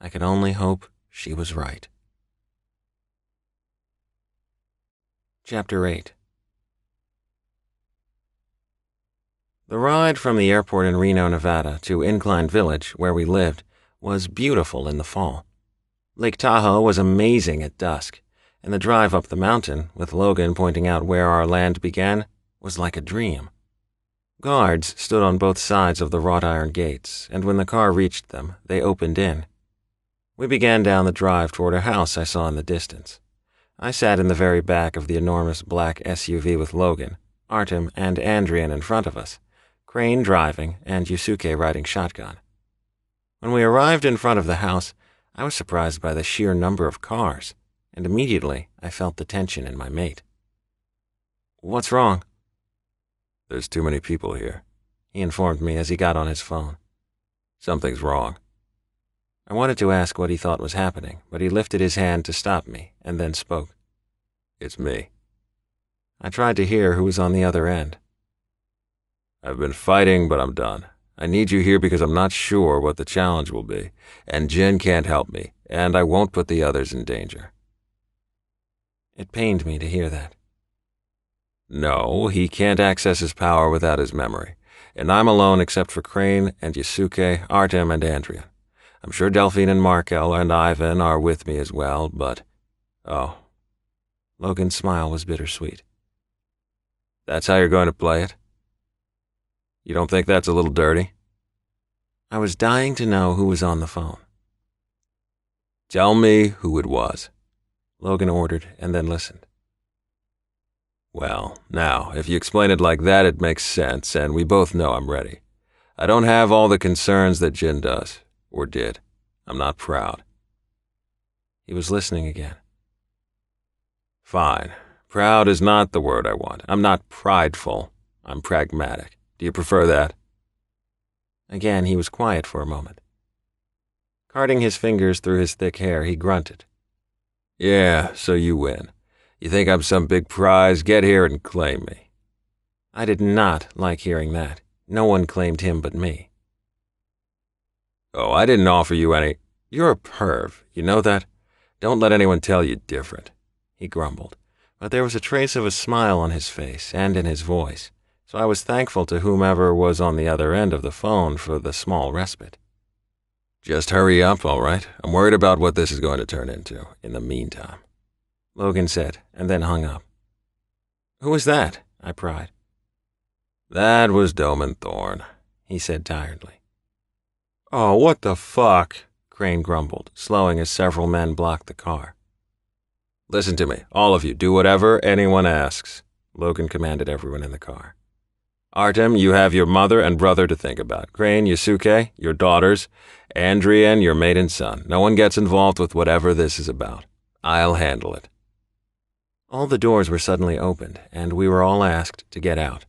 I could only hope she was right. Chapter 8. The ride from the airport in Reno, Nevada to Incline Village, where we lived, was beautiful in the fall. Lake Tahoe was amazing at dusk, and the drive up the mountain, with Logan pointing out where our land began, was like a dream. Guards stood on both sides of the wrought iron gates, and when the car reached them, they opened in. We began down the drive toward a house I saw in the distance. I sat in the very back of the enormous black SUV with Logan, Artem, and Andrian in front of us, Crane driving and Yusuke riding shotgun. When we arrived in front of the house, I was surprised by the sheer number of cars, and immediately I felt the tension in my mate. What's wrong? There's too many people here, he informed me as he got on his phone. Something's wrong. I wanted to ask what he thought was happening, but he lifted his hand to stop me and then spoke. It's me. I tried to hear who was on the other end. I've been fighting, but I'm done. I need you here because I'm not sure what the challenge will be, and Jin can't help me, and I won't put the others in danger. It pained me to hear that. No, he can't access his power without his memory, and I'm alone except for Crane and Yusuke, Artem, and Andrian. I'm sure Delphine and Markel and Ivan are with me as well, but... Oh. Logan's smile was bittersweet. That's how you're going to play it? You don't think that's a little dirty? I was dying to know who was on the phone. Tell me who it was, Logan ordered and then listened. Well, now, if you explain it like that, it makes sense, and we both know I'm ready. I don't have all the concerns that Jin does, or did. I'm not proud. He was listening again. Fine. Proud is not the word I want. I'm not prideful. I'm pragmatic. Do you prefer that? Again, he was quiet for a moment. Carting his fingers through his thick hair, he grunted. Yeah, so you win. You think I'm some big prize? Get here and claim me. I did not like hearing that. No one claimed him but me. Oh, I didn't offer you any... You're a perv, you know that? Don't let anyone tell you different, he grumbled, but there was a trace of a smile on his face and in his voice, so I was thankful to whomever was on the other end of the phone for the small respite. Just hurry up, all right? I'm worried about what this is going to turn into in the meantime, Logan said, and then hung up. Who was that? I pried. That was Doman Thorne, he said tiredly. Oh, what the fuck? Crane grumbled, slowing as several men blocked the car. Listen to me, all of you. Do whatever anyone asks, Logan commanded everyone in the car. Artem, you have your mother and brother to think about. Crane, Yusuke, your daughters. Andrian, your maiden son. No one gets involved with whatever this is about. I'll handle it. All the doors were suddenly opened, and we were all asked to get out.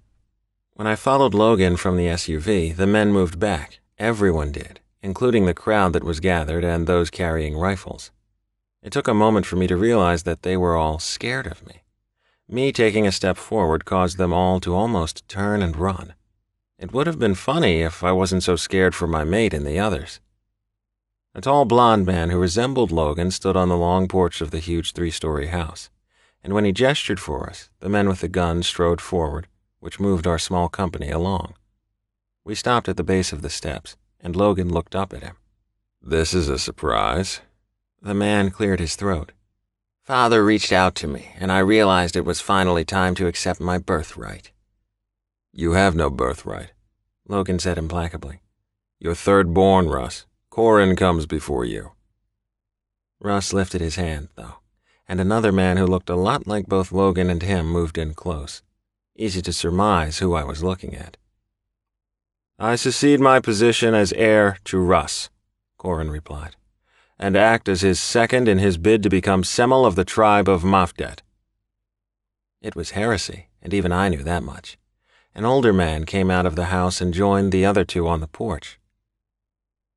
When I followed Logan from the SUV, the men moved back. Everyone did, including the crowd that was gathered and those carrying rifles. It took a moment for me to realize that they were all scared of me. Me taking a step forward caused them all to almost turn and run. It would have been funny if I wasn't so scared for my mate and the others. A tall blond man who resembled Logan stood on the long porch of the huge 3-story house, and when he gestured for us, the men with the guns strode forward, which moved our small company along. We stopped at the base of the steps, and Logan looked up at him. This is a surprise. The man cleared his throat. Father reached out to me, and I realized it was finally time to accept my birthright. You have no birthright, Logan said implacably. You're third born, Russ. Corin comes before you. Russ lifted his hand, though, and another man who looked a lot like both Logan and him moved in close. Easy to surmise who I was looking at. I succeed my position as heir to Russ, Corin replied, and act as his second in his bid to become Semel of the tribe of Mafdet. It was heresy, and even I knew that much. An older man came out of the house and joined the other two on the porch.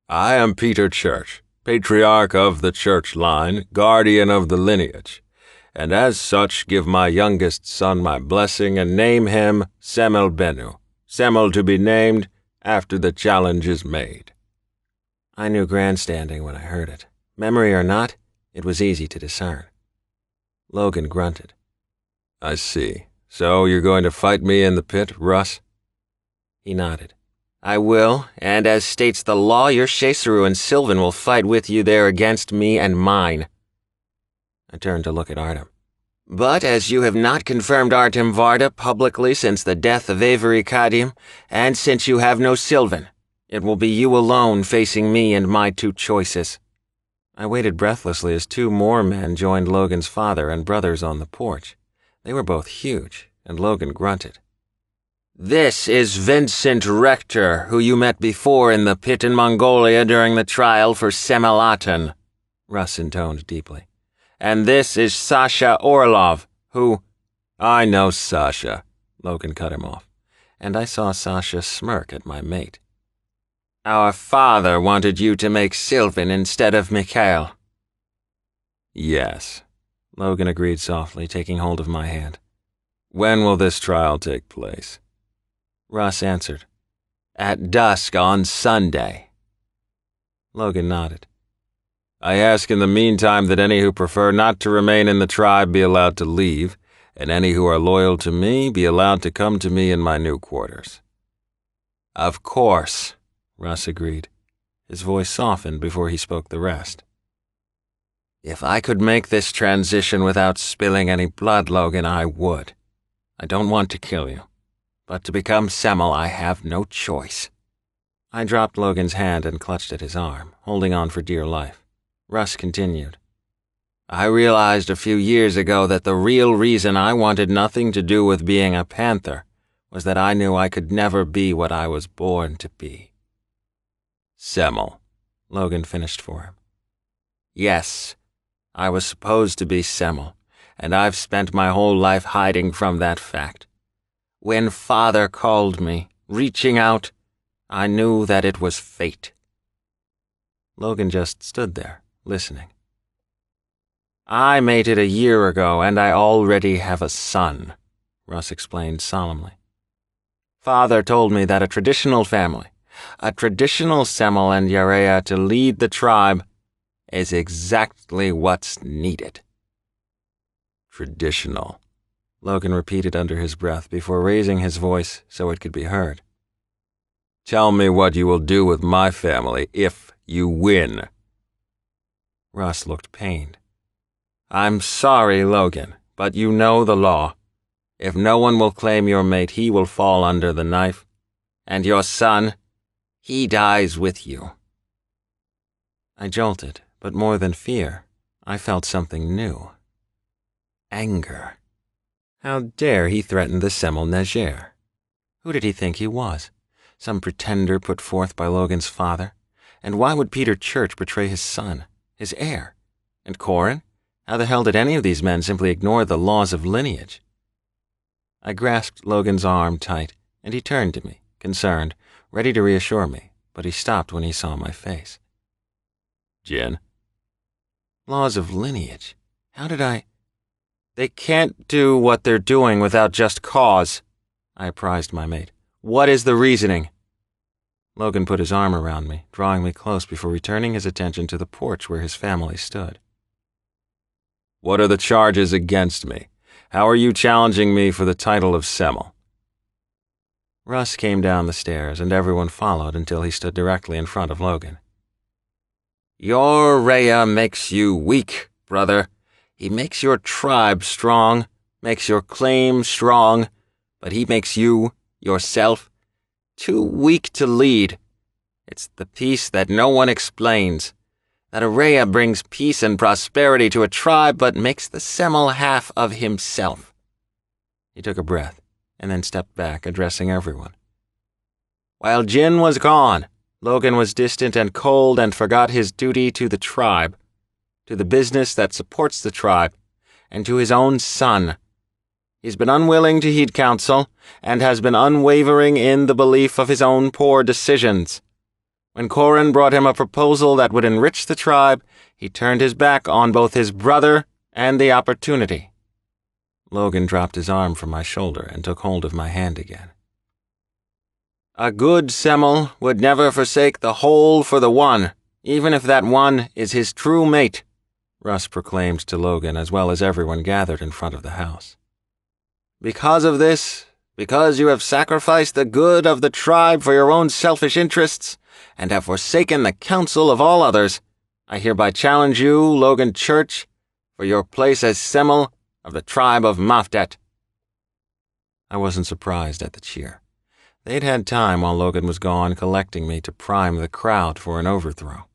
I am Peter Church, patriarch of the church line, guardian of the lineage, and as such give my youngest son my blessing and name him Semel Benu, Semel to be named after the challenge is made. I knew grandstanding when I heard it. Memory or not, it was easy to discern. Logan grunted. I see. So you're going to fight me in the pit, Russ? He nodded. I will, and as states the law, your Chaseru and Sylvan will fight with you there against me and mine. I turned to look at Artem. But as you have not confirmed Artem Varda publicly since the death of Avery Kadim, and since you have no Sylvan, it will be you alone facing me and my two choices. I waited breathlessly as two more men joined Logan's father and brothers on the porch. They were both huge, and Logan grunted. This is Vincent Rector, who you met before in the pit in Mongolia during the trial for Semelaten, Russ intoned deeply. And this is Sasha Orlov, who— I know Sasha, Logan cut him off, and I saw Sasha smirk at my mate. Our father wanted you to make Sylvan instead of Mikhail. Yes, Logan agreed softly, taking hold of my hand. When will this trial take place? Russ answered. At dusk on Sunday. Logan nodded. I ask in the meantime that any who prefer not to remain in the tribe be allowed to leave, and any who are loyal to me be allowed to come to me in my new quarters. Of course, Russ agreed. His voice softened before he spoke the rest. If I could make this transition without spilling any blood, Logan, I would. I don't want to kill you, but to become Semel, I have no choice. I dropped Logan's hand and clutched at his arm, holding on for dear life. Russ continued. I realized a few years ago that the real reason I wanted nothing to do with being a panther was that I knew I could never be what I was born to be. Semel, Logan finished for him. Yes, I was supposed to be Semel, and I've spent my whole life hiding from that fact. When Father called me, reaching out, I knew that it was fate. Logan just stood there, listening. I mated a year ago, and I already have a son, Russ explained solemnly. Father told me that a traditional family, a traditional Semel and Yarea to lead the tribe, is exactly what's needed. Traditional, Logan repeated under his breath before raising his voice so it could be heard. Tell me what you will do with my family if you win. Russ looked pained. I'm sorry, Logan, but you know the law. If no one will claim your mate, he will fall under the knife. And your son, he dies with you. I jolted, but more than fear, I felt something new. Anger. How dare he threaten the Semel Neger? Who did he think he was? Some pretender put forth by Logan's father? And why would Peter Church betray his son, his heir? And Corin? How the hell did any of these men simply ignore the laws of lineage? I grasped Logan's arm tight, and he turned to me, concerned, ready to reassure me, but he stopped when he saw my face. Jin? Laws of lineage? How did I— They can't do what they're doing without just cause, I apprised my mate. What is the reasoning? Logan put his arm around me, drawing me close before returning his attention to the porch where his family stood. What are the charges against me? How are you challenging me for the title of Semel? Russ came down the stairs, and everyone followed until he stood directly in front of Logan. Your Rhea makes you weak, brother. He makes your tribe strong, makes your claim strong, but he makes you yourself, too weak to lead. It's the peace that no one explains. That Araya brings peace and prosperity to a tribe but makes the Semel half of himself." He took a breath and then stepped back, addressing everyone. "While Jin was gone, Logan was distant and cold and forgot his duty to the tribe, to the business that supports the tribe, and to his own son. He's been unwilling to heed counsel, and has been unwavering in the belief of his own poor decisions. When Corin brought him a proposal that would enrich the tribe, he turned his back on both his brother and the opportunity." Logan dropped his arm from my shoulder and took hold of my hand again. "A good Semel would never forsake the whole for the one, even if that one is his true mate," Russ proclaimed to Logan as well as everyone gathered in front of the house. "Because of this, because you have sacrificed the good of the tribe for your own selfish interests, and have forsaken the counsel of all others, I hereby challenge you, Logan Church, for your place as Semel of the tribe of Mafdet." I wasn't surprised at the cheer. They'd had time while Logan was gone collecting me to prime the crowd for an overthrow.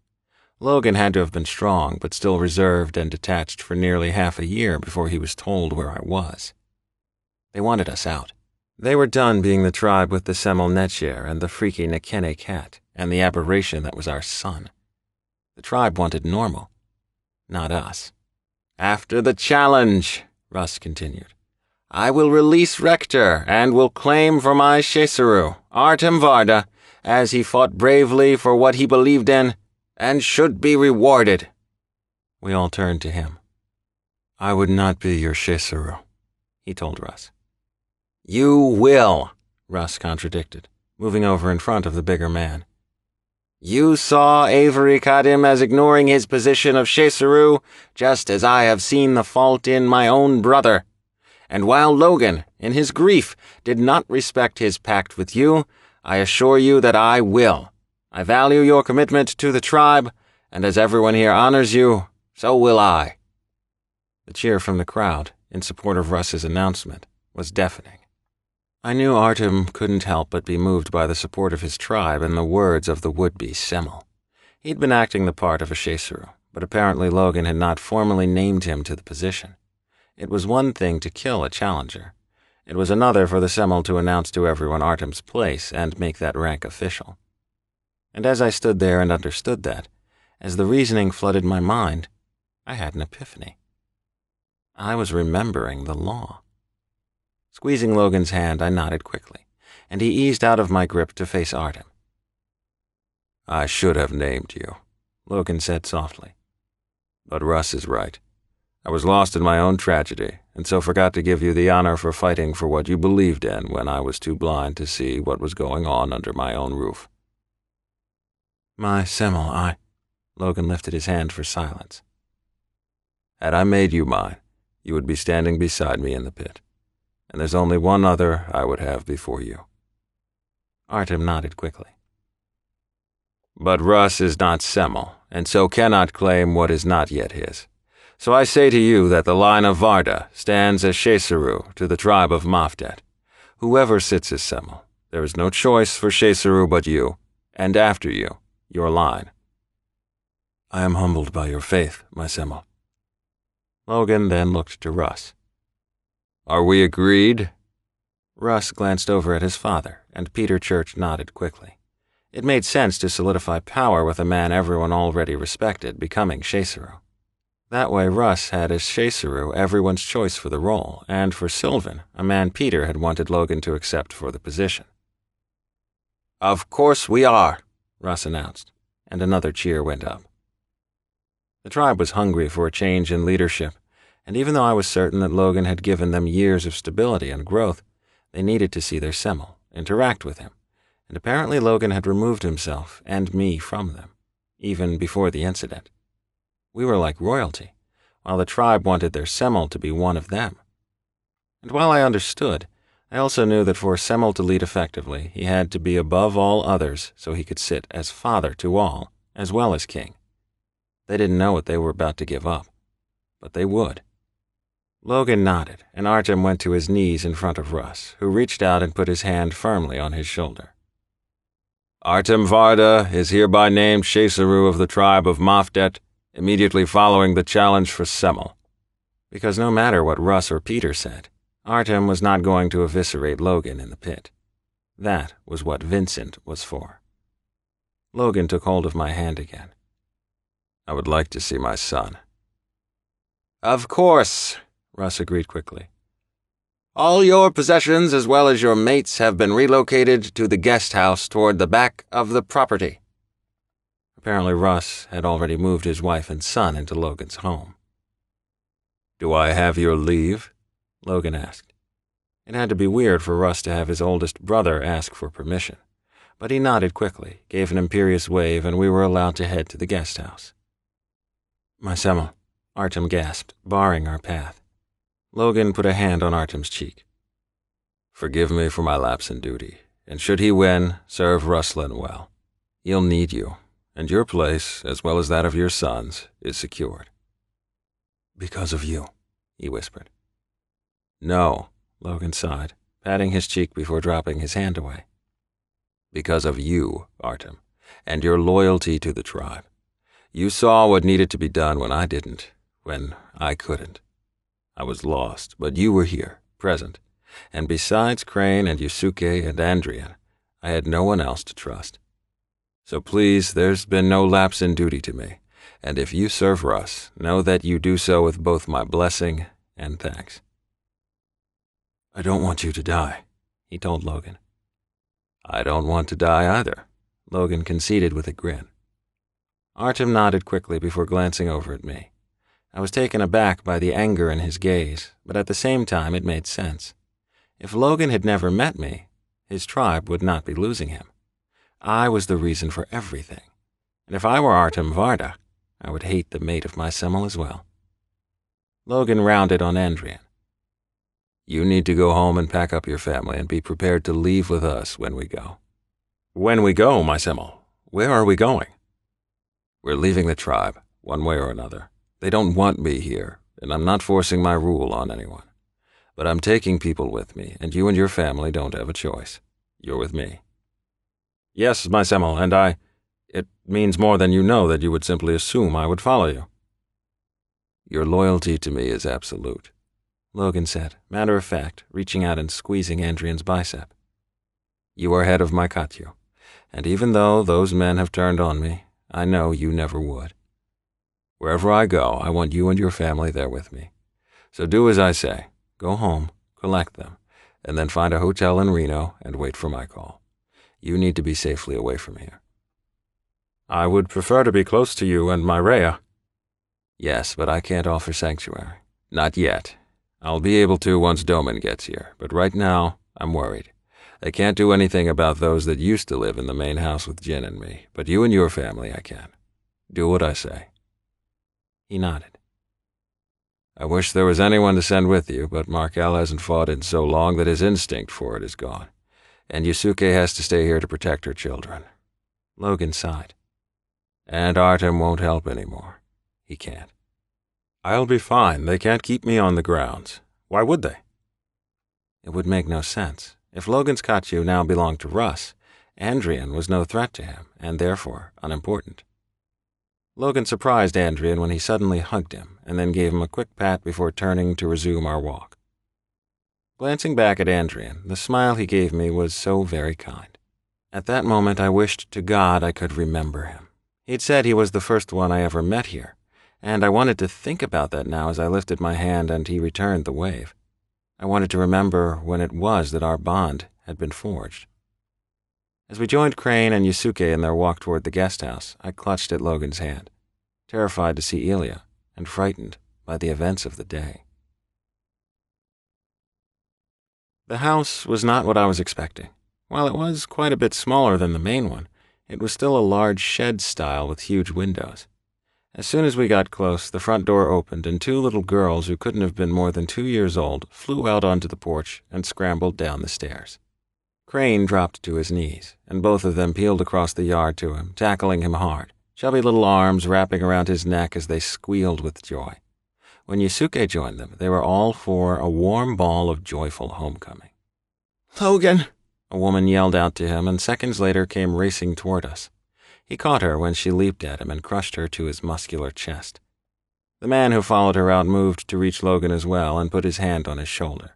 Logan had to have been strong, but still reserved and detached for nearly half a year before he was told where I was. They wanted us out. They were done being the tribe with the Semel Netjer and the freaky Nekene cat, and the aberration that was our son. The tribe wanted normal, not us. "After the challenge," Russ continued, "I will release Rector and will claim for my Shesaru, Artem Varda, as he fought bravely for what he believed in, and should be rewarded." We all turned to him. "I would not be your Shesaru," he told Russ. "You will," Russ contradicted, moving over in front of the bigger man. "You saw Avery Kadim as ignoring his position of Shesaru, just as I have seen the fault in my own brother. And while Logan, in his grief, did not respect his pact with you, I assure you that I will. I value your commitment to the tribe, and as everyone here honors you, so will I." The cheer from the crowd, in support of Russ's announcement, was deafening. I knew Artem couldn't help but be moved by the support of his tribe and the words of the would-be Semel. He'd been acting the part of a Shesaru, but apparently Logan had not formally named him to the position. It was one thing to kill a challenger. It was another for the Semel to announce to everyone Artem's place and make that rank official. And as I stood there and understood that, as the reasoning flooded my mind, I had an epiphany. I was remembering the law. Squeezing Logan's hand, I nodded quickly, and he eased out of my grip to face Artem. "I should have named you," Logan said softly. "But Russ is right. I was lost in my own tragedy, and so forgot to give you the honor for fighting for what you believed in when I was too blind to see what was going on under my own roof." "My Semel, Logan lifted his hand for silence. "Had I made you mine, you would be standing beside me in the pit. And there's only one other I would have before you." Artem nodded quickly. "But Russ is not Semel, and so cannot claim what is not yet his. So I say to you that the line of Varda stands as Shesaru to the tribe of Mafdet. Whoever sits as Semel, there is no choice for Shesaru but you, and after you, your line." "I am humbled by your faith, my Semel." Logan then looked to Russ. "Are we agreed?" Russ glanced over at his father, and Peter Church nodded quickly. It made sense to solidify power with a man everyone already respected becoming Shesaru. That way Russ had as Shesaru everyone's choice for the role, and for Sylvan, a man Peter had wanted Logan to accept for the position. "Of course we are," Russ announced, and another cheer went up. The tribe was hungry for a change in leadership, and even though I was certain that Logan had given them years of stability and growth, they needed to see their Semel, interact with him, and apparently Logan had removed himself and me from them, even before the incident. We were like royalty, while the tribe wanted their Semel to be one of them. And while I understood, I also knew that for Semel to lead effectively, he had to be above all others so he could sit as father to all, as well as king. They didn't know what they were about to give up, but they would. Logan nodded, and Artem went to his knees in front of Russ, who reached out and put his hand firmly on his shoulder. Artem Varda is hereby named Shesaru of the tribe of Mafdet, immediately following the challenge for Semmel. Because no matter what Russ or Peter said, Artem was not going to eviscerate Logan in the pit. That was what Vincent was for. Logan took hold of my hand again. I would like to see my son. Of course, Russ agreed quickly. All your possessions as well as your mates have been relocated to the guest house toward the back of the property. Apparently Russ had already moved his wife and son into Logan's home. Do I have your leave? Logan asked. It had to be weird for Russ to have his oldest brother ask for permission, but he nodded quickly, gave an imperious wave, and we were allowed to head to the guest house. My Semmel, Artem gasped, barring our path. Logan put a hand on Artem's cheek. Forgive me for my lapse in duty, and should he win, serve Ruslan well. He'll need you, and your place, as well as that of your sons, is secured. Because of you, he whispered. No, Logan sighed, patting his cheek before dropping his hand away. Because of you, Artem, and your loyalty to the tribe. You saw what needed to be done when I didn't, when I couldn't. I was lost, but you were here, present, and besides Crane and Yusuke and Andrian, I had no one else to trust. So please, there's been no lapse in duty to me, and if you serve Russ, know that you do so with both my blessing and thanks. I don't want you to die, he told Logan. I don't want to die either, Logan conceded with a grin. Artem nodded quickly before glancing over at me. I was taken aback by the anger in his gaze, but at the same time it made sense. If Logan had never met me, his tribe would not be losing him. I was the reason for everything, and if I were Artem Varda, I would hate the mate of my Semmel as well. Logan rounded on Andrian. You need to go home and pack up your family and be prepared to leave with us when we go. When we go, my Semmel? Where are we going? We're leaving the tribe, one way or another. They don't want me here, and I'm not forcing my rule on anyone. But I'm taking people with me, and you and your family don't have a choice. You're with me. Yes, my Semmel, and it means more than you know that you would simply assume I would follow you. Your loyalty to me is absolute, Logan said, matter of fact, reaching out and squeezing Andrian's bicep. You are head of my Katyu, and even though those men have turned on me, I know you never would. Wherever I go, I want you and your family there with me. So do as I say. Go home, collect them, and then find a hotel in Reno and wait for my call. You need to be safely away from here. I would prefer to be close to you and my Rhea. Yes, but I can't offer sanctuary. Not yet. I'll be able to once Doman gets here, but right now, I'm worried. I can't do anything about those that used to live in the main house with Jin and me, but you and your family I can. Do what I say. He nodded. I wish there was anyone to send with you, but Markel hasn't fought in so long that his instinct for it is gone, and Yusuke has to stay here to protect her children. Logan sighed. And Artem won't help anymore. He can't. I'll be fine. They can't keep me on the grounds. Why would they? It would make no sense. If Logan's Katyu now belonged to Russ, Andrian was no threat to him, and therefore unimportant. Logan surprised Andrian when he suddenly hugged him, and then gave him a quick pat before turning to resume our walk. Glancing back at Andrian, the smile he gave me was so very kind. At that moment I wished to God I could remember him. He'd said he was the first one I ever met here, and I wanted to think about that now as I lifted my hand and he returned the wave. I wanted to remember when it was that our bond had been forged. As we joined Crane and Yusuke in their walk toward the guest house, I clutched at Logan's hand, terrified to see Ilya and frightened by the events of the day. The house was not what I was expecting. While it was quite a bit smaller than the main one, it was still a large shed style with huge windows. As soon as we got close, the front door opened and two little girls who couldn't have been more than 2 years old flew out onto the porch and scrambled down the stairs. Crane dropped to his knees, and both of them peeled across the yard to him, tackling him hard, chubby little arms wrapping around his neck as they squealed with joy. When Yusuke joined them, they were all for a warm ball of joyful homecoming. "Logan!" A woman yelled out to him, and seconds later came racing toward us. He caught her when she leaped at him and crushed her to his muscular chest. The man who followed her out moved to reach Logan as well and put his hand on his shoulder.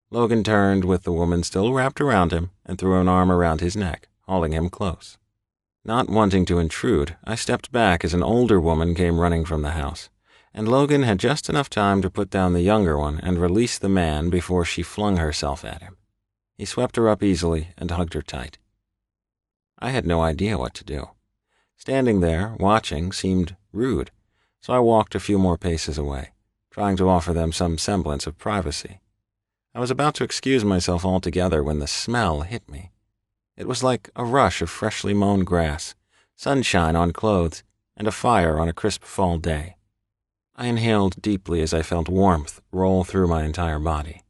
Logan turned with the woman still wrapped around him and threw an arm around his neck, hauling him close. Not wanting to intrude, I stepped back as an older woman came running from the house, and Logan had just enough time to put down the younger one and release the man before she flung herself at him. He swept her up easily and hugged her tight. I had no idea what to do. Standing there, watching, seemed rude, so I walked a few more paces away, trying to offer them some semblance of privacy. I was about to excuse myself altogether when the smell hit me. It was like a rush of freshly mown grass, sunshine on clothes, and a fire on a crisp fall day. I inhaled deeply as I felt warmth roll through my entire body.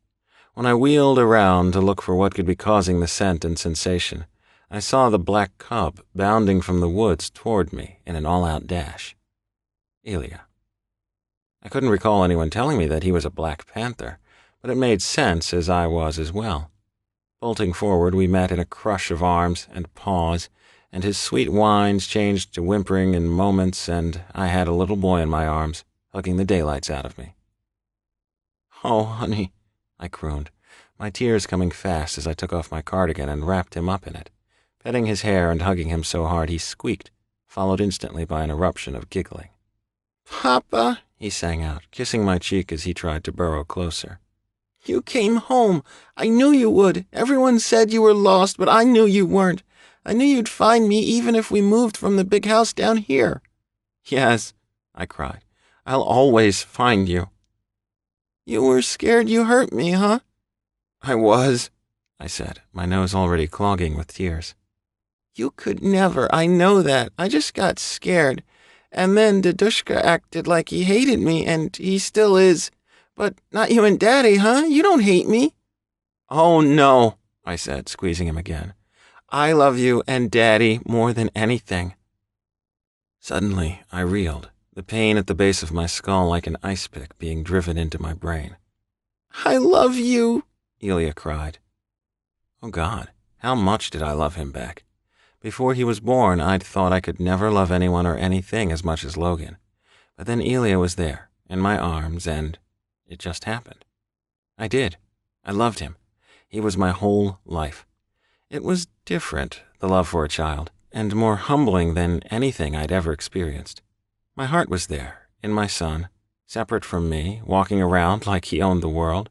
When I wheeled around to look for what could be causing the scent and sensation, I saw the black cub bounding from the woods toward me in an all-out dash. Ilya. I couldn't recall anyone telling me that he was a black panther, but it made sense as I was as well. Bolting forward, we met in a crush of arms and paws, and his sweet whines changed to whimpering in moments, and I had a little boy in my arms, hugging the daylights out of me. "Oh, honey," I crooned, my tears coming fast as I took off my cardigan and wrapped him up in it, petting his hair and hugging him so hard he squeaked, followed instantly by an eruption of giggling. "Papa," he sang out, kissing my cheek as he tried to burrow closer. "You came home. I knew you would. Everyone said you were lost, but I knew you weren't. I knew you'd find me even if we moved from the big house down here." "Yes," I cried. "I'll always find you." "You were scared you hurt me, huh?" "I was," I said, my nose already clogging with tears. "You could never. I know that. I just got scared. And then Dadushka acted like he hated me, and he still is. But not you and Daddy, huh? You don't hate me." "Oh, no," I said, squeezing him again. "I love you and Daddy more than anything." Suddenly, I reeled, the pain at the base of my skull like an ice pick being driven into my brain. "I love you," Ilya cried. Oh God, how much did I love him back? Before he was born, I'd thought I could never love anyone or anything as much as Logan. But then Ilya was there, in my arms, and it just happened. I did. I loved him. He was my whole life. It was different, the love for a child, and more humbling than anything I'd ever experienced. My heart was there, in my son, separate from me, walking around like he owned the world.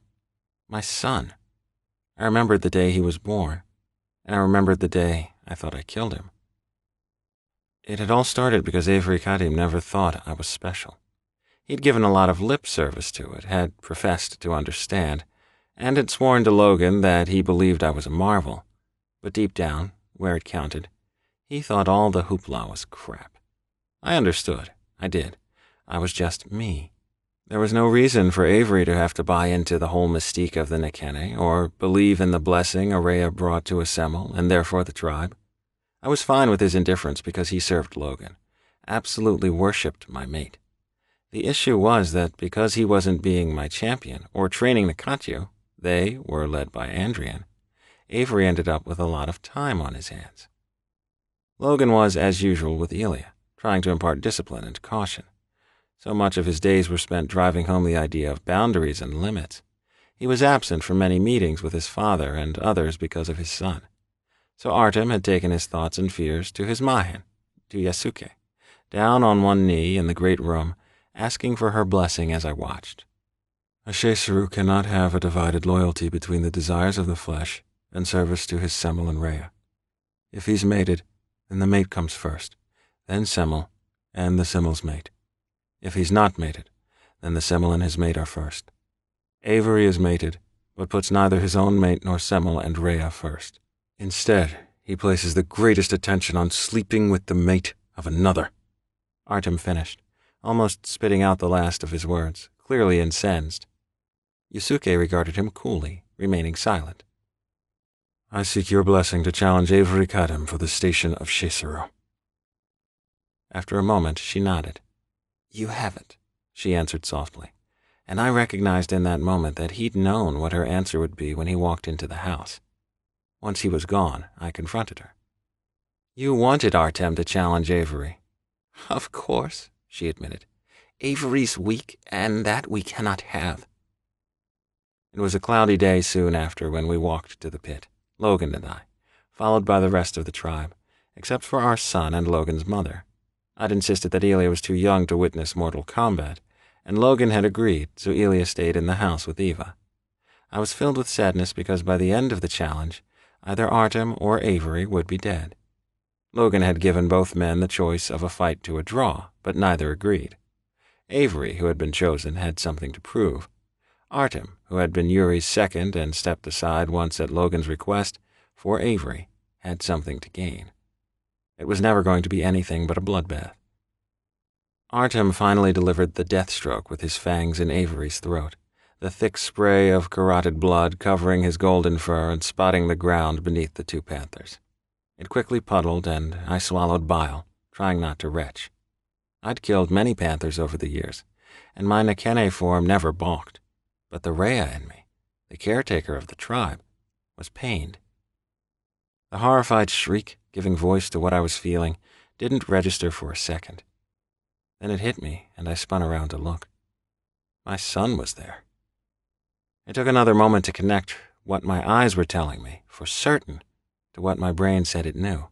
My son. I remembered the day he was born, and I remembered the day I thought I killed him. It had all started because Avery Kadim never thought I was special. He'd given a lot of lip service to it, had professed to understand, and had sworn to Logan that he believed I was a marvel. But deep down, where it counted, he thought all the hoopla was crap. I understood. I did. I was just me. There was no reason for Avery to have to buy into the whole mystique of the Nekene, or believe in the blessing Araya brought to Assemble, and therefore the tribe. I was fine with his indifference because he served Logan, absolutely worshipped my mate. The issue was that because he wasn't being my champion, or training the Katyu, they were led by Andrian, Avery ended up with a lot of time on his hands. Logan was, as usual, with Ilya, trying to impart discipline and caution. So much of his days were spent driving home the idea of boundaries and limits. He was absent from many meetings with his father and others because of his son. So Artem had taken his thoughts and fears to his Mahin, to Yasuke, down on one knee in the great room, asking for her blessing as I watched. A Shesaru cannot have a divided loyalty between the desires of the flesh and service to his Semel and Rhea. If he's mated, then the mate comes first, then Semel, and the Semel's mate. If he's not mated, then the Semel and his mate are first. Avery is mated, but puts neither his own mate nor Semel and Rhea first. Instead, he places the greatest attention on sleeping with the mate of another. Artem finished, almost spitting out the last of his words, clearly incensed. Yusuke regarded him coolly, remaining silent. I seek your blessing to challenge Avery Kadim for the station of Shesaru. After a moment, she nodded. You have it, she answered softly, and I recognized in that moment that he'd known what her answer would be when he walked into the house. Once he was gone, I confronted her. You wanted Artem to challenge Avery. Of course, she admitted. Avery's weak, and that we cannot have. It was a cloudy day soon after when we walked to the pit, Logan and I, followed by the rest of the tribe, except for our son and Logan's mother. I'd insisted that Elia was too young to witness mortal combat, and Logan had agreed, so Elia stayed in the house with Eva. I was filled with sadness because by the end of the challenge, either Artem or Avery would be dead. Logan had given both men the choice of a fight to a draw, but neither agreed. Avery, who had been chosen, had something to prove. Artem, who had been Yuri's second and stepped aside once at Logan's request, for Avery, had something to gain. It was never going to be anything but a bloodbath. Artem finally delivered the death stroke with his fangs in Avery's throat, the thick spray of carotid blood covering his golden fur and spotting the ground beneath the two panthers. It quickly puddled, and I swallowed bile, trying not to retch. I'd killed many panthers over the years, and my Nekene form never balked. But the Rhea in me, the caretaker of the tribe, was pained. The horrified shriek, giving voice to what I was feeling, didn't register for a second. Then it hit me, and I spun around to look. My son was there. It took another moment to connect what my eyes were telling me, for certain, to what my brain said it knew.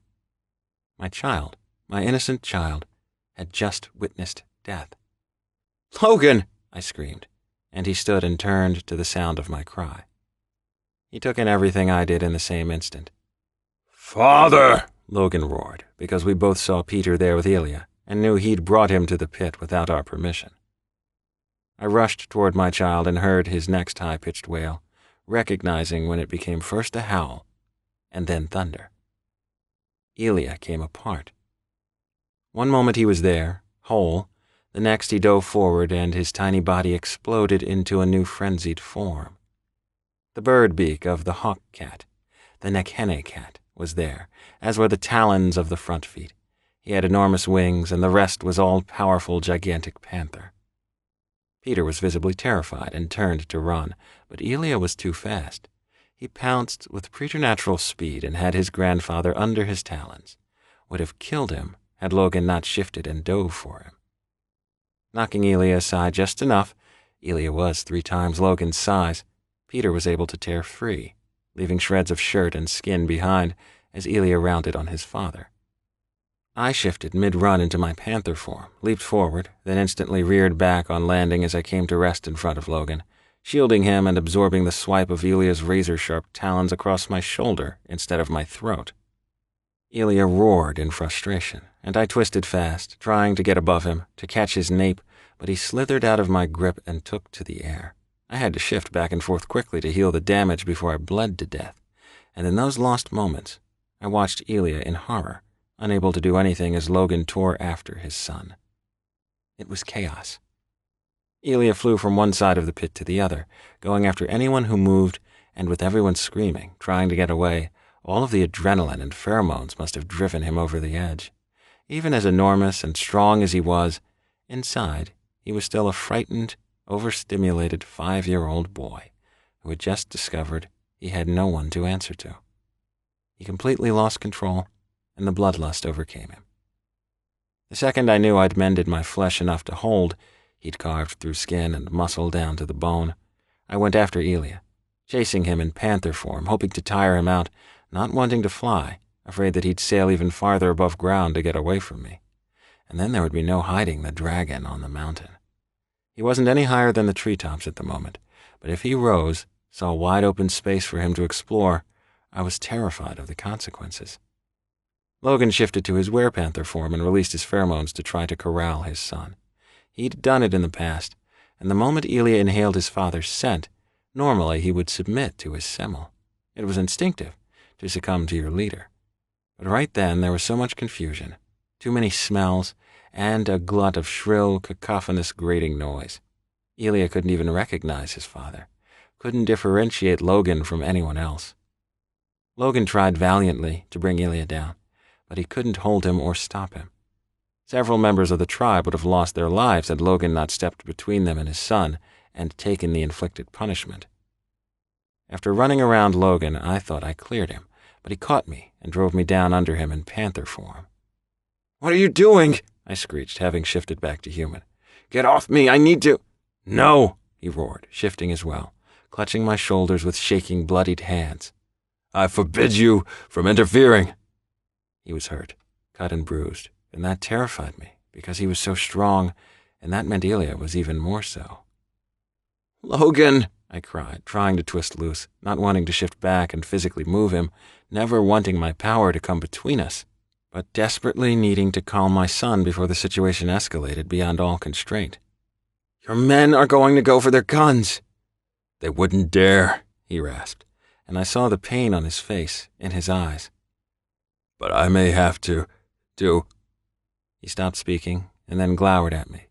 My child, my innocent child, had just witnessed death. "Logan!" I screamed, and he stood and turned to the sound of my cry. He took in everything I did in the same instant. "Father!" Logan roared, because we both saw Peter there with Elia, and knew he'd brought him to the pit without our permission. I rushed toward my child and heard his next high-pitched wail, recognizing when it became first a howl, and then thunder. Elia came apart. One moment he was there, whole, the next he dove forward and his tiny body exploded into a new frenzied form. The bird beak of the hawk cat, the Nekene cat, was there, as were the talons of the front feet. He had enormous wings, and the rest was all-powerful gigantic panther. Peter was visibly terrified and turned to run, but Elia was too fast. He pounced with preternatural speed and had his grandfather under his talons. Would have killed him had Logan not shifted and dove for him. Knocking Elia aside just enough, Elia was 3 times Logan's size, Peter was able to tear free, leaving shreds of shirt and skin behind as Elia rounded on his father. I shifted mid-run into my panther form, leaped forward, then instantly reared back on landing as I came to rest in front of Logan, shielding him and absorbing the swipe of Elia's razor-sharp talons across my shoulder instead of my throat. Elia roared in frustration, and I twisted fast, trying to get above him, to catch his nape, but he slithered out of my grip and took to the air. I had to shift back and forth quickly to heal the damage before I bled to death, and in those lost moments, I watched Elia in horror, unable to do anything as Logan tore after his son. It was chaos. Elia flew from one side of the pit to the other, going after anyone who moved, and with everyone screaming, trying to get away, all of the adrenaline and pheromones must have driven him over the edge. Even as enormous and strong as he was, inside, he was still a frightened, overstimulated 5-year-old boy who had just discovered he had no one to answer to. He completely lost control, and the bloodlust overcame him. The second I knew I'd mended my flesh enough to hold, he'd carved through skin and muscle down to the bone, I went after Elia, chasing him in panther form, hoping to tire him out, not wanting to fly, afraid that he'd sail even farther above ground to get away from me. And then there would be no hiding the dragon on the mountain. He wasn't any higher than the treetops at the moment, but if he rose, saw wide-open space for him to explore, I was terrified of the consequences. Logan shifted to his werepanther form and released his pheromones to try to corral his son. He'd done it in the past, and the moment Elia inhaled his father's scent, normally he would submit to his semel. It was instinctive, to succumb to your leader. But right then there was so much confusion, too many smells, and a glut of shrill, cacophonous grating noise. Elia couldn't even recognize his father, couldn't differentiate Logan from anyone else. Logan tried valiantly to bring Elia down, but he couldn't hold him or stop him. Several members of the tribe would have lost their lives had Logan not stepped between them and his son and taken the inflicted punishment. After running around Logan, I thought I cleared him, but he caught me and drove me down under him in panther form. "What are you doing?" I screeched, having shifted back to human. "Get off me, I need to—" "No!" he roared, shifting as well, clutching my shoulders with shaking, bloodied hands. "I forbid you from interfering." He was hurt, cut and bruised, and that terrified me, because he was so strong, and that meant Ilya was even more so. "Logan!" I cried, trying to twist loose, not wanting to shift back and physically move him, never wanting my power to come between us, but desperately needing to calm my son before the situation escalated beyond all constraint. "Your men are going to go for their guns." "They wouldn't dare," he rasped, and I saw the pain on his face, in his eyes. "But I may have to. He stopped speaking, and then glowered at me.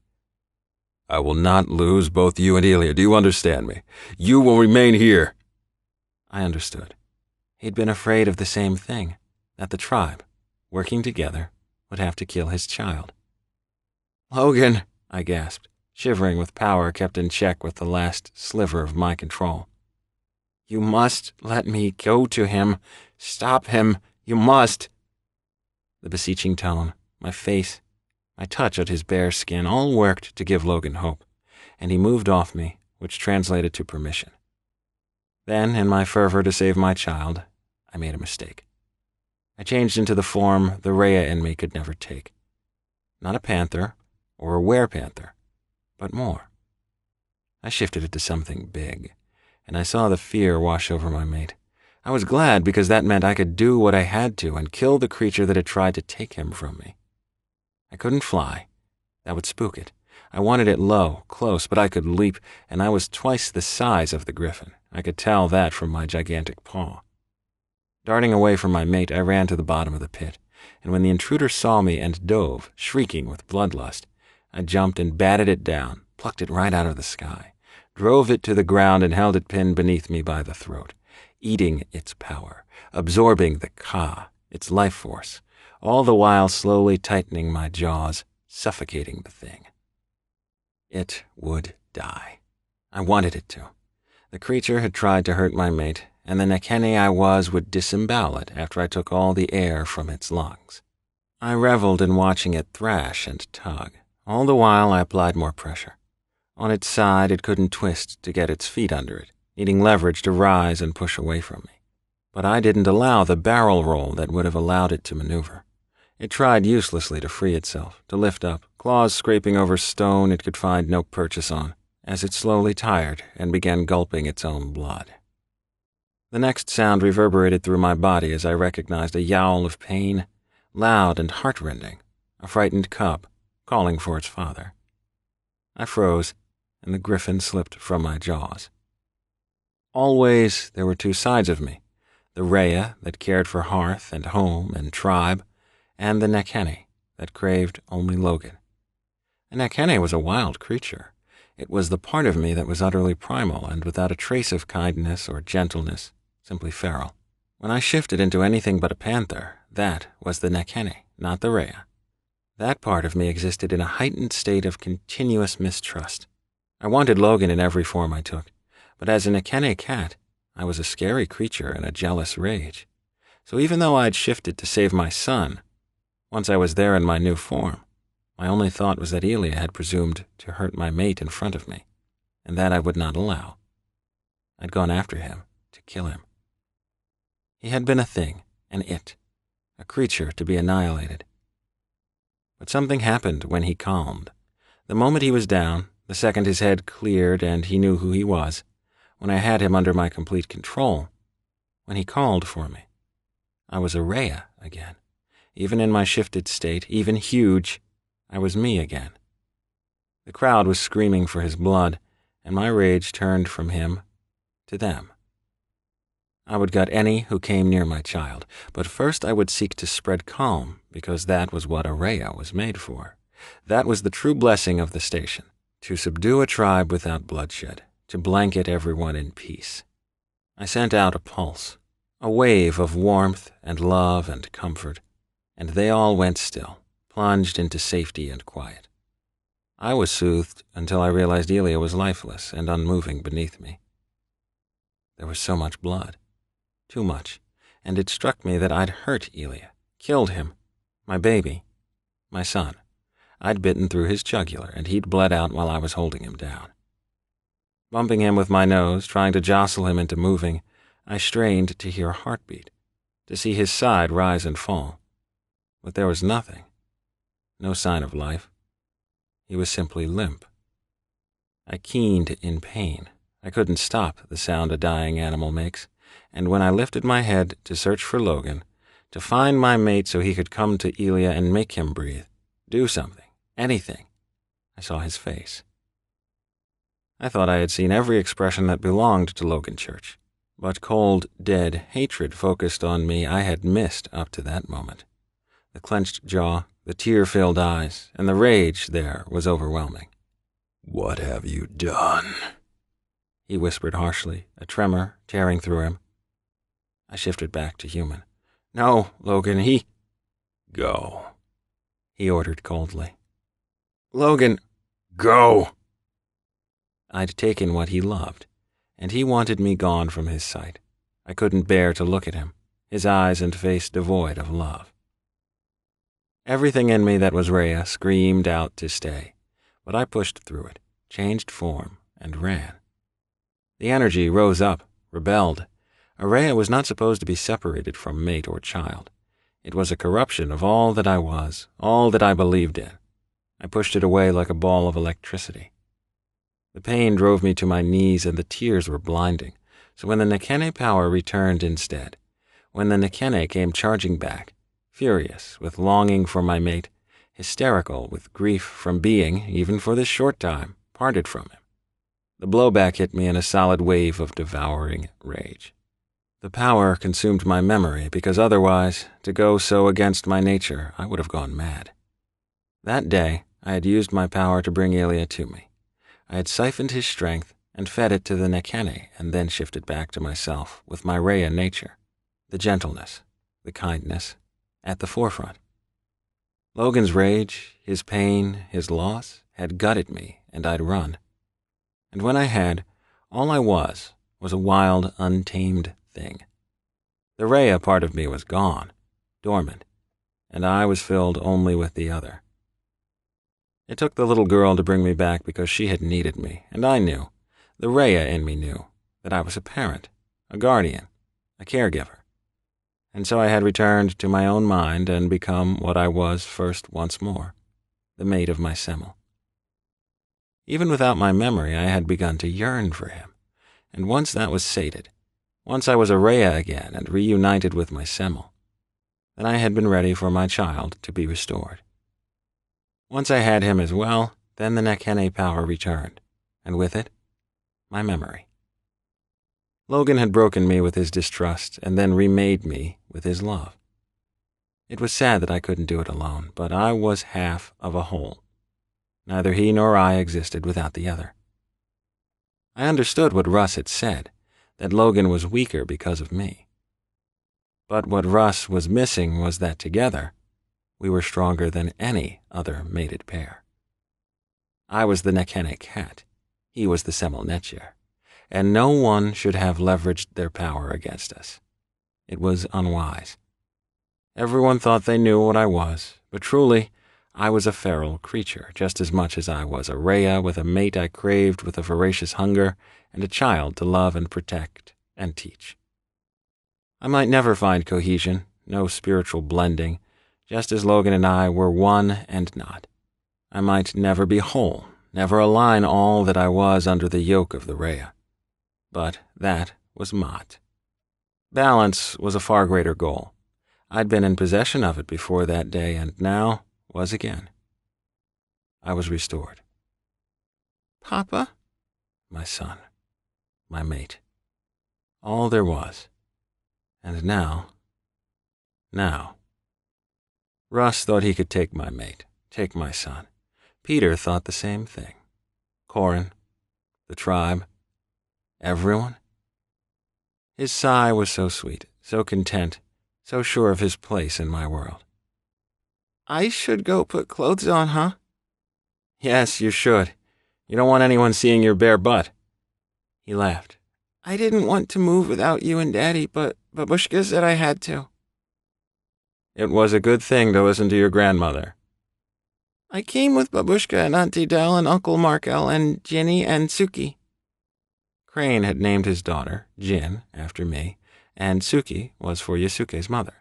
"I will not lose both you and Ilya, do you understand me? You will remain here." I understood. He'd been afraid of the same thing, that the tribe, working together, would have to kill his child. "Logan," I gasped, shivering with power kept in check with the last sliver of my control. "You must let me go to him. Stop him. You must." The beseeching tone, my face, my touch at his bare skin all worked to give Logan hope, and he moved off me, which translated to permission. Then, in my fervor to save my child, I made a mistake. I changed into the form the Rhea in me could never take. Not a panther or a werepanther, but more. I shifted it to something big, and I saw the fear wash over my mate. I was glad because that meant I could do what I had to and kill the creature that had tried to take him from me. I couldn't fly. That would spook it. I wanted it low, close, but I could leap, and I was twice the size of the griffin. I could tell that from my gigantic paw. Darting away from my mate, I ran to the bottom of the pit, and when the intruder saw me and dove, shrieking with bloodlust, I jumped and batted it down, plucked it right out of the sky, drove it to the ground and held it pinned beneath me by the throat, eating its power, absorbing the Ka, its life force, all the while slowly tightening my jaws, suffocating the thing. It would die. I wanted it to. The creature had tried to hurt my mate, and the Nekene I was would disembowel it after I took all the air from its lungs. I reveled in watching it thrash and tug. All the while I applied more pressure. On its side, it couldn't twist to get its feet under it, needing leverage to rise and push away from me. But I didn't allow the barrel roll that would have allowed it to maneuver. It tried uselessly to free itself, to lift up, claws scraping over stone it could find no purchase on, as it slowly tired and began gulping its own blood. The next sound reverberated through my body as I recognized a yowl of pain, loud and heartrending, a frightened cub calling for its father. I froze, and the griffin slipped from my jaws. Always there were two sides of me, the Rhea that cared for hearth and home and tribe, and the Nekene that craved only Logan. The Nekene was a wild creature. It was the part of me that was utterly primal and without a trace of kindness or gentleness, simply feral. When I shifted into anything but a panther, that was the Nekene, not the Rhea. That part of me existed in a heightened state of continuous mistrust. I wanted Logan in every form I took, but as a Nekene cat, I was a scary creature in a jealous rage. So even though I'd shifted to save my son, once I was there in my new form, my only thought was that Ilya had presumed to hurt my mate in front of me, and that I would not allow. I'd gone after him to kill him. He had been a thing, an it, a creature to be annihilated. But something happened when he calmed. The moment he was down, the second his head cleared and he knew who he was, when I had him under my complete control, when he called for me, I was a Rhea again. Even in my shifted state, even huge, I was me again. The crowd was screaming for his blood, and my rage turned from him to them. I would gut any who came near my child, but first I would seek to spread calm, because that was what a Rhea was made for. That was the true blessing of the station, to subdue a tribe without bloodshed, to blanket everyone in peace. I sent out a pulse, a wave of warmth and love and comfort, and they all went still, plunged into safety and quiet. I was soothed until I realized Elia was lifeless and unmoving beneath me. There was so much blood. Too much. And it struck me that I'd hurt Elia, killed him, my baby, my son. I'd bitten through his jugular, and he'd bled out while I was holding him down. Bumping him with my nose, trying to jostle him into moving, I strained to hear a heartbeat, to see his side rise and fall. But there was nothing. No sign of life. He was simply limp. I keened in pain. I couldn't stop the sound a dying animal makes, and when I lifted my head to search for Logan, to find my mate so he could come to Elia and make him breathe, do something, anything, I saw his face. I thought I had seen every expression that belonged to Logan Church, but cold, dead hatred focused on me I had missed up to that moment. The clenched jaw, the tear-filled eyes, and the rage there was overwhelming. "What have you done?" he whispered harshly, a tremor tearing through him. I shifted back to human. "No, Logan, he—" "Go," he ordered coldly. Logan, "Go!" I'd taken what he loved, and he wanted me gone from his sight. I couldn't bear to look at him, his eyes and face devoid of love. Everything in me that was Rhea screamed out to stay, but I pushed through it, changed form, and ran. The energy rose up, rebelled. Rhea was not supposed to be separated from mate or child. It was a corruption of all that I was, all that I believed in. I pushed it away like a ball of electricity. The pain drove me to my knees and the tears were blinding, so when the Nekene power returned instead, when the Nekene came charging back, furious with longing for my mate, hysterical with grief from being, even for this short time, parted from him, the blowback hit me in a solid wave of devouring rage. The power consumed my memory because otherwise, to go so against my nature, I would have gone mad. That day, I had used my power to bring Elia to me. I had siphoned his strength and fed it to the Nekene and then shifted back to myself with my Rhea nature, the gentleness, the kindness, at the forefront. Logan's rage, his pain, his loss had gutted me and I'd run. And when I had, all I was a wild, untamed thing. The Rhea part of me was gone, dormant, and I was filled only with the other. It took the little girl to bring me back because she had needed me, and I knew, the Rhea in me knew, that I was a parent, a guardian, a caregiver. And so I had returned to my own mind and become what I was first once more, the mate of my Semel. Even without my memory, I had begun to yearn for him, and once that was sated, once I was a Rhea again and reunited with my Semel, then I had been ready for my child to be restored. Once I had him as well, then the Nekene power returned, and with it, my memory. Logan had broken me with his distrust and then remade me with his love. It was sad that I couldn't do it alone, but I was half of a whole. Neither he nor I existed without the other. I understood what Russ had said, that Logan was weaker because of me. But what Russ was missing was that together, we were stronger than any other mated pair. I was the Nekene cat, he was the Semel Netjer, and no one should have leveraged their power against us. It was unwise. Everyone thought they knew what I was, but truly, I was a feral creature, just as much as I was a Rhea with a mate I craved with a voracious hunger and a child to love and protect and teach. I might never find cohesion, no spiritual blending, just as Logan and I were one and not. I might never be whole, never align all that I was under the yoke of the Rhea. But that was Mott. Balance was a far greater goal. I'd been in possession of it before that day and now was again. I was restored. Papa? My son, my mate, all there was. And now, Russ thought he could take my mate, take my son. Peter thought the same thing. Corin, the tribe, everyone. His sigh was so sweet, so content, so sure of his place in my world. I should go put clothes on, huh? Yes, you should. You don't want anyone seeing your bare butt. He laughed. I didn't want to move without you and Daddy, but Babushka said I had to. It was a good thing to listen to your grandmother. I came with Babushka and Auntie Del and Uncle Markel and Ginny and Suki. Crane had named his daughter, Jin, after me, and Suki was for Yasuke's mother.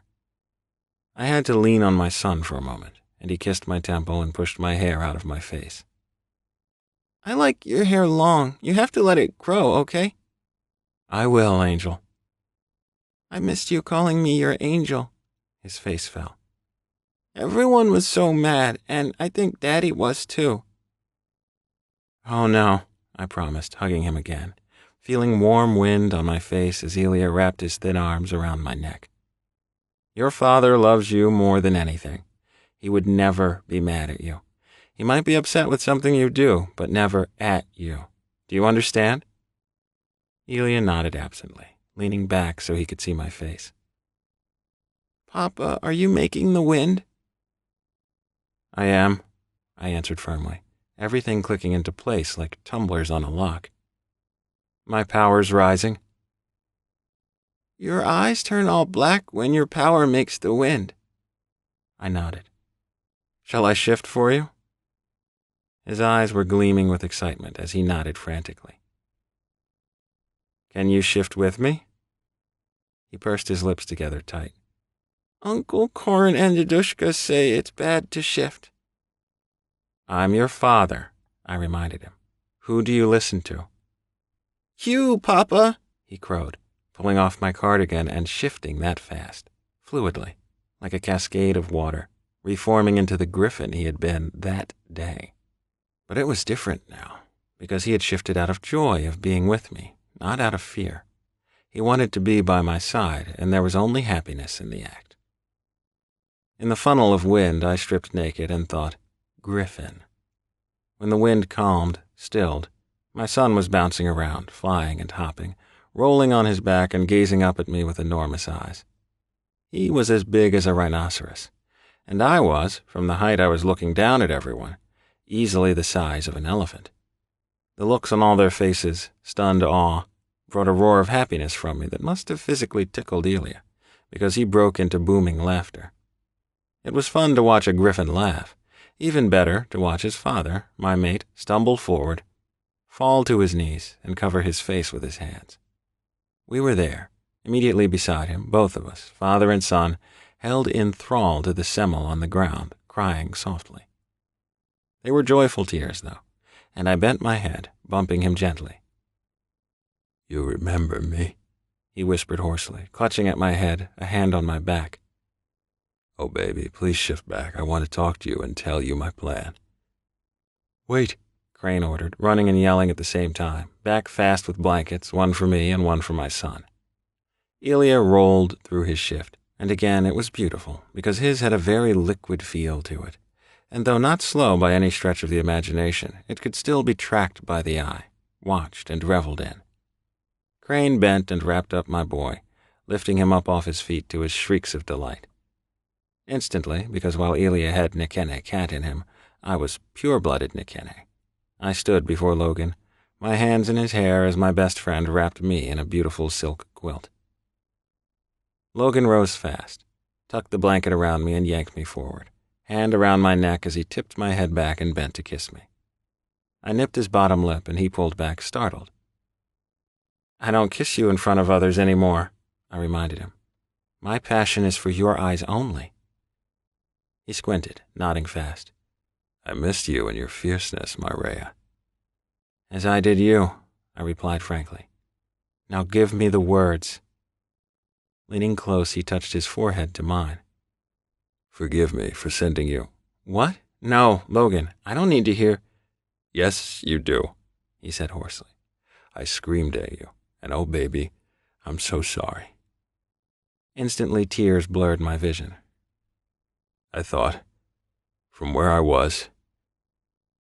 I had to lean on my son for a moment, and he kissed my temple and pushed my hair out of my face. I like your hair long. You have to let it grow, okay? I will, Angel. I missed you calling me your angel. His face fell. Everyone was so mad, and I think Daddy was too. Oh no, I promised, hugging him again, feeling warm wind on my face as Elia wrapped his thin arms around my neck. Your father loves you more than anything. He would never be mad at you. He might be upset with something you do, but never at you. Do you understand? Elia nodded absently, leaning back so he could see my face. Papa, are you making the wind? I am, I answered firmly, everything clicking into place like tumblers on a lock. My power's rising. Your eyes turn all black when your power makes the wind. I nodded. Shall I shift for you? His eyes were gleaming with excitement as he nodded frantically. Can you shift with me? He pursed his lips together tight. Uncle Korn and Yadushka say it's bad to shift. I'm your father, I reminded him. Who do you listen to? You, Papa, he crowed, pulling off my cardigan and shifting that fast, fluidly, like a cascade of water, reforming into the griffin he had been that day. But it was different now, because he had shifted out of joy of being with me, not out of fear. He wanted to be by my side, and there was only happiness in the act. In the funnel of wind, I stripped naked and thought, Griffin. When the wind calmed, stilled, my son was bouncing around, flying and hopping, rolling on his back and gazing up at me with enormous eyes. He was as big as a rhinoceros, and I was, from the height I was looking down at everyone, easily the size of an elephant. The looks on all their faces, stunned awe, brought a roar of happiness from me that must have physically tickled Elia, because he broke into booming laughter. It was fun to watch a griffin laugh, even better to watch his father, my mate, stumble forward, fall to his knees, and cover his face with his hands. We were there, immediately beside him, both of us, father and son, held in thrall to the semmel on the ground, crying softly. They were joyful tears, though, and I bent my head, bumping him gently. You remember me? He whispered hoarsely, clutching at my head, a hand on my back. Oh, baby, please shift back. I want to talk to you and tell you my plan. Wait, Crane ordered, running and yelling at the same time, back fast with blankets, one for me and one for my son. Elia rolled through his shift, and again it was beautiful, because his had a very liquid feel to it, and though not slow by any stretch of the imagination, it could still be tracked by the eye, watched and reveled in. Crane bent and wrapped up my boy, lifting him up off his feet to his shrieks of delight. Instantly, because while Elia had Nekene cat in him, I was pure-blooded Nekene. I stood before Logan, my hands in his hair as my best friend wrapped me in a beautiful silk quilt. Logan rose fast, tucked the blanket around me and yanked me forward, hand around my neck as he tipped my head back and bent to kiss me. I nipped his bottom lip and he pulled back, startled. I don't kiss you in front of others anymore, I reminded him. My passion is for your eyes only. He squinted, nodding fast. I missed you and your fierceness, my Rhea. As I did you, I replied frankly. Now give me the words. Leaning close, he touched his forehead to mine. Forgive me for sending you. What? No, Logan, I don't need to hear. Yes, you do, he said hoarsely. I screamed at you, and oh, baby, I'm so sorry. Instantly, tears blurred my vision. I thought, from where I was...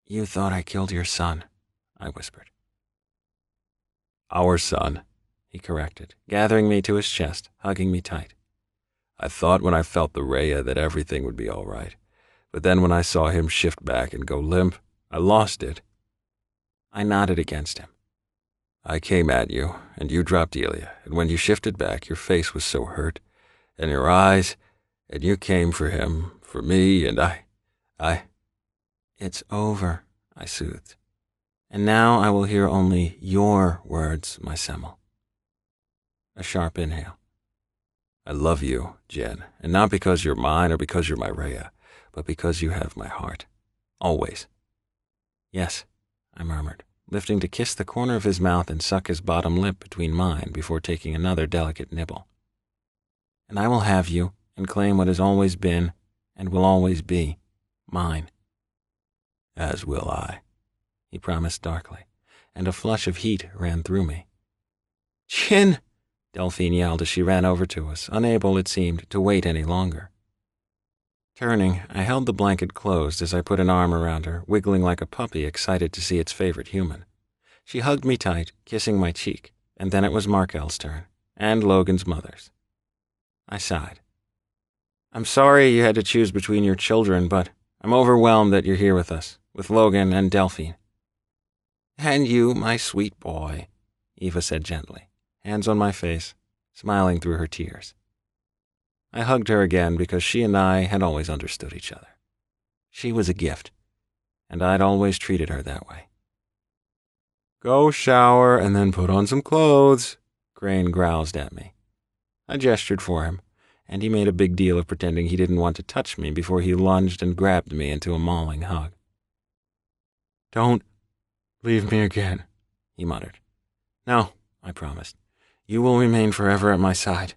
You thought I killed your son, I whispered. Our son, he corrected, gathering me to his chest, hugging me tight. I thought when I felt the Rhea that everything would be all right, But then when I saw him shift back and go limp, I lost it. I nodded against him. I came at you, and you dropped Elia, and when you shifted back, your face was so hurt, and your eyes, and you came for him, for me, and I... It's over, I soothed. And now I will hear only your words, my Semmel. A sharp inhale. I love you, Jen, and not because you're mine or because you're my Rhea, but because you have my heart. Always. Yes, I murmured, lifting to kiss the corner of his mouth and suck his bottom lip between mine before taking another delicate nibble. And I will have you and claim what has always been and will always be mine. As will I, he promised darkly, and a flush of heat ran through me. Chin! Delphine yelled as she ran over to us, unable, it seemed, to wait any longer. Turning, I held the blanket closed as I put an arm around her, wiggling like a puppy excited to see its favorite human. She hugged me tight, kissing my cheek, and then it was Markel's turn, and Logan's mother's. I sighed. I'm sorry you had to choose between your children, but I'm overwhelmed that you're here with us, with Logan and Delphine. And you, my sweet boy, Eva said gently, hands on my face, smiling through her tears. I hugged her again because she and I had always understood each other. She was a gift, and I'd always treated her that way. Go shower and then put on some clothes, Crane growled at me. I gestured for him, and he made a big deal of pretending he didn't want to touch me before he lunged and grabbed me into a mauling hug. Don't leave me again, he muttered. No, I promised. You will remain forever at my side.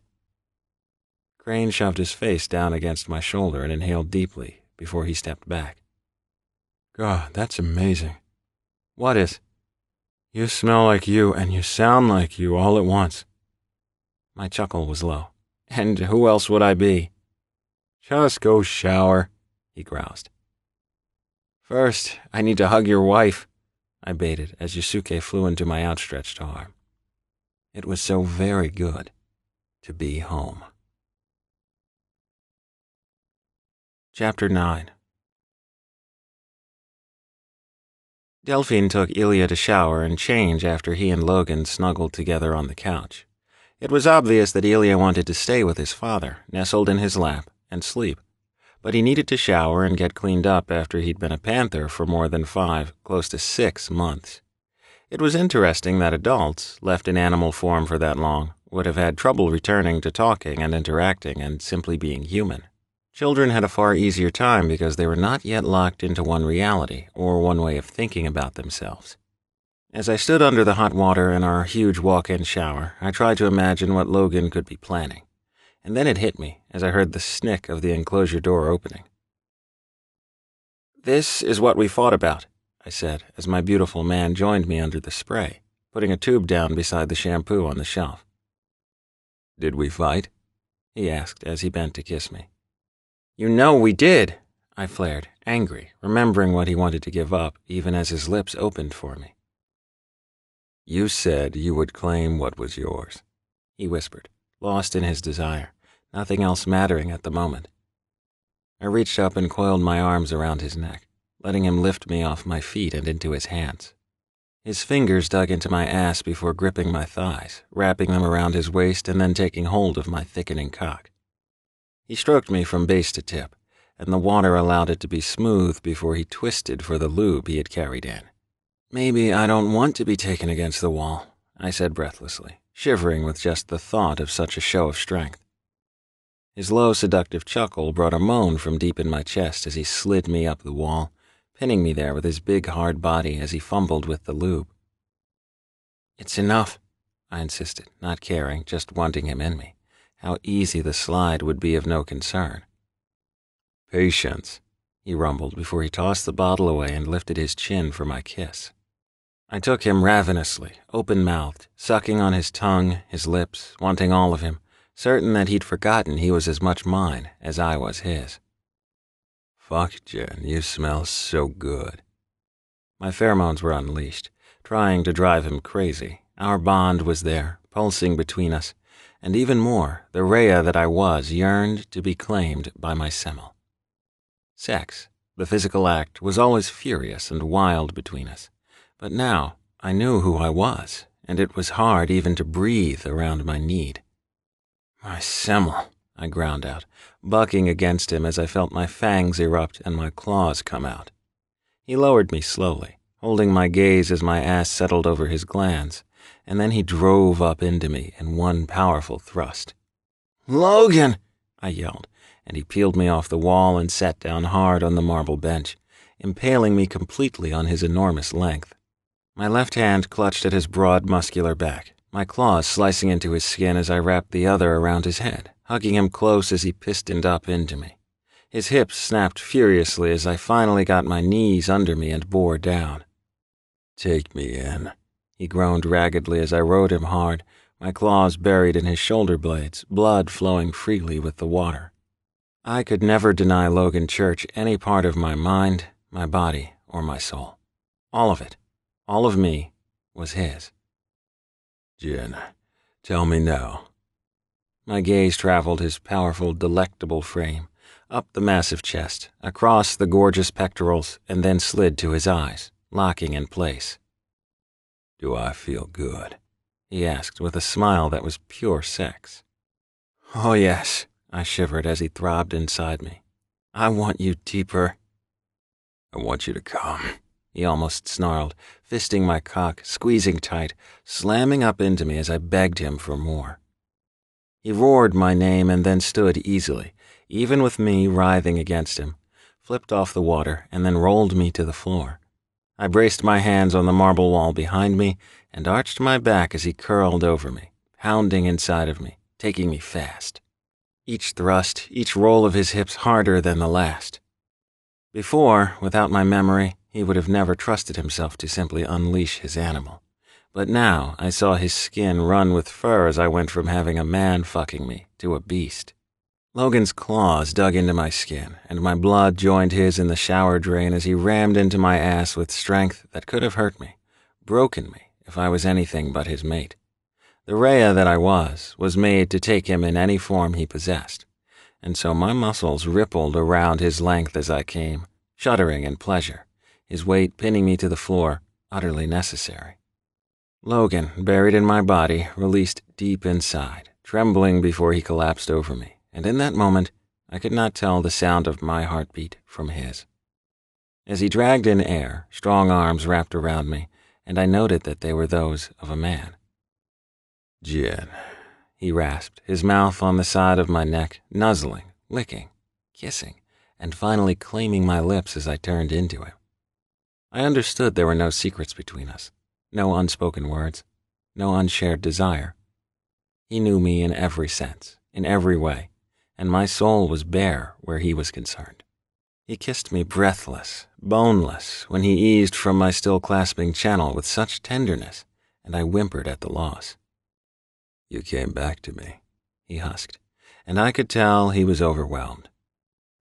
Crane shoved his face down against my shoulder and inhaled deeply before he stepped back. God, that's amazing. What is? You smell like you and you sound like you all at once. My chuckle was low. And who else would I be? Just go shower, he groused. First, I need to hug your wife, I baited as Yusuke flew into my outstretched arm. It was so very good to be home. Chapter 9. Delphine took Ilya to shower and change after he and Logan snuggled together on the couch. It was obvious that Ilya wanted to stay with his father, nestled in his lap, and sleep, but he needed to shower and get cleaned up after he'd been a panther for more than 5, close to 6 months. It was interesting that adults, left in animal form for that long, would have had trouble returning to talking and interacting and simply being human. Children had a far easier time because they were not yet locked into one reality or one way of thinking about themselves. As I stood under the hot water in our huge walk-in shower, I tried to imagine what Logan could be planning. And then it hit me as I heard the snick of the enclosure door opening. This is what we fought about, I said as my beautiful man joined me under the spray, putting a tube down beside the shampoo on the shelf. Did we fight? He asked as he bent to kiss me. You know we did, I flared, angry, remembering what he wanted to give up even as his lips opened for me. You said you would claim what was yours, he whispered, lost in his desire, nothing else mattering at the moment. I reached up and coiled my arms around his neck, letting him lift me off my feet and into his hands. His fingers dug into my ass before gripping my thighs, wrapping them around his waist and then taking hold of my thickening cock. He stroked me from base to tip, and the water allowed it to be smooth before he twisted for the lube he had carried in. Maybe I don't want to be taken against the wall, I said breathlessly, shivering with just the thought of such a show of strength. His low, seductive chuckle brought a moan from deep in my chest as he slid me up the wall, pinning me there with his big, hard body as he fumbled with the lube. It's enough, I insisted, not caring, just wanting him in me. How easy the slide would be of no concern. Patience, he rumbled before he tossed the bottle away and lifted his chin for my kiss. I took him ravenously, open-mouthed, sucking on his tongue, his lips, wanting all of him, certain that he'd forgotten he was as much mine as I was his. Fuck, Jen, you smell so good. My pheromones were unleashed, trying to drive him crazy. Our bond was there, pulsing between us, and even more, the Rhea that I was yearned to be claimed by my Semmel. Sex, the physical act, was always furious and wild between us. But now I knew who I was, and it was hard even to breathe around my need. "My semmel," I ground out, bucking against him as I felt my fangs erupt and my claws come out. He lowered me slowly, holding my gaze as my ass settled over his glands, and then he drove up into me in one powerful thrust. "Logan!" I yelled, and he peeled me off the wall and sat down hard on the marble bench, impaling me completely on his enormous length. My left hand clutched at his broad, muscular back, my claws slicing into his skin as I wrapped the other around his head, hugging him close as he pistoned up into me. His hips snapped furiously as I finally got my knees under me and bore down. "Take me in," he groaned raggedly as I rode him hard, my claws buried in his shoulder blades, blood flowing freely with the water. I could never deny Logan Church any part of my mind, my body, or my soul. All of it, all of me, was his. "Jin, tell me now." My gaze traveled his powerful, delectable frame, up the massive chest, across the gorgeous pectorals, and then slid to his eyes, locking in place. "Do I feel good?" he asked with a smile that was pure sex. "Oh yes," I shivered as he throbbed inside me. "I want you deeper." "I want you to come," he almost snarled, fisting my cock, squeezing tight, slamming up into me as I begged him for more. He roared my name and then stood easily, even with me writhing against him, flipped off the water, and then rolled me to the floor. I braced my hands on the marble wall behind me and arched my back as he curled over me, pounding inside of me, taking me fast. Each thrust, each roll of his hips harder than the last. Before, without my memory, he would have never trusted himself to simply unleash his animal. But now I saw his skin run with fur as I went from having a man fucking me to a beast. Logan's claws dug into my skin, and my blood joined his in the shower drain as he rammed into my ass with strength that could have hurt me, broken me if I was anything but his mate. The Rhea that I was made to take him in any form he possessed, and so my muscles rippled around his length as I came, shuddering in pleasure, his weight pinning me to the floor, utterly necessary. Logan, buried in my body, released deep inside, trembling before he collapsed over me, and in that moment, I could not tell the sound of my heartbeat from his. As he dragged in air, strong arms wrapped around me, and I noted that they were those of a man. "Jin," he rasped, his mouth on the side of my neck, nuzzling, licking, kissing, and finally claiming my lips as I turned into him. I understood there were no secrets between us, no unspoken words, no unshared desire. He knew me in every sense, in every way, and my soul was bare where he was concerned. He kissed me breathless, boneless, when he eased from my still clasping channel with such tenderness, and I whimpered at the loss. "You came back to me," he husked, and I could tell he was overwhelmed.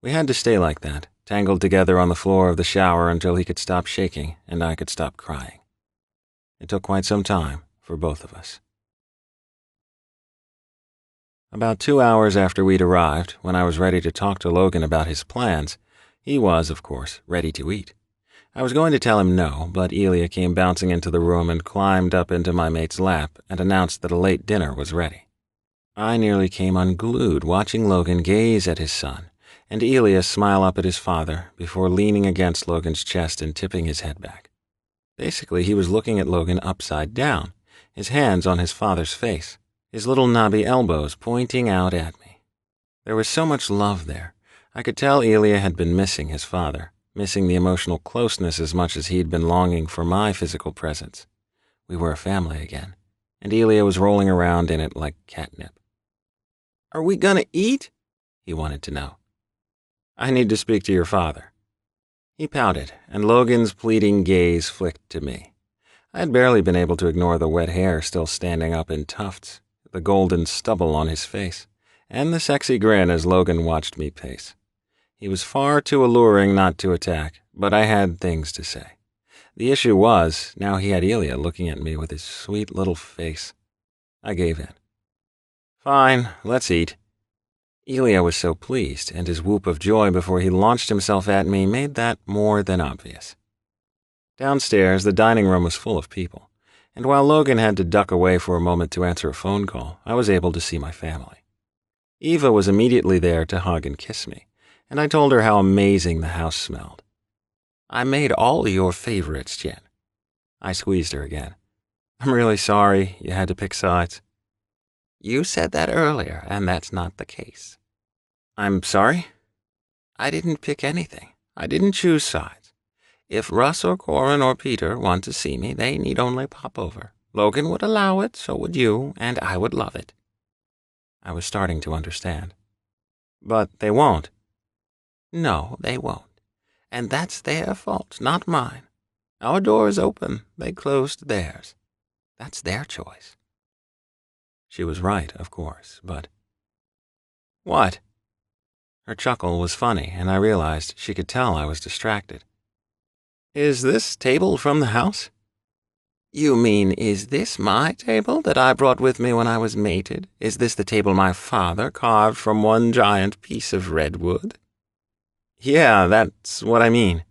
We had to stay like that, tangled together on the floor of the shower until he could stop shaking and I could stop crying. It took quite some time for both of us. About 2 hours after we'd arrived, when I was ready to talk to Logan about his plans, he was, of course, ready to eat. I was going to tell him no, but Elia came bouncing into the room and climbed up into my mate's lap and announced that a late dinner was ready. I nearly came unglued watching Logan gaze at his son, and Elia smile up at his father before leaning against Logan's chest and tipping his head back. Basically, he was looking at Logan upside down, his hands on his father's face, his little knobby elbows pointing out at me. There was so much love there. I could tell Elia had been missing his father, missing the emotional closeness as much as he'd been longing for my physical presence. We were a family again, and Elia was rolling around in it like catnip. "Are we gonna eat?" he wanted to know. "I need to speak to your father." He pouted, and Logan's pleading gaze flicked to me. I had barely been able to ignore the wet hair still standing up in tufts, the golden stubble on his face, and the sexy grin as Logan watched me pace. He was far too alluring not to attack, but I had things to say. The issue was, now he had Elia looking at me with his sweet little face. I gave in. "Fine, let's eat." Elia was so pleased, and his whoop of joy before he launched himself at me made that more than obvious. Downstairs, the dining room was full of people, and while Logan had to duck away for a moment to answer a phone call, I was able to see my family. Eva was immediately there to hug and kiss me, and I told her how amazing the house smelled. "I made all your favorites, Jen." I squeezed her again. "I'm really sorry you had to pick sides." "You said that earlier, and that's not the case." "I'm sorry?" "I didn't pick anything. I didn't choose sides. If Russ or Corin or Peter want to see me, they need only pop over. Logan would allow it, so would you, and I would love it." I was starting to understand. "But they won't." "No, they won't. And that's their fault, not mine. Our door is open. They closed theirs. That's their choice." She was right, of course, but... "What?" Her chuckle was funny, and I realized she could tell I was distracted. "Is this table from the house?" "You mean, is this my table that I brought with me when I was mated? Is this the table my father carved from one giant piece of redwood?" "Yeah, that's what I mean."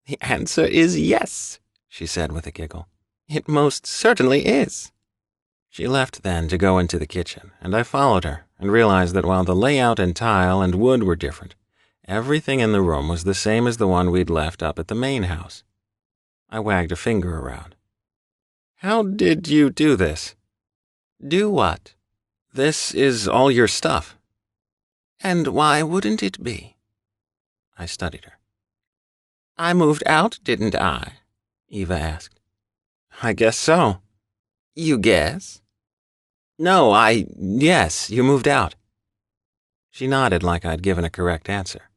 "The answer is yes," she said with a giggle. "It most certainly is." She left then to go into the kitchen, and I followed her and realized that while the layout and tile and wood were different, everything in the room was the same as the one we'd left up at the main house. I wagged a finger around. "How did you do this?" "Do what?" "This is all your stuff." "And why wouldn't it be?" I studied her. "I moved out, didn't I?" Eva asked. "I guess so." "You guess?" "No, yes, you moved out." She nodded like I'd given a correct answer.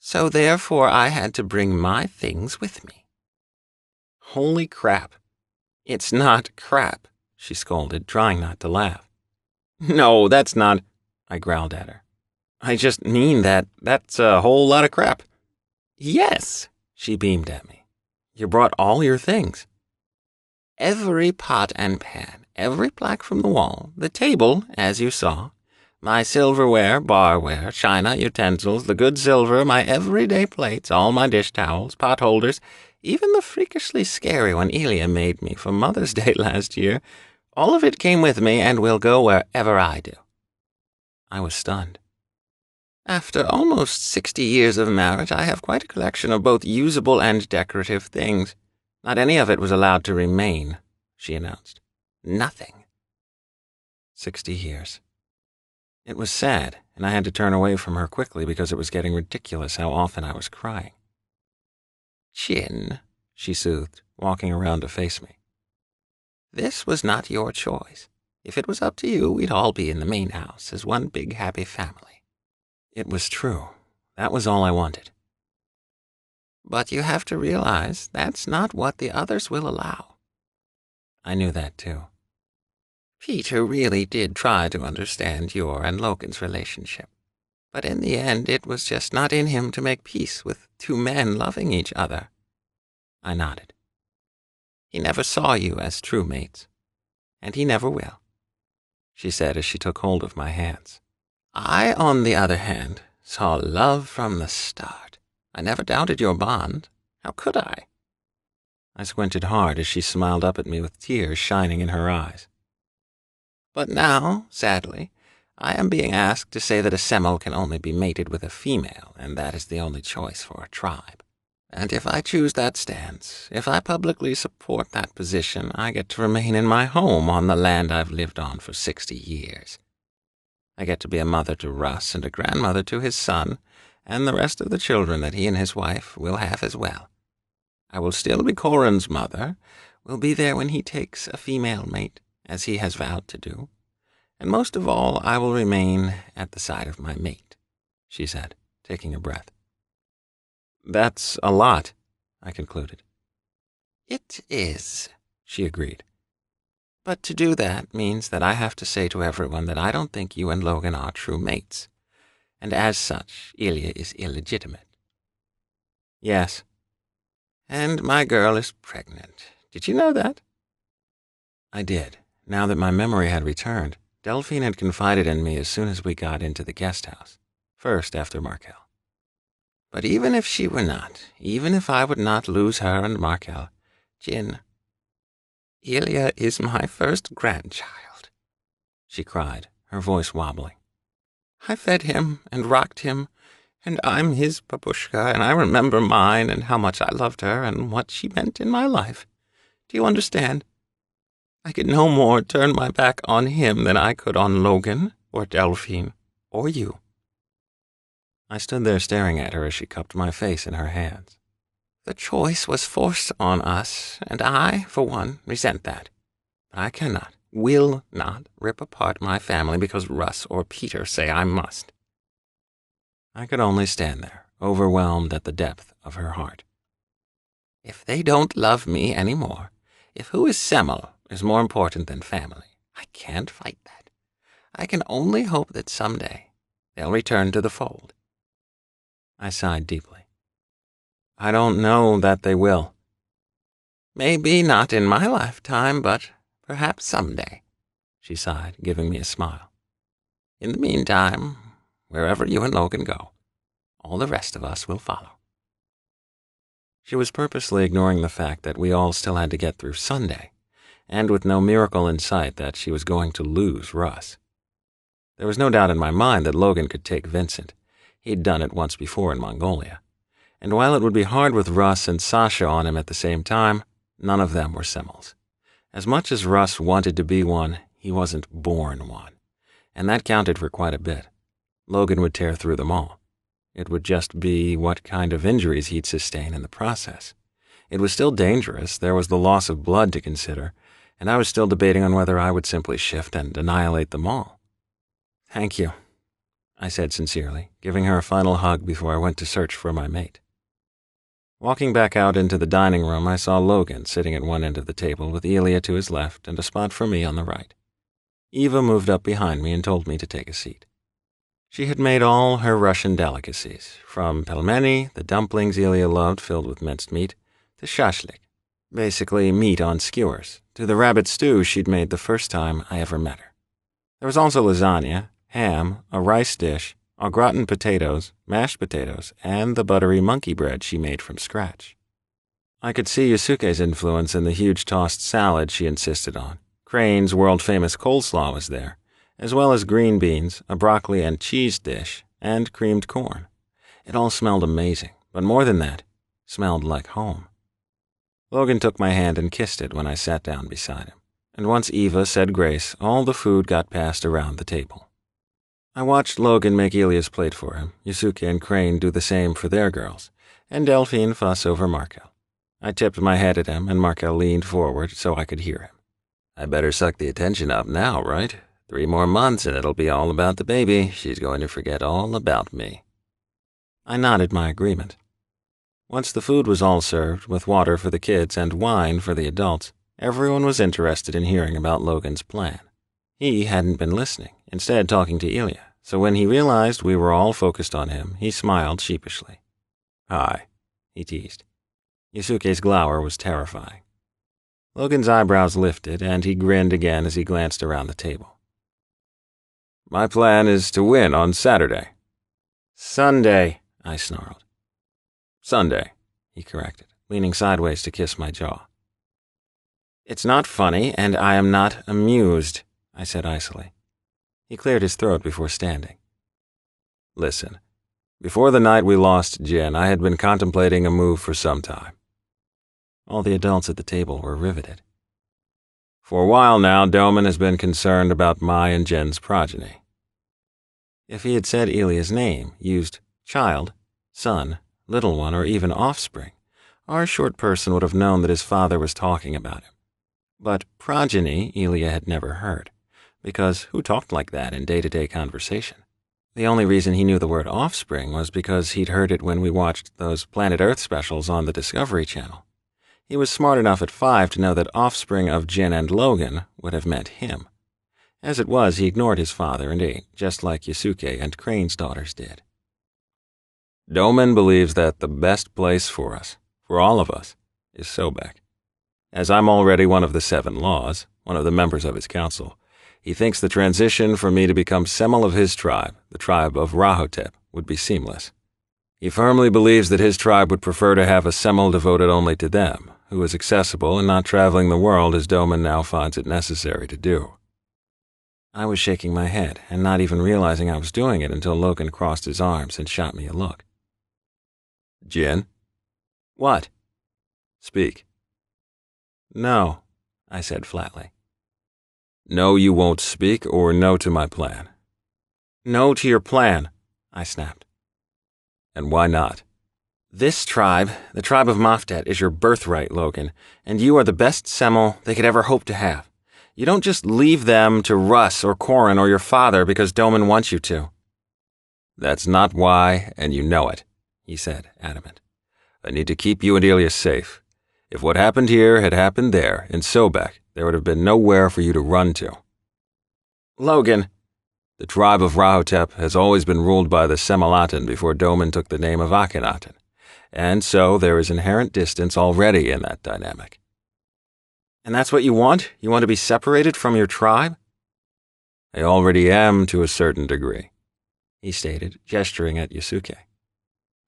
"So therefore I had to bring my things with me." "Holy crap." "It's not crap," she scolded, trying not to laugh. "No, that's not," I growled at her. "I just mean that's a whole lot of crap." "Yes," she beamed at me. "You brought all your things." "Every pot and pan, every plaque from the wall, the table, as you saw, my silverware, barware, china, utensils, the good silver, my everyday plates, all my dish towels, pot holders, even the freakishly scary one Elia made me for Mother's Day last year, all of it came with me and will go wherever I do." I was stunned. "After almost 60 years of marriage, I have quite a collection of both usable and decorative things. Not any of it was allowed to remain," she announced. "Nothing." 60 years. It was sad, and I had to turn away from her quickly because it was getting ridiculous how often I was crying. "Chin," she soothed, walking around to face me. "This was not your choice. If it was up to you, we'd all be in the main house as one big happy family." It was true. That was all I wanted. "But you have to realize that's not what the others will allow." I knew that, too. "Peter really did try to understand your and Logan's relationship. But in the end, it was just not in him to make peace with two men loving each other." I nodded. "He never saw you as true mates. And he never will," she said as she took hold of my hands. "I, on the other hand, saw love from the start. I never doubted your bond. How could I?" I squinted hard as she smiled up at me with tears shining in her eyes. "But now, sadly, I am being asked to say that a Semel can only be mated with a female, and that is the only choice for a tribe. And if I choose that stance, if I publicly support that position, I get to remain in my home on the land I've lived on for 60 years. I get to be a mother to Russ and a grandmother to his son, and the rest of the children that he and his wife will have as well. I will still be Corin's mother, will be there when he takes a female mate, as he has vowed to do. And most of all, I will remain at the side of my mate," she said, taking a breath. "That's a lot," I concluded. "It is," she agreed. "But to do that means that I have to say to everyone that I don't think you and Logan are true mates, and as such, Ilya is illegitimate." "Yes." "And my girl is pregnant. Did you know that?" I did, now that my memory had returned. Delphine had confided in me as soon as we got into the guest house, first after Markel. But even if she were not, even if I would not lose her and Markel, Jin, Ilya is my first grandchild, she cried, her voice wobbling. I fed him and rocked him, and I'm his babushka, and I remember mine and how much I loved her and what she meant in my life. Do you understand? I could no more turn my back on him than I could on Logan or Delphine or you. I stood there staring at her as she cupped my face in her hands. The choice was forced on us, and I, for one, resent that. But I cannot, will not rip apart my family because Russ or Peter say I must. I could only stand there, overwhelmed at the depth of her heart. If they don't love me any more, if who is Semmel is more important than family, I can't fight that. I can only hope that someday they'll return to the fold. I sighed deeply. I don't know that they will. Maybe not in my lifetime, but perhaps someday, she sighed, giving me a smile. In the meantime, wherever you and Logan go, all the rest of us will follow. She was purposely ignoring the fact that we all still had to get through Sunday, and with no miracle in sight that she was going to lose Russ. There was no doubt in my mind that Logan could take Vincent. He'd done it once before in Mongolia. And while it would be hard with Russ and Sasha on him at the same time, none of them were Semmels. As much as Russ wanted to be one, he wasn't born one. And that counted for quite a bit. Logan would tear through them all. It would just be what kind of injuries he'd sustain in the process. It was still dangerous, there was the loss of blood to consider, and I was still debating on whether I would simply shift and annihilate them all. Thank you, I said sincerely, giving her a final hug before I went to search for my mate. Walking back out into the dining room, I saw Logan sitting at one end of the table with Ilya to his left and a spot for me on the right. Eva moved up behind me and told me to take a seat. She had made all her Russian delicacies, from pelmeni, the dumplings Ilya loved filled with minced meat, to shashlik, basically meat on skewers, to the rabbit stew she'd made the first time I ever met her. There was also lasagna, ham, a rice dish, au gratin potatoes, mashed potatoes, and the buttery monkey bread she made from scratch. I could see Yusuke's influence in the huge tossed salad she insisted on. Crane's world-famous coleslaw was there, as well as green beans, a broccoli and cheese dish, and creamed corn. It all smelled amazing, but more than that, smelled like home. Logan took my hand and kissed it when I sat down beside him, and once Eva said grace, all the food got passed around the table. I watched Logan make Ilya's plate for him, Yusuke and Crane do the same for their girls, and Delphine fuss over Markel. I tipped my head at him, and Markel leaned forward so I could hear him. I better suck the attention up now, right? 3 more months and it'll be all about the baby. She's going to forget all about me. I nodded my agreement. Once the food was all served, with water for the kids and wine for the adults, everyone was interested in hearing about Logan's plan. He hadn't been listening, instead talking to Ilya, so when he realized we were all focused on him, he smiled sheepishly. Hi, he teased. Yusuke's glower was terrifying. Logan's eyebrows lifted, and he grinned again as he glanced around the table. My plan is to win on Saturday. Sunday, I snarled. Sunday, he corrected, leaning sideways to kiss my jaw. It's not funny, and I am not amused, I said icily. He cleared his throat before standing. Listen, before the night we lost Jen, I had been contemplating a move for some time. All the adults at the table were riveted. For a while now, Doman has been concerned about my and Jen's progeny. If he had said Ilya's name, used child, son, little one, or even offspring, our short person would have known that his father was talking about him. But progeny Ilya had never heard, because who talked like that in day-to-day conversation? The only reason he knew the word offspring was because he'd heard it when we watched those Planet Earth specials on the Discovery Channel. He was smart enough at 5 to know that offspring of Jin and Logan would have meant him. As it was, he ignored his father and ate, just like Yusuke and Crane's daughters did. Doman believes that the best place for us, for all of us, is Sobek. As I'm already one of the 7 laws, one of the members of his council, He thinks the transition for me to become Semel of his tribe, the tribe of Rahotep, would be seamless. He firmly believes that his tribe would prefer to have a Semel devoted only to them, who is accessible and not traveling the world as Doman now finds it necessary to do. I was shaking my head and not even realizing I was doing it until Logan crossed his arms and shot me a look. Jin? What? Speak. No, I said flatly. No, you won't speak, or no to my plan? No to your plan, I snapped. And why not? This tribe, the tribe of Mafdet, is your birthright, Logan, and you are the best Semel they could ever hope to have. You don't just leave them to Russ or Corin or your father because Doman wants you to. That's not why, and you know it, he said, adamant. I need to keep you and Ilya safe. If what happened here had happened there, in Sobek, there would have been nowhere for you to run to. Logan. The tribe of Rahotep has always been ruled by the Semelatin before Doman took the name of Akhenaten, and so there is inherent distance already in that dynamic. And that's what you want? You want to be separated from your tribe? I already am to a certain degree, he stated, gesturing at Yusuke.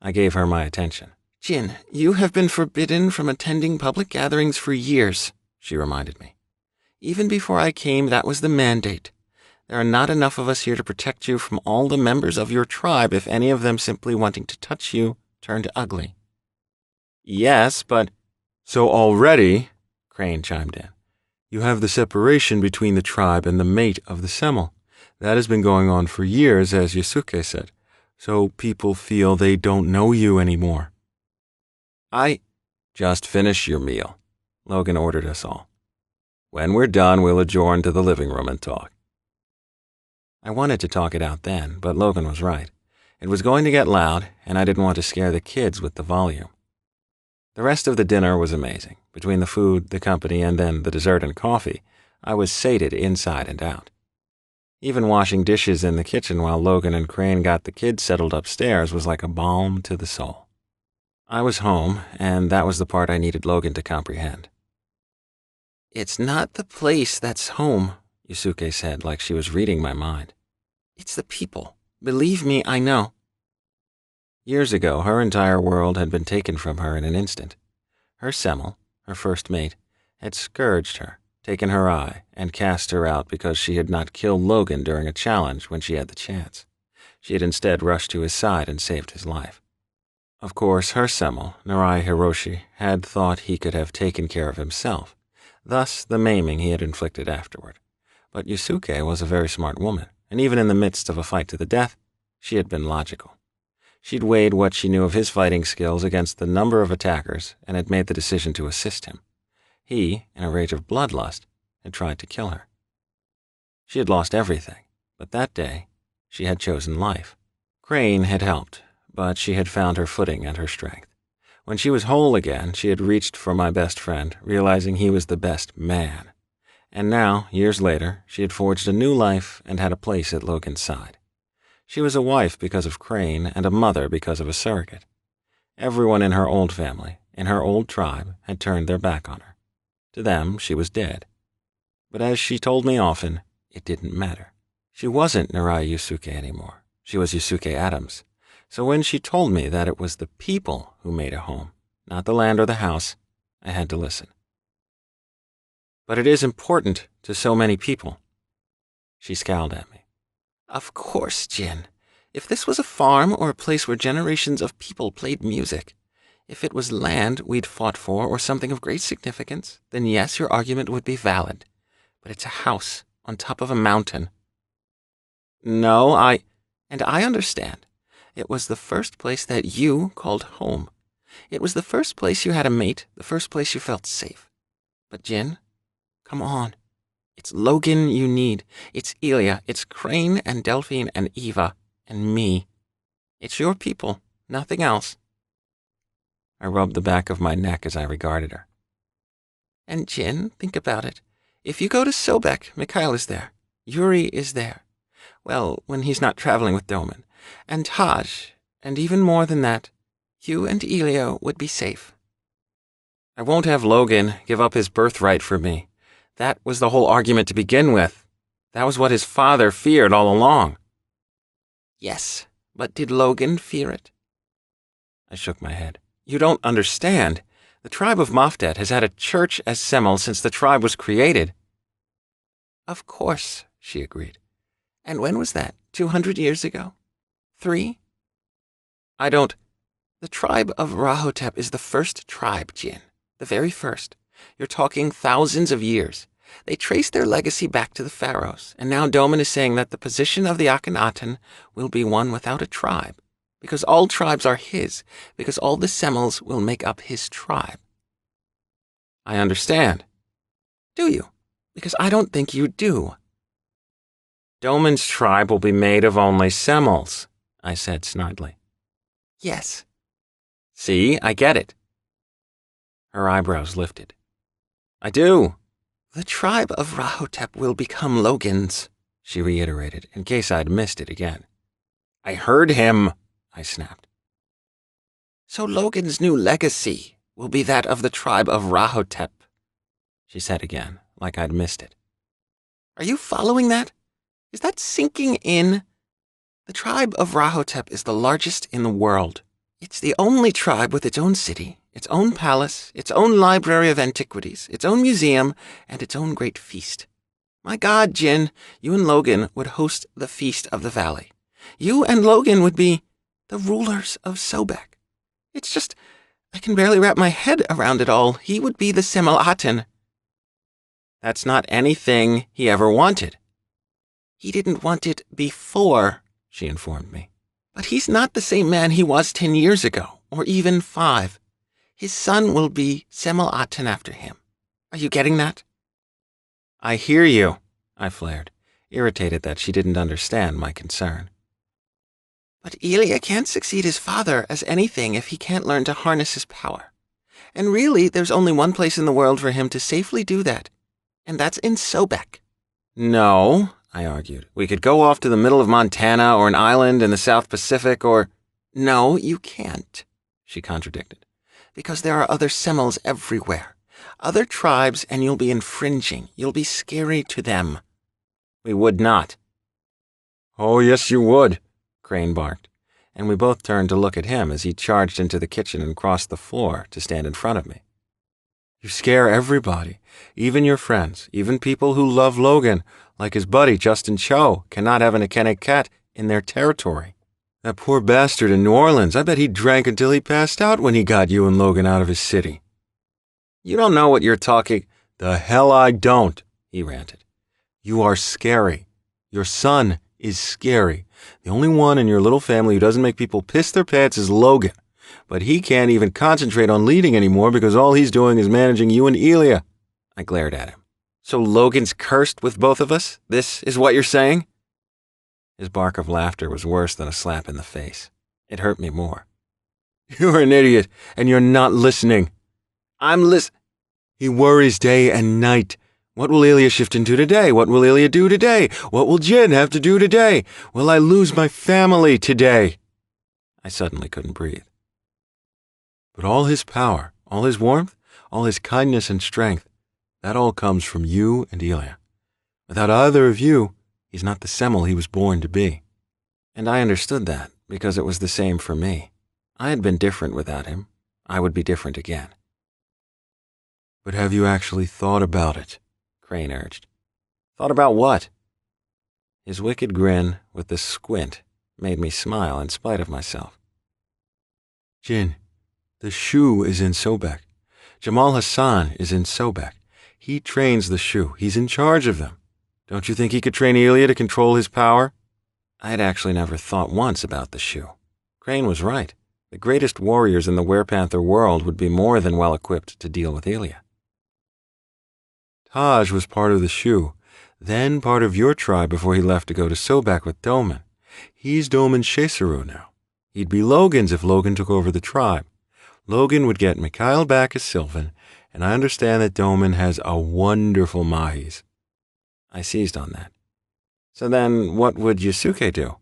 I gave her my attention. Jin, you have been forbidden from attending public gatherings for years, she reminded me. Even before I came, that was the mandate. There are not enough of us here to protect you from all the members of your tribe if any of them simply wanting to touch you turned ugly. Yes, but... So already, Crane chimed in, you have the separation between the tribe and the mate of the Semel. That has been going on for years, as Yusuke said. So people feel they don't know you anymore. Just finish your meal, Logan ordered us all. When we're done, we'll adjourn to the living room and talk. I wanted to talk it out then, but Logan was right. It was going to get loud, and I didn't want to scare the kids with the volume. The rest of the dinner was amazing. Between the food, the company, and then the dessert and coffee, I was sated inside and out. Even washing dishes in the kitchen while Logan and Crane got the kids settled upstairs was like a balm to the soul. I was home, and that was the part I needed Logan to comprehend. It's not the place that's home, Yusuke said like she was reading my mind. It's the people. Believe me, I know. Years ago, her entire world had been taken from her in an instant. Her Semel, her first mate, had scourged her, taken her eye, and cast her out because she had not killed Logan during a challenge when she had the chance. She had instead rushed to his side and saved his life. Of course, her Semel, Narai Hiroshi, had thought he could have taken care of himself, thus the maiming he had inflicted afterward. But Yusuke was a very smart woman, and even in the midst of a fight to the death, she had been logical. She'd weighed what she knew of his fighting skills against the number of attackers and had made the decision to assist him. He, in a rage of bloodlust, had tried to kill her. She had lost everything, but that day, she had chosen life. Crane had helped, but she had found her footing and her strength. When she was whole again, she had reached for my best friend, realizing he was the best man. And now, years later, she had forged a new life and had a place at Logan's side. She was a wife because of Crane and a mother because of a surrogate. Everyone in her old family, in her old tribe, had turned their back on her. To them, she was dead. But as she told me often, it didn't matter. She wasn't Narai Yusuke anymore. She was Yusuke Adams. So when she told me that it was the people who made a home, not the land or the house, I had to listen. But it is important to so many people. She scowled at me. Of course, Jin. If this was a farm or a place where generations of people played music, if it was land we'd fought for or something of great significance, then yes, your argument would be valid. But it's a house on top of a mountain. No, And I understand. It was the first place that you called home. It was the first place you had a mate, the first place you felt safe. But Jin, come on. It's Logan you need. It's Ilya. It's Crane and Delphine and Eva and me. It's your people, nothing else. I rubbed the back of my neck as I regarded her. And Jin, think about it. If you go to Sobek, Mikhail is there. Yuri is there. Well, when he's not traveling with Doman. And Taj, and even more than that, you and Ilya would be safe. I won't have Logan give up his birthright for me. That was the whole argument to begin with. That was what his father feared all along. Yes, but did Logan fear it? I shook my head. You don't understand. The tribe of Mofdet has had a church as Semel since the tribe was created. Of course, she agreed. And when was that? 200 years ago? 3? I don't... The tribe of Rahotep is the first tribe, Jin. The very first. You're talking thousands of years. They trace their legacy back to the pharaohs, and now Doman is saying that the position of the Akhenaten will be one without a tribe, because all tribes are his, because all the Semels will make up his tribe. I understand. Do you? Because I don't think you do. Doman's tribe will be made of only Semels, I said snidely. Yes. See, I get it. Her eyebrows lifted. I do. The tribe of Rahotep will become Logan's, she reiterated, in case I'd missed it again. I heard him, I snapped. So Logan's new legacy will be that of the tribe of Rahotep, she said again, like I'd missed it. Are you following that? Is that sinking in? The tribe of Rahotep is the largest in the world. It's the only tribe with its own city, its own palace, its own library of antiquities, its own museum, and its own great feast. My God, Jin, you and Logan would host the Feast of the Valley. You and Logan would be the rulers of Sobek. It's just, I can barely wrap my head around it all. He would be the Semel-Aten. That's not anything he ever wanted. He didn't want it before, she informed me. But he's not the same man he was 10 years ago, or even 5. His son will be Semel-Aten after him. Are you getting that? I hear you, I flared, irritated that she didn't understand my concern. But Elia can't succeed his father as anything if he can't learn to harness his power. And really, there's only one place in the world for him to safely do that, and that's in Sobek. No, I argued. We could go off to the middle of Montana or an island in the South Pacific or... No, you can't, she contradicted, because there are other Semels everywhere. Other tribes, and you'll be infringing. You'll be scary to them. We would not. Oh, yes, you would, Crane barked, and we both turned to look at him as he charged into the kitchen and crossed the floor to stand in front of me. You scare everybody, even your friends, even people who love Logan, like his buddy Justin Cho, cannot have an Akene cat in their territory. That poor bastard in New Orleans, I bet he drank until he passed out when he got you and Logan out of his city. You don't know what you're talking... The hell I don't, he ranted. You are scary. Your son is scary. The only one in your little family who doesn't make people piss their pants is Logan. But he can't even concentrate on leading anymore because all he's doing is managing you and Elia. I glared at him. So Logan's cursed with both of us? This is what you're saying? His bark of laughter was worse than a slap in the face. It hurt me more. You're an idiot, and you're not listening. He worries day and night. What will Elia shift into today? What will Elia do today? What will Jin have to do today? Will I lose my family today? I suddenly couldn't breathe. But all his power, all his warmth, all his kindness and strength, that all comes from you and Elia. Without either of you, he's not the Semel he was born to be. And I understood that, because it was the same for me. I had been different without him. I would be different again. But have you actually thought about it? Crane urged. Thought about what? His wicked grin, with the squint, made me smile in spite of myself. Jin, the Shu is in Sobek. Jamal Hassan is in Sobek. He trains the Shu. He's in charge of them. Don't you think he could train Elia to control his power? I had actually never thought once about the Shu. Crane was right. The greatest warriors in the werepanther world would be more than well equipped to deal with Elia. Taj was part of the Shu, then part of your tribe before he left to go to Sobek with Doman. He's Doman's Shesaru now. He'd be Logan's if Logan took over the tribe. Logan would get Mikhail back as Sylvan, and I understand that Doman has a wonderful Mahis. I seized on that. So then what would Yusuke do?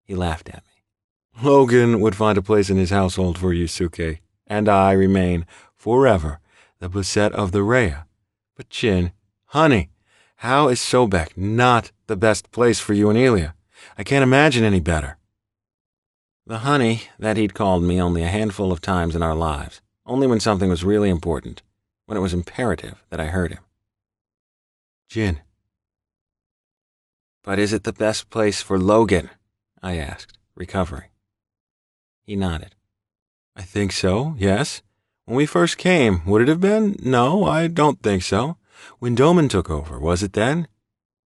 He laughed at me. Logan would find a place in his household for Yusuke, and I remain, forever, the Basset of the Rhea. But Jin, honey, How is Sobek not the best place for you and Elia? I can't imagine any better. The honey that he'd called me only a handful of times in our lives, only when something was really important, when it was imperative that I heard him. Jin. But is it the best place for Logan? I asked, recovering. He nodded. I think so, yes. When we first came, would it have been? No, I don't think so. When Doman took over, was it then?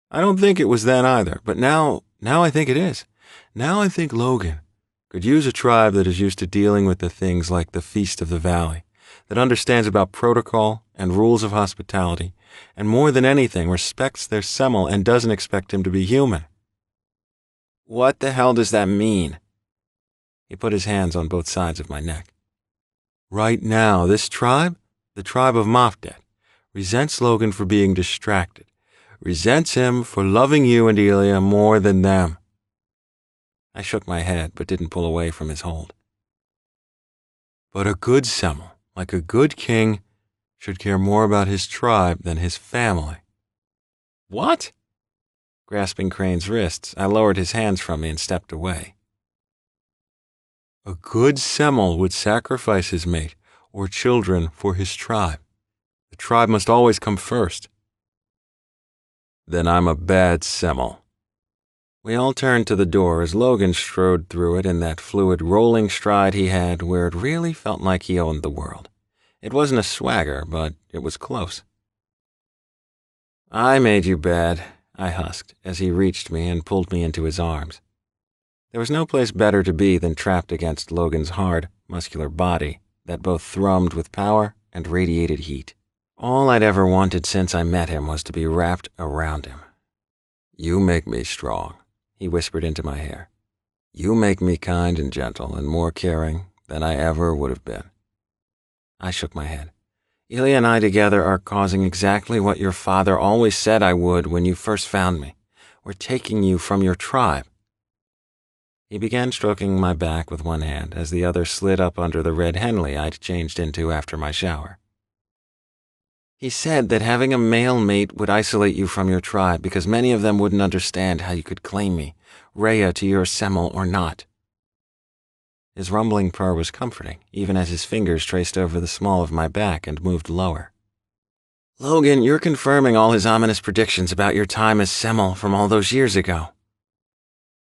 I don't think it was then either, but now I think it is. Now I think Logan could use a tribe that is used to dealing with the things like the Feast of the Valley, that understands about protocol and rules of hospitality, and more than anything respects their Semel and doesn't expect him to be human. What the hell does that mean? He put his hands on both sides of my neck. Right now, this tribe, the tribe of Mafdet, resents Logan for being distracted, resents him for loving you and Elia more than them. I shook my head, but didn't pull away from his hold. But a good Semel, like a good king, should care more about his tribe than his family. What? Grasping Crane's wrists, I lowered his hands from me and stepped away. A good Semel would sacrifice his mate or children for his tribe. The tribe must always come first. Then I'm a bad Semel. We all turned to the door as Logan strode through it in that fluid rolling stride he had where it really felt like he owned the world. It wasn't a swagger, but it was close. I made you bad, I husked as he reached me and pulled me into his arms. There was no place better to be than trapped against Logan's hard, muscular body that both thrummed with power and radiated heat. All I'd ever wanted since I met him was to be wrapped around him. You make me strong, he whispered into my hair. You make me kind and gentle and more caring than I ever would have been. I shook my head. Elia and I together are causing exactly what your father always said I would when you first found me. We're taking you from your tribe. He began stroking my back with one hand as the other slid up under the red Henley I'd changed into after my shower. He said that having a male mate would isolate you from your tribe because many of them wouldn't understand how you could claim me, Rhea, to your Semel or not. His rumbling purr was comforting, even as his fingers traced over the small of my back and moved lower. Logan, you're confirming all his ominous predictions about your time as Semel from all those years ago.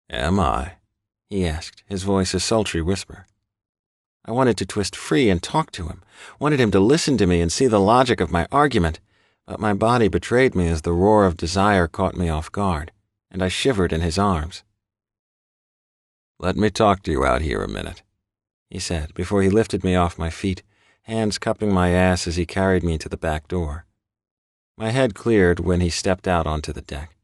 Am I? He asked, his voice a sultry whisper. I wanted to twist free and talk to him, wanted him to listen to me and see the logic of my argument, but my body betrayed me as the roar of desire caught me off guard, and I shivered in his arms. Let me talk to you out here a minute, he said before he lifted me off my feet, hands cupping my ass as he carried me to the back door. My head cleared when he stepped out onto the deck.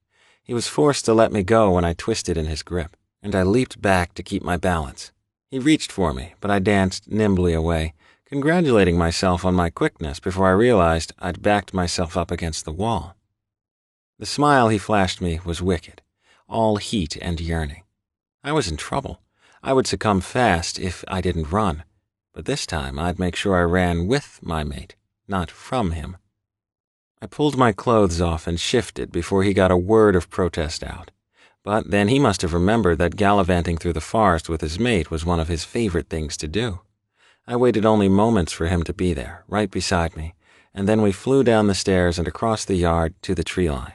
He was forced to let me go when I twisted in his grip, and I leaped back to keep my balance. He reached for me, but I danced nimbly away, congratulating myself on my quickness before I realized I'd backed myself up against the wall. The smile he flashed me was wicked, all heat and yearning. I was in trouble. I would succumb fast if I didn't run, but this time I'd make sure I ran with my mate, not from him. I pulled my clothes off and shifted before he got a word of protest out. But then he must have remembered that gallivanting through the forest with his mate was one of his favorite things to do. I waited only moments for him to be there, right beside me, and then we flew down the stairs and across the yard to the tree line.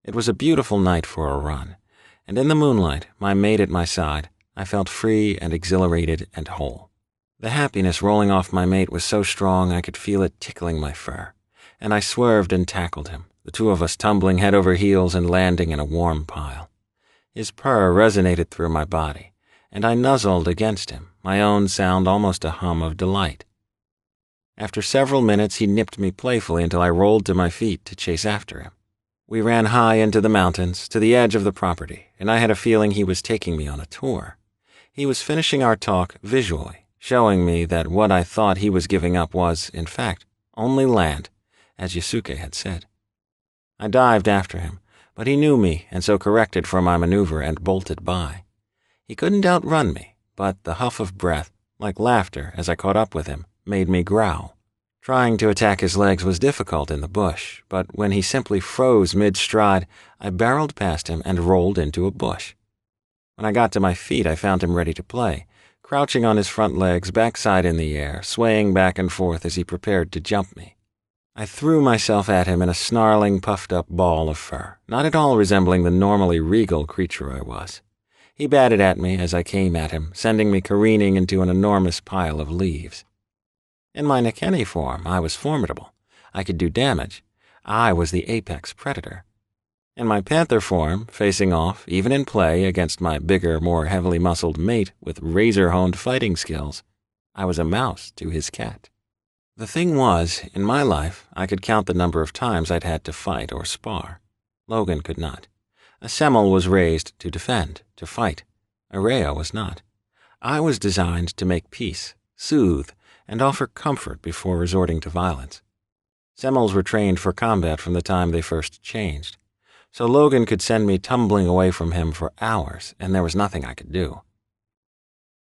It was a beautiful night for a run, and in the moonlight, my mate at my side, I felt free and exhilarated and whole. The happiness rolling off my mate was so strong I could feel it tickling my fur, and I swerved and tackled him, the two of us tumbling head over heels and landing in a warm pile. His purr resonated through my body, and I nuzzled against him, my own sound almost a hum of delight. After several minutes, he nipped me playfully until I rolled to my feet to chase after him. We ran high into the mountains, to the edge of the property, and I had a feeling he was taking me on a tour. He was finishing our talk visually, showing me that what I thought he was giving up was, in fact, only land, as Yasuke had said. I dived after him, but he knew me and so corrected for my maneuver and bolted by. He couldn't outrun me, but the huff of breath, like laughter as I caught up with him, made me growl. Trying to attack his legs was difficult in the bush, but when he simply froze mid-stride, I barreled past him and rolled into a bush. When I got to my feet, I found him ready to play, crouching on his front legs, backside in the air, swaying back and forth as he prepared to jump me. I threw myself at him in a snarling, puffed-up ball of fur, not at all resembling the normally regal creature I was. He batted at me as I came at him, sending me careening into an enormous pile of leaves. In my Nekeni form, I was formidable. I could do damage. I was the apex predator. In my panther form, facing off, even in play, against my bigger, more heavily muscled mate with razor-honed fighting skills, I was a mouse to his cat. The thing was, in my life, I could count the number of times I'd had to fight or spar. Logan could not. A Semel was raised to defend, to fight. Araya was not. I was designed to make peace, soothe, and offer comfort before resorting to violence. Semels were trained for combat from the time they first changed, so Logan could send me tumbling away from him for hours, and there was nothing I could do.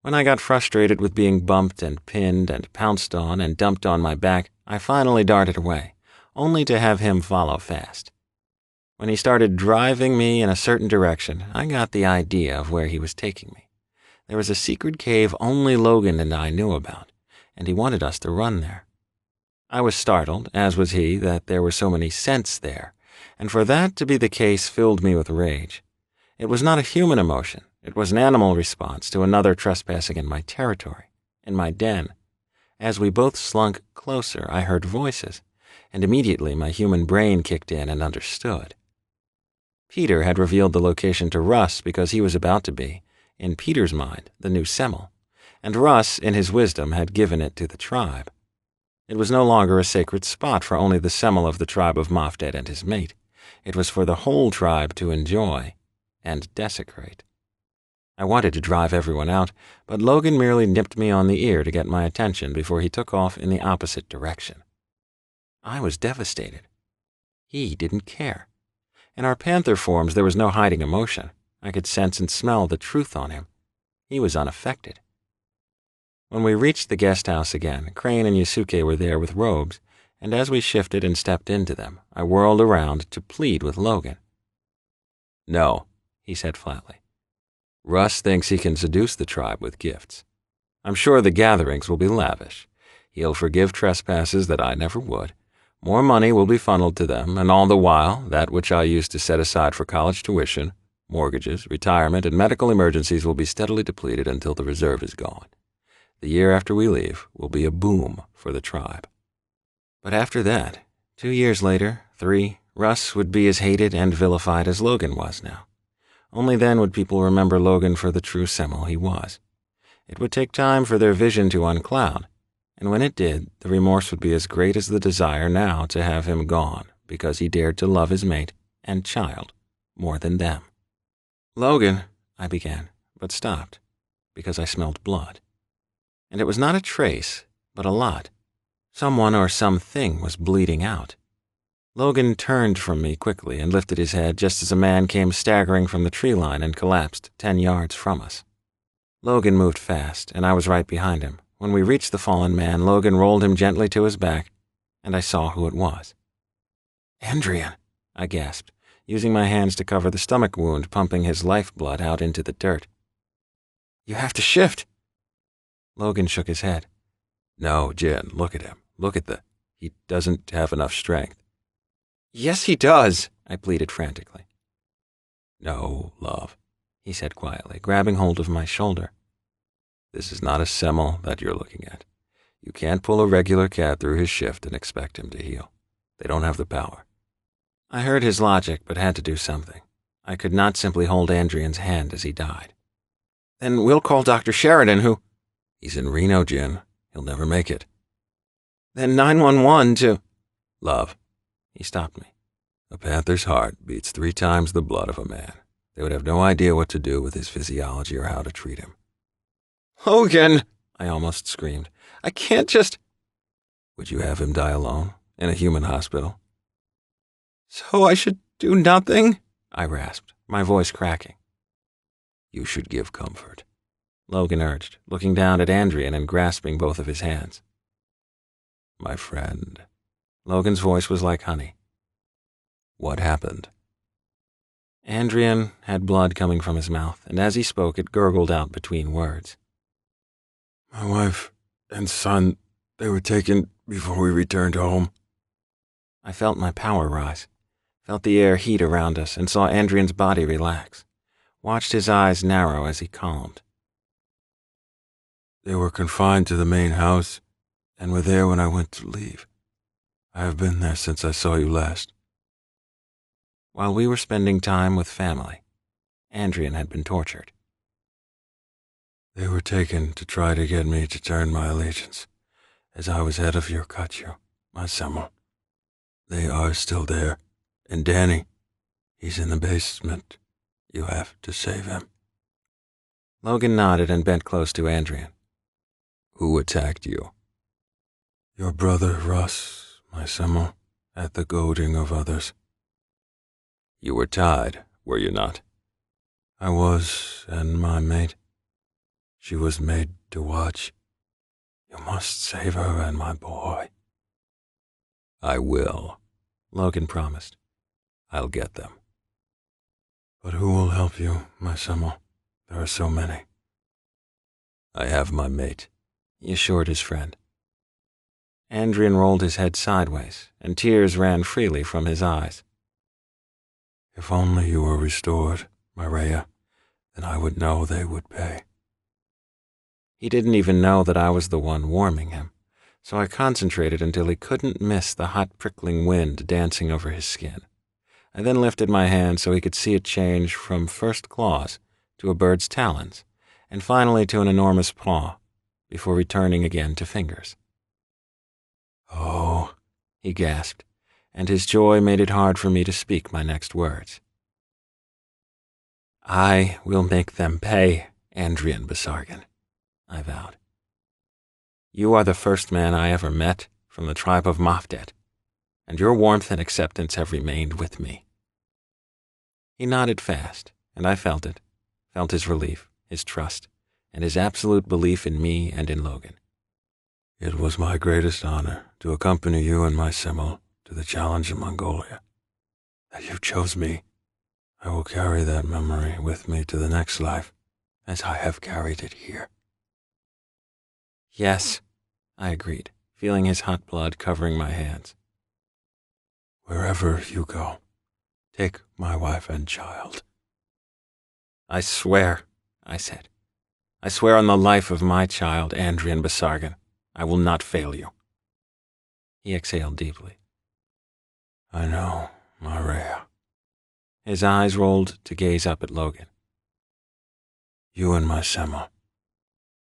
When I got frustrated with being bumped and pinned and pounced on and dumped on my back, I finally darted away, only to have him follow fast. When he started driving me in a certain direction, I got the idea of where he was taking me. There was a secret cave only Logan and I knew about, and he wanted us to run there. I was startled, as was he, that there were so many scents there, and for that to be the case filled me with rage. It was not a human emotion. It was an animal response to another trespassing in my territory, in my den. As we both slunk closer, I heard voices, and immediately my human brain kicked in and understood. Peter had revealed the location to Russ because he was about to be, in Peter's mind, the new Semel, and Russ, in his wisdom, had given it to the tribe. It was no longer a sacred spot for only the Semel of the tribe of Mafded and his mate. It was for the whole tribe to enjoy and desecrate. I wanted to drive everyone out, but Logan merely nipped me on the ear to get my attention before he took off in the opposite direction. I was devastated. He didn't care. In our panther forms, there was no hiding emotion. I could sense and smell the truth on him. He was unaffected. When we reached the guest house again, Crane and Yusuke were there with robes, and as we shifted and stepped into them, I whirled around to plead with Logan. No, he said flatly. Russ thinks he can seduce the tribe with gifts. I'm sure the gatherings will be lavish. He'll forgive trespasses that I never would. More money will be funneled to them, and all the while, that which I used to set aside for college tuition, mortgages, retirement, and medical emergencies will be steadily depleted until the reserve is gone. The year after we leave will be a boom for the tribe. But after that, 2 years later, 3, Russ would be as hated and vilified as Logan was now. Only then would people remember Logan for the true Semel he was. It would take time for their vision to uncloud, and when it did, the remorse would be as great as the desire now to have him gone because he dared to love his mate and child more than them. Logan, I began, but stopped, because I smelled blood. And it was not a trace, but a lot. Someone or something was bleeding out. Logan turned from me quickly and lifted his head just as a man came staggering from the tree line and collapsed 10 yards from us. Logan moved fast, and I was right behind him. When we reached the fallen man, Logan rolled him gently to his back, and I saw who it was. "Andrian," I gasped, using my hands to cover the stomach wound pumping his lifeblood out into the dirt. "You have to shift." Logan shook his head. No, Jen, look at him. Look at he doesn't have enough strength. "Yes, he does," I pleaded frantically. No, love, he said quietly, grabbing hold of my shoulder. This is not a Semel that you're looking at. You can't pull a regular cat through his shift and expect him to heal. They don't have the power. I heard his logic, but had to do something. I could not simply hold Andrian's hand as he died. "Then we'll call Dr. Sheridan, who—" "He's in Reno, Jen. He'll never make it." "Then 911 to—" "Love." He stopped me. "A panther's heart beats 3 times the blood of a man. They would have no idea what to do with his physiology or how to treat him." "Logan!" I almost screamed. "I can't just—" "Would you have him die alone, in a human hospital?" "So I should do nothing?" I rasped, my voice cracking. "You should give comfort," Logan urged, looking down at Andrian and grasping both of his hands. my friend. Logan's voice was like honey. What happened? Andrian had blood coming from his mouth, and as he spoke, it gurgled out between words. My wife and son, they were taken before we returned home. I felt my power rise, felt the air heat around us, and saw Andrian's body relax, watched his eyes narrow as he calmed. They were confined to the main house, and were there when I went to leave. I have been there since I saw you last. While we were spending time with family, Andrian had been tortured. They were taken to try to get me to turn my allegiance, as I was head of your Kachu, my Semmel. They are still there, and Danny, he's in the basement. You have to save him. Logan nodded and bent close to Andrian. Who attacked you? Your brother Russ, my Semmel, at the goading of others. You were tied, were you not? I was, and my mate. She was made to watch. You must save her and my boy. I will, Logan promised. I'll get them. But who will help you, my Semmel? There are so many. I have my mate, he assured his friend. Andrian rolled his head sideways, and tears ran freely from his eyes. If only you were restored, my Rhea, then I would know they would pay. He didn't even know that I was the one warming him, so I concentrated until he couldn't miss the hot prickling wind dancing over his skin. I then lifted my hand so he could see it change from first claws to a bird's talons, and finally to an enormous paw, before returning again to fingers. Oh, he gasped, and his joy made it hard for me to speak my next words. I will make them pay, Andrian Basargan, I vowed. You are the first man I ever met from the tribe of Mafdet, and your warmth and acceptance have remained with me. He nodded fast, and I felt it, felt his relief, his trust, and his absolute belief in me and in Logan. It was my greatest honor to accompany you and my Semmel to the challenge in Mongolia. That you chose me, I will carry that memory with me to the next life, as I have carried it here. Yes, I agreed, feeling his hot blood covering my hands. Wherever you go, take my wife and child. I swear, I said. I swear on the life of my child, Andrian Basargan, I will not fail you. He exhaled deeply. I know, my Rhea. His eyes rolled to gaze up at Logan. You and my Semmel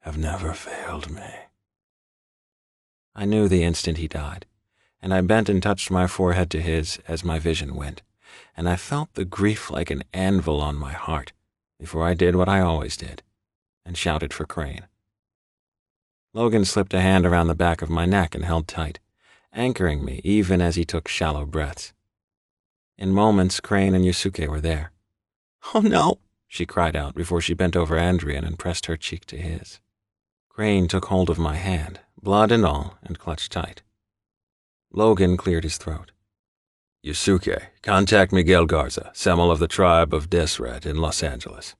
have never failed me. I knew the instant he died, and I bent and touched my forehead to his as my vision went, and I felt the grief like an anvil on my heart before I did what I always did, and shouted for Crane. Logan slipped a hand around the back of my neck and held tight, anchoring me even as he took shallow breaths. In moments, Crane and Yusuke were there. "Oh no," she cried out before she bent over Andrian and pressed her cheek to his. Crane took hold of my hand, blood and all, and clutched tight. Logan cleared his throat. Yusuke, contact Miguel Garza, Semmel of the tribe of Desret in Los Angeles.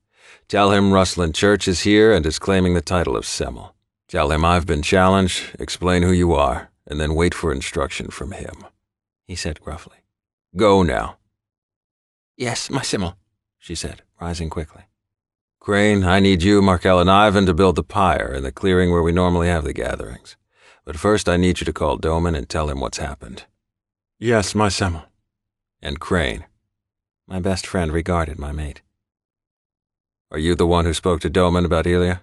Tell him Logan Church is here and is claiming the title of Semmel. Tell him I've been challenged, explain who you are, and then wait for instruction from him," he said gruffly. "Go now." "Yes, my Semmel," she said, rising quickly. "Crane, I need you, Markel, and Ivan to build the pyre in the clearing where we normally have the gatherings. But first I need you to call Doman and tell him what's happened." "Yes, my Semmel." "And Crane." My best friend regarded my mate. "Are you the one who spoke to Doman about Ilya?"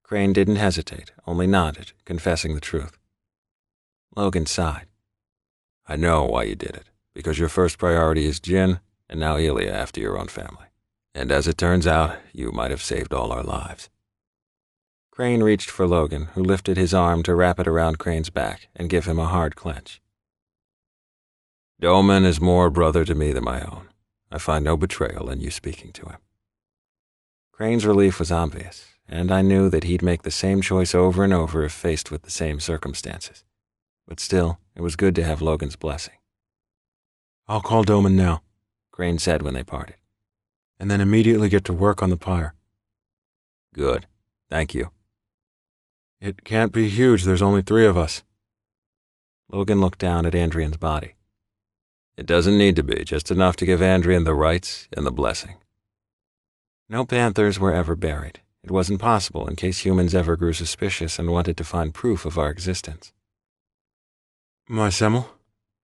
Crane didn't hesitate, only nodded, confessing the truth. Logan sighed. "I know why you did it, because your first priority is Jin, and now Ilya after your own family. And as it turns out, you might have saved all our lives." Crane reached for Logan, who lifted his arm to wrap it around Crane's back and give him a hard clench. "Doman is more brother to me than my own. I find no betrayal in you speaking to him." Crane's relief was obvious, and I knew that he'd make the same choice over and over if faced with the same circumstances. But still, it was good to have Logan's blessing. "I'll call Doman now," Crane said when they parted, "and then immediately get to work on the pyre." Good. Thank you. "It can't be huge, there's only 3 of us." Logan looked down at Andrian's body. It doesn't need to be, just enough to give Andrian the rights and the blessing. No panthers were ever buried. It wasn't possible in case humans ever grew suspicious and wanted to find proof of our existence. "My Semmel?"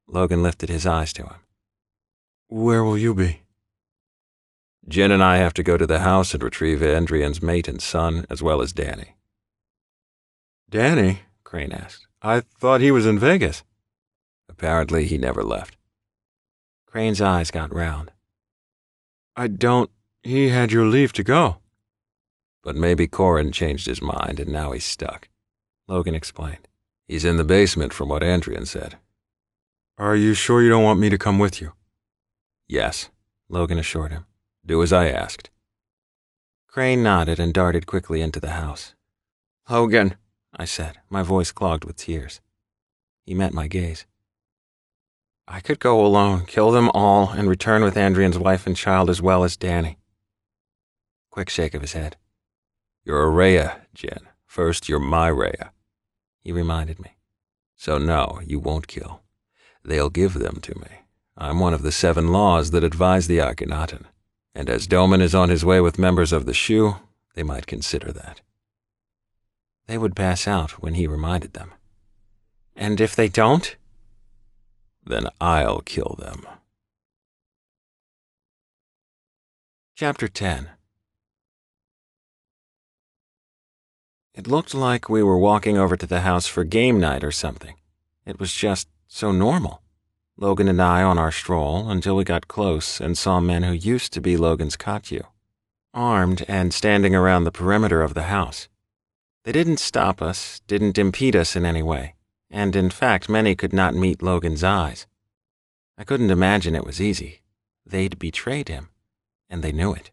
Logan lifted his eyes to him. "Where will you be?" Jin and I have to go to the house and retrieve Andrian's mate and son, as well as Danny. "Danny?" Crane asked. "I thought he was in Vegas." Apparently, he never left. Crane's eyes got round. He had your leave to go." But maybe Corin changed his mind and now he's stuck. Logan explained. He's in the basement from what Andrian said. "Are you sure you don't want me to come with you?" Yes, Logan assured him. Do as I asked. Crane nodded and darted quickly into the house. "Logan," I said, my voice clogged with tears. He met my gaze. "I could go alone, kill them all, and return with Andrian's wife and child as well as Danny." Quick shake of his head. You're a Rhea, Jin. First, you're my Rhea, he reminded me. So no, you won't kill. They'll give them to me. I'm one of the 7 laws that advise the Akhenaten, and as Doman is on his way with members of the Shu, they might consider that. They would pass out when he reminded them. "And if they don't?" "Then I'll kill them." Chapter 10. It looked like we were walking over to the house for game night or something. It was just so normal. Logan and I on our stroll until we got close and saw men who used to be Logan's Katyu, armed and standing around the perimeter of the house. They didn't stop us, didn't impede us in any way, and in fact many could not meet Logan's eyes. I couldn't imagine it was easy. They'd betrayed him, and they knew it.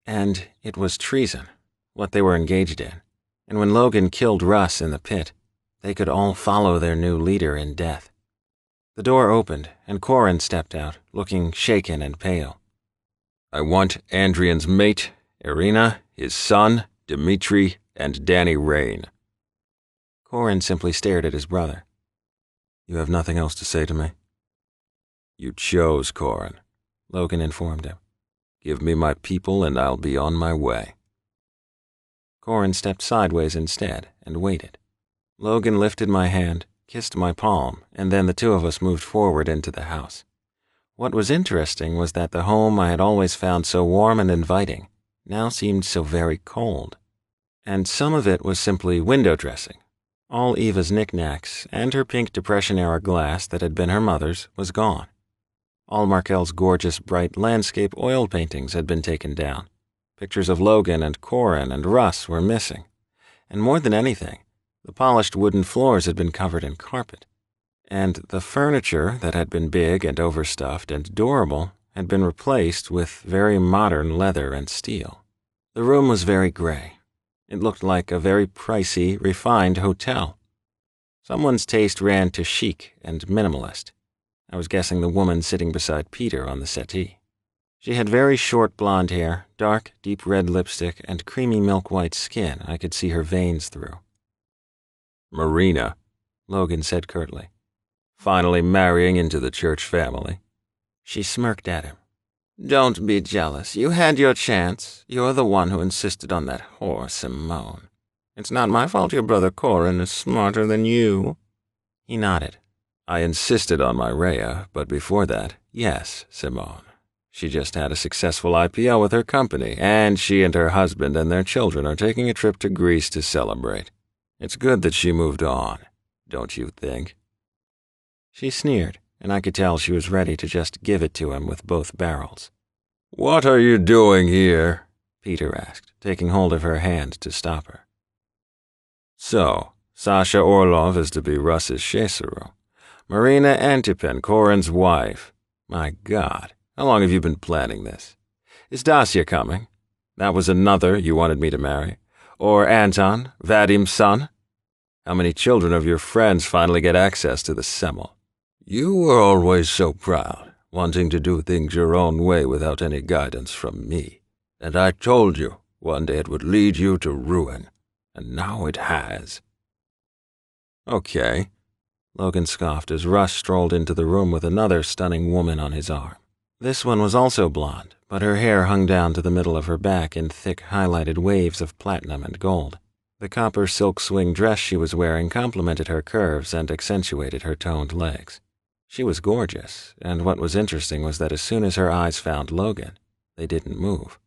And it was treason, what they were engaged in. And when Logan killed Russ in the pit, they could all follow their new leader in death. The door opened, and Corin stepped out, looking shaken and pale. "I want Andrian's mate, Irina, his son, Dmitri, and Danny Rain." Corin simply stared at his brother. "You have nothing else to say to me?" "You chose, Corin," Logan informed him. "Give me my people and I'll be on my way." Corin stepped sideways instead and waited. Logan lifted my hand, kissed my palm, and then the 2 of us moved forward into the house. What was interesting was that the home I had always found so warm and inviting now seemed so very cold. And some of it was simply window dressing. All Eva's knickknacks and her pink Depression-era glass that had been her mother's was gone. All Markel's gorgeous bright landscape oil paintings had been taken down. Pictures of Logan and Corin and Russ were missing. And more than anything, the polished wooden floors had been covered in carpet. And the furniture that had been big and overstuffed and durable had been replaced with very modern leather and steel. The room was very gray. It looked like a very pricey, refined hotel. Someone's taste ran to chic and minimalist. I was guessing the woman sitting beside Peter on the settee. She had very short blonde hair, dark, deep red lipstick, and creamy milk-white skin I could see her veins through. "Marina," Logan said curtly. "Finally marrying into the church family." She smirked at him. "Don't be jealous. You had your chance. You're the one who insisted on that whore, Simone. It's not my fault your brother Corin is smarter than you." He nodded. "I insisted on my Rhea, but before that, yes, Simone. She just had a successful IPO with her company, and she and her husband and their children are taking a trip to Greece to celebrate. It's good that she moved on, don't you think?" She sneered, and I could tell she was ready to just give it to him with both barrels. "What are you doing here?" Peter asked, taking hold of her hand to stop her. "So, Sasha Orlov is to be Russ's Shesero. Marina Antipen, Corin's wife. My God. How long have you been planning this? Is Dacia coming? That was another you wanted me to marry. Or Anton, Vadim's son?" How many children of your friends finally get access to the Semel? You were always so proud, wanting to do things your own way without any guidance from me. And I told you one day it would lead you to ruin, and now it has. Okay, Logan scoffed as Russ strolled into the room with another stunning woman on his arm. This one was also blonde, but her hair hung down to the middle of her back in thick highlighted waves of platinum and gold. The copper silk swing dress she was wearing complemented her curves and accentuated her toned legs. She was gorgeous, and what was interesting was that as soon as her eyes found Logan, they didn't move.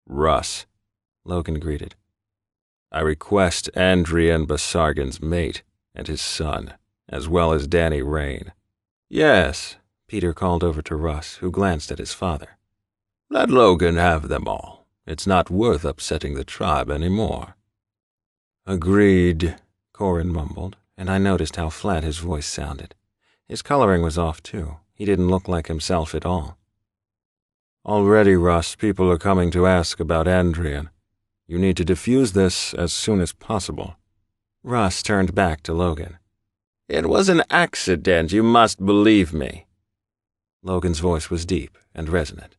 Russ, Logan greeted. I request Andrian Basargan's mate and his son, as well as Danny Rain. Yes, Peter called over to Russ, who glanced at his father. Let Logan have them all. It's not worth upsetting the tribe anymore. Agreed, Corin mumbled, and I noticed how flat his voice sounded. His coloring was off, too. He didn't look like himself at all. Already, Russ, people are coming to ask about Andrian. You need to defuse this as soon as possible. Russ turned back to Logan. It was an accident, you must believe me. Logan's voice was deep and resonant.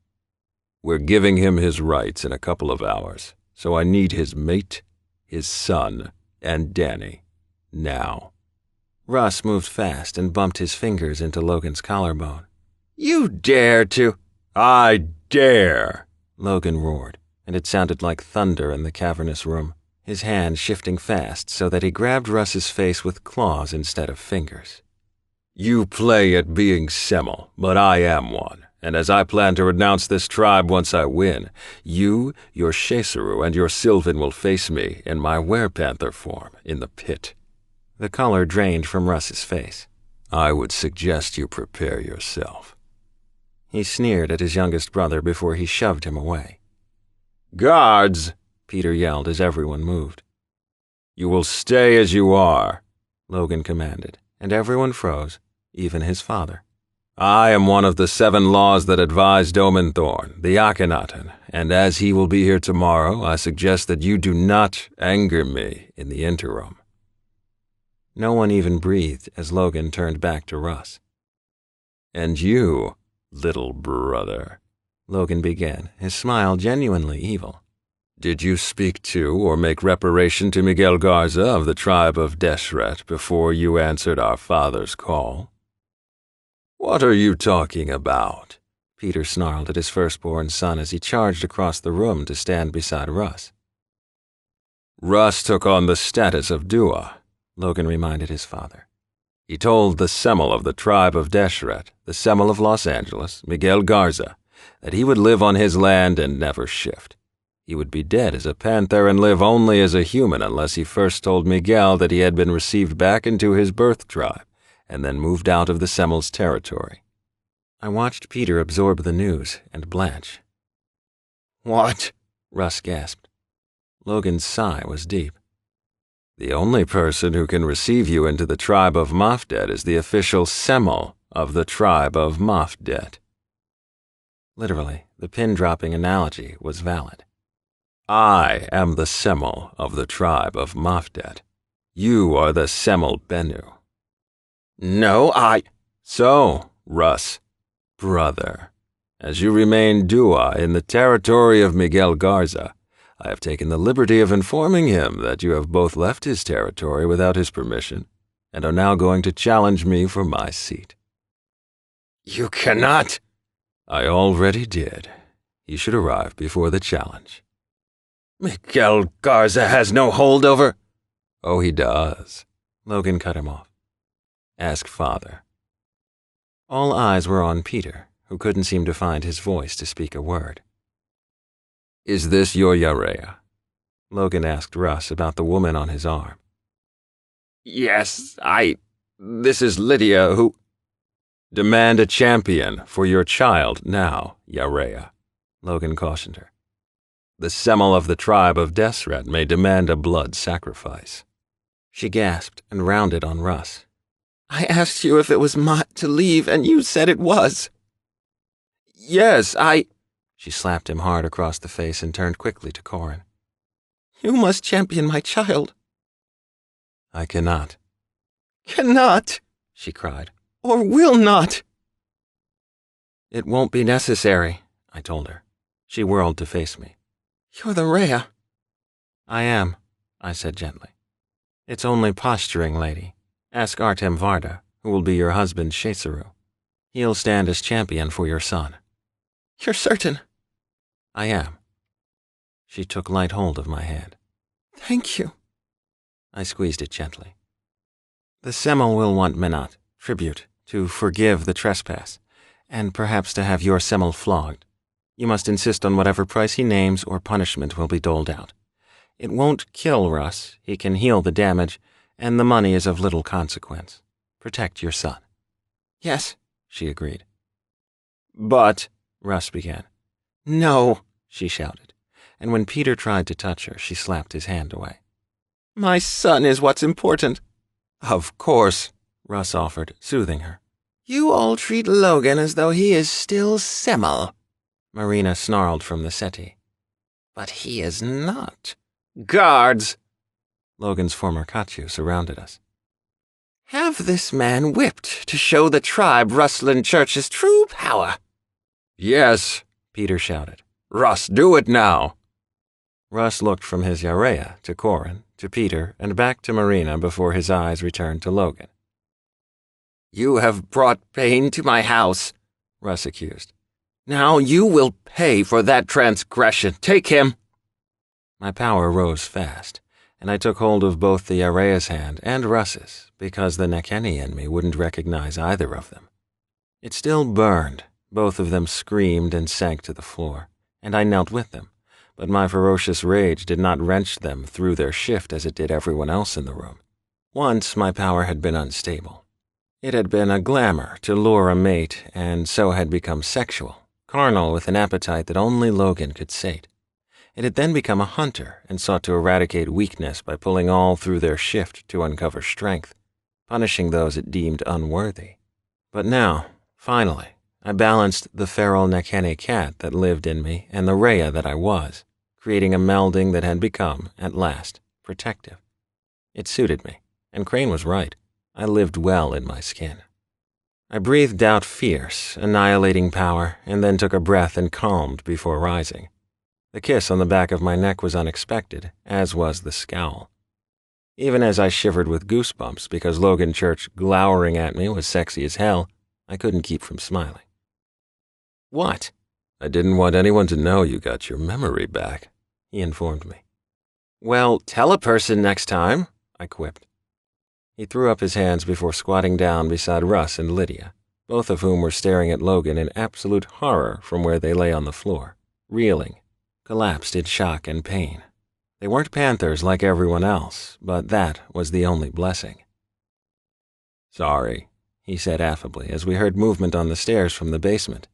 We're giving him his rights in a couple of hours, so I need his mate, his son, and Danny. Now. Russ moved fast and bumped his fingers into Logan's collarbone. You dare to— I dare, Logan roared, and it sounded like thunder in the cavernous room, his hand shifting fast so that he grabbed Russ's face with claws instead of fingers. You play at being Semel, but I am one, and as I plan to renounce this tribe once I win, you, your Shaseru, and your Sylvan will face me in my werepanther form in the pit. The color drained from Russ's face. I would suggest you prepare yourself. He sneered at his youngest brother before he shoved him away. Guards, Peter yelled as everyone moved. You will stay as you are, Logan commanded, and everyone froze, even his father. I am one of the 7 laws that advised Omenthorn, the Akhenaten, and as he will be here tomorrow, I suggest that you do not anger me in the interim. No one even breathed as Logan turned back to Russ. And you, little brother, Logan began, his smile genuinely evil. Did you speak to or make reparation to Miguel Garza of the tribe of Deshret before you answered our father's call? What are you talking about? Peter snarled at his firstborn son as he charged across the room to stand beside Russ. Russ took on the status of Dua, Logan reminded his father. He told the Semel of the tribe of Deshret, the Semel of Los Angeles, Miguel Garza, that he would live on his land and never shift. He would be dead as a panther and live only as a human unless he first told Miguel that he had been received back into his birth tribe and then moved out of the Semel's territory. I watched Peter absorb the news and blanch. What? Russ gasped. Logan's sigh was deep. The only person who can receive you into the tribe of Mafdet is the official Semel of the tribe of Mafdet. Literally, the pin-dropping analogy was valid. I am the Semel of the tribe of Mafdet. You are the Semel Bennu. No, So, Russ, brother, as you remain Dua in the territory of Miguel Garza, I have taken the liberty of informing him that you have both left his territory without his permission and are now going to challenge me for my seat. You cannot. I already did. He should arrive before the challenge. Miguel Garza has no hold over— Oh, he does. Logan cut him off. Ask father. All eyes were on Peter, who couldn't seem to find his voice to speak a word. Is this your Yareya? Logan asked Russ about the woman on his arm. Yes, this is Lydia, who— Demand a champion for your child now, Yareya, Logan cautioned her. The Semel of the tribe of Desret may demand a blood sacrifice. She gasped and rounded on Russ. I asked you if it was to leave, and you said it was. Yes, She slapped him hard across the face and turned quickly to Corin. You must champion my child. I cannot. Cannot, she cried, or will not. It won't be necessary, I told her. She whirled to face me. You're the Rhea. I am, I said gently. It's only posturing, lady. Ask Artem Varda, who will be your husband Shesaru. He'll stand as champion for your son. You're certain? I am. She took light hold of my hand. Thank you. I squeezed it gently. The Semel will want Menat, tribute, to forgive the trespass, and perhaps to have your Semel flogged. You must insist on whatever price he names or punishment will be doled out. It won't kill Russ, he can heal the damage, and the money is of little consequence. Protect your son. Yes, she agreed. But, Russ began. No, she shouted, and when Peter tried to touch her, she slapped his hand away. My son is what's important. Of course, Russ offered, soothing her. You all treat Logan as though he is still Semel, Marina snarled from the settee. But he is not. Guards! Logan's former kachu surrounded us. Have this man whipped to show the tribe Logan Church's true power. Yes, Peter shouted. Russ, do it now. Russ looked from his Yareya to Corin, to Peter, and back to Marina before his eyes returned to Logan. You have brought pain to my house, Russ accused. Now you will pay for that transgression. Take him. My power rose fast, and I took hold of both the Yareya's hand and Russ's, because the Nekeni in me wouldn't recognize either of them. It still burned. Both of them screamed and sank to the floor, and I knelt with them, but my ferocious rage did not wrench them through their shift as it did everyone else in the room. Once my power had been unstable. It had been a glamour to lure a mate, and so had become sexual, carnal with an appetite that only Logan could sate. It had then become a hunter and sought to eradicate weakness by pulling all through their shift to uncover strength, punishing those it deemed unworthy. But now, finally, I balanced the feral Nekene cat that lived in me and the Rhea that I was, creating a melding that had become, at last, protective. It suited me, and Crane was right. I lived well in my skin. I breathed out fierce, annihilating power, and then took a breath and calmed before rising. The kiss on the back of my neck was unexpected, as was the scowl. Even as I shivered with goosebumps because Logan Church glowering at me was sexy as hell, I couldn't keep from smiling. What? I didn't want anyone to know you got your memory back, he informed me. Well, tell a person next time, I quipped. He threw up his hands before squatting down beside Russ and Lydia, both of whom were staring at Logan in absolute horror from where they lay on the floor, reeling, collapsed in shock and pain. They weren't panthers like everyone else, but that was the only blessing. Sorry, he said affably as we heard movement on the stairs from the basement,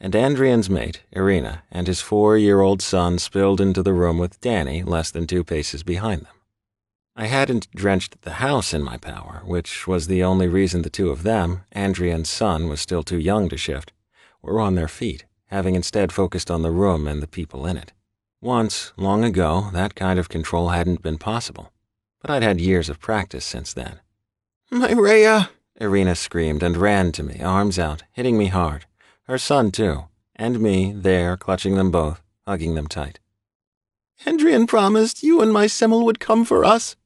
and Andrian's mate, Irina, and his 4-year-old son spilled into the room with Danny less than 2 paces behind them. I hadn't drenched the house in my power, which was the only reason the two of them, Andrian's son was still too young to shift, were on their feet, having instead focused on the room and the people in it. Once, long ago, that kind of control hadn't been possible, but I'd had years of practice since then. My Rhea, Irina screamed and ran to me, arms out, hitting me hard. Her son, too, and me, there, clutching them both, hugging them tight. Andrian promised you and my Semel would come for us.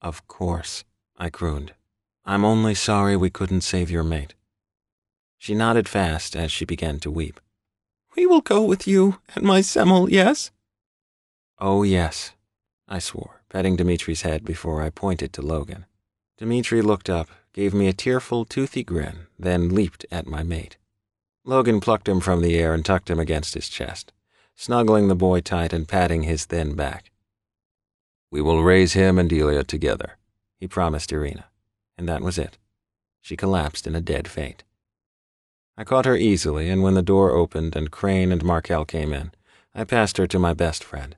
Of course, I crooned. I'm only sorry we couldn't save your mate. She nodded fast as she began to weep. We will go with you and my Semel, yes? Oh, yes, I swore, petting Dimitri's head before I pointed to Logan. Dimitri looked up, gave me a tearful, toothy grin, then leaped at my mate. Logan plucked him from the air and tucked him against his chest, snuggling the boy tight and patting his thin back. We will raise him and Delia together, he promised Irina, and that was it. She collapsed in a dead faint. I caught her easily, and when the door opened and Crane and Markel came in, I passed her to my best friend.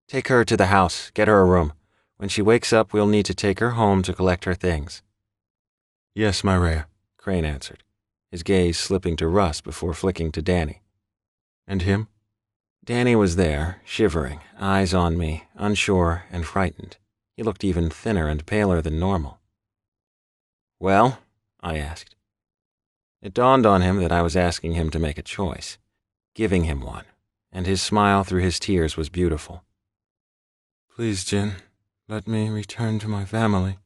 Take her to the house, get her a room. When she wakes up, we'll need to take her home to collect her things. Yes, my Rhea, Crane answered, his gaze slipping to Russ before flicking to Danny. And him? Danny was there, shivering, eyes on me, unsure and frightened. He looked even thinner and paler than normal. "Well?" I asked. It dawned on him that I was asking him to make a choice, giving him one, and his smile through his tears was beautiful. "Please, Jin, let me return to my family."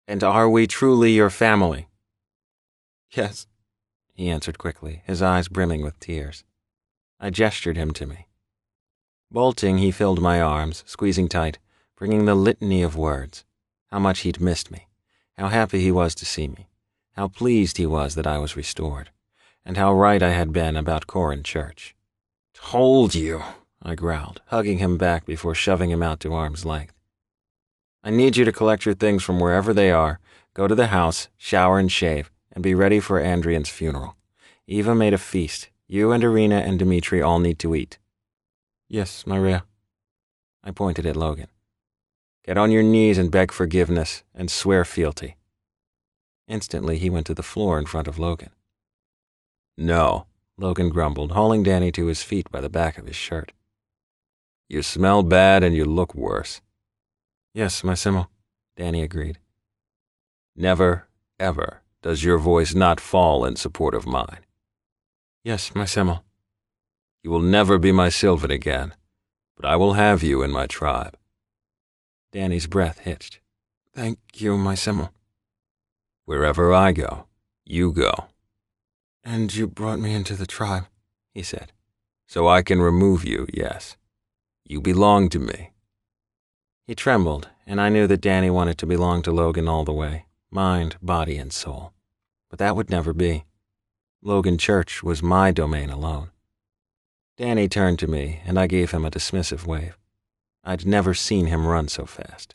"And are we truly your family?" "Yes," he answered quickly, his eyes brimming with tears. I gestured him to me. Bolting, he filled my arms, squeezing tight, bringing the litany of words. How much he'd missed me, how happy he was to see me, how pleased he was that I was restored, and how right I had been about Logan Church. "Told you," I growled, hugging him back before shoving him out to arm's length. "I need you to collect your things from wherever they are, go to the house, shower and shave, and be ready for Andrian's funeral. Eva made a feast. You and Irina and Dmitri all need to eat." "Yes, Maria." I pointed at Logan. "Get on your knees and beg forgiveness and swear fealty." Instantly, he went to the floor in front of Logan. "No," Logan grumbled, hauling Danny to his feet by the back of his shirt. "You smell bad and you look worse." "Yes, my Simmel," Danny agreed. "Never, ever does your voice not fall in support of mine." "Yes, my Simmel." "You will never be my Sylvan again, but I will have you in my tribe." Danny's breath hitched. "Thank you, my Simmel." "Wherever I go, you go." "And you brought me into the tribe," he said. "So I can remove you, yes. You belong to me." He trembled, and I knew that Danny wanted to belong to Logan all the way, mind, body, and soul. But that would never be. Logan Church was my domain alone. Danny turned to me, and I gave him a dismissive wave. I'd never seen him run so fast.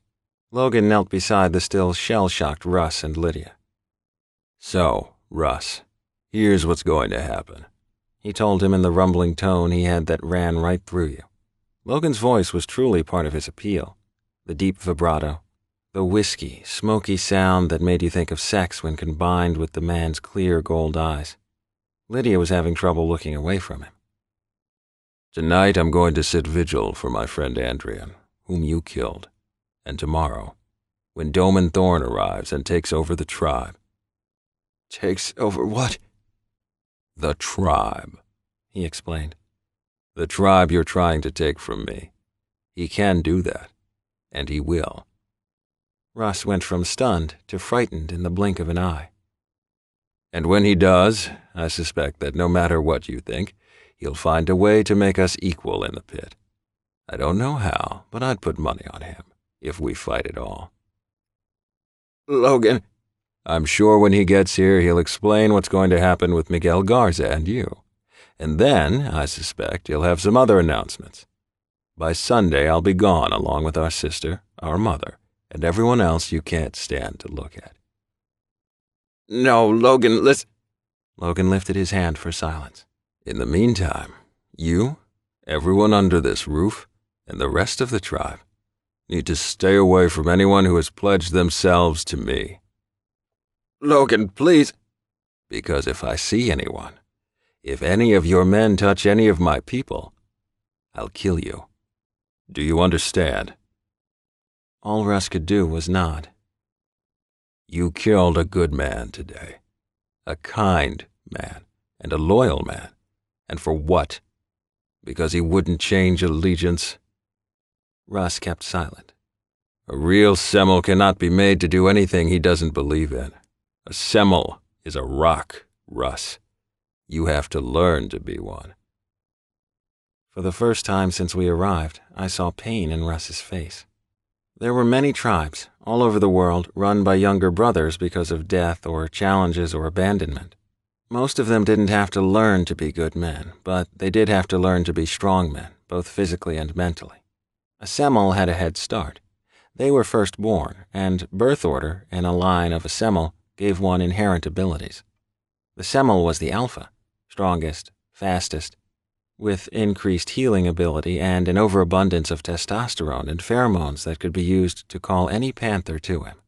Logan knelt beside the still shell-shocked Russ and Lydia. "So, Russ, here's what's going to happen," he told him in the rumbling tone he had that ran right through you. Logan's voice was truly part of his appeal. The deep vibrato, the whiskey, smoky sound that made you think of sex when combined with the man's clear gold eyes. Lydia was having trouble looking away from him. "Tonight I'm going to sit vigil for my friend Andrian, whom you killed. And tomorrow, when Doman Thorn arrives and takes over the tribe." "Takes over what?" "The tribe," he explained. "The tribe you're trying to take from me. He can do that, and he will." Russ went from stunned to frightened in the blink of an eye. "And when he does, I suspect that no matter what you think, he'll find a way to make us equal in the pit. I don't know how, but I'd put money on him, if we fight at all." "Logan." "I'm sure when he gets here, he'll explain what's going to happen with Miguel Garza and you. And then, I suspect, he'll have some other announcements. By Sunday, I'll be gone along with our sister, our mother, and everyone else you can't stand to look at." "No, Logan, listen." Logan lifted his hand for silence. "In the meantime, you, everyone under this roof, and the rest of the tribe need to stay away from anyone who has pledged themselves to me." "Logan, please." "Because if I see anyone, if any of your men touch any of my people, I'll kill you. Do you understand?" All Russ could do was nod. "You killed a good man today, a kind man, and a loyal man. And for what? Because he wouldn't change allegiance?" Russ kept silent. "A real Semel cannot be made to do anything he doesn't believe in. A Semel is a rock, Russ. You have to learn to be one." For the first time since we arrived, I saw pain in Russ's face. There were many tribes, all over the world, run by younger brothers because of death or challenges or abandonment. Most of them didn't have to learn to be good men, but they did have to learn to be strong men, both physically and mentally. A Semel had a head start. They were firstborn, and birth order in a line of a Semel gave one inherent abilities. The Semel was the alpha, strongest, fastest, with increased healing ability and an overabundance of testosterone and pheromones that could be used to call any panther to him.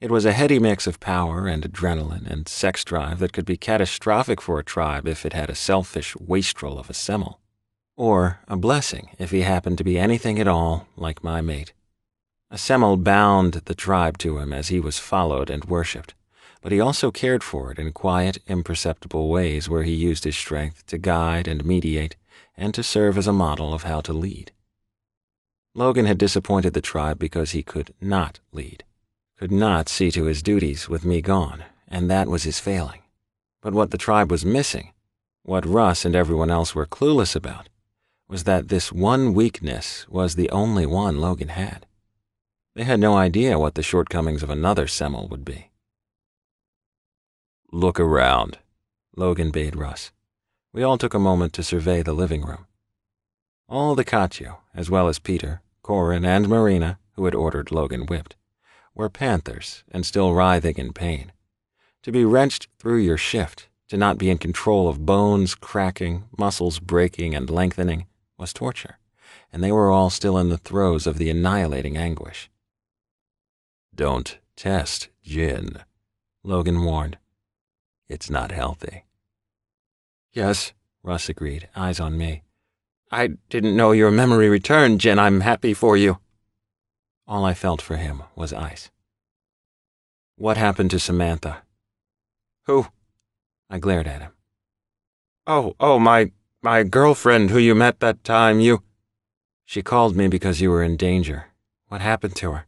It was a heady mix of power and adrenaline and sex drive that could be catastrophic for a tribe if it had a selfish wastrel of a Semel, or a blessing if he happened to be anything at all like my mate. A Semel bound the tribe to him as he was followed and worshipped, but he also cared for it in quiet, imperceptible ways where he used his strength to guide and mediate and to serve as a model of how to lead. Logan had disappointed the tribe because he could not lead, could not see to his duties with me gone, and that was his failing. But what the tribe was missing, what Russ and everyone else were clueless about, was that this one weakness was the only one Logan had. They had no idea what the shortcomings of another Semel would be. "Look around," Logan bade Russ. We all took a moment to survey the living room. All the Cacio, as well as Peter, Corin, and Marina, who had ordered Logan whipped, were panthers and still writhing in pain. To be wrenched through your shift, to not be in control of bones cracking, muscles breaking and lengthening, was torture, and they were all still in the throes of the annihilating anguish. "Don't test gin," Logan warned. "It's not healthy." "Yes," Russ agreed, eyes on me. "I didn't know your memory returned, Jin. I'm happy for you." All I felt for him was ice. "What happened to Samantha?" "Who?" I glared at him. Oh, my girlfriend who you met that time, you—" "She called me because you were in danger. What happened to her?"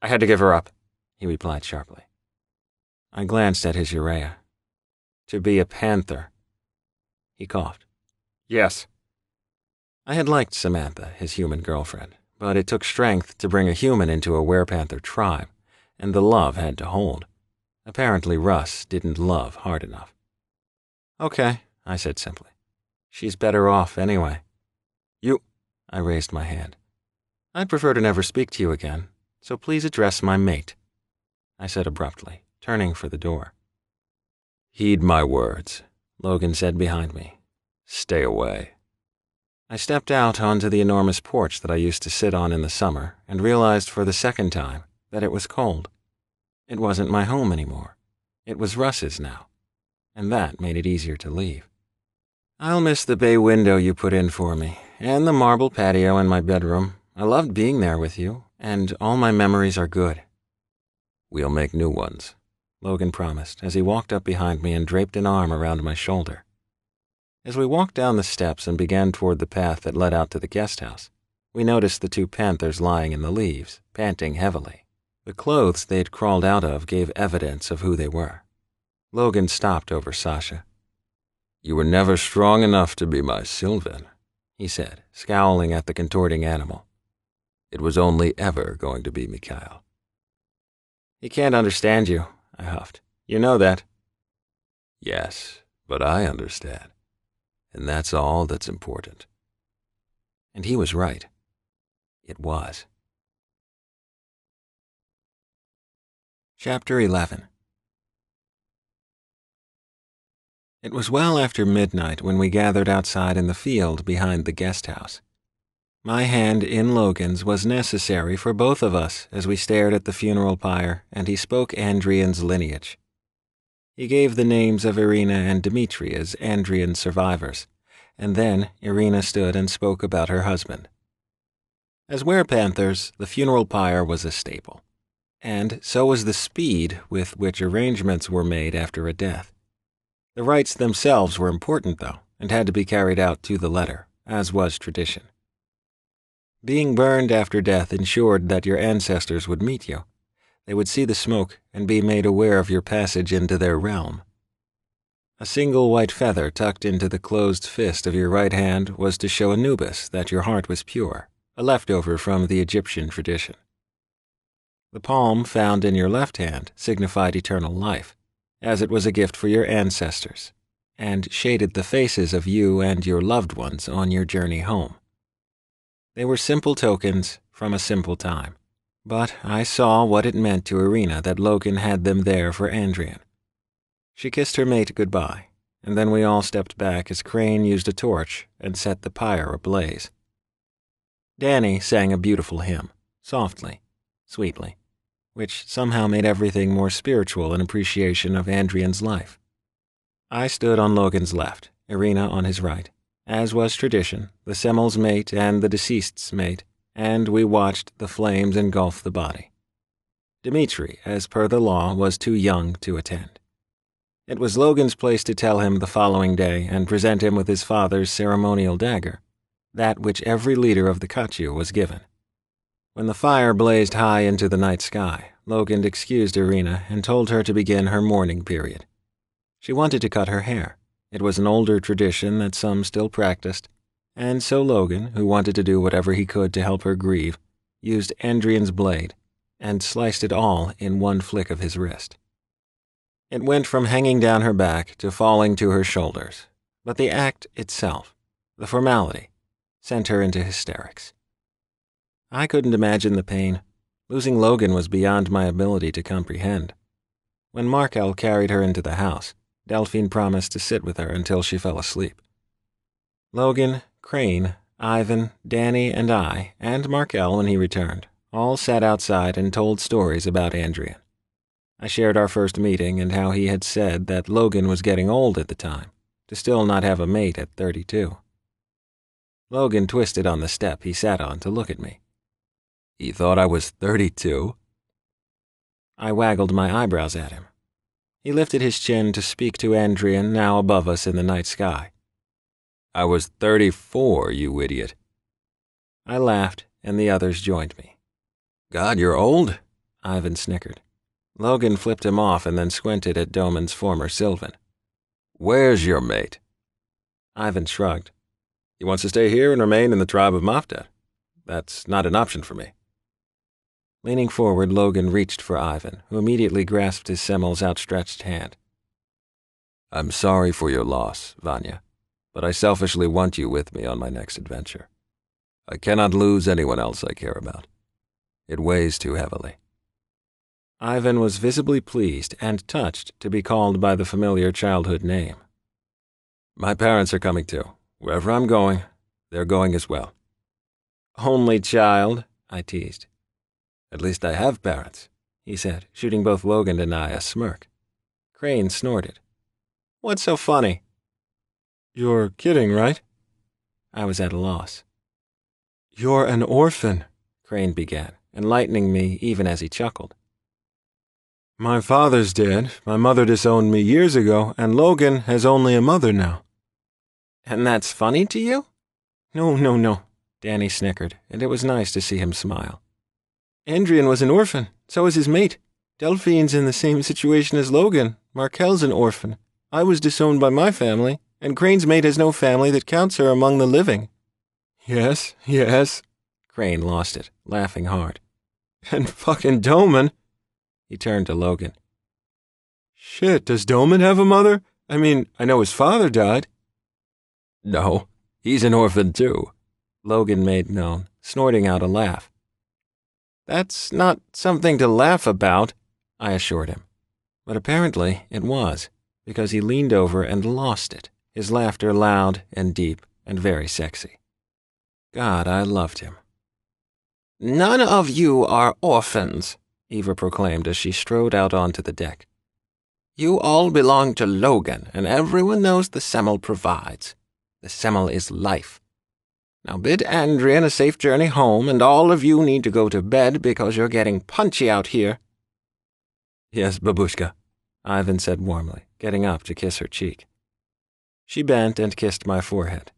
"I had to give her up," he replied sharply. I glanced at his urea. "To be a panther." He coughed. "Yes." I had liked Samantha, his human girlfriend, but it took strength to bring a human into a werepanther tribe, and the love had to hold. Apparently Russ didn't love hard enough. "Okay," I said simply. "She's better off anyway." "You—" I raised my hand. "I'd prefer to never speak to you again, so please address my mate," I said abruptly, turning for the door. "Heed my words," Logan said behind me. "Stay away." I stepped out onto the enormous porch that I used to sit on in the summer and realized for the second time that it was cold. It wasn't my home anymore. It was Russ's now, and that made it easier to leave. "I'll miss the bay window you put in for me, and the marble patio in my bedroom. I loved being there with you, and all my memories are good." "We'll make new ones," Logan promised as he walked up behind me and draped an arm around my shoulder. As we walked down the steps and began toward the path that led out to the guest house, we noticed the two panthers lying in the leaves, panting heavily. The clothes they had crawled out of gave evidence of who they were. Logan stopped over Sasha. "You were never strong enough to be my Sylvan," he said, scowling at the contorting animal. "It was only ever going to be Mikhail." "He can't understand you," I huffed. "You know that." "Yes, but I understand. And that's all that's important." And he was right. It was. Chapter 11. It was well after midnight when we gathered outside in the field behind the guest house. My hand in Logan's was necessary for both of us as we stared at the funeral pyre, and he spoke Andrian's lineage. He gave the names of Irina and Dmitri as Andrian survivors, and then Irina stood and spoke about her husband. As werepanthers, the funeral pyre was a staple, and so was the speed with which arrangements were made after a death. The rites themselves were important, though, and had to be carried out to the letter, as was tradition. Being burned after death ensured that your ancestors would meet you. They would see the smoke and be made aware of your passage into their realm. A single white feather tucked into the closed fist of your right hand was to show Anubis that your heart was pure, a leftover from the Egyptian tradition. The palm found in your left hand signified eternal life, as it was a gift for your ancestors, and shaded the faces of you and your loved ones on your journey home. They were simple tokens from a simple time. But I saw what it meant to Irina that Logan had them there for Andrian. She kissed her mate goodbye, and then we all stepped back as Crane used a torch and set the pyre ablaze. Danny sang a beautiful hymn, softly, sweetly, which somehow made everything more spiritual in appreciation of Andrian's life. I stood on Logan's left, Irina on his right, as was tradition, the Semel's mate and the deceased's mate, and we watched the flames engulf the body. Dmitri, as per the law, was too young to attend. It was Logan's place to tell him the following day and present him with his father's ceremonial dagger, that which every leader of the Kachu was given. When the fire blazed high into the night sky, Logan excused Irina and told her to begin her mourning period. She wanted to cut her hair. It was an older tradition that some still practiced, and so Logan, who wanted to do whatever he could to help her grieve, used Andrian's blade and sliced it all in one flick of his wrist. It went from hanging down her back to falling to her shoulders, but the act itself, the formality, sent her into hysterics. I couldn't imagine the pain. Losing Logan was beyond my ability to comprehend. When Markel carried her into the house, Delphine promised to sit with her until she fell asleep. Logan, Crane, Ivan, Danny, and I, and Markel when he returned, all sat outside and told stories about Andrian. I shared our first meeting and how he had said that Logan was getting old at the time, to still not have a mate at 32. Logan twisted on the step he sat on to look at me. He thought I was 32? I waggled my eyebrows at him. He lifted his chin to speak to Andrian, now above us in the night sky. I was 34, you idiot. I laughed, and the others joined me. God, you're old, Ivan snickered. Logan flipped him off and then squinted at Doman's former Sylvan. Where's your mate? Ivan shrugged. He wants to stay here and remain in the tribe of Mafdet. That's not an option for me. Leaning forward, Logan reached for Ivan, who immediately grasped his Semmel's outstretched hand. I'm sorry for your loss, Vanya, but I selfishly want you with me on my next adventure. I cannot lose anyone else I care about. It weighs too heavily. Ivan was visibly pleased and touched to be called by the familiar childhood name. My parents are coming too. Wherever I'm going, they're going as well. Only child, I teased. At least I have parents, he said, shooting both Logan and I a smirk. Crane snorted. What's so funny? You're kidding, right? I was at a loss. You're an orphan, Crane began, enlightening me even as he chuckled. My father's dead, my mother disowned me years ago, and Logan has only a mother now. And that's funny to you? No. Danny snickered, and it was nice to see him smile. Andrian was an orphan, so was his mate. Delphine's in the same situation as Logan. Markel's an orphan. I was disowned by my family, and Crane's mate has no family that counts her among the living. Yes. Crane lost it, laughing hard. And fucking Doman. He turned to Logan. Shit, does Doman have a mother? I mean, I know his father died. No, he's an orphan too, Logan made known, snorting out a laugh. That's not something to laugh about, I assured him. But apparently it was, because he leaned over and lost it, his laughter loud and deep and very sexy. God, I loved him. None of you are orphans, Eva proclaimed as she strode out onto the deck. You all belong to Logan, and everyone knows the Semmel provides. The Semmel is life. Now bid Andrian a safe journey home, and all of you need to go to bed because you're getting punchy out here. Yes, babushka, Ivan said warmly, getting up to kiss her cheek. She bent and kissed my forehead.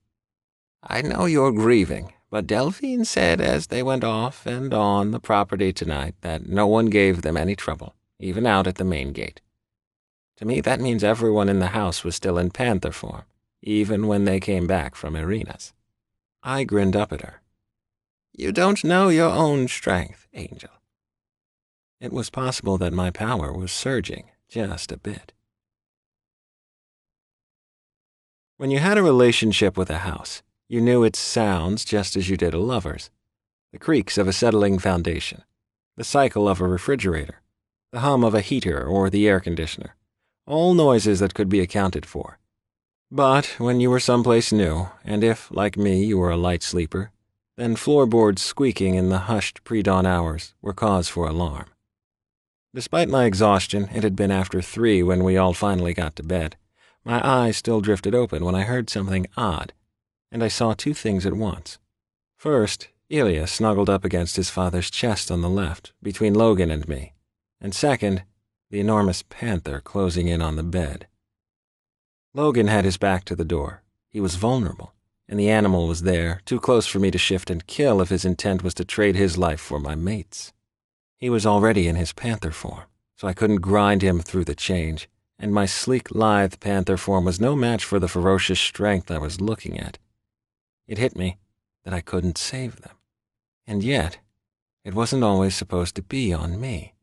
I know you're grieving, but Delphine said as they went off and on the property tonight that no one gave them any trouble, even out at the main gate. To me, that means everyone in the house was still in panther form, even when they came back from Irina's. I grinned up at her. You don't know your own strength, Angel. It was possible that my power was surging just a bit. When you had a relationship with a house, you knew its sounds just as you did a lover's. The creaks of a settling foundation, the cycle of a refrigerator, the hum of a heater or the air conditioner, all noises that could be accounted for. But when you were someplace new, and if, like me, you were a light sleeper, then floorboards squeaking in the hushed pre-dawn hours were cause for alarm. Despite my exhaustion, it had been after 3 when we all finally got to bed. My eyes still drifted open when I heard something odd, and I saw 2 things at once. First, Ilya snuggled up against his father's chest on the left, between Logan and me, and second, the enormous panther closing in on the bed. Logan had his back to the door. He was vulnerable, and the animal was there, too close for me to shift and kill if his intent was to trade his life for my mate's. He was already in his panther form, so I couldn't grind him through the change, and my sleek, lithe panther form was no match for the ferocious strength I was looking at. It hit me that I couldn't save them. And yet, it wasn't always supposed to be on me.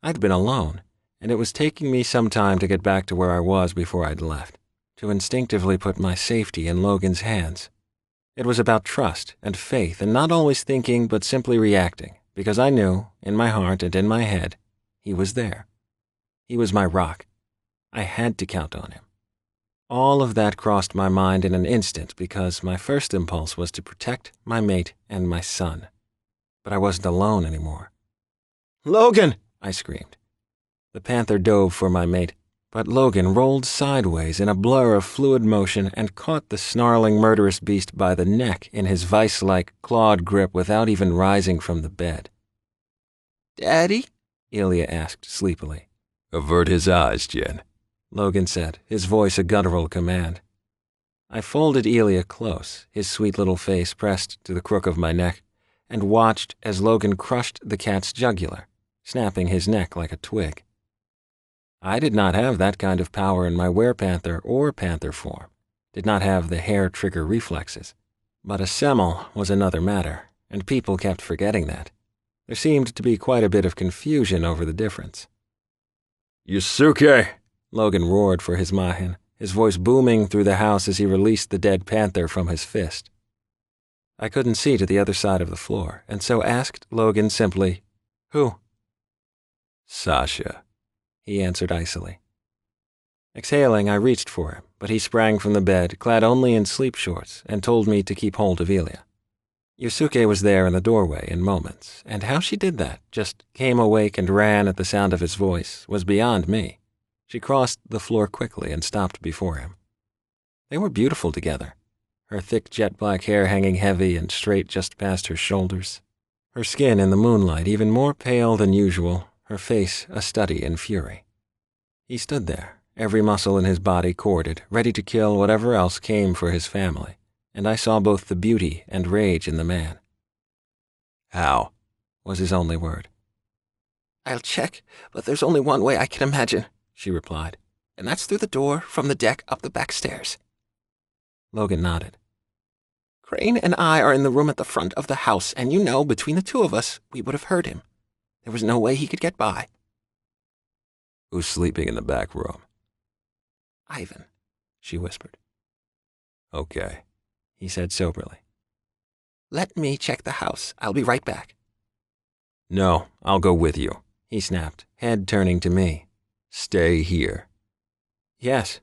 I'd been alone, and it was taking me some time to get back to where I was before I'd left, to instinctively put my safety in Logan's hands. It was about trust and faith and not always thinking but simply reacting, because I knew, in my heart and in my head, he was there. He was my rock. I had to count on him. All of that crossed my mind in an instant because my first impulse was to protect my mate and my son. But I wasn't alone anymore. "Logan!" I screamed. The panther dove for my mate, but Logan rolled sideways in a blur of fluid motion and caught the snarling murderous beast by the neck in his vice-like, clawed grip without even rising from the bed. "Daddy?" Ilya asked sleepily. Avert his eyes, Jen, Logan said, his voice a guttural command. I folded Ilya close, his sweet little face pressed to the crook of my neck, and watched as Logan crushed the cat's jugular, snapping his neck like a twig. I did not have that kind of power in my werepanther or panther form, did not have the hair trigger reflexes. But a semel was another matter, and people kept forgetting that. There seemed to be quite a bit of confusion over the difference. "Yusuke!" Logan roared for his mahin, his voice booming through the house as he released the dead panther from his fist. I couldn't see to the other side of the floor, and so asked Logan simply, "Who?" "Sasha," he answered icily. Exhaling, I reached for him, but he sprang from the bed, clad only in sleep shorts, and told me to keep hold of Ilya. Yusuke was there in the doorway in moments, and how she did that, just came awake and ran at the sound of his voice, was beyond me. She crossed the floor quickly and stopped before him. They were beautiful together, her thick jet-black hair hanging heavy and straight just past her shoulders, her skin in the moonlight even more pale than usual, her face a study in fury. He stood there, every muscle in his body corded, ready to kill whatever else came for his family, and I saw both the beauty and rage in the man. "How?" was his only word. "I'll check, but there's only one way I can imagine," she replied, "and that's through the door from the deck up the back stairs." Logan nodded. "Crane and I are in the room at the front of the house, and you know, between the two of us, we would have heard him. There was no way he could get by." "Who's sleeping in the back room?" "Ivan," she whispered. "Okay," he said soberly. "Let me check the house. I'll be right back." "No, I'll go with you." He snapped, head turning to me. "Stay here." "Yes."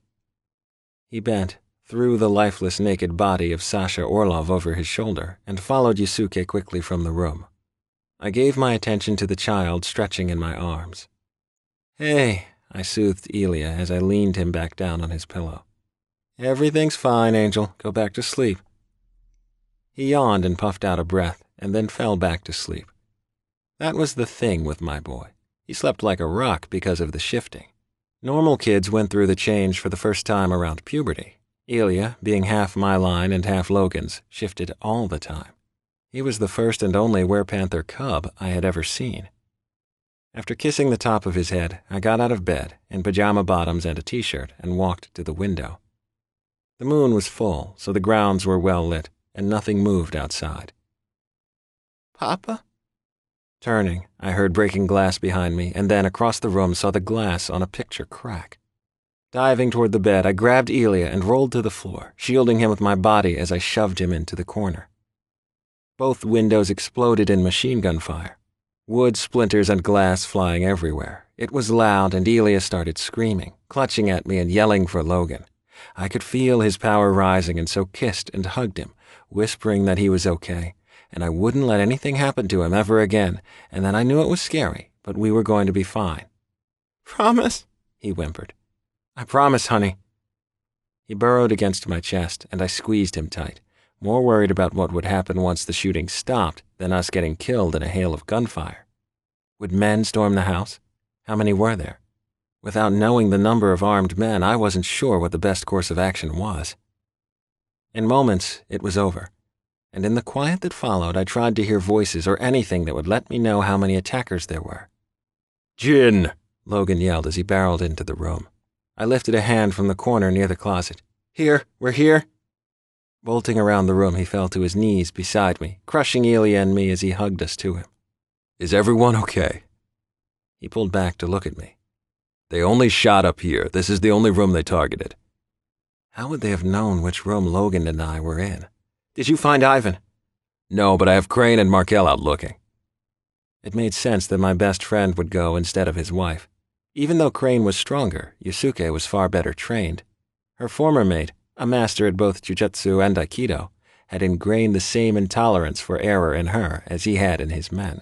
He bent, threw the lifeless naked body of Sasha Orlov over his shoulder, and followed Yusuke quickly from the room. I gave my attention to the child stretching in my arms. "Hey," I soothed Ilya as I leaned him back down on his pillow. "Everything's fine, Angel. Go back to sleep." He yawned and puffed out a breath, and then fell back to sleep. That was the thing with my boy. He slept like a rock because of the shifting. Normal kids went through the change for the first time around puberty. Ilya, being half my line and half Logan's, shifted all the time. He was the first and only werepanther cub I had ever seen. After kissing the top of his head, I got out of bed, in pajama bottoms and a t-shirt, and walked to the window. The moon was full, so the grounds were well lit, and nothing moved outside. "Papa?" Turning, I heard breaking glass behind me, and then across the room saw the glass on a picture crack. Diving toward the bed, I grabbed Ilya and rolled to the floor, shielding him with my body as I shoved him into the corner. Both windows exploded in machine gun fire. Wood splinters and glass flying everywhere. It was loud, and Ilya started screaming, clutching at me and yelling for Logan. I could feel his power rising and so kissed and hugged him, whispering that he was okay, and I wouldn't let anything happen to him ever again, and that I knew it was scary, but we were going to be fine. "Promise?" he whimpered. "I promise, honey." He burrowed against my chest, and I squeezed him tight, more worried about what would happen once the shooting stopped than us getting killed in a hail of gunfire. Would men storm the house? How many were there? Without knowing the number of armed men, I wasn't sure what the best course of action was. In moments, it was over, and in the quiet that followed, I tried to hear voices or anything that would let me know how many attackers there were. "Jin!" Logan yelled as he barreled into the room. I lifted a hand from the corner near the closet. "Here, we're here." Bolting around the room, he fell to his knees beside me, crushing Ilya and me as he hugged us to him. "Is everyone okay?" He pulled back to look at me. "They only shot up here. This is the only room they targeted." How would they have known which room Logan and I were in? "Did you find Ivan?" "No, but I have Crane and Markel out looking." It made sense that my best friend would go instead of his wife. Even though Crane was stronger, Yusuke was far better trained. Her former mate, a master at both jujutsu and aikido, had ingrained the same intolerance for error in her as he had in his men.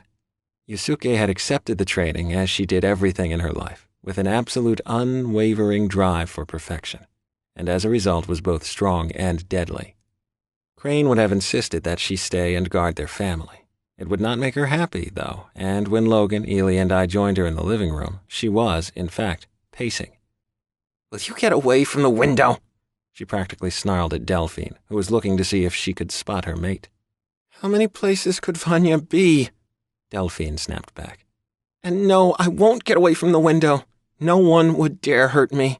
Yusuke had accepted the training as she did everything in her life, with an absolute unwavering drive for perfection, and as a result was both strong and deadly. Crane would have insisted that she stay and guard their family. It would not make her happy, though, and when Logan, Ely, and I joined her in the living room, she was, in fact, pacing. "Will you get away from the window?" She practically snarled at Delphine, who was looking to see if she could spot her mate. "How many places could Vanya be?" Delphine snapped back. "And no, I won't get away from the window. No one would dare hurt me."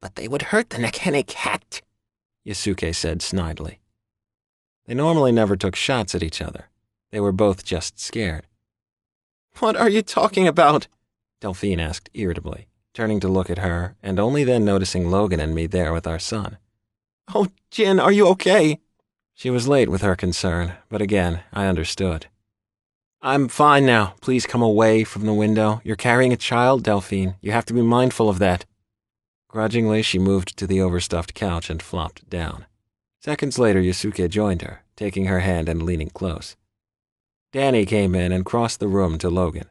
"But they would hurt the Nekene cat," Yusuke said snidely. They normally never took shots at each other. They were both just scared. "What are you talking about?" Delphine asked irritably, turning to look at her and only then noticing Logan and me there with our son. "Oh, Jin, are you okay?" She was late with her concern, but again, I understood. "I'm fine now. Please come away from the window. You're carrying a child, Delphine. You have to be mindful of that." Grudgingly, she moved to the overstuffed couch and flopped down. Seconds later, Yusuke joined her, taking her hand and leaning close. Danny came in and crossed the room to Logan.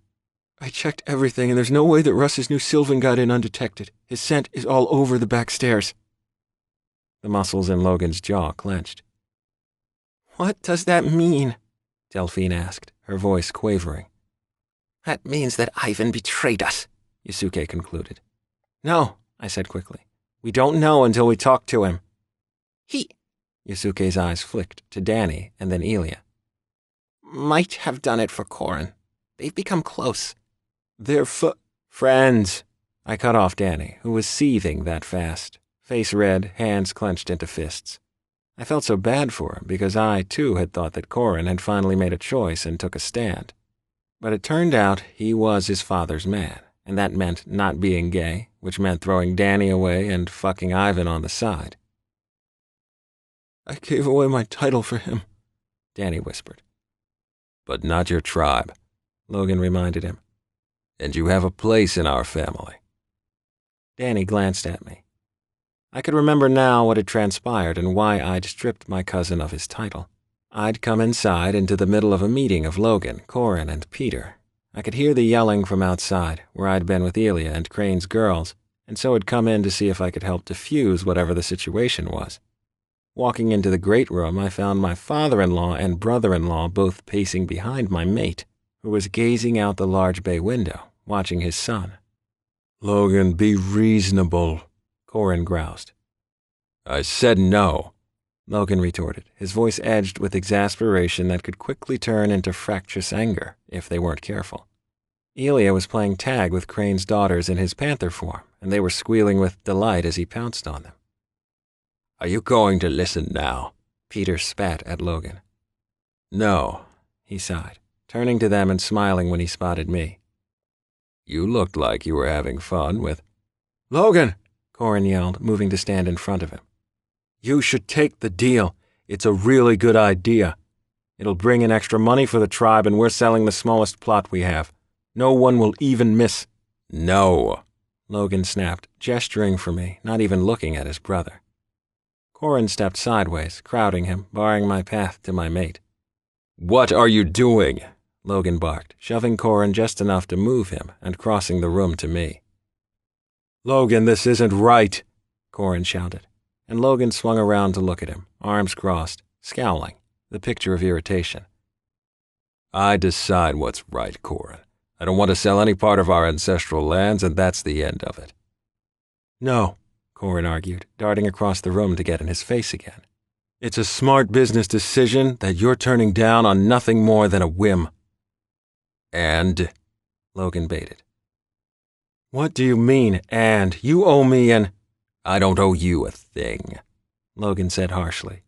"I checked everything, and there's no way that Russ's new Sylvan got in undetected. His scent is all over the back stairs." The muscles in Logan's jaw clenched. "What does that mean?" Delphine asked, her voice quavering. "That means that Ivan betrayed us," Yusuke concluded. "No," I said quickly. "We don't know until we talk to him." Yusuke's eyes flicked to Danny and then Ilya. "Might have done it for Corin. They've become close." "They're friends." I cut off Danny, who was seething that fast, face red, hands clenched into fists. I felt so bad for him because I, too, had thought that Corin had finally made a choice and took a stand. But it turned out he was his father's man, and that meant not being gay, which meant throwing Danny away and fucking Ivan on the side. "I gave away my title for him," Danny whispered. "But not your tribe," Logan reminded him. "And you have a place in our family." Danny glanced at me. I could remember now what had transpired and why I'd stripped my cousin of his title. I'd come inside into the middle of a meeting of Logan, Corin, and Peter. I could hear the yelling from outside, where I'd been with Ilya and Crane's girls, and so had come in to see if I could help defuse whatever the situation was. Walking into the great room, I found my father-in-law and brother-in-law both pacing behind my mate, who was gazing out the large bay window, watching his son. "Logan, be reasonable," Corin groused. "I said no," Logan retorted, his voice edged with exasperation that could quickly turn into fractious anger if they weren't careful. Ilya was playing tag with Crane's daughters in his panther form, and they were squealing with delight as he pounced on them. "Are you going to listen now?" Peter spat at Logan. "No," he sighed, turning to them and smiling when he spotted me. "You looked like you were having fun with—" "Logan!" Corin yelled, moving to stand in front of him. "You should take the deal. It's a really good idea. It'll bring in extra money for the tribe, and we're selling the smallest plot we have. No one will even miss—" "No," Logan snapped, gesturing for me, not even looking at his brother. Corin stepped sideways, crowding him, barring my path to my mate. "What are you doing?" Logan barked, shoving Corin just enough to move him and crossing the room to me. "Logan, this isn't right," Corin shouted, and Logan swung around to look at him, arms crossed, scowling, the picture of irritation. I decide what's right, Corin. I don't want to sell any part of our ancestral lands, and that's the end of it. No, Corin argued, darting across the room to get in his face again. It's a smart business decision that you're turning down on nothing more than a whim. And? Logan baited. What do you mean, and? You owe me an... I don't owe you a thing, Logan said harshly.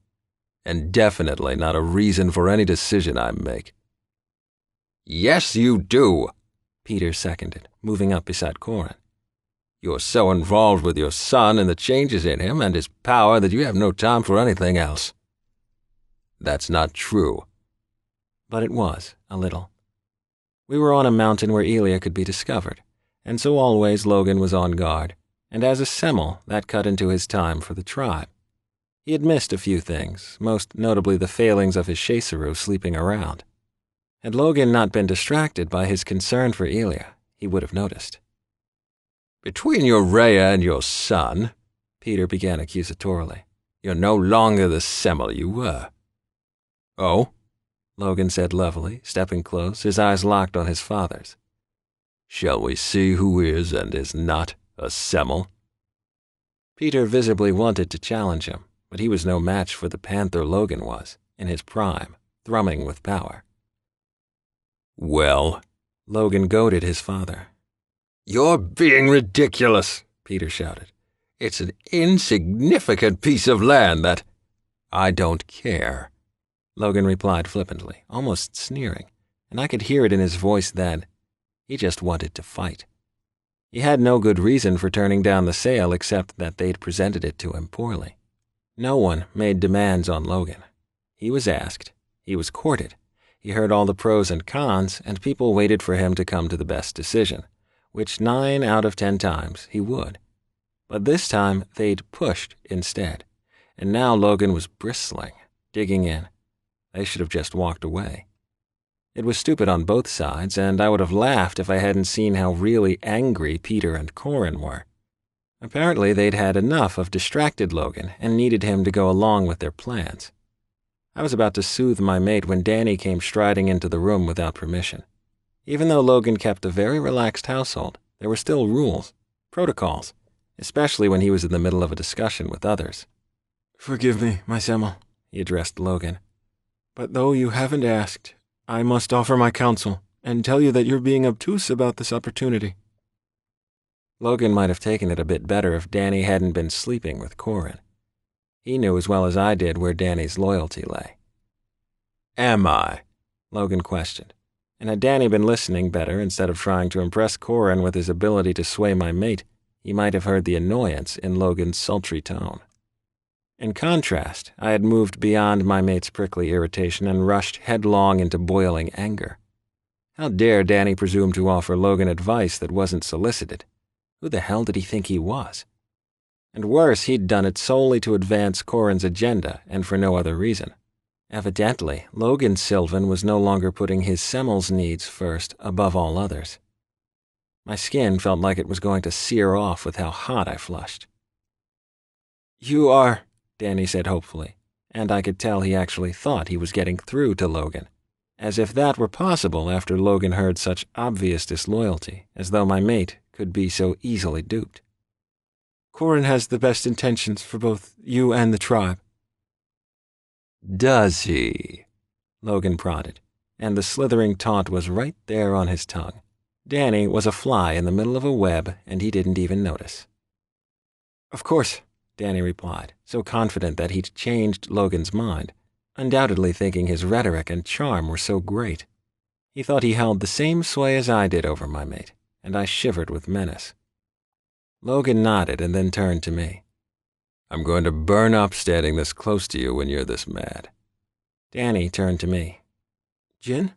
And definitely not a reason for any decision I make. Yes, you do, Peter seconded, moving up beside Corin. You're so involved with your son and the changes in him and his power that you have no time for anything else. That's not true. But it was, a little. We were on a mountain where Elia could be discovered, and so always Logan was on guard, and as a Semel, that cut into his time for the tribe. He had missed a few things, most notably the failings of his Chaseru sleeping around. Had Logan not been distracted by his concern for Elia, he would have noticed. Between your Rhea and your son, Peter began accusatorily, you're no longer the Semel you were. Oh? Logan said levelly, stepping close, his eyes locked on his father's. Shall we see who is and is not a Semel? Peter visibly wanted to challenge him, but he was no match for the panther Logan was, in his prime, thrumming with power. Well, Logan goaded his father. You're being ridiculous, Peter shouted. It's an insignificant piece of land that... I don't care, Logan replied flippantly, almost sneering, and I could hear it in his voice that he just wanted to fight. He had no good reason for turning down the sale except that they'd presented it to him poorly. No one made demands on Logan. He was asked, he was courted, he heard all the pros and cons, and people waited for him to come to the best decision, which 9 out of 10 times he would. But this time they'd pushed instead, and now Logan was bristling, digging in. They should have just walked away. It was stupid on both sides, and I would have laughed if I hadn't seen how really angry Peter and Corin were. Apparently they'd had enough of distracted Logan and needed him to go along with their plans. I was about to soothe my mate when Danny came striding into the room without permission. Even though Logan kept a very relaxed household, there were still rules, protocols, especially when he was in the middle of a discussion with others. Forgive me, my Semel, he addressed Logan. But though you haven't asked, I must offer my counsel and tell you that you're being obtuse about this opportunity. Logan might have taken it a bit better if Danny hadn't been sleeping with Corin. He knew as well as I did where Danny's loyalty lay. Am I? Logan questioned, and had Danny been listening better instead of trying to impress Corin with his ability to sway my mate, he might have heard the annoyance in Logan's sultry tone. In contrast, I had moved beyond my mate's prickly irritation and rushed headlong into boiling anger. How dare Danny presume to offer Logan advice that wasn't solicited? Who the hell did he think he was? And worse, he'd done it solely to advance Corin's agenda and for no other reason. Evidently, Logan Sylvan was no longer putting his Semel's needs first above all others. My skin felt like it was going to sear off with how hot I flushed. You are, Danny said hopefully, and I could tell he actually thought he was getting through to Logan, as if that were possible after Logan heard such obvious disloyalty, as though my mate could be so easily duped. Corin has the best intentions for both you and the tribe. Does he? Logan prodded, and the slithering taunt was right there on his tongue. Danny was a fly in the middle of a web, and he didn't even notice. Of course, Danny replied, so confident that he'd changed Logan's mind, undoubtedly thinking his rhetoric and charm were so great. He thought he held the same sway as I did over my mate, and I shivered with menace. Logan nodded and then turned to me. I'm going to burn up standing this close to you when you're this mad. Danny turned to me. Jin?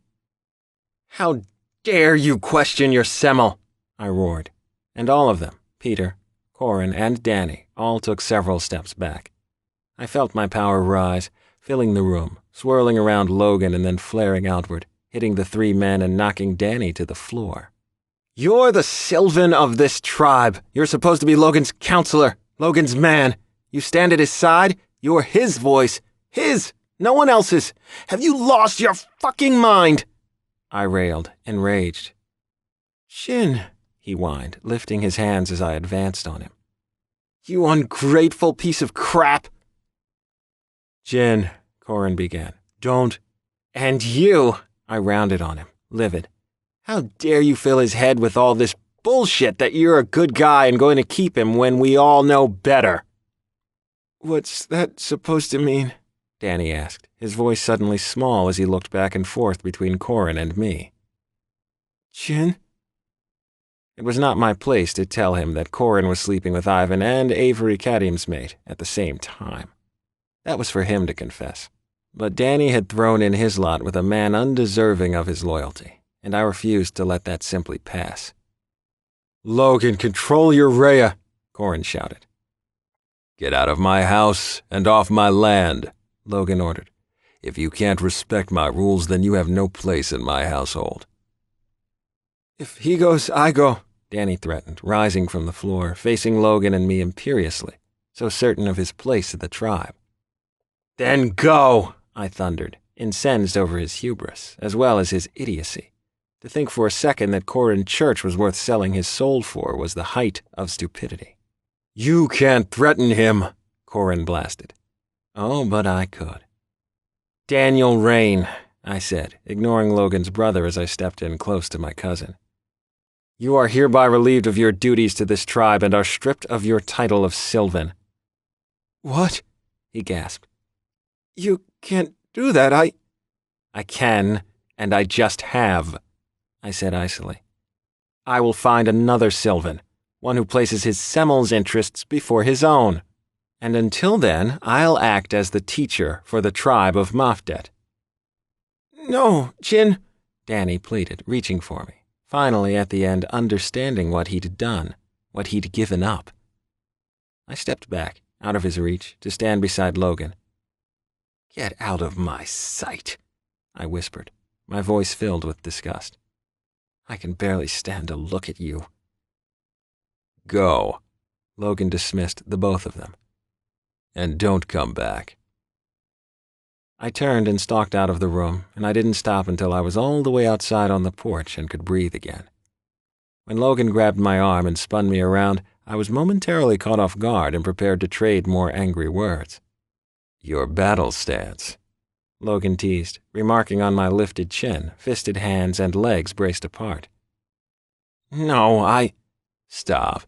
How dare you question your Semel? I roared, and all of them, Peter, Corin, and Danny, all took several steps back. I felt my power rise, filling the room, swirling around Logan and then flaring outward, hitting the 3 men and knocking Danny to the floor. You're the Sylvan of this tribe. You're supposed to be Logan's counselor, Logan's man. You stand at his side. You're his voice. His, no one else's. Have you lost your fucking mind? I railed, enraged. Jin, he whined, lifting his hands as I advanced on him. You ungrateful piece of crap! Jin, Corin began. Don't. And you, I rounded on him, livid. How dare you fill his head with all this bullshit that you're a good guy and going to keep him when we all know better? What's that supposed to mean? Danny asked, his voice suddenly small as he looked back and forth between Corin and me. Jin? It was not my place to tell him that Corin was sleeping with Ivan and Avery Kadim's mate at the same time. That was for him to confess. But Danny had thrown in his lot with a man undeserving of his loyalty, and I refused to let that simply pass. Logan, control your Rhea, Corin shouted. Get out of my house and off my land, Logan ordered. If you can't respect my rules, then you have no place in my household. If he goes, I go, Danny threatened, rising from the floor, facing Logan and me imperiously, so certain of his place in the tribe. Then go, I thundered, incensed over his hubris, as well as his idiocy. To think for a second that Logan Church was worth selling his soul for was the height of stupidity. You can't threaten him, Corin blasted. Oh, but I could. Daniel Rain, I said, ignoring Logan's brother as I stepped in close to my cousin. You are hereby relieved of your duties to this tribe and are stripped of your title of Sylvan. What? He gasped. You can't do that, I can, and I just have, I said icily. I will find another Sylvan, one who places his Semmel's interests before his own. And until then, I'll act as the teacher for the tribe of Mafdet. No, Jin, Danny pleaded, reaching for me, finally at the end understanding what he'd done, what he'd given up. I stepped back, out of his reach, to stand beside Logan. Get out of my sight, I whispered, my voice filled with disgust. I can barely stand to look at you. Go, Logan dismissed the both of them. And don't come back. I turned and stalked out of the room, and I didn't stop until I was all the way outside on the porch and could breathe again. When Logan grabbed my arm and spun me around, I was momentarily caught off guard and prepared to trade more angry words. Your battle stance, Logan teased, remarking on my lifted chin, fisted hands, and legs braced apart. No, Stop,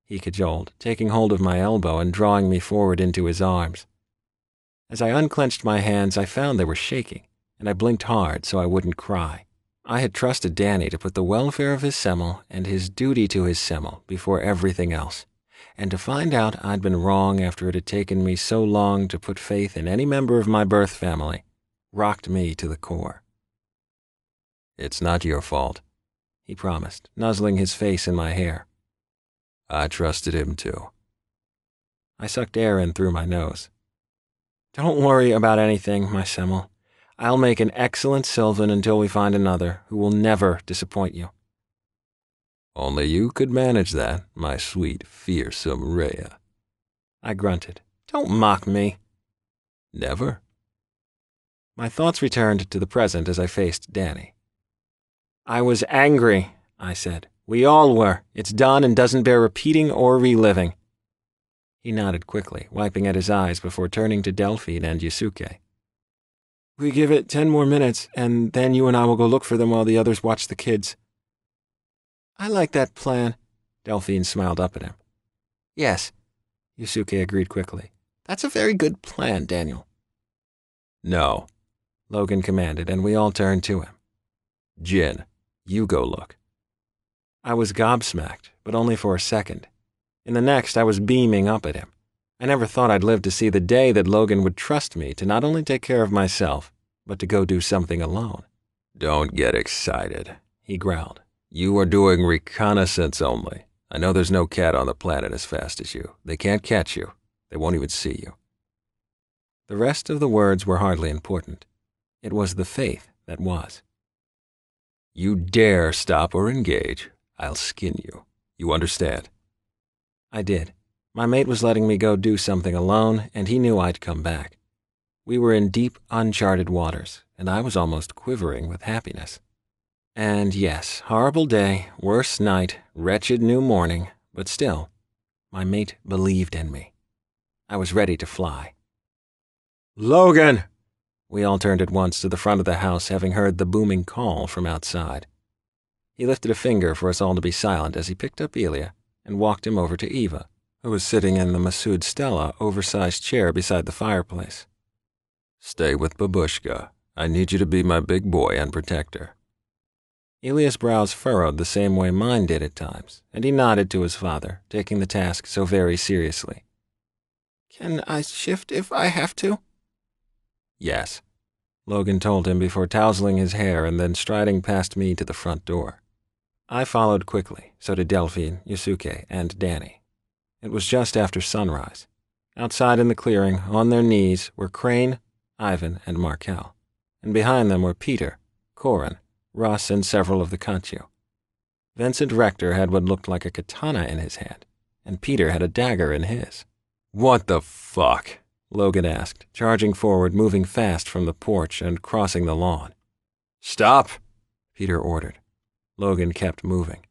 he cajoled, taking hold of my elbow and drawing me forward into his arms. As I unclenched my hands, I found they were shaking, and I blinked hard so I wouldn't cry. I had trusted Danny to put the welfare of his Semmel and his duty to his Semmel before everything else, and to find out I'd been wrong after it had taken me so long to put faith in any member of my birth family rocked me to the core. It's not your fault, he promised, nuzzling his face in my hair. I trusted him too. I sucked air in through my nose. Don't worry about anything, my Semmel. I'll make an excellent Sylvan until we find another who will never disappoint you. Only you could manage that, my sweet, fearsome Rhea. I grunted. Don't mock me. Never? My thoughts returned to the present as I faced Danny. I was angry, I said. We all were. It's done and doesn't bear repeating or reliving. He nodded quickly, wiping at his eyes before turning to Delphine and Yusuke. We give it 10 more minutes, and then you and I will go look for them while the others watch the kids. I like that plan. Delphine smiled up at him. Yes, Yusuke agreed quickly. That's a very good plan, Daniel. No, Logan commanded, and we all turned to him. Jin, you go look. I was gobsmacked, but only for a second. In the next, I was beaming up at him. I never thought I'd live to see the day that Logan would trust me to not only take care of myself, but to go do something alone. Don't get excited, he growled. You are doing reconnaissance only. I know there's no cat on the planet as fast as you. They can't catch you. They won't even see you. The rest of the words were hardly important. It was the faith that was. You dare stop or engage, I'll skin you. You understand? I did. My mate was letting me go do something alone, and he knew I'd come back. We were in deep, uncharted waters, and I was almost quivering with happiness. And yes, horrible day, worse night, wretched new morning, but still, my mate believed in me. I was ready to fly. Logan! We all turned at once to the front of the house, having heard the booming call from outside. He lifted a finger for us all to be silent as he picked up Ilya and walked him over to Eva, who was sitting in the Masood Stella oversized chair beside the fireplace. Stay with Babushka. I need you to be my big boy and protector. Ilya's brows furrowed the same way mine did at times, and he nodded to his father, taking the task so very seriously. Can I shift if I have to? Yes, Logan told him before tousling his hair and then striding past me to the front door. I followed quickly, so did Delphine, Yusuke, and Danny. It was just after sunrise. Outside in the clearing, on their knees, were Crane, Ivan, and Markel, and behind them were Peter, Corin, Russ, and several of the Kanchu. Vincent Rector had what looked like a katana in his hand, and Peter had a dagger in his. What the fuck? Logan asked, charging forward, moving fast from the porch and crossing the lawn. Stop, Peter ordered. Logan kept moving.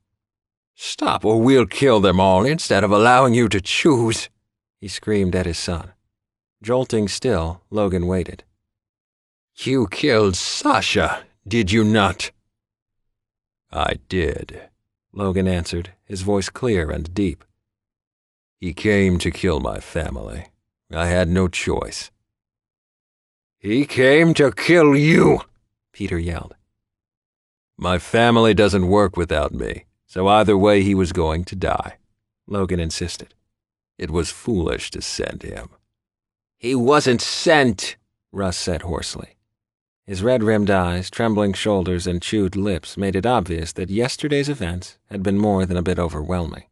Stop or we'll kill them all instead of allowing you to choose, he screamed at his son. Jolting still, Logan waited. You killed Sasha, did you not? I did, Logan answered, his voice clear and deep. He came to kill my family. I had no choice. He came to kill you, Peter yelled. My family doesn't work without me, so either way he was going to die, Logan insisted. It was foolish to send him. He wasn't sent, Russ said hoarsely. His red-rimmed eyes, trembling shoulders, and chewed lips made it obvious that yesterday's events had been more than a bit overwhelming.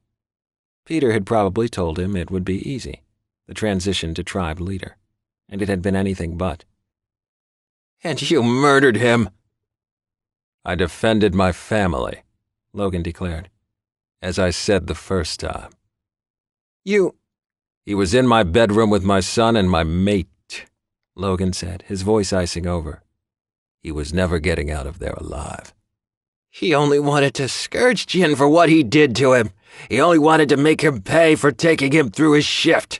Peter had probably told him it would be easy, the transition to tribe leader, and it had been anything but. And you murdered him. I defended my family, Logan declared, as I said the first time. He was in my bedroom with my son and my mate, Logan said, his voice icing over. He was never getting out of there alive. He only wanted to scourge Jin for what he did to him. He only wanted to make him pay for taking him through his shift.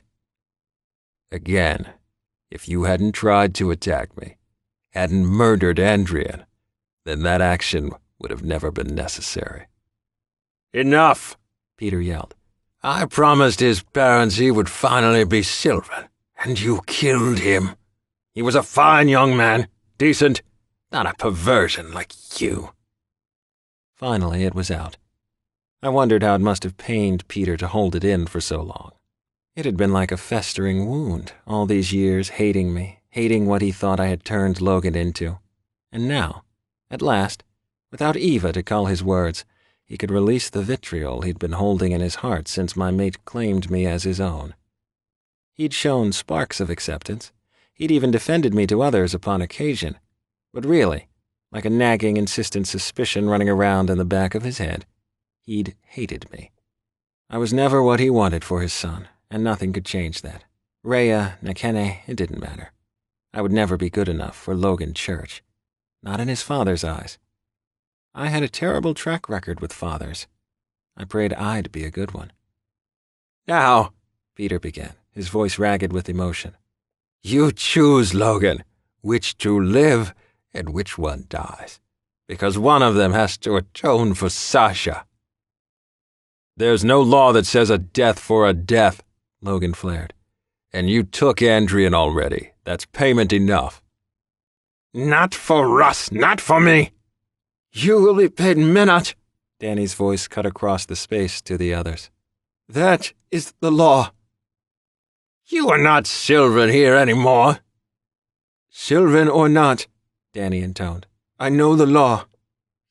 Again, if you hadn't tried to attack me, hadn't murdered Andrian, then that action would have never been necessary. Enough, Peter yelled. I promised his parents he would finally be Sylvan, and you killed him. He was a fine young man, decent, not a perversion like you. Finally, it was out. I wondered how it must have pained Peter to hold it in for so long. It had been like a festering wound, all these years hating me, hating what he thought I had turned Logan into. And now, at last, without Eva to cull his words, he could release the vitriol he'd been holding in his heart since my mate claimed me as his own. He'd shown sparks of acceptance. He'd even defended me to others upon occasion. But really, like a nagging, insistent suspicion running around in the back of his head, he'd hated me. I was never what he wanted for his son, and nothing could change that. Rhea, Nakene, it didn't matter. I would never be good enough for Logan Church. Not in his father's eyes. I had a terrible track record with fathers. I prayed I'd be a good one. Now, Peter began, his voice ragged with emotion. You choose, Logan, which to live and which one dies, because one of them has to atone for Sasha. There's no law that says a death for a death, Logan flared. And you took Andrian already. That's payment enough. Not for Russ, not for me. You will be paid minute. Danny's voice cut across the space to the others. That is the law. You are not Sylvan here anymore. Sylvan or not, Danny intoned. I know the law.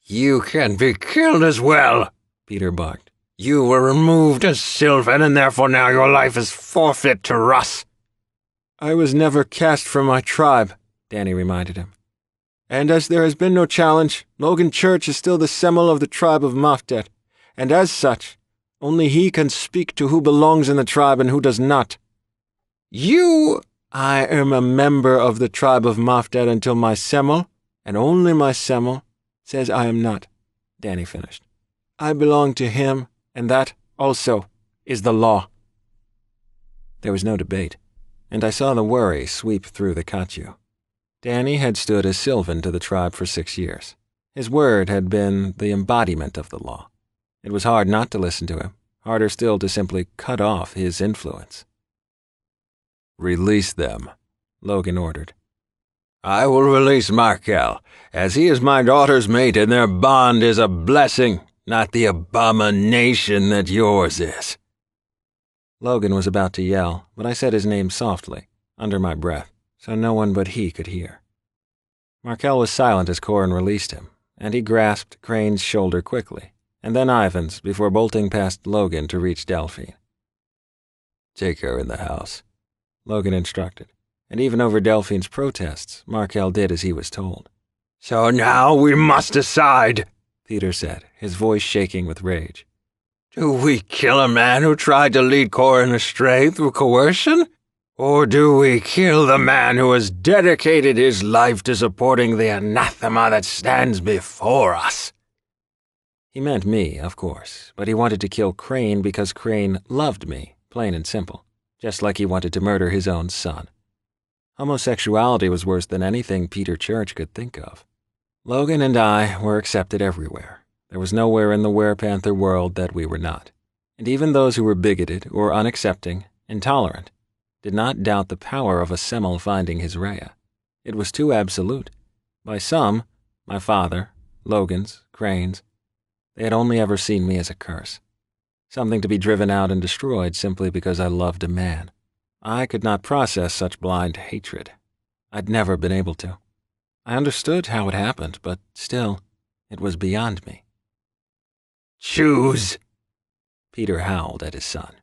You can be killed as well, Peter barked. You were removed as Sylvan, and therefore now your life is forfeit to Russ. I was never cast from my tribe, Danny reminded him. And as there has been no challenge, Logan Church is still the semel of the tribe of Mafdet, and as such, Only he can speak to who belongs in the tribe and who does not. I am a member of the tribe of Mafdad until my Semel, and only my Semel, says I am not, Danny finished. I belong to him, and that, also, is the law. There was no debate, and I saw the worry sweep through the Kachu. Danny had stood as Sylvan to the tribe for 6 years. His word had been the embodiment of the law. It was hard not to listen to him, harder still to simply cut off his influence. Release them, Logan ordered. I will release Markel, as he is my daughter's mate and their bond is a blessing, not the abomination that yours is. Logan was about to yell, but I said his name softly, under my breath, so no one but he could hear. Markel was silent as Corin released him, and he grasped Crane's shoulder quickly, and then Ivan's before bolting past Logan to reach Delphine. Take her in the house, Logan instructed, and even over Delphine's protests, Markel did as he was told. So now we must decide, Peter said, his voice shaking with rage. Do we kill a man who tried to lead Corin astray through coercion? Or do we kill the man who has dedicated his life to supporting the anathema that stands before us? He meant me, of course, but he wanted to kill Crane because Crane loved me, plain and simple, just like he wanted to murder his own son. Homosexuality was worse than anything Peter Church could think of. Logan and I were accepted everywhere. There was nowhere in the werepanther world that we were not. And even those who were bigoted or unaccepting, intolerant, did not doubt the power of a Semel finding his Rhea. It was too absolute. By some, my father, Logan's, Crane's, they had only ever seen me as a curse. Something to be driven out and destroyed simply because I loved a man. I could not process such blind hatred. I'd never been able to. I understood how it happened, but still, it was beyond me. Choose, Peter howled at his son.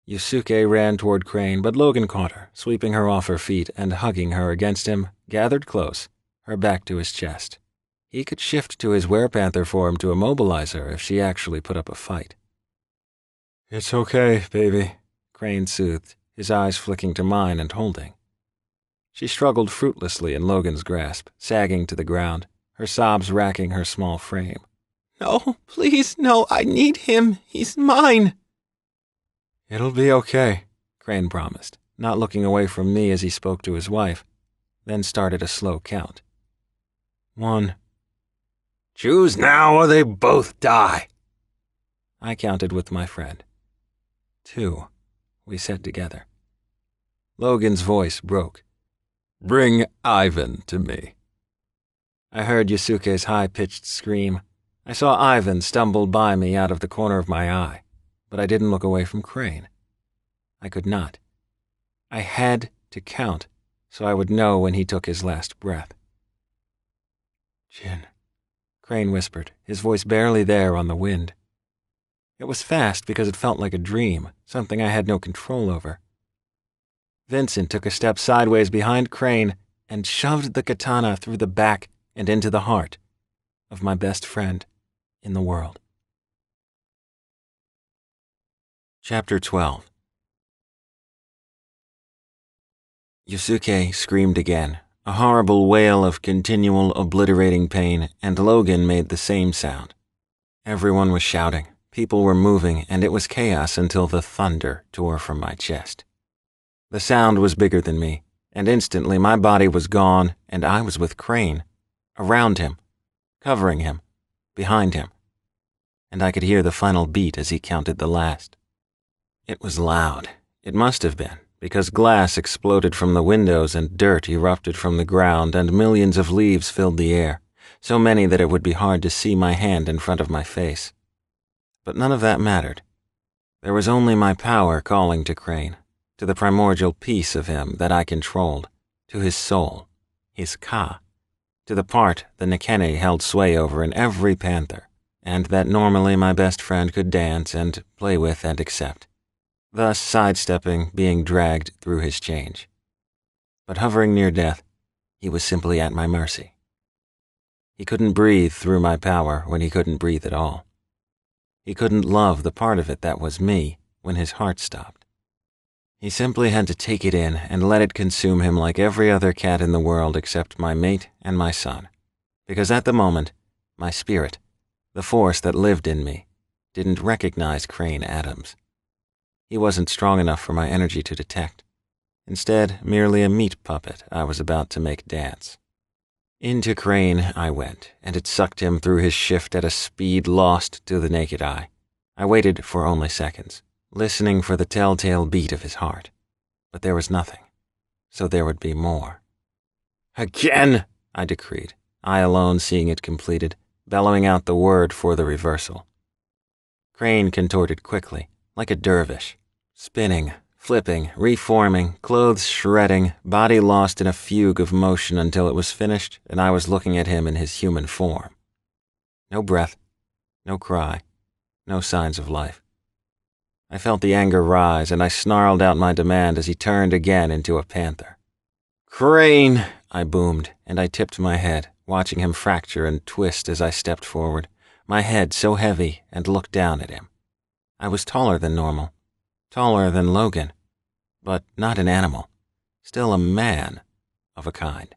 Yusuke ran toward Crane, but Logan caught her, sweeping her off her feet and hugging her against him, gathered close, her back to his chest. He could shift to his werepanther form to immobilize her if she actually put up a fight. It's okay, baby, Crane soothed, his eyes flicking to mine and holding. She struggled fruitlessly in Logan's grasp, sagging to the ground, her sobs racking her small frame. No, please, no, I need him. He's mine. It'll be okay, Crane promised, not looking away from me as he spoke to his wife, then started a slow count. 1. Choose now or they both die. I counted with my friend. 2, we said together. Logan's voice broke. Bring Ivan to me. I heard Yusuke's high-pitched scream. I saw Ivan stumble by me out of the corner of my eye, but I didn't look away from Crane. I could not. I had to count so I would know when he took his last breath. Jin, Crane whispered, his voice barely there on the wind. It was fast because it felt like a dream, something I had no control over. Vincent took a step sideways behind Crane and shoved the katana through the back and into the heart of my best friend in the world. Chapter 12. Yusuke screamed again, a horrible wail of continual obliterating pain, and Logan made the same sound. Everyone was shouting, people were moving, and it was chaos until the thunder tore from my chest. The sound was bigger than me, and instantly my body was gone, and I was with Crane, around him, covering him, behind him, and I could hear the final beat as he counted the last. It was loud. It must have been, because glass exploded from the windows and dirt erupted from the ground and millions of leaves filled the air, so many that it would be hard to see my hand in front of my face. But none of that mattered. There was only my power calling to Crane, to the primordial piece of him that I controlled, to his soul, his Ka, to the part the Nekene held sway over in every panther, and that normally my best friend could dance and play with and accept, thus sidestepping being dragged through his change. But hovering near death, he was simply at my mercy. He couldn't breathe through my power when he couldn't breathe at all. He couldn't love the part of it that was me when his heart stopped. He simply had to take it in and let it consume him like every other cat in the world except my mate and my son. Because at the moment, my spirit, the force that lived in me, didn't recognize Crane Adams. He wasn't strong enough for my energy to detect. Instead, merely a meat puppet I was about to make dance. Into Crane I went, and it sucked him through his shift at a speed lost to the naked eye. I waited for only seconds, listening for the telltale beat of his heart. But there was nothing, so there would be more. "Again!" I decreed, I alone seeing it completed, bellowing out the word for the reversal. Crane contorted quickly, like a dervish, spinning, flipping, reforming, clothes shredding, body lost in a fugue of motion until it was finished and I was looking at him in his human form. No breath, no cry, no signs of life. I felt the anger rise and I snarled out my demand as he turned again into a panther. "Crane!" I boomed, and I tipped my head, watching him fracture and twist as I stepped forward, my head so heavy, and looked down at him. I was taller than normal. Taller than Logan, but not an animal, still a man of a kind.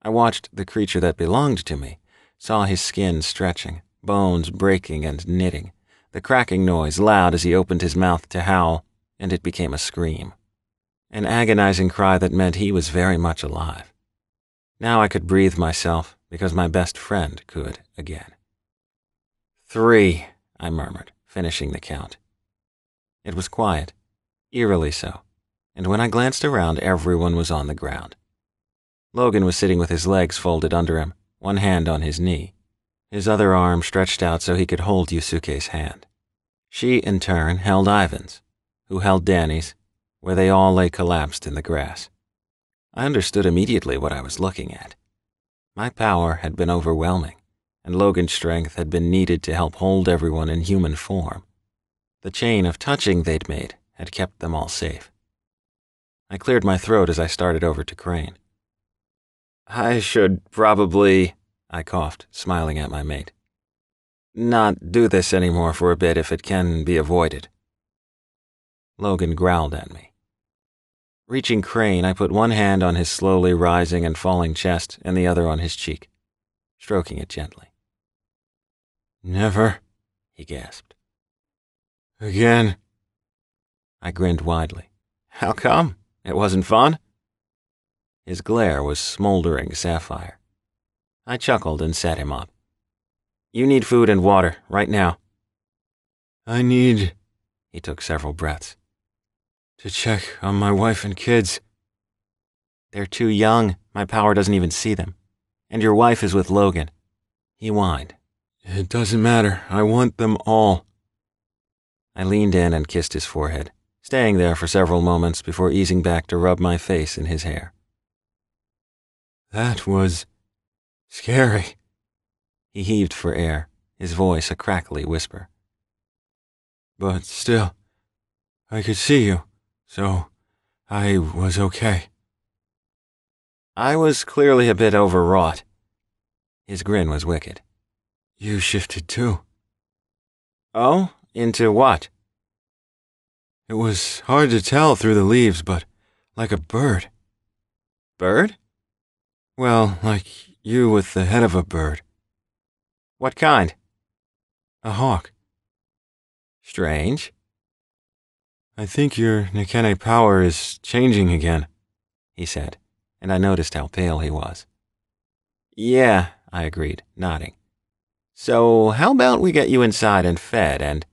I watched the creature that belonged to me, saw his skin stretching, bones breaking and knitting, the cracking noise loud as he opened his mouth to howl, and it became a scream. An agonizing cry that meant he was very much alive. Now I could breathe myself because my best friend could again. 3, I murmured, finishing the count. It was quiet, eerily so, and when I glanced around, everyone was on the ground. Logan was sitting with his legs folded under him, one hand on his knee, his other arm stretched out so he could hold Yusuke's hand. She, in turn, held Ivan's, who held Danny's, where they all lay collapsed in the grass. I understood immediately what I was looking at. My power had been overwhelming, and Logan's strength had been needed to help hold everyone in human form. The chain of touching they'd made had kept them all safe. I cleared my throat as I started over to Crane. "I should probably," I coughed, smiling at my mate, "not do this anymore for a bit if it can be avoided." Logan growled at me. Reaching Crane, I put one hand on his slowly rising and falling chest and the other on his cheek, stroking it gently. "Never," he gasped. "Again." I grinned widely. "How come? It wasn't fun?" His glare was smoldering sapphire. I chuckled and sat him up. "You need food and water, right now." "I need," he took several breaths, "to check on my wife and kids." "They're too young. My power doesn't even see them. And your wife is with Logan." He whined. "It doesn't matter. I want them all." I leaned in and kissed his forehead, staying there for several moments before easing back to rub my face in his hair. "That was scary." He heaved for air, his voice a crackly whisper. "But still, I could see you, so I was okay." I was clearly a bit overwrought. His grin was wicked. "You shifted too." "Oh? Into what?" "It was hard to tell through the leaves, but like a bird." "Bird?" "Well, like you with the head of a bird." "What kind?" "A hawk." "Strange." "I think your Nikene power is changing again," he said, and I noticed how pale he was. "Yeah," I agreed, nodding. "So how about we get you inside and fed and—"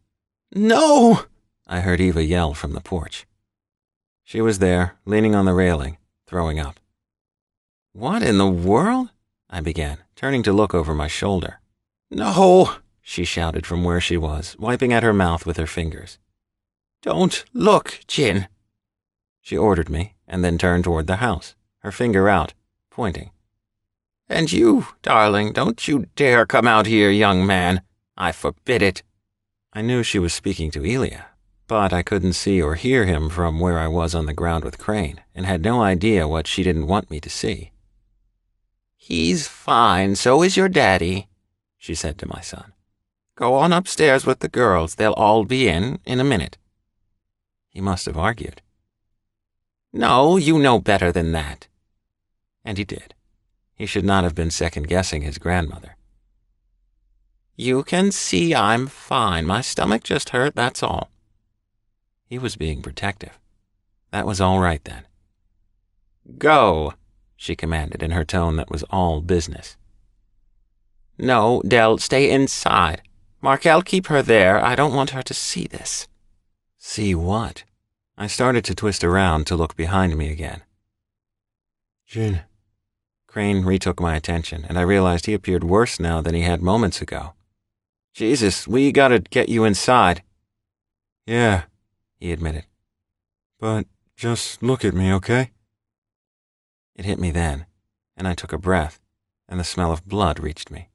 "No!" I heard Eva yell from the porch. She was there, leaning on the railing, throwing up. "What in the world?" I began, turning to look over my shoulder. "No!" she shouted from where she was, wiping at her mouth with her fingers. "Don't look, Jin," she ordered me, and then turned toward the house, her finger out, pointing. "And you, darling, don't you dare come out here, young man. I forbid it." I knew she was speaking to Elia, but I couldn't see or hear him from where I was on the ground with Crane, and had no idea what she didn't want me to see. "He's fine, so is your daddy," she said to my son. Go on upstairs with the girls. They'll all be in a minute. He must have argued. No, you know better than that. And he did. He should not have been second-guessing his grandmother. You can see I'm fine. My stomach just hurt, that's all. He was being protective. That was all right then. Go, she commanded in her tone that was all business. No, Del, stay inside. Markel, keep her there. I don't want her to see this. See what? I started to twist around to look behind me again. Jin. Crane retook my attention, and I realized he appeared worse now than he had moments ago. Jesus, we gotta get you inside. Yeah, he admitted. But just look at me, okay? It hit me then, and I took a breath, and the smell of blood reached me.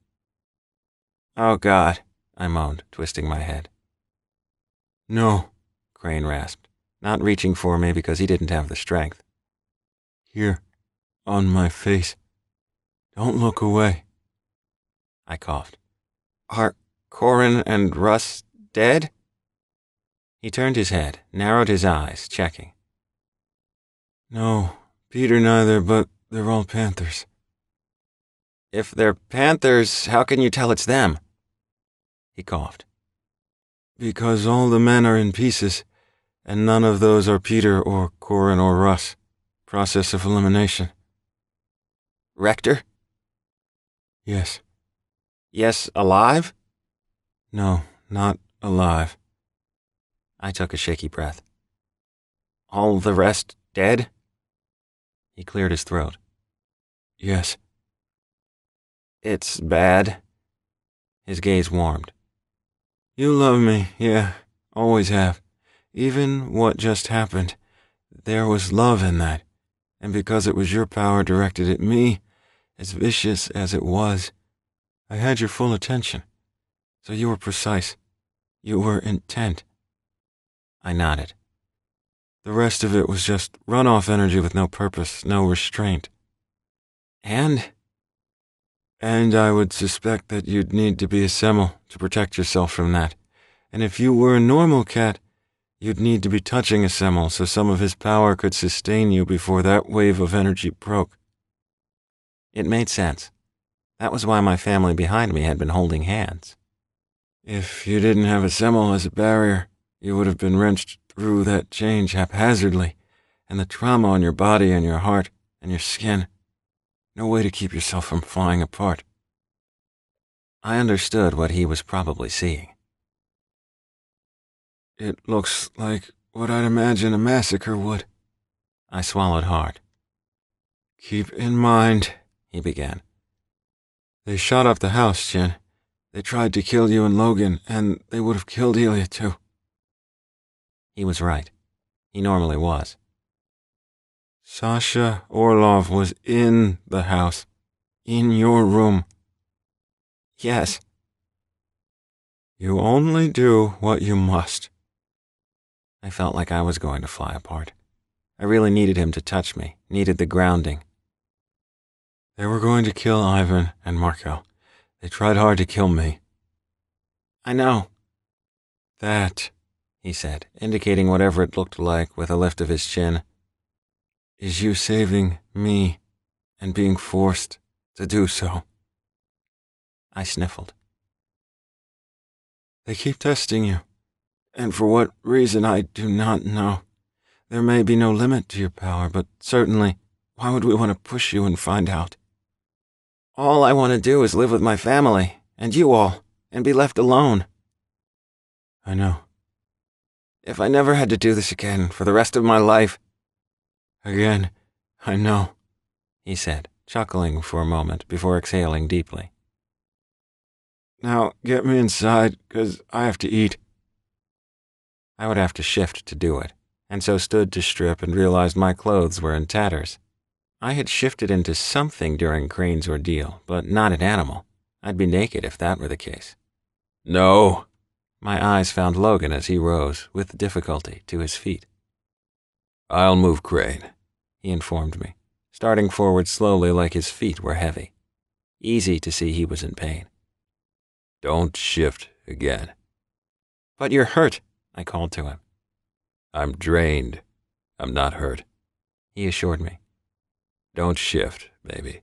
Oh, God, I moaned, twisting my head. No, Crane rasped, not reaching for me because he didn't have the strength. Here, on my face. Don't look away. I coughed. Are Corin and Russ dead? He turned his head, narrowed his eyes, checking. No, Peter neither, but they're all Panthers. If they're Panthers, how can you tell it's them? He coughed. Because all the men are in pieces, and none of those are Peter or Corin or Russ. Process of elimination. Rector? Yes. Yes, alive? No, not alive. I took a shaky breath. All the rest dead? He cleared his throat. Yes. It's bad. His gaze warmed. You love me, yeah, always have. Even what just happened, there was love in that. And because it was your power directed at me, as vicious as it was, I had your full attention. So you were precise. You were intent. I nodded. The rest of it was just runoff energy with no purpose, no restraint. And I would suspect that you'd need to be a Semel to protect yourself from that. And if you were a normal cat, you'd need to be touching a Semel so some of his power could sustain you before that wave of energy broke. It made sense. That was why my family behind me had been holding hands. If you didn't have a Semel as a barrier, you would have been wrenched through that change haphazardly, and the trauma on your body and your heart and your skin. No way to keep yourself from flying apart. I understood what he was probably seeing. It looks like what I'd imagine a massacre would. I swallowed hard. Keep in mind, he began. They shot up the house, Jen. They tried to kill you and Logan, and they would have killed Ilya too. He was right. He normally was. Sasha Orlov was in the house. In your room. Yes. You only do what you must. I felt like I was going to fly apart. I really needed him to touch me, needed the grounding. They were going to kill Ivan and Markel. They tried hard to kill me. I know. That, he said, indicating whatever it looked like with a lift of his chin, is you saving me and being forced to do so. I sniffled. They keep testing you, and for what reason I do not know. There may be no limit to your power, but certainly, why would we want to push you and find out? All I want to do is live with my family, and you all, and be left alone. I know. If I never had to do this again for the rest of my life. Again, I know, he said, chuckling for a moment before exhaling deeply. Now get me inside, 'cause I have to eat. I would have to shift to do it, and so stood to strip and realized my clothes were in tatters. I had shifted into something during Crane's ordeal, but not an animal. I'd be naked if that were the case. No. My eyes found Logan as he rose, with difficulty, to his feet. I'll move Crane, he informed me, starting forward slowly like his feet were heavy. Easy to see he was in pain. Don't shift again. But you're hurt, I called to him. I'm drained. I'm not hurt, he assured me. Don't shift, baby.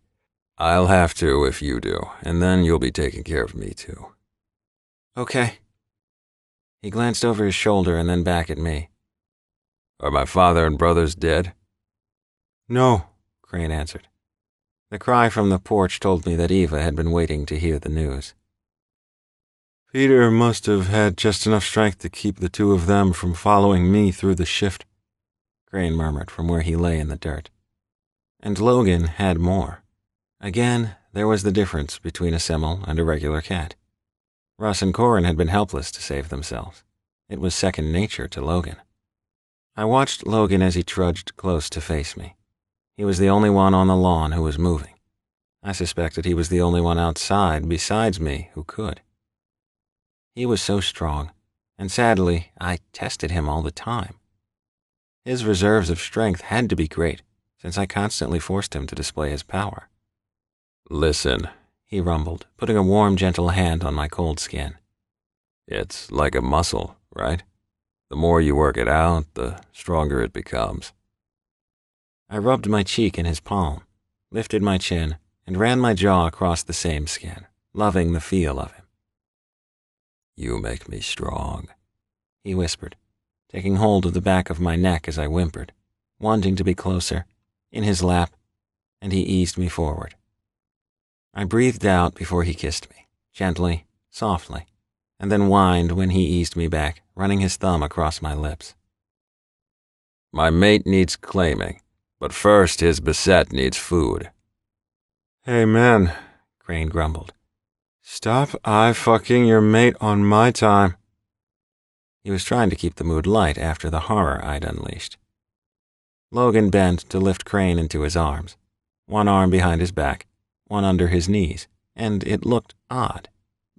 I'll have to if you do, and then you'll be taking care of me too. Okay. He glanced over his shoulder and then back at me. Are my father and brothers dead? No, Crane answered. The cry from the porch told me that Eva had been waiting to hear the news. Peter must have had just enough strength to keep the two of them from following me through the shift, Crane murmured from where he lay in the dirt. And Logan had more. Again, there was the difference between a Semmel and a regular cat. Russ and Corin had been helpless to save themselves. It was second nature to Logan. I watched Logan as he trudged close to face me. He was the only one on the lawn who was moving. I suspected he was the only one outside besides me who could. He was so strong, and sadly, I tested him all the time. His reserves of strength had to be great, since I constantly forced him to display his power. Listen, he rumbled, putting a warm, gentle hand on my cold skin. It's like a muscle, right? The more you work it out, the stronger it becomes. I rubbed my cheek in his palm, lifted my chin, and ran my jaw across the same skin, loving the feel of him. You make me strong, he whispered, taking hold of the back of my neck as I whimpered, wanting to be closer, in his lap, and he eased me forward. I breathed out before he kissed me, gently, softly, and then whined when he eased me back, running his thumb across my lips. My mate needs claiming, but first his beset needs food. Hey man, Crane grumbled. Stop fucking your mate on my time. He was trying to keep the mood light after the horror I'd unleashed. Logan bent to lift Crane into his arms, one arm behind his back, one under his knees, and it looked odd,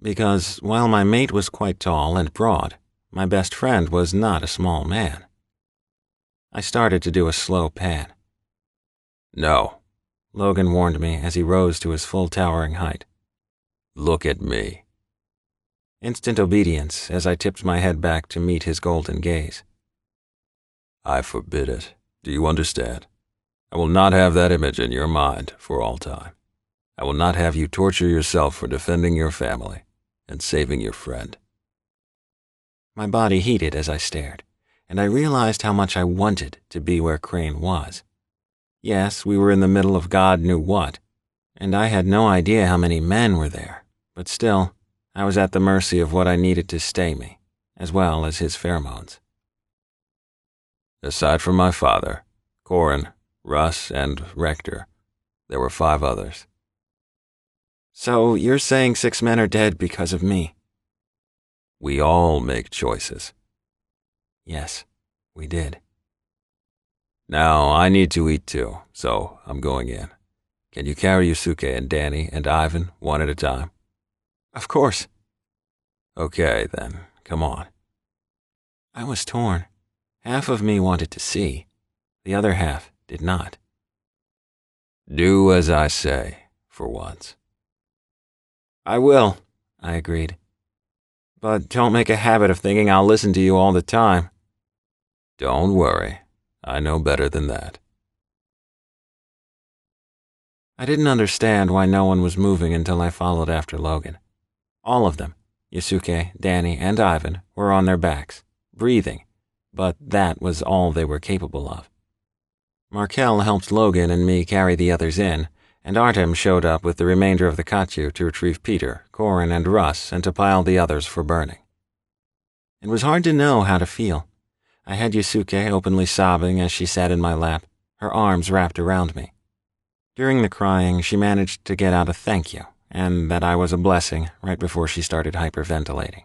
because while my mate was quite tall and broad, my best friend was not a small man. I started to do a slow pan. No, Logan warned me as he rose to his full towering height. Look at me. Instant obedience as I tipped my head back to meet his golden gaze. I forbid it. Do you understand? I will not have that image in your mind for all time. I will not have you torture yourself for defending your family and saving your friend. My body heated as I stared, and I realized how much I wanted to be where Crane was. Yes, we were in the middle of God knew what, and I had no idea how many men were there, but still, I was at the mercy of what I needed to stay me, as well as his pheromones. Aside from my father, Corin, Russ, and Rector, there were 5 others. So you're saying 6 men are dead because of me? We all make choices. Yes, we did. Now, I need to eat too, so I'm going in. Can you carry Yusuke and Danny and Ivan one at a time? Of course. Okay, then, come on. I was torn. Half of me wanted to see. The other half did not. Do as I say, for once. I will, I agreed. But don't make a habit of thinking I'll listen to you all the time. Don't worry. I know better than that. I didn't understand why no one was moving until I followed after Logan. All of them, Yusuke, Danny, and Ivan, were on their backs, breathing, but that was all they were capable of. Markel helped Logan and me carry the others in, and Artem showed up with the remainder of the Kachu to retrieve Peter, Corin, and Russ and to pile the others for burning. It was hard to know how to feel. I had Yusuke openly sobbing as she sat in my lap, her arms wrapped around me. During the crying, she managed to get out a thank you, and that I was a blessing right before she started hyperventilating.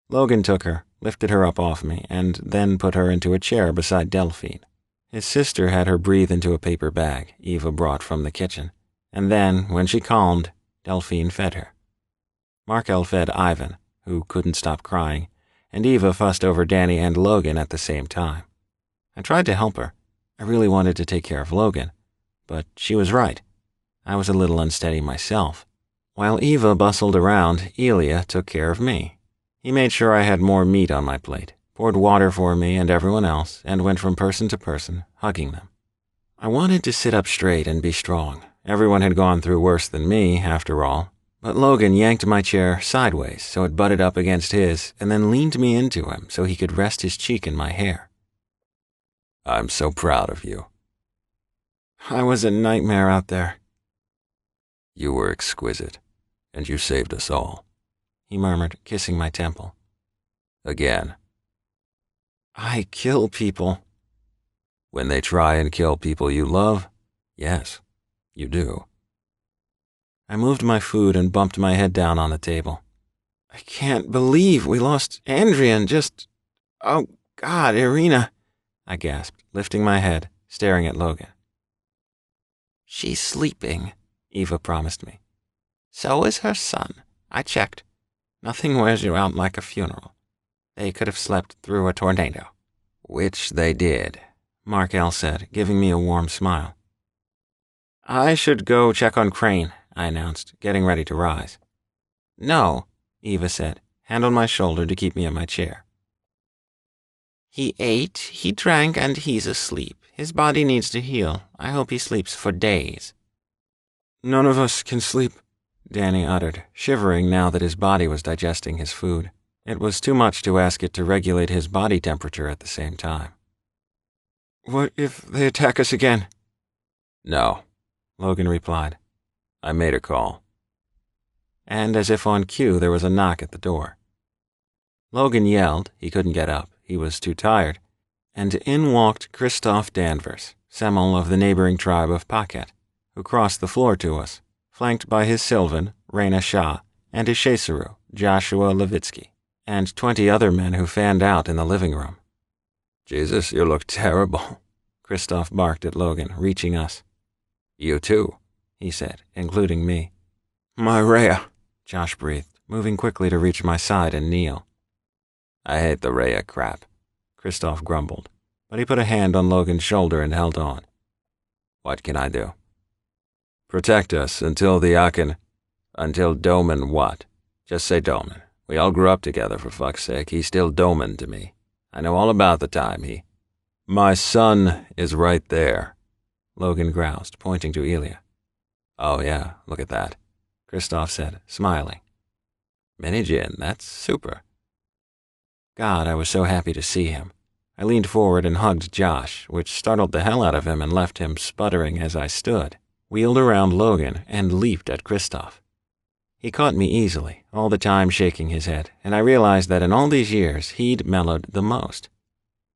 Logan took her, lifted her up off me, and then put her into a chair beside Delphine. His sister had her breathe into a paper bag Eva brought from the kitchen, and then, when she calmed, Delphine fed her. Markel fed Ivan, who couldn't stop crying, and Eva fussed over Danny and Logan at the same time. I tried to help her. I really wanted to take care of Logan, but she was right. I was a little unsteady myself. While Eva bustled around, Elia took care of me. He made sure I had more meat on my plate, poured water for me and everyone else, and went from person to person, hugging them. I wanted to sit up straight and be strong. Everyone had gone through worse than me, after all. But Logan yanked my chair sideways so it butted up against his, and then leaned me into him so he could rest his cheek in my hair. I'm so proud of you. I was a nightmare out there. You were exquisite, and you saved us all, he murmured, kissing my temple. Again. I kill people. When they try and kill people you love, yes, you do. I moved my food and bumped my head down on the table. I can't believe we lost Andrea and just... Oh, God, Irina, I gasped, lifting my head, staring at Logan. She's sleeping, Eva promised me. So is her son. I checked. Nothing wears you out like a funeral. They could have slept through a tornado. Which they did, Markel said, giving me a warm smile. I should go check on Crane, I announced, getting ready to rise. No, Eva said, hand on my shoulder to keep me in my chair. He ate, he drank, and he's asleep. His body needs to heal. I hope he sleeps for days. None of us can sleep, Danny uttered, shivering now that his body was digesting his food. It was too much to ask it to regulate his body temperature at the same time. What if they attack us again? No, Logan replied. I made a call. And as if on cue, there was a knock at the door. Logan yelled. He couldn't get up. He was too tired. And in walked Christoph Danvers, Semel of the neighboring tribe of Paquette, who crossed the floor to us, flanked by his Sylvan, Raina Shah, and his Shesaru, Joshua Levitsky, and 20 other men who fanned out in the living room. Jesus, you look terrible, Christoph barked at Logan, reaching us. You too, he said, including me. My Rhea, Josh breathed, moving quickly to reach my side and kneel. I hate the Rhea crap, Christoph grumbled, but he put a hand on Logan's shoulder and held on. What can I do? Protect us until until Doman what? Just say Doman. We all grew up together, for fuck's sake. He's still Doman to me. I know all about the time My son is right there, Logan groused, pointing to Elia. Oh yeah, look at that, Christoph said, smiling. Minijin, that's super. God, I was so happy to see him. I leaned forward and hugged Josh, which startled the hell out of him and left him sputtering as I stood, wheeled around Logan, and leaped at Christoph. He caught me easily, all the time shaking his head, and I realized that in all these years he'd mellowed the most.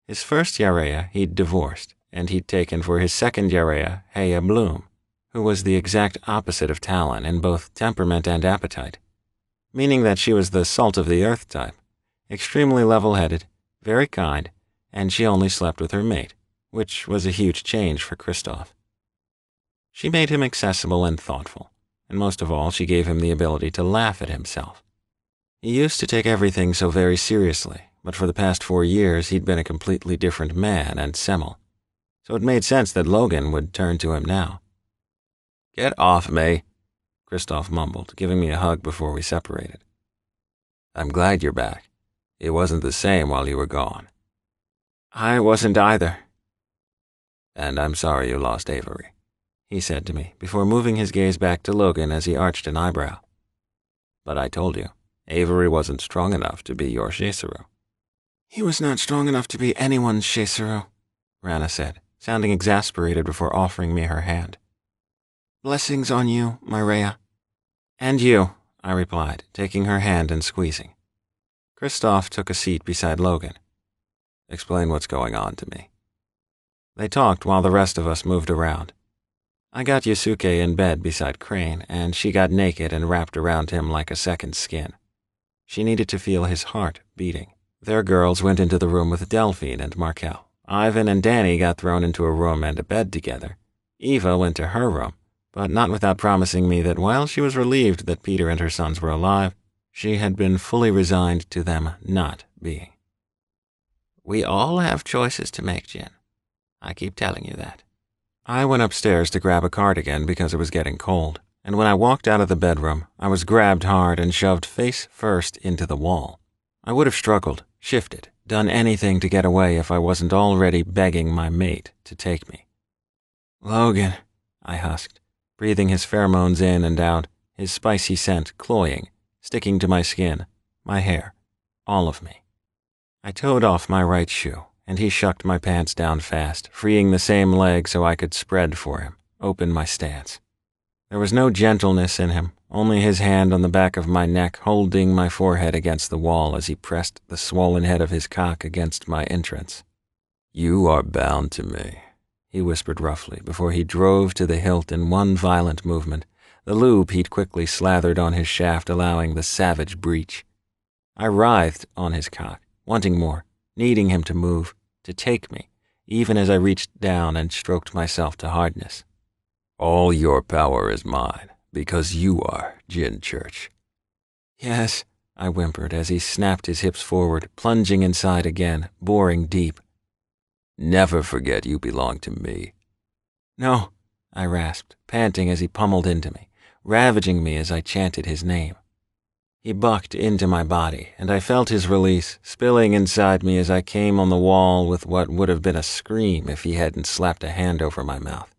His first Yareya he'd divorced, and he'd taken for his second Yareya Heya Bloom, who was the exact opposite of Talon in both temperament and appetite, meaning that she was the salt of the earth type, extremely level-headed, very kind, and she only slept with her mate, which was a huge change for Christoph. She made him accessible and thoughtful, and most of all, she gave him the ability to laugh at himself. He used to take everything so very seriously, but for the past 4 years he'd been a completely different man and Semel, so it made sense that Logan would turn to him now. Get off me, Christoph mumbled, giving me a hug before we separated. I'm glad you're back. It wasn't the same while you were gone. I wasn't either. And I'm sorry you lost Avery, he said to me, before moving his gaze back to Logan as he arched an eyebrow. But I told you, Avery wasn't strong enough to be your Shesaru. He was not strong enough to be anyone's Shesaru, Rana said, sounding exasperated before offering me her hand. Blessings on you, my Rhea. And you, I replied, taking her hand and squeezing. Christoph took a seat beside Logan. Explain what's going on to me. They talked while the rest of us moved around. I got Yasuke in bed beside Crane, and she got naked and wrapped around him like a second skin. She needed to feel his heart beating. Their girls went into the room with Delphine and Markel. Ivan and Danny got thrown into a room and a bed together. Eva went to her room, but not without promising me that while she was relieved that Peter and her sons were alive, she had been fully resigned to them not being. We all have choices to make, Jin. I keep telling you that. I went upstairs to grab a cardigan because it was getting cold. and when I walked out of the bedroom, I was grabbed hard and shoved face first into the wall. I would have struggled, shifted, done anything to get away if I wasn't already begging my mate to take me. "Logan," I husked, breathing his pheromones in and out, his spicy scent cloying, sticking to my skin, my hair, all of me. I toed off my right shoe, and he shucked my pants down fast, freeing the same leg so I could spread for him, open my stance. There was no gentleness in him, only his hand on the back of my neck holding my forehead against the wall as he pressed the swollen head of his cock against my entrance. "You are bound to me," he whispered roughly before he drove to the hilt in one violent movement, the lube he'd quickly slathered on his shaft allowing the savage breach. I writhed on his cock, wanting more, needing him to move, to take me, even as I reached down and stroked myself to hardness. "All your power is mine, because you are Gin Church." "Yes," I whimpered as he snapped his hips forward, plunging inside again, boring deep. "Never forget you belong to me." "No," I rasped, panting as he pummeled into me, ravaging me as I chanted his name. He bucked into my body, and I felt his release, spilling inside me as I came on the wall with what would have been a scream if he hadn't slapped a hand over my mouth.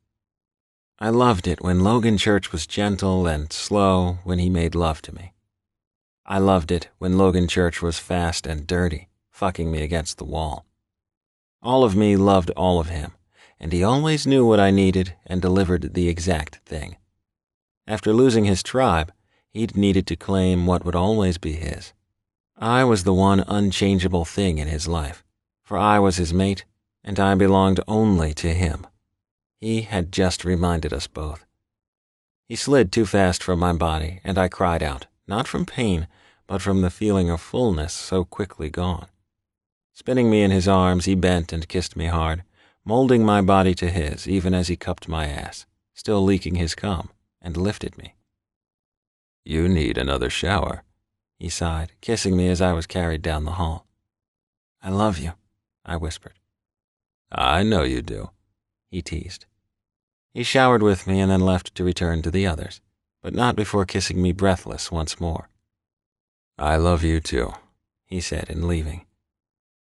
I loved it when Logan Church was gentle and slow when he made love to me. I loved it when Logan Church was fast and dirty, fucking me against the wall. All of me loved all of him, and he always knew what I needed and delivered the exact thing. After losing his tribe, he'd needed to claim what would always be his. I was the one unchangeable thing in his life, for I was his mate, and I belonged only to him. He had just reminded us both. He slid too fast from my body, and I cried out, not from pain, but from the feeling of fullness so quickly gone. Spinning me in his arms, he bent and kissed me hard, molding my body to his even as he cupped my ass, still leaking his cum, and lifted me. "You need another shower," he sighed, kissing me as I was carried down the hall. "I love you," I whispered. "I know you do," he teased. He showered with me and then left to return to the others, but not before kissing me breathless once more. "I love you too," he said in leaving.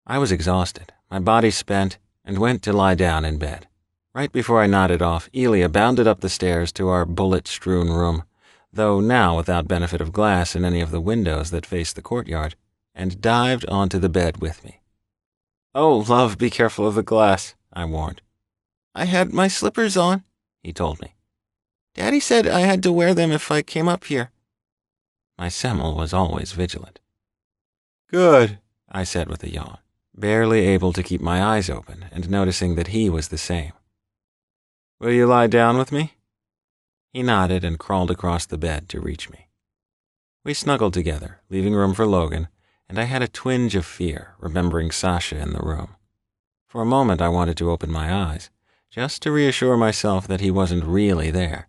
I was exhausted, my body spent, and went to lie down in bed. Right before I nodded off, Elia bounded up the stairs to our bullet-strewn room, though now without benefit of glass in any of the windows that faced the courtyard, and dived onto the bed with me. "Oh, love, be careful of the glass," I warned. "I had my slippers on," he told me. "Daddy said I had to wear them if I came up here." My Semel was always vigilant. "Good," I said with a yawn, barely able to keep my eyes open and noticing that he was the same. "Will you lie down with me?" He nodded and crawled across the bed to reach me. We snuggled together, leaving room for Logan, and I had a twinge of fear, remembering Sasha in the room. For a moment I wanted to open my eyes, just to reassure myself that he wasn't really there.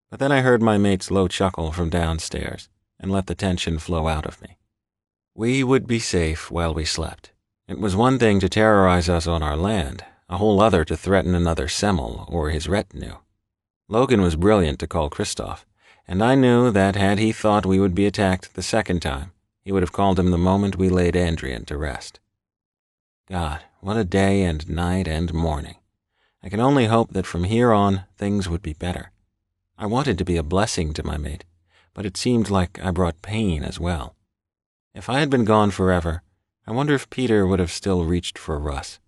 But then I heard my mate's low chuckle from downstairs and let the tension flow out of me. We would be safe while we slept. It was one thing to terrorize us on our land, a whole other to threaten another Semel or his retinue. Logan was brilliant to call Kristoff, and I knew that had he thought we would be attacked the second time, he would have called him the moment we laid Andrian to rest. God, what a day and night and morning. I can only hope that from here on things would be better. I wanted to be a blessing to my mate, but it seemed like I brought pain as well. If I had been gone forever, I wonder if Peter would have still reached for Russ.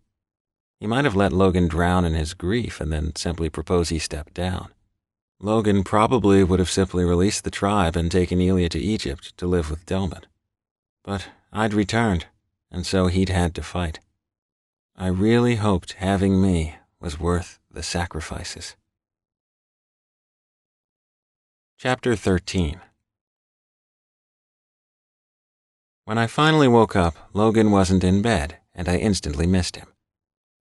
He might have let Logan drown in his grief and then simply propose he step down. Logan probably would have simply released the tribe and taken Elia to Egypt to live with Delman. But I'd returned, and so he'd had to fight. I really hoped having me was worth the sacrifices. Chapter 13. When I finally woke up, Logan wasn't in bed, and I instantly missed him.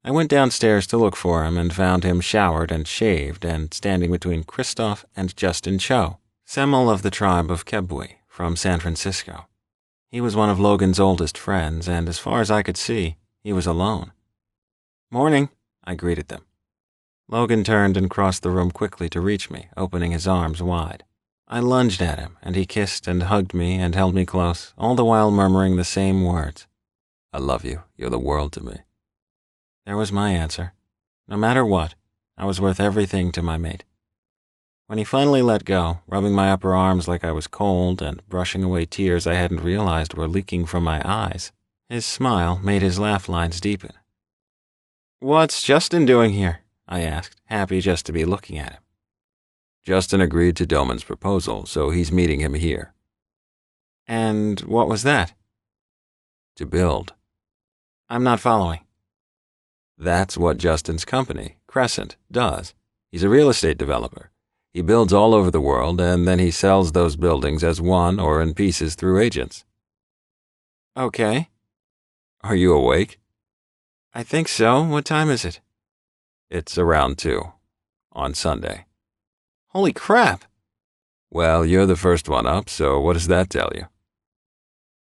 I went downstairs to look for him and found him showered and shaved and standing between Kristoff and Justin Cho, Semel of the tribe of Kebwe from San Francisco. He was one of Logan's oldest friends, and as far as I could see, he was alone. "Morning," I greeted them. Logan turned and crossed the room quickly to reach me, opening his arms wide. I lunged at him, and he kissed and hugged me and held me close, all the while murmuring the same words. I love you. You're the world to me. There was my answer. No matter what, I was worth everything to my mate. When he finally let go, rubbing my upper arms like I was cold and brushing away tears I hadn't realized were leaking from my eyes, his smile made his laugh lines deepen. "What's Justin doing here?" I asked, happy just to be looking at him. Justin agreed to Doman's proposal, so he's meeting him here. And what was that? To build. I'm not following. That's what Justin's company, Crescent, does. He's a real estate developer. He builds all over the world, and then he sells those buildings as one or in pieces through agents. Okay. Are you awake? I think so. What time is it? It's around 2, on Sunday. Holy crap! Well, you're the first one up, so what does that tell you?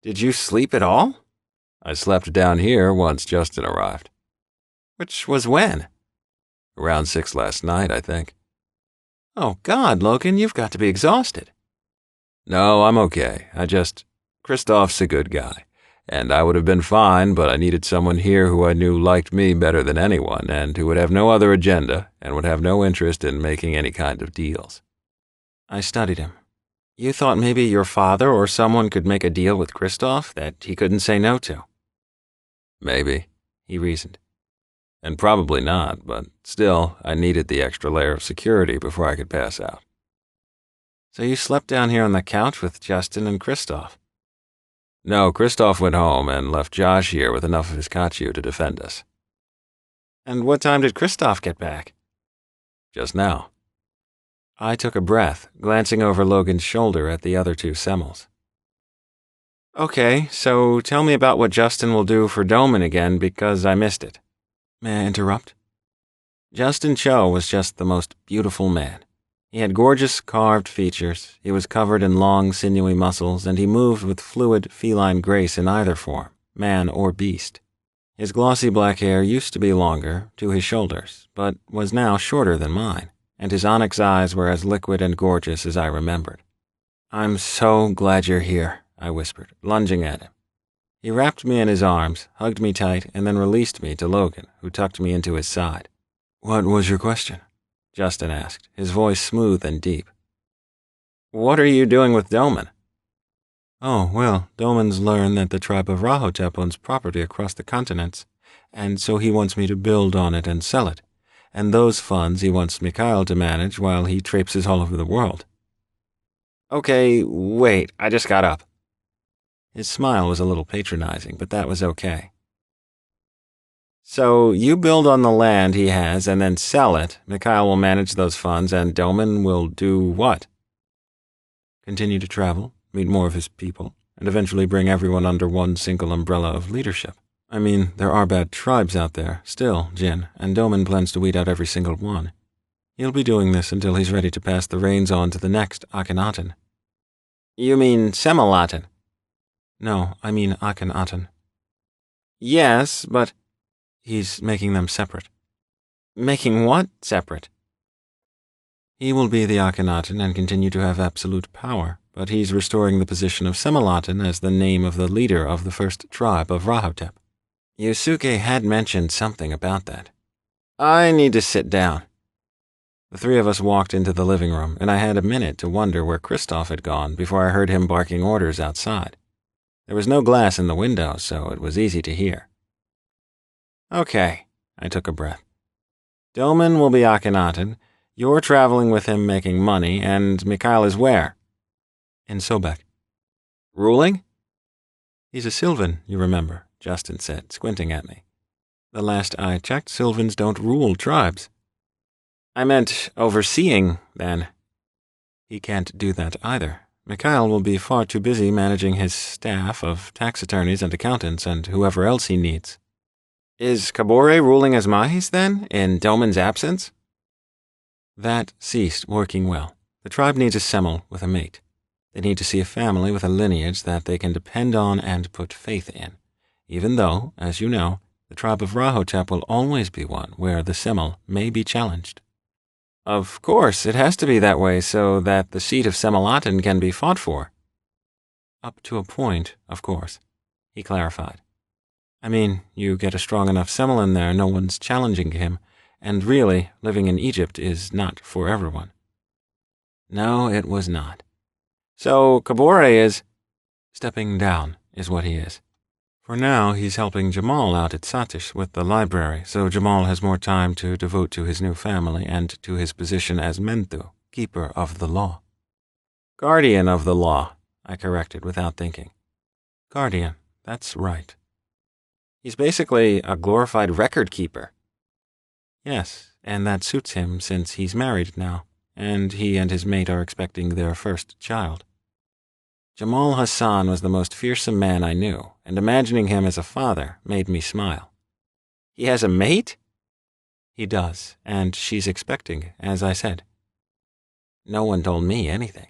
Did you sleep at all? I slept down here once Justin arrived. Which was when? Around 6 last night, I think. Oh, God, Logan, you've got to be exhausted. No, I'm okay. Christoph's a good guy. And I would have been fine, but I needed someone here who I knew liked me better than anyone, and who would have no other agenda, and would have no interest in making any kind of deals. I studied him. You thought maybe your father or someone could make a deal with Christoph that he couldn't say no to. Maybe, he reasoned. And probably not, but still, I needed the extra layer of security before I could pass out. So you slept down here on the couch with Justin and Christoph? No, Christoph went home and left Josh here with enough of his kachu to defend us. And what time did Christoph get back? Just now. I took a breath, glancing over Logan's shoulder at the other 2 Semmels. Okay, so tell me about what Justin will do for Doman again, because I missed it. May I interrupt? Justin Cho was just the most beautiful man. He had gorgeous carved features, he was covered in long, sinewy muscles, and he moved with fluid, feline grace in either form, man or beast. His glossy black hair used to be longer, to his shoulders, but was now shorter than mine, and his onyx eyes were as liquid and gorgeous as I remembered. I'm so glad you're here, I whispered, lunging at him. He wrapped me in his arms, hugged me tight, and then released me to Logan, who tucked me into his side. What was your question? Justin asked, his voice smooth and deep. What are you doing with Doman? Oh, well, Doman's learned that the tribe of Rahotep owns property across the continents, and so he wants me to build on it and sell it, and those funds he wants Mikhail to manage while he traipses all over the world. Okay, wait, I just got up. His smile was a little patronizing, but that was okay. So you build on the land he has and then sell it. Mikhail will manage those funds, and Doman will do what? Continue to travel, meet more of his people, and eventually bring everyone under one single umbrella of leadership. I mean, there are bad tribes out there, still, Jin, and Doman plans to weed out every single one. He'll be doing this until he's ready to pass the reins on to the next Akhenaten. You mean Semelaten? No, I mean Akhenaten. Yes, but... He's making them separate. Making what separate? He will be the Akhenaten and continue to have absolute power, but he's restoring the position of Semelaten as the name of the leader of the first tribe of Rahotep. Yusuke had mentioned something about that. I need to sit down. The 3 of us walked into the living room, and I had a minute to wonder where Christoph had gone before I heard him barking orders outside. There was no glass in the window, so it was easy to hear. Okay, I took a breath. Doman will be Akhenaten, you're traveling with him making money, and Mikhail is where? In Sobek. Ruling? He's a Sylvan, you remember, Justin said, squinting at me. The last I checked, Sylvans don't rule tribes. I meant overseeing, then. He can't do that either. Mikhail will be far too busy managing his staff of tax attorneys and accountants and whoever else he needs. Is Kabore ruling as Mahis, then, in Doman's absence? That ceased working well. The tribe needs a Semmel with a mate. They need to see a family with a lineage that they can depend on and put faith in, even though, as you know, The tribe of Rahotep will always be one where the Semel may be challenged. Of course, it has to be that way so that the seat of Semelaten can be fought for. Up to a point, of course, he clarified. I mean, you get a strong enough Semel in there, no one's challenging him, and really, living in Egypt is not for everyone. No, it was not. So Kabore is... Stepping down is what he is. For now, he's helping Jamal out at Satish with the library, so Jamal has more time to devote to his new family and to his position as Mentu, keeper of the law. Guardian of the law, I corrected without thinking. Guardian, that's right. He's basically a glorified record keeper. Yes, and that suits him since he's married now, and he and his mate are expecting their first child. Jamal Hassan was the most fearsome man I knew, and imagining him as a father made me smile. He has a mate? He does, and she's expecting, as I said. No one told me anything.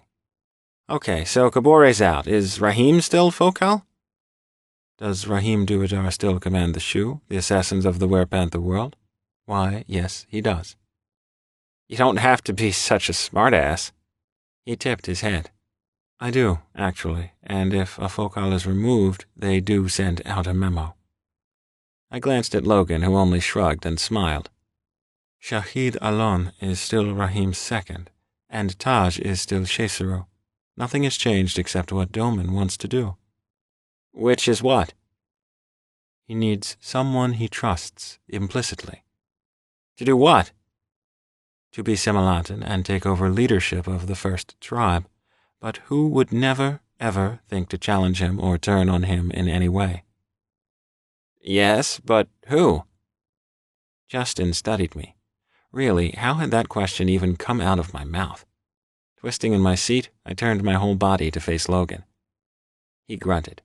Okay, so Kabore's out. Is Rahim still Focal? Does Rahim Duadar still command the Shu, the assassins of the werepanther world? Why, yes, he does. You don't have to be such a smartass. He tipped his head. I do, actually, and if a focal is removed, they do send out a memo. I glanced at Logan, who only shrugged and smiled. Shahid Alon is still Rahim's second, and Taj is still Shesero. Nothing has changed except what Doman wants to do. Which is what? He needs someone he trusts, implicitly. To do what? To be Semelaten and take over leadership of the first tribe, but who would never, ever think to challenge him or turn on him in any way. Yes, but who? Justin studied me. Really, how had that question even come out of my mouth? Twisting in my seat, I turned my whole body to face Logan. He grunted.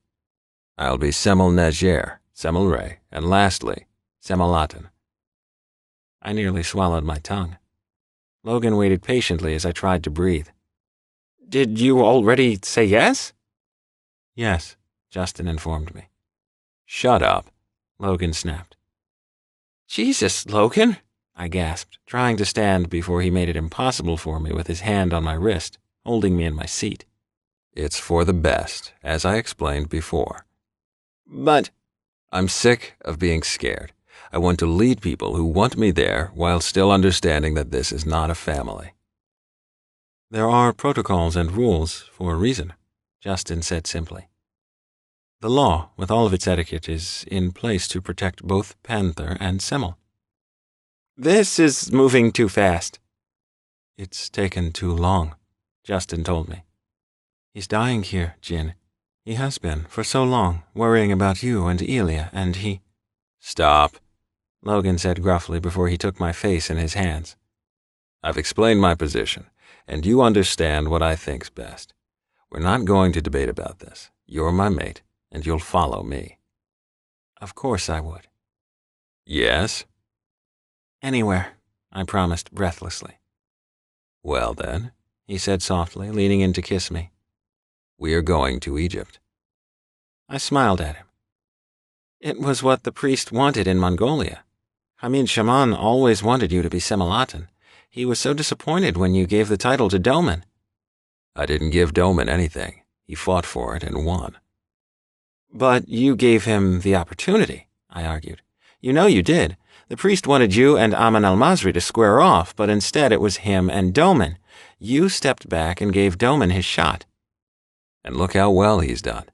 I'll be Semel Najer, Semel Ray, and lastly, Semelaten. I nearly swallowed my tongue. Logan waited patiently as I tried to breathe. Did you already say yes? Yes, Justin informed me. Shut up, Logan snapped. Jesus, Logan, I gasped, trying to stand before he made it impossible for me with his hand on my wrist, holding me in my seat. It's for the best, as I explained before. But I'm sick of being scared. I want to lead people who want me there while still understanding that this is not a family. There are protocols and rules for a reason, Justin said simply. The law, with all of its etiquette, is in place to protect both Panther and Semel. This is moving too fast. It's taken too long, Justin told me. He's dying here, Jin. He has been for so long, worrying about you and Elia, and he... Stop, Logan said gruffly before he took my face in his hands. I've explained my position, and you understand what I think's best. We're not going to debate about this. You're my mate, and you'll follow me. Of course I would. Yes? Anywhere, I promised breathlessly. Well then, he said softly, leaning in to kiss me. We are going to Egypt. I smiled at him. It was what the priest wanted in Mongolia. Shaman always wanted you to be Semelaten. He was so disappointed when you gave the title to Doman. I didn't give Doman anything. He fought for it and won. But you gave him the opportunity, I argued. You know you did. The priest wanted you and Aman al-Masri to square off, but instead it was him and Doman. You stepped back and gave Doman his shot. And look how well he's done.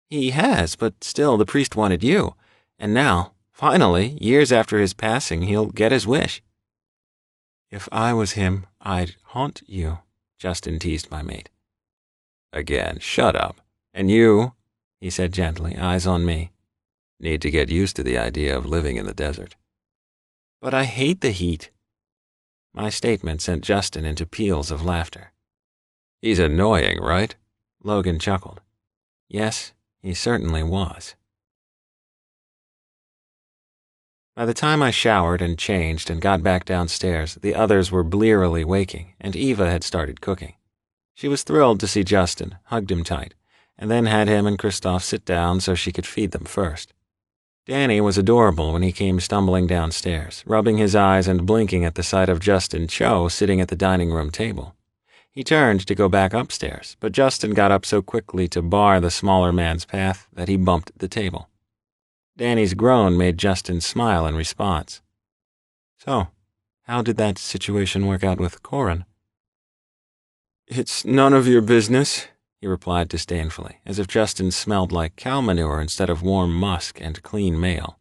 He has, but still the priest wanted you. And now, finally, years after his passing, he'll get his wish. If I was him, I'd haunt you, Justin teased my mate. Again, shut up. And you, he said gently, eyes on me, need to get used to the idea of living in the desert. But I hate the heat. My statement sent Justin into peals of laughter. He's annoying, right? Logan chuckled. Yes, he certainly was. By the time I showered and changed and got back downstairs, the others were blearily waking, and Eva had started cooking. She was thrilled to see Justin, hugged him tight, and then had him and Christoph sit down so she could feed them first. Danny was adorable when he came stumbling downstairs, rubbing his eyes and blinking at the sight of Justin Cho sitting at the dining room table. He turned to go back upstairs, but Justin got up so quickly to bar the smaller man's path that he bumped the table. Danny's groan made Justin smile in response. So, how did that situation work out with Corin? It's none of your business, he replied disdainfully, as if Justin smelled like cow manure instead of warm musk and clean mail.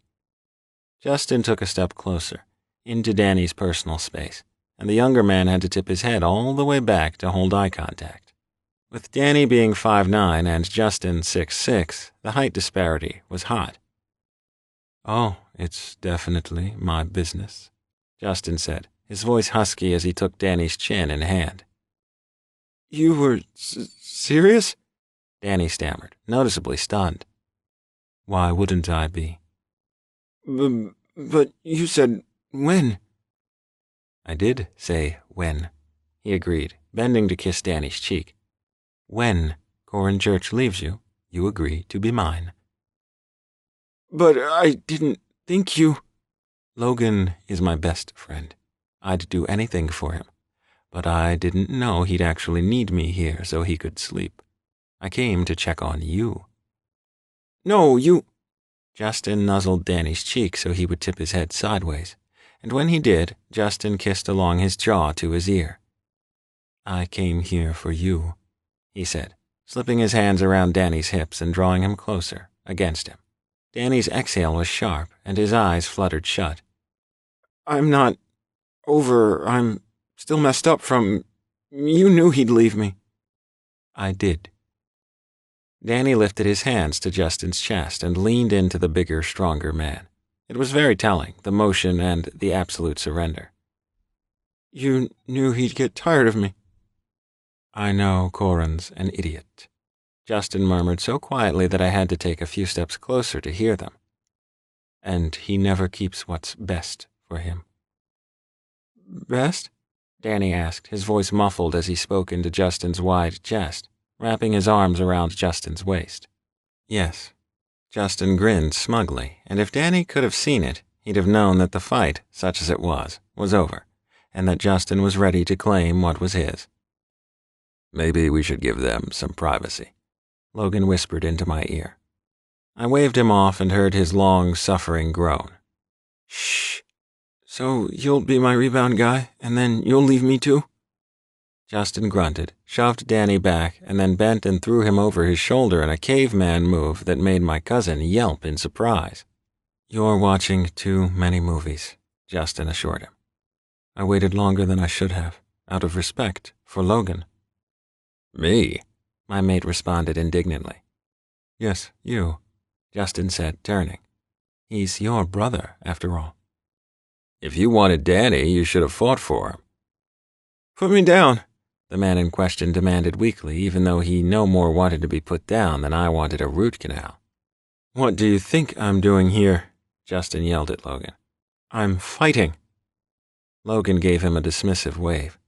Justin took a step closer, into Danny's personal space, and the younger man had to tip his head all the way back to hold eye contact. With Danny being 5'9" and Justin 6'6", the height disparity was hot. Oh, it's definitely my business, Justin said, his voice husky as he took Danny's chin in hand. You were serious? Danny stammered, noticeably stunned. Why wouldn't I be? But you said when? I did say when, he agreed, bending to kiss Danny's cheek. When Logan Church leaves you, you agree to be mine. But I didn't think you... Logan is my best friend. I'd do anything for him. But I didn't know he'd actually need me here so he could sleep. I came to check on you. No, you... Justin nuzzled Danny's cheek so he would tip his head sideways, and when he did, Justin kissed along his jaw to his ear. I came here for you, he said, slipping his hands around Danny's hips and drawing him closer, against him. Danny's exhale was sharp, and his eyes fluttered shut. I'm not over. I'm still messed up from... You knew he'd leave me. I did. Danny lifted his hands to Justin's chest and leaned into the bigger, stronger man. It was very telling, the motion and the absolute surrender. You knew he'd get tired of me. I know Corin's an idiot, Justin murmured so quietly that I had to take a few steps closer to hear them. And he never keeps what's best for him. Best? Danny asked, his voice muffled as he spoke into Justin's wide chest, wrapping his arms around Justin's waist. Yes. Justin grinned smugly, and if Danny could have seen it, he'd have known that the fight, such as it was over, and that Justin was ready to claim what was his. Maybe we should give them some privacy, Logan whispered into my ear. I waved him off and heard his long, suffering groan. Shh. So you'll be my rebound guy, and then you'll leave me too? Justin grunted, shoved Danny back, and then bent and threw him over his shoulder in a caveman move that made my cousin yelp in surprise. You're watching too many movies, Justin assured him. I waited longer than I should have, out of respect for Logan. Me? My mate responded indignantly. Yes, you, Justin said, turning. He's your brother, after all. If you wanted Danny, you should have fought for him. Put me down, the man in question demanded weakly, even though he no more wanted to be put down than I wanted a root canal. What do you think I'm doing here? Justin yelled at Logan. I'm fighting. Logan gave him a dismissive wave.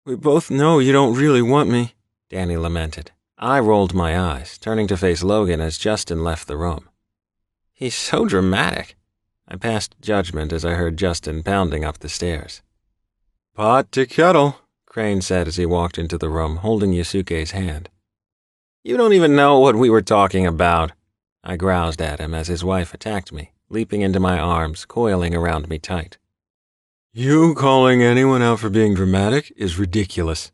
We both know you don't really want me, Danny lamented. I rolled my eyes, turning to face Logan as Justin left the room. He's so dramatic. I passed judgment as I heard Justin pounding up the stairs. Pot to kettle, Crane said as he walked into the room, holding Yusuke's hand. You don't even know what we were talking about, I groused at him as his wife attacked me, leaping into my arms, coiling around me tight. You calling anyone out for being dramatic is ridiculous,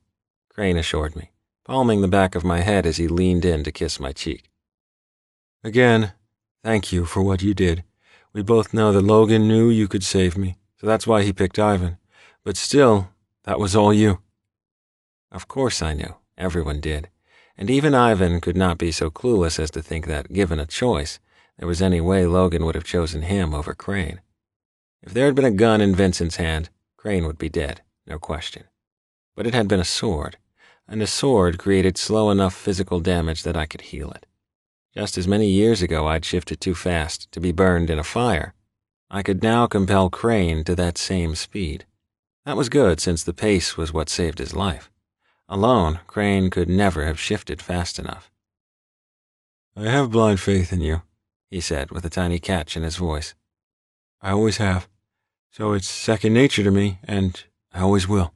Crane assured me, palming the back of my head as he leaned in to kiss my cheek. Again, thank you for what you did. We both know that Logan knew you could save me, so that's why he picked Ivan. But still, that was all you. Of course I knew. Everyone did. And even Ivan could not be so clueless as to think that, given a choice, there was any way Logan would have chosen him over Crane. If there had been a gun in Vincent's hand, Crane would be dead, no question. But it had been a sword, and a sword created slow enough physical damage that I could heal it. Just as many years ago I'd shifted too fast to be burned in a fire, I could now compel Crane to that same speed. That was good since the pace was what saved his life. Alone, Crane could never have shifted fast enough. I have blind faith in you, he said with a tiny catch in his voice. I always have. So it's second nature to me, and I always will.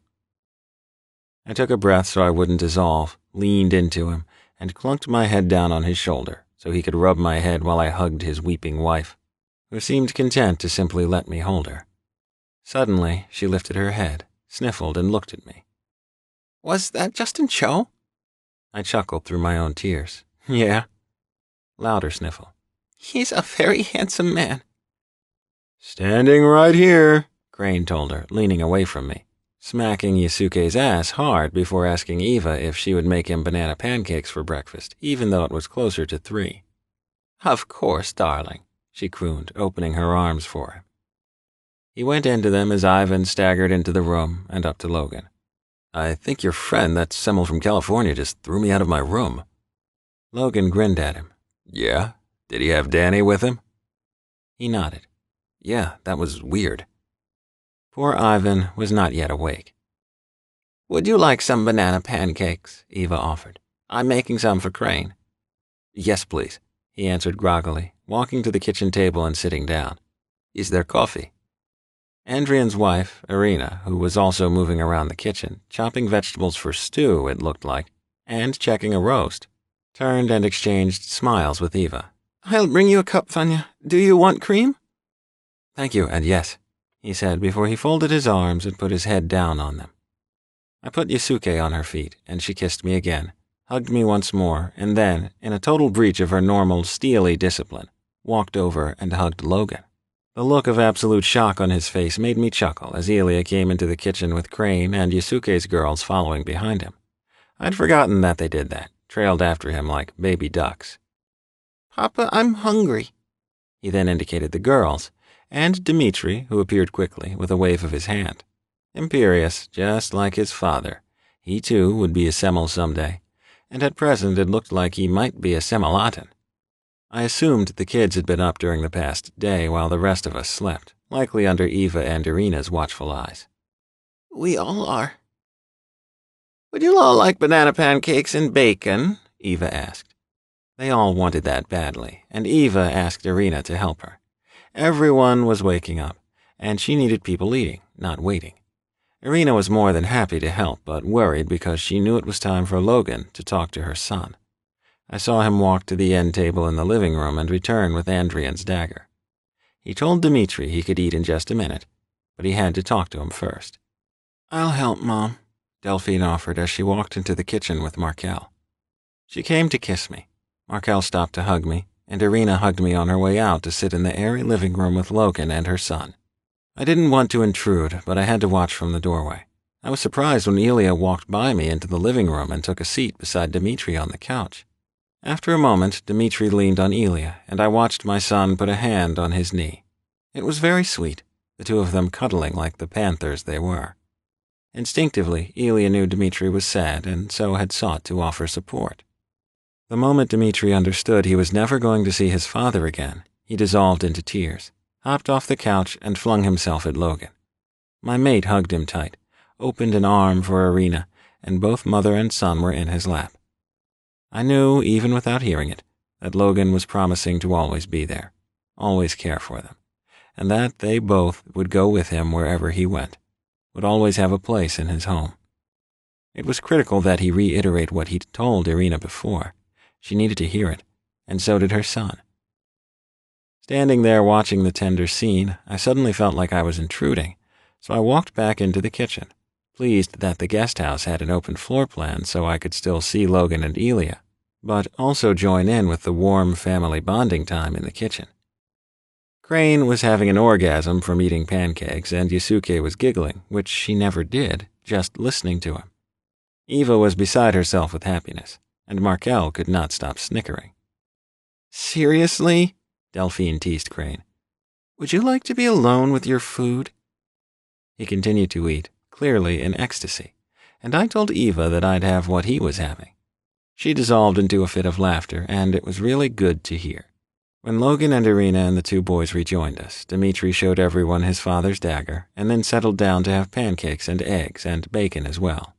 I took a breath so I wouldn't dissolve, leaned into him, and clunked my head down on his shoulder so he could rub my head while I hugged his weeping wife, who seemed content to simply let me hold her. Suddenly, she lifted her head, sniffled, and looked at me. Was that Justin Cho? I chuckled through my own tears. Yeah. Louder sniffle. He's a very handsome man. Standing right here, Crane told her, leaning away from me, smacking Yasuke's ass hard before asking Eva if she would make him banana pancakes for breakfast, even though it was closer to 3. Of course, darling, she crooned, opening her arms for him. He went into them as Ivan staggered into the room and up to Logan. I think your friend, that Semmel from California, just threw me out of my room. Logan grinned at him. Yeah? Did he have Danny with him? He nodded. Yeah, that was weird. Poor Ivan was not yet awake. Would you like some banana pancakes? Eva offered. I'm making some for Crane. Yes, please, he answered groggily, walking to the kitchen table and sitting down. Is there coffee? Andrian's wife, Irina, who was also moving around the kitchen, chopping vegetables for stew, it looked like, and checking a roast, turned and exchanged smiles with Eva. I'll bring you a cup, Vanya. Do you want cream? Thank you, and yes, he said before he folded his arms and put his head down on them. I put Yasuke on her feet, and she kissed me again, hugged me once more, and then, in a total breach of her normal, steely discipline, walked over and hugged Logan. The look of absolute shock on his face made me chuckle as Elia came into the kitchen with Crane and Yasuke's girls following behind him. I'd forgotten that they did that, trailed after him like baby ducks. Papa, I'm hungry. He then indicated the girls, and Dmitri, who appeared quickly with a wave of his hand. Imperious, just like his father. He too would be a Semmel someday, and at present it looked like he might be a Semmelaten. I assumed the kids had been up during the past day while the rest of us slept, likely under Eva and Irina's watchful eyes. We all are. Would you all like banana pancakes and bacon? Eva asked. They all wanted that badly, and Eva asked Irina to help her. Everyone was waking up, and she needed people eating, not waiting. Irina was more than happy to help, but worried because she knew it was time for Logan to talk to her son. I saw him walk to the end table in the living room and return with Andrian's dagger. He told Dmitri he could eat in just a minute, but he had to talk to him first. I'll help, Mom, Delphine offered as she walked into the kitchen with Markel. She came to kiss me. Markel stopped to hug me, and Irina hugged me on her way out to sit in the airy living room with Logan and her son. I didn't want to intrude, but I had to watch from the doorway. I was surprised when Elia walked by me into the living room and took a seat beside Dmitri on the couch. After a moment, Dmitri leaned on Elia, and I watched my son put a hand on his knee. It was very sweet, the two of them cuddling like the panthers they were. Instinctively, Elia knew Dmitri was sad and so had sought to offer support. The moment Dmitri understood he was never going to see his father again, he dissolved into tears, hopped off the couch, and flung himself at Logan. My mate hugged him tight, opened an arm for Irina, and both mother and son were in his lap. I knew, even without hearing it, that Logan was promising to always be there, always care for them, and that they both would go with him wherever he went, would always have a place in his home. It was critical that he reiterate what he'd told Irina before. She needed to hear it, and so did her son. Standing there watching the tender scene, I suddenly felt like I was intruding, so I walked back into the kitchen, pleased that the guest house had an open floor plan so I could still see Logan and Elia, but also join in with the warm family bonding time in the kitchen. Crane was having an orgasm from eating pancakes, and Yasuke was giggling, which she never did, just listening to him. Eva was beside herself with happiness, and Markel could not stop snickering. Seriously? Delphine teased Crane. Would you like to be alone with your food? He continued to eat, clearly in ecstasy, and I told Eva that I'd have what he was having. She dissolved into a fit of laughter, and it was really good to hear. When Logan and Irina and the two boys rejoined us, Dmitri showed everyone his father's dagger, and then settled down to have pancakes and eggs and bacon as well.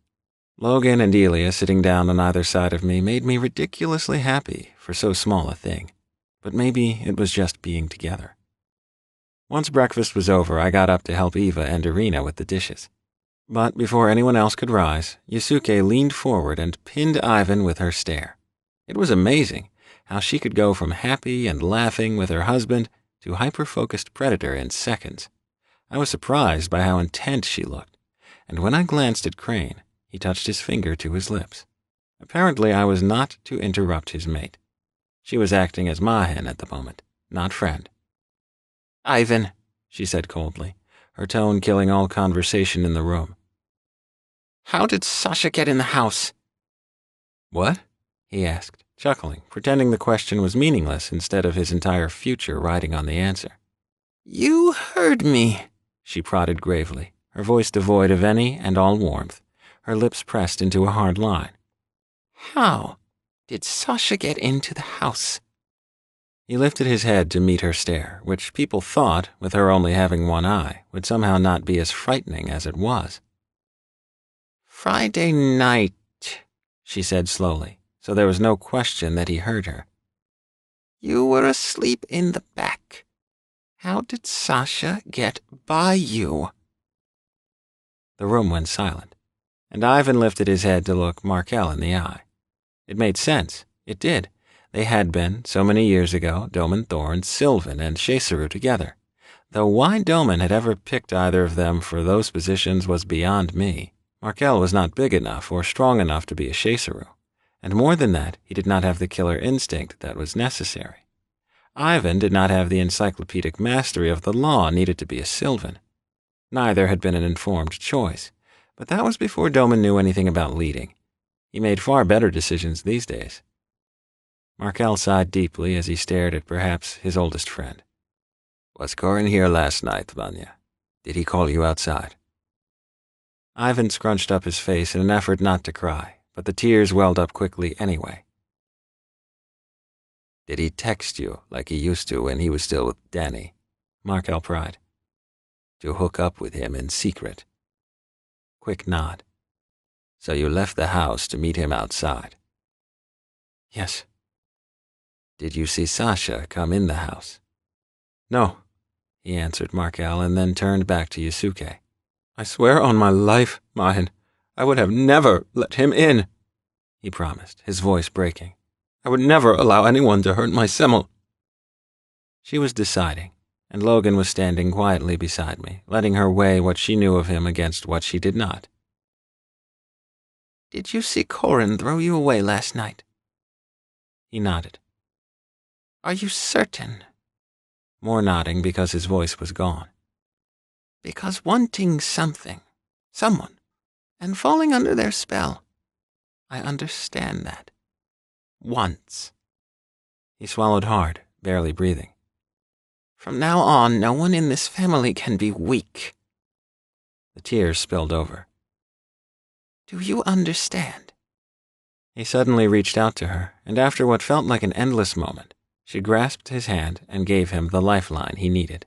Logan and Elia sitting down on either side of me made me ridiculously happy for so small a thing. but maybe it was just being together. Once breakfast was over, I got up to help Eva and Irina with the dishes. But before anyone else could rise, Yusuke leaned forward and pinned Ivan with her stare. It was amazing how she could go from happy and laughing with her husband to hyper-focused predator in seconds. I was surprised by how intent she looked, and when I glanced at Crane, he touched his finger to his lips. Apparently, I was not to interrupt his mate. She was acting as Mahen at the moment, not friend. Ivan, she said coldly, her tone killing all conversation in the room. How did Sasha get in the house? What? He asked, chuckling, pretending the question was meaningless instead of his entire future riding on the answer. You heard me, she prodded gravely, her voice devoid of any and all warmth, her lips pressed into a hard line. How did Sasha get into the house? He lifted his head to meet her stare, which people thought, with her only having one eye, would somehow not be as frightening as it was. Friday night, she said slowly, so there was no question that he heard her. You were asleep in the back. How did Sasha get by you? The room went silent, and Ivan lifted his head to look Markel in the eye. It made sense. It did. They had been, so many years ago, Doman Thorne, Sylvan, and Chaseru together. Though why Doman had ever picked either of them for those positions was beyond me. Markel was not big enough or strong enough to be a Chaseru, and more than that, he did not have the killer instinct that was necessary. Ivan did not have the encyclopedic mastery of the law needed to be a Sylvan. Neither had been an informed choice, but that was before Doman knew anything about leading. He made far better decisions these days. Markel sighed deeply as he stared at perhaps his oldest friend. Was Corin here last night, Vanya? Did he call you outside? Ivan scrunched up his face in an effort not to cry, but the tears welled up quickly anyway. Did he text you like he used to when he was still with Danny? Markel pried. To hook up with him in secret? Quick nod. So you left the house to meet him outside? Yes. Did you see Sasha come in the house? No, he answered Markel and then turned back to Yusuke. I swear on my life, Mahen, I would have never let him in, he promised, his voice breaking. I would never allow anyone to hurt my Semmel. She was deciding, and Logan was standing quietly beside me, letting her weigh what she knew of him against what she did not. Did you see Corin throw you away last night? He nodded. Are you certain? More nodding because his voice was gone. Because wanting something, someone, and falling under their spell, I understand that. Once. He swallowed hard, barely breathing. From now on, no one in this family can be weak. The tears spilled over. Do you understand? He suddenly reached out to her, and after what felt like an endless moment, she grasped his hand and gave him the lifeline he needed.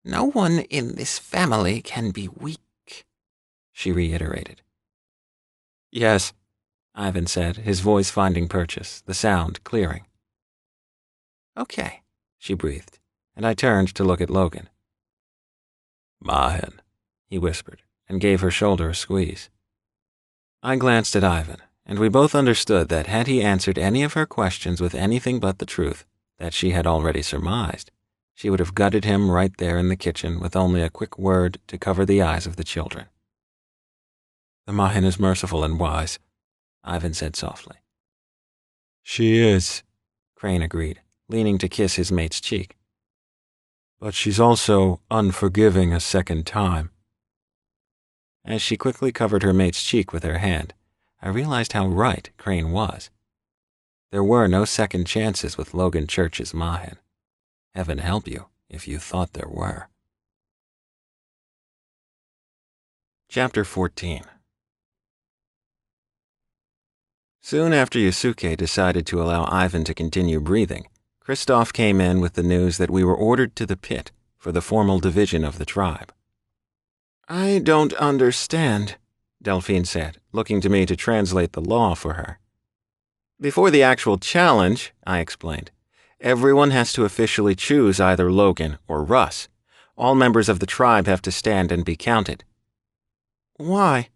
No one in this family can be weak, she reiterated. Yes, Ivan said, his voice finding purchase, the sound clearing. Okay, she breathed, and I turned to look at Logan. Mahen, he whispered, and gave her shoulder a squeeze. I glanced at Ivan, and we both understood that had he answered any of her questions with anything but the truth that she had already surmised, she would have gutted him right there in the kitchen with only a quick word to cover the eyes of the children. The Mahen is merciful and wise, Ivan said softly. She is, Crane agreed, leaning to kiss his mate's cheek. But she's also unforgiving a second time. As she quickly covered her mate's cheek with her hand, I realized how right Crane was. There were no second chances with Logan Church's Mahen. Heaven help you if you thought there were. Chapter 14. Soon after Yusuke decided to allow Ivan to continue breathing, Kristoff came in with the news that we were ordered to the pit for the formal division of the tribe. I don't understand, Delphine said, looking to me to translate the law for her. Before the actual challenge, I explained, Everyone has to officially choose either Logan or Russ. All members of the tribe have to stand and be counted. Why?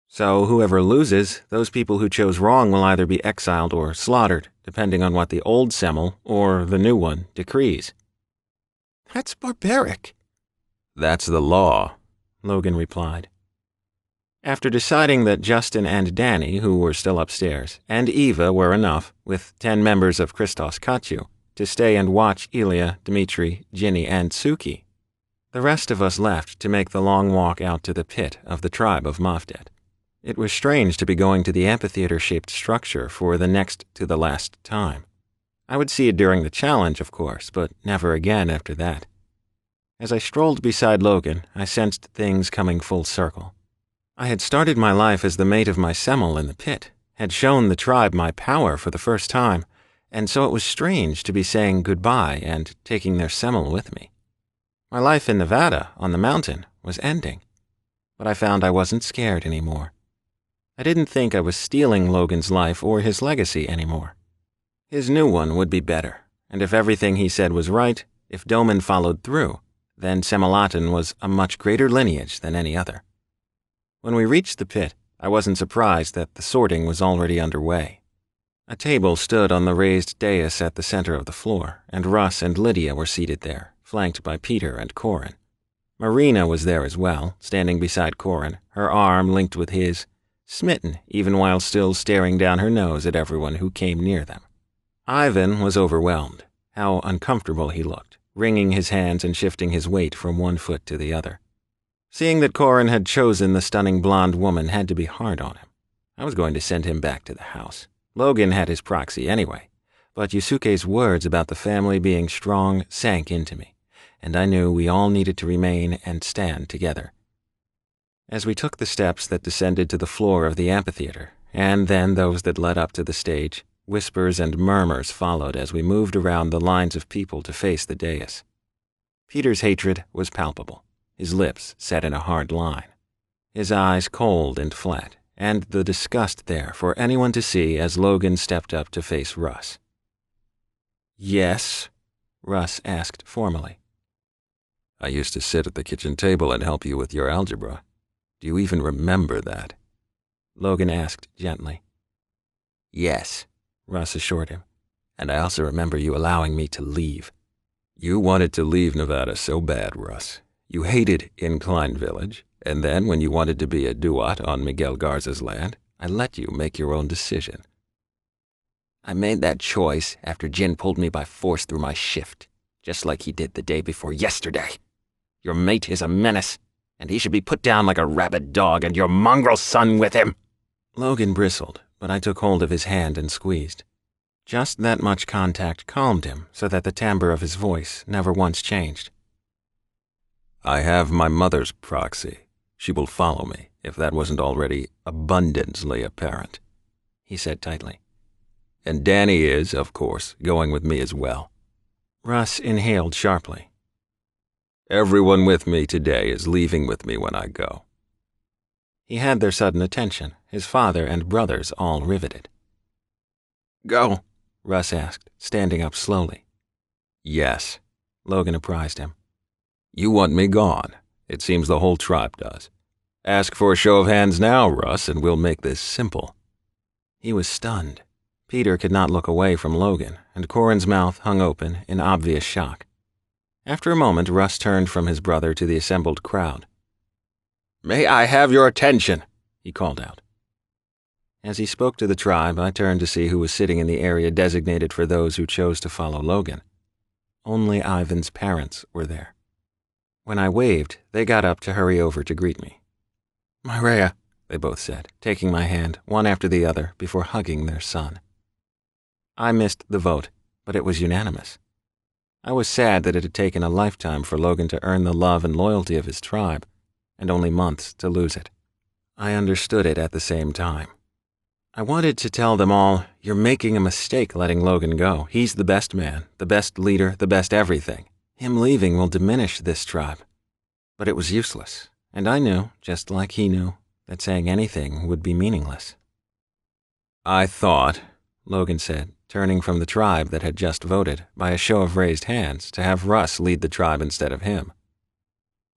So whoever loses, those people who chose wrong will either be exiled or slaughtered, depending on what the old Semel, or the new one, decrees. That's barbaric. That's the law, Logan replied. After deciding that Justin and Danny, who were still upstairs, and Eva were enough, with 10 members of Christos Katsu, to stay and watch Ilya, Dmitri, Ginny, and Suki, the rest of us left to make the long walk out to the pit of the tribe of Mavdet. It was strange to be going to the amphitheater-shaped structure for the next to the last time. I would see it during the challenge, of course, but never again after that. As I strolled beside Logan, I sensed things coming full circle. I had started my life as the mate of my Semel in the pit, had shown the tribe my power for the first time, and so it was strange to be saying goodbye and taking their Semel with me. My life in Nevada, on the mountain, was ending, but I found I wasn't scared anymore. I didn't think I was stealing Logan's life or his legacy anymore. His new one would be better, and if everything he said was right, if Doman followed through, then Semelatin was a much greater lineage than any other. When we reached the pit, I wasn't surprised that the sorting was already underway. A table stood on the raised dais at the center of the floor, and Russ and Lydia were seated there, flanked by Peter and Corin. Marina was there as well, standing beside Corin, her arm linked with his, smitten even while still staring down her nose at everyone who came near them. Ivan was overwhelmed. How uncomfortable he looked, wringing his hands and shifting his weight from one foot to the other. Seeing that Corin had chosen the stunning blonde woman had to be hard on him. I was going to send him back to the house. Logan had his proxy anyway, but Yusuke's words about the family being strong sank into me, and I knew we all needed to remain and stand together. As we took the steps that descended to the floor of the amphitheater, and then those that led up to the stage, whispers and murmurs followed as we moved around the lines of people to face the dais. Peter's hatred was palpable, his lips set in a hard line, his eyes cold and flat, and the disgust there for anyone to see as Logan stepped up to face Russ. "Yes?" Russ asked formally. I used to sit at the kitchen table and help you with your algebra. Do you even remember that? Logan asked gently. Yes, Russ assured him. And I also remember you allowing me to leave. You wanted to leave Nevada so bad, Russ. You hated Incline Village, and then when you wanted to be a duat on Miguel Garza's land, I let you make your own decision. I made that choice after Jin pulled me by force through my shift, just like he did the day before yesterday. Your mate is a menace, and he should be put down like a rabid dog, and your mongrel son with him." Logan bristled, but I took hold of his hand and squeezed. Just that much contact calmed him so that the timbre of his voice never once changed. I have my mother's proxy. She will follow me, if that wasn't already abundantly apparent, he said tightly. And Danny is, of course, going with me as well. Russ inhaled sharply. Everyone with me today is leaving with me when I go. He had their sudden attention, his father and brothers all riveted. Go, Russ asked, standing up slowly. Yes, Logan apprised him. You want me gone. It seems the whole tribe does. Ask for a show of hands now, Russ, and we'll make this simple. He was stunned. Peter could not look away from Logan, and Corin's mouth hung open in obvious shock. After a moment, Russ turned from his brother to the assembled crowd. "May I have your attention?" he called out. As he spoke to the tribe, I turned to see who was sitting in the area designated for those who chose to follow Logan. Only Ivan's parents were there. When I waved, they got up to hurry over to greet me. "Myrea," they both said, taking my hand, one after the other, before hugging their son. I missed the vote, but it was unanimous. I was sad that it had taken a lifetime for Logan to earn the love and loyalty of his tribe, and only months to lose it. I understood it at the same time. I wanted to tell them all, "You're making a mistake letting Logan go. He's the best man, the best leader, the best everything. Him leaving will diminish this tribe." But it was useless, and I knew, just like he knew, that saying anything would be meaningless. I thought, Logan said, turning from the tribe that had just voted, by a show of raised hands, to have Russ lead the tribe instead of him.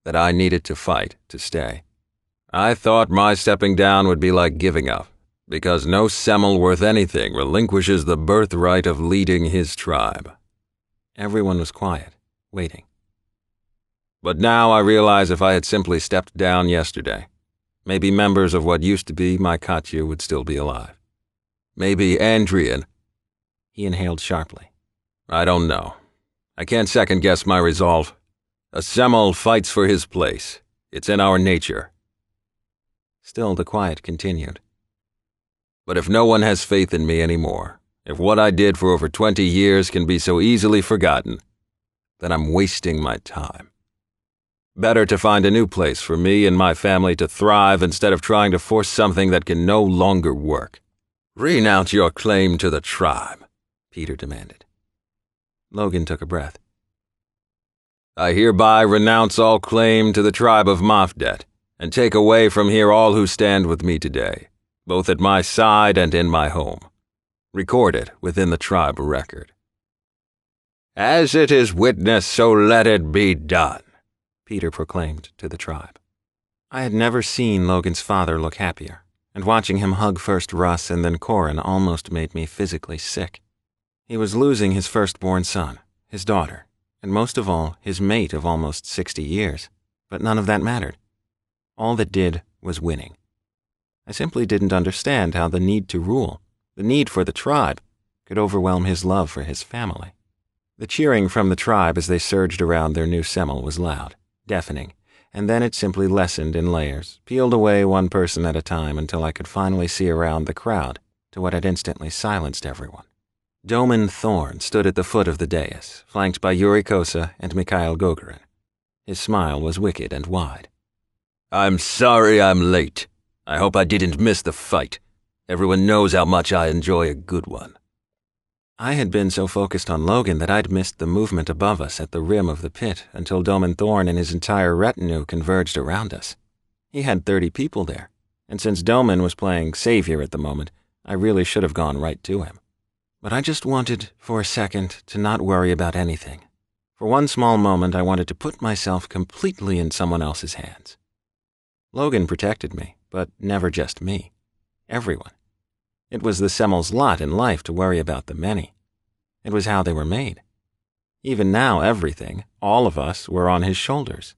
That I needed to fight to stay. I thought my stepping down would be like giving up, because no Semel worth anything relinquishes the birthright of leading his tribe. Everyone was quiet, waiting. But now I realize if I had simply stepped down yesterday, maybe members of what used to be my Katya would still be alive. Maybe Andrian. He inhaled sharply. I don't know. I can't second-guess my resolve. A Semel fights for his place. It's in our nature. Still the quiet continued. But if no one has faith in me anymore, if what I did for over 20 years can be so easily forgotten, then I'm wasting my time. Better to find a new place for me and my family to thrive instead of trying to force something that can no longer work. Renounce your claim to the tribe, Peter demanded. Logan took a breath. I hereby renounce all claim to the tribe of Mafdet, and take away from here all who stand with me today, both at my side and in my home. Record it within the tribe record. As it is witnessed, so let it be done, Peter proclaimed to the tribe. I had never seen Logan's father look happier, and watching him hug first Russ and then Corin almost made me physically sick. He was losing his firstborn son, his daughter, and most of all, his mate of almost 60 years, but none of that mattered. All that did was winning. I simply didn't understand how the need to rule, the need for the tribe, could overwhelm his love for his family. The cheering from the tribe as they surged around their new Semel was loud, deafening, and then it simply lessened in layers, peeled away one person at a time until I could finally see around the crowd to what had instantly silenced everyone. Doman Thorn stood at the foot of the dais, flanked by Yuri Kosa and Mikhail Gogorin. His smile was wicked and wide. I'm sorry I'm late. I hope I didn't miss the fight. Everyone knows how much I enjoy a good one. I had been so focused on Logan that I'd missed the movement above us at the rim of the pit until Doman Thorn and his entire retinue converged around us. He had 30 people there, and since Doman was playing savior at the moment, I really should have gone right to him. But I just wanted, for a second, to not worry about anything. For one small moment, I wanted to put myself completely in someone else's hands. Logan protected me, but never just me. Everyone. It was the Semel's lot in life to worry about the many. It was how they were made. Even now, everything, all of us, were on his shoulders.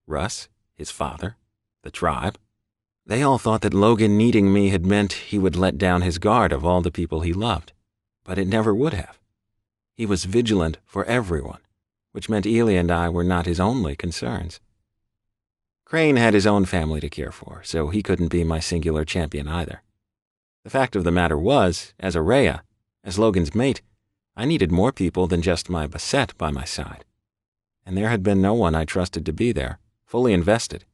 Russ, his father, the tribe. They all thought that Logan needing me had meant he would let down his guard of all the people he loved. But it never would have. He was vigilant for everyone, which meant Ely and I were not his only concerns. Crane had his own family to care for, so he couldn't be my singular champion either. The fact of the matter was, as a Rhea, as Logan's mate, I needed more people than just my Basset by my side. And there had been no one I trusted to be there, fully invested,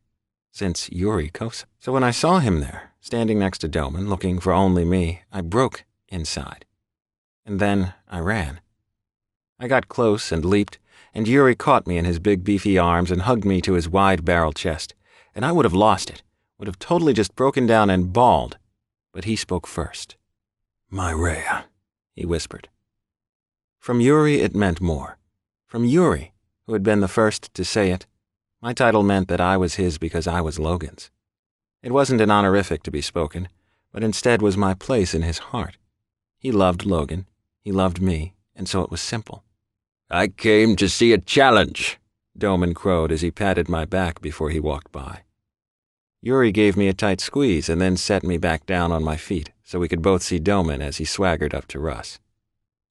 since Yuri Kosa. So when I saw him there, standing next to Doman, looking for only me, I broke inside. And then I ran. I got close and leaped, and Yuri caught me in his big beefy arms and hugged me to his wide-barreled chest, and I would have lost it, would have totally just broken down and bawled. But he spoke first. My Rhea, he whispered. From Yuri it meant more. From Yuri, who had been the first to say it, my title meant that I was his because I was Logan's. It wasn't an honorific to be spoken, but instead was my place in his heart. He loved Logan, he loved me, and so it was simple. I came to see a challenge, Doman crowed as he patted my back before he walked by. Yuri gave me a tight squeeze and then set me back down on my feet so we could both see Doman as he swaggered up to Russ.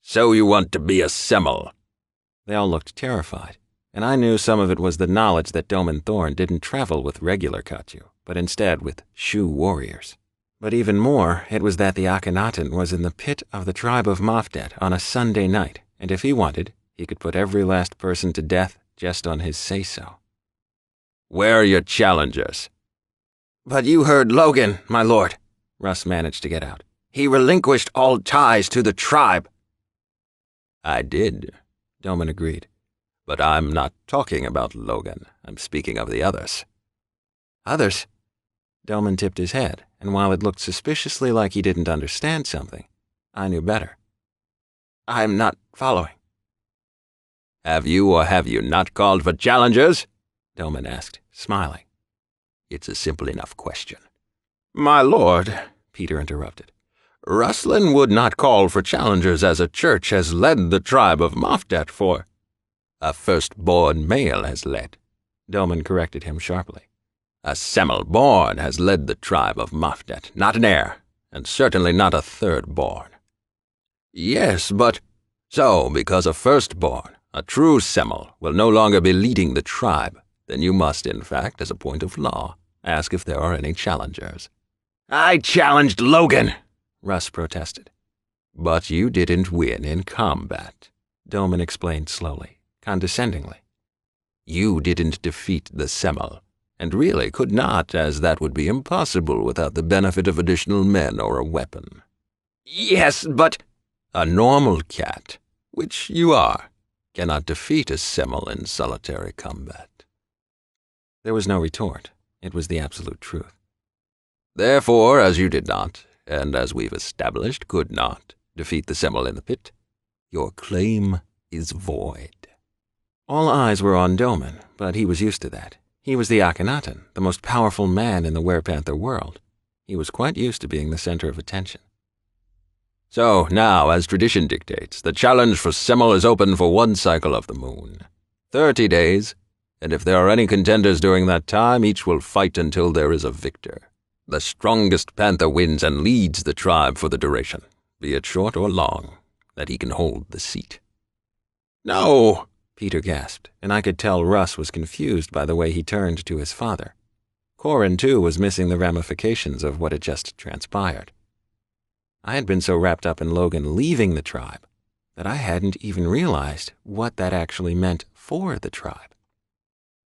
So you want to be a Semel? They all looked terrified, and I knew some of it was the knowledge that Doman Thorn didn't travel with regular Katyu, but instead with Shu warriors. But even more, it was that the Akhenaten was in the pit of the tribe of Mafdet on a Sunday night, and if he wanted, he could put every last person to death just on his say-so. Where are your challengers? But you heard Logan, my lord, Russ managed to get out. He relinquished all ties to the tribe. I did, Doman agreed. But I'm not talking about Logan. I'm speaking of the others. Others? Doman tipped his head, and while it looked suspiciously like he didn't understand something, I knew better. I'm not following. Have you or have you not called for challengers? Doman asked, smiling. It's a simple enough question. My lord, Peter interrupted, Rustlin would not call for challengers as a church has led the tribe of Mofdet for. A firstborn male has led, Doman corrected him sharply. A Semel-born has led the tribe of Mofdet, not an heir, and certainly not a third-born. Yes, but... So, because a firstborn, a true Semel, will no longer be leading the tribe, then you must, in fact, as a point of law, ask if there are any challengers. I challenged Logan, Russ protested. But you didn't win in combat, Doman explained slowly, condescendingly. You didn't defeat the Semel, and really could not, as that would be impossible without the benefit of additional men or a weapon. Yes, but... A normal cat, which you are, cannot defeat a Semel in solitary combat. There was no retort. It was the absolute truth. Therefore, as you did not, and as we've established could not, defeat the Semel in the pit, your claim is void. All eyes were on Doman, but he was used to that. He was the Akhenaten, the most powerful man in the werepanther world. He was quite used to being the center of attention. So now, as tradition dictates, the challenge for Semel is open for one cycle of the moon. 30 days, and if there are any contenders during that time, each will fight until there is a victor. The strongest panther wins and leads the tribe for the duration, be it short or long, that he can hold the seat. No, Peter gasped, and I could tell Russ was confused by the way he turned to his father. Corin, too, was missing the ramifications of what had just transpired. I had been so wrapped up in Logan leaving the tribe that I hadn't even realized what that actually meant for the tribe.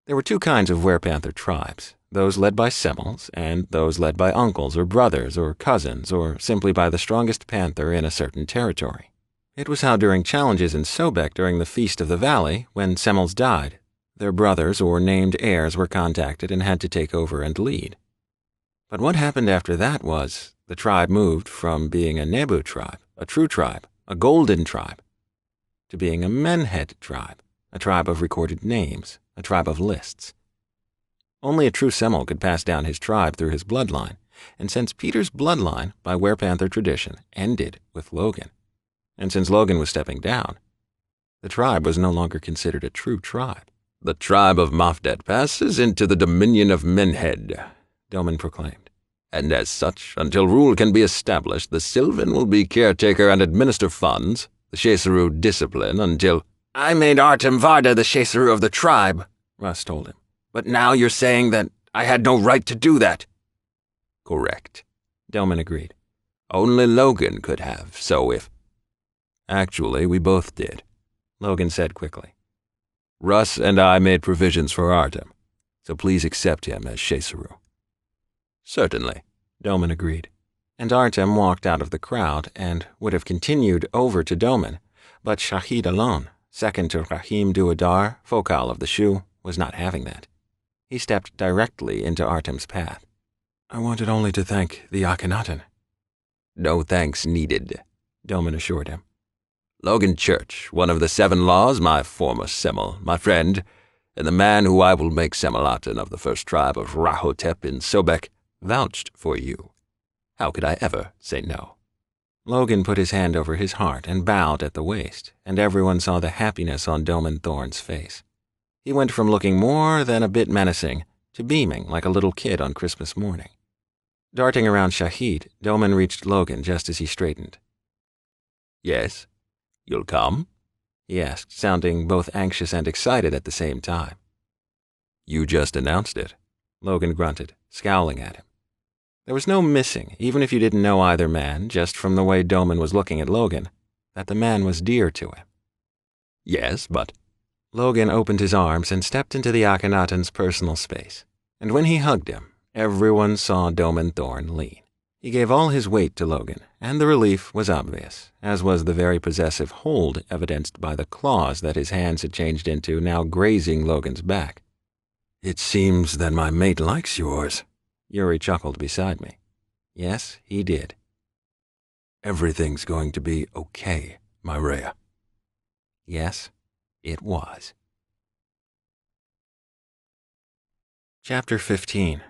There were two kinds of werepanther tribes, those led by Semels and those led by uncles or brothers or cousins or simply by the strongest panther in a certain territory. It was how during challenges in Sobek during the Feast of the Valley, when Semels died, their brothers or named heirs were contacted and had to take over and lead. But what happened after that was the tribe moved from being a Nebu tribe, a true tribe, a golden tribe, to being a Menhed tribe, a tribe of recorded names, a tribe of lists. Only a true Semel could pass down his tribe through his bloodline, and since Peter's bloodline, by werepanther tradition, ended with Logan, and since Logan was stepping down, the tribe was no longer considered a true tribe. The tribe of Mofdet passes into the dominion of Menhed, Doman proclaimed. And as such, until rule can be established, the Sylvan will be caretaker and administer funds, the Shesaru discipline until— I made Artem Varda the Shesaru of the tribe, Russ told him. But now you're saying that I had no right to do that. Correct, Doman agreed. Only Logan could have, so if— Actually, we both did, Logan said quickly. Russ and I made provisions for Artem, so please accept him as Shesaru. Certainly, Doman agreed. And Artem walked out of the crowd and would have continued over to Doman, but Shahid alone, second to Rahim Duadar, Fokal of the Shu, was not having that. He stepped directly into Artem's path. I wanted only to thank the Akhenaten. No thanks needed, Doman assured him. Logan Church, one of the 7 laws, my former Semel, my friend, and the man who I will make Semelaten of the first tribe of Rahotep in Sobek, vouched for you. How could I ever say no? Logan put his hand over his heart and bowed at the waist, and everyone saw the happiness on Doman Thorne's face. He went from looking more than a bit menacing to beaming like a little kid on Christmas morning. Darting around Shahid, Doman reached Logan just as he straightened. Yes, you'll come? He asked, sounding both anxious and excited at the same time. You just announced it, Logan grunted, scowling at him. There was no missing, even if you didn't know either man, just from the way Doman was looking at Logan, that the man was dear to him. Yes, but— Logan opened his arms and stepped into the Akhenaten's personal space, and when he hugged him, everyone saw Doman Thorne lean. He gave all his weight to Logan, and the relief was obvious, as was the very possessive hold evidenced by the claws that his hands had changed into, now grazing Logan's back. It seems that my mate likes yours, Yuri chuckled beside me. Yes, he did. Everything's going to be okay, my Rhea? Yes, it was. Chapter 15.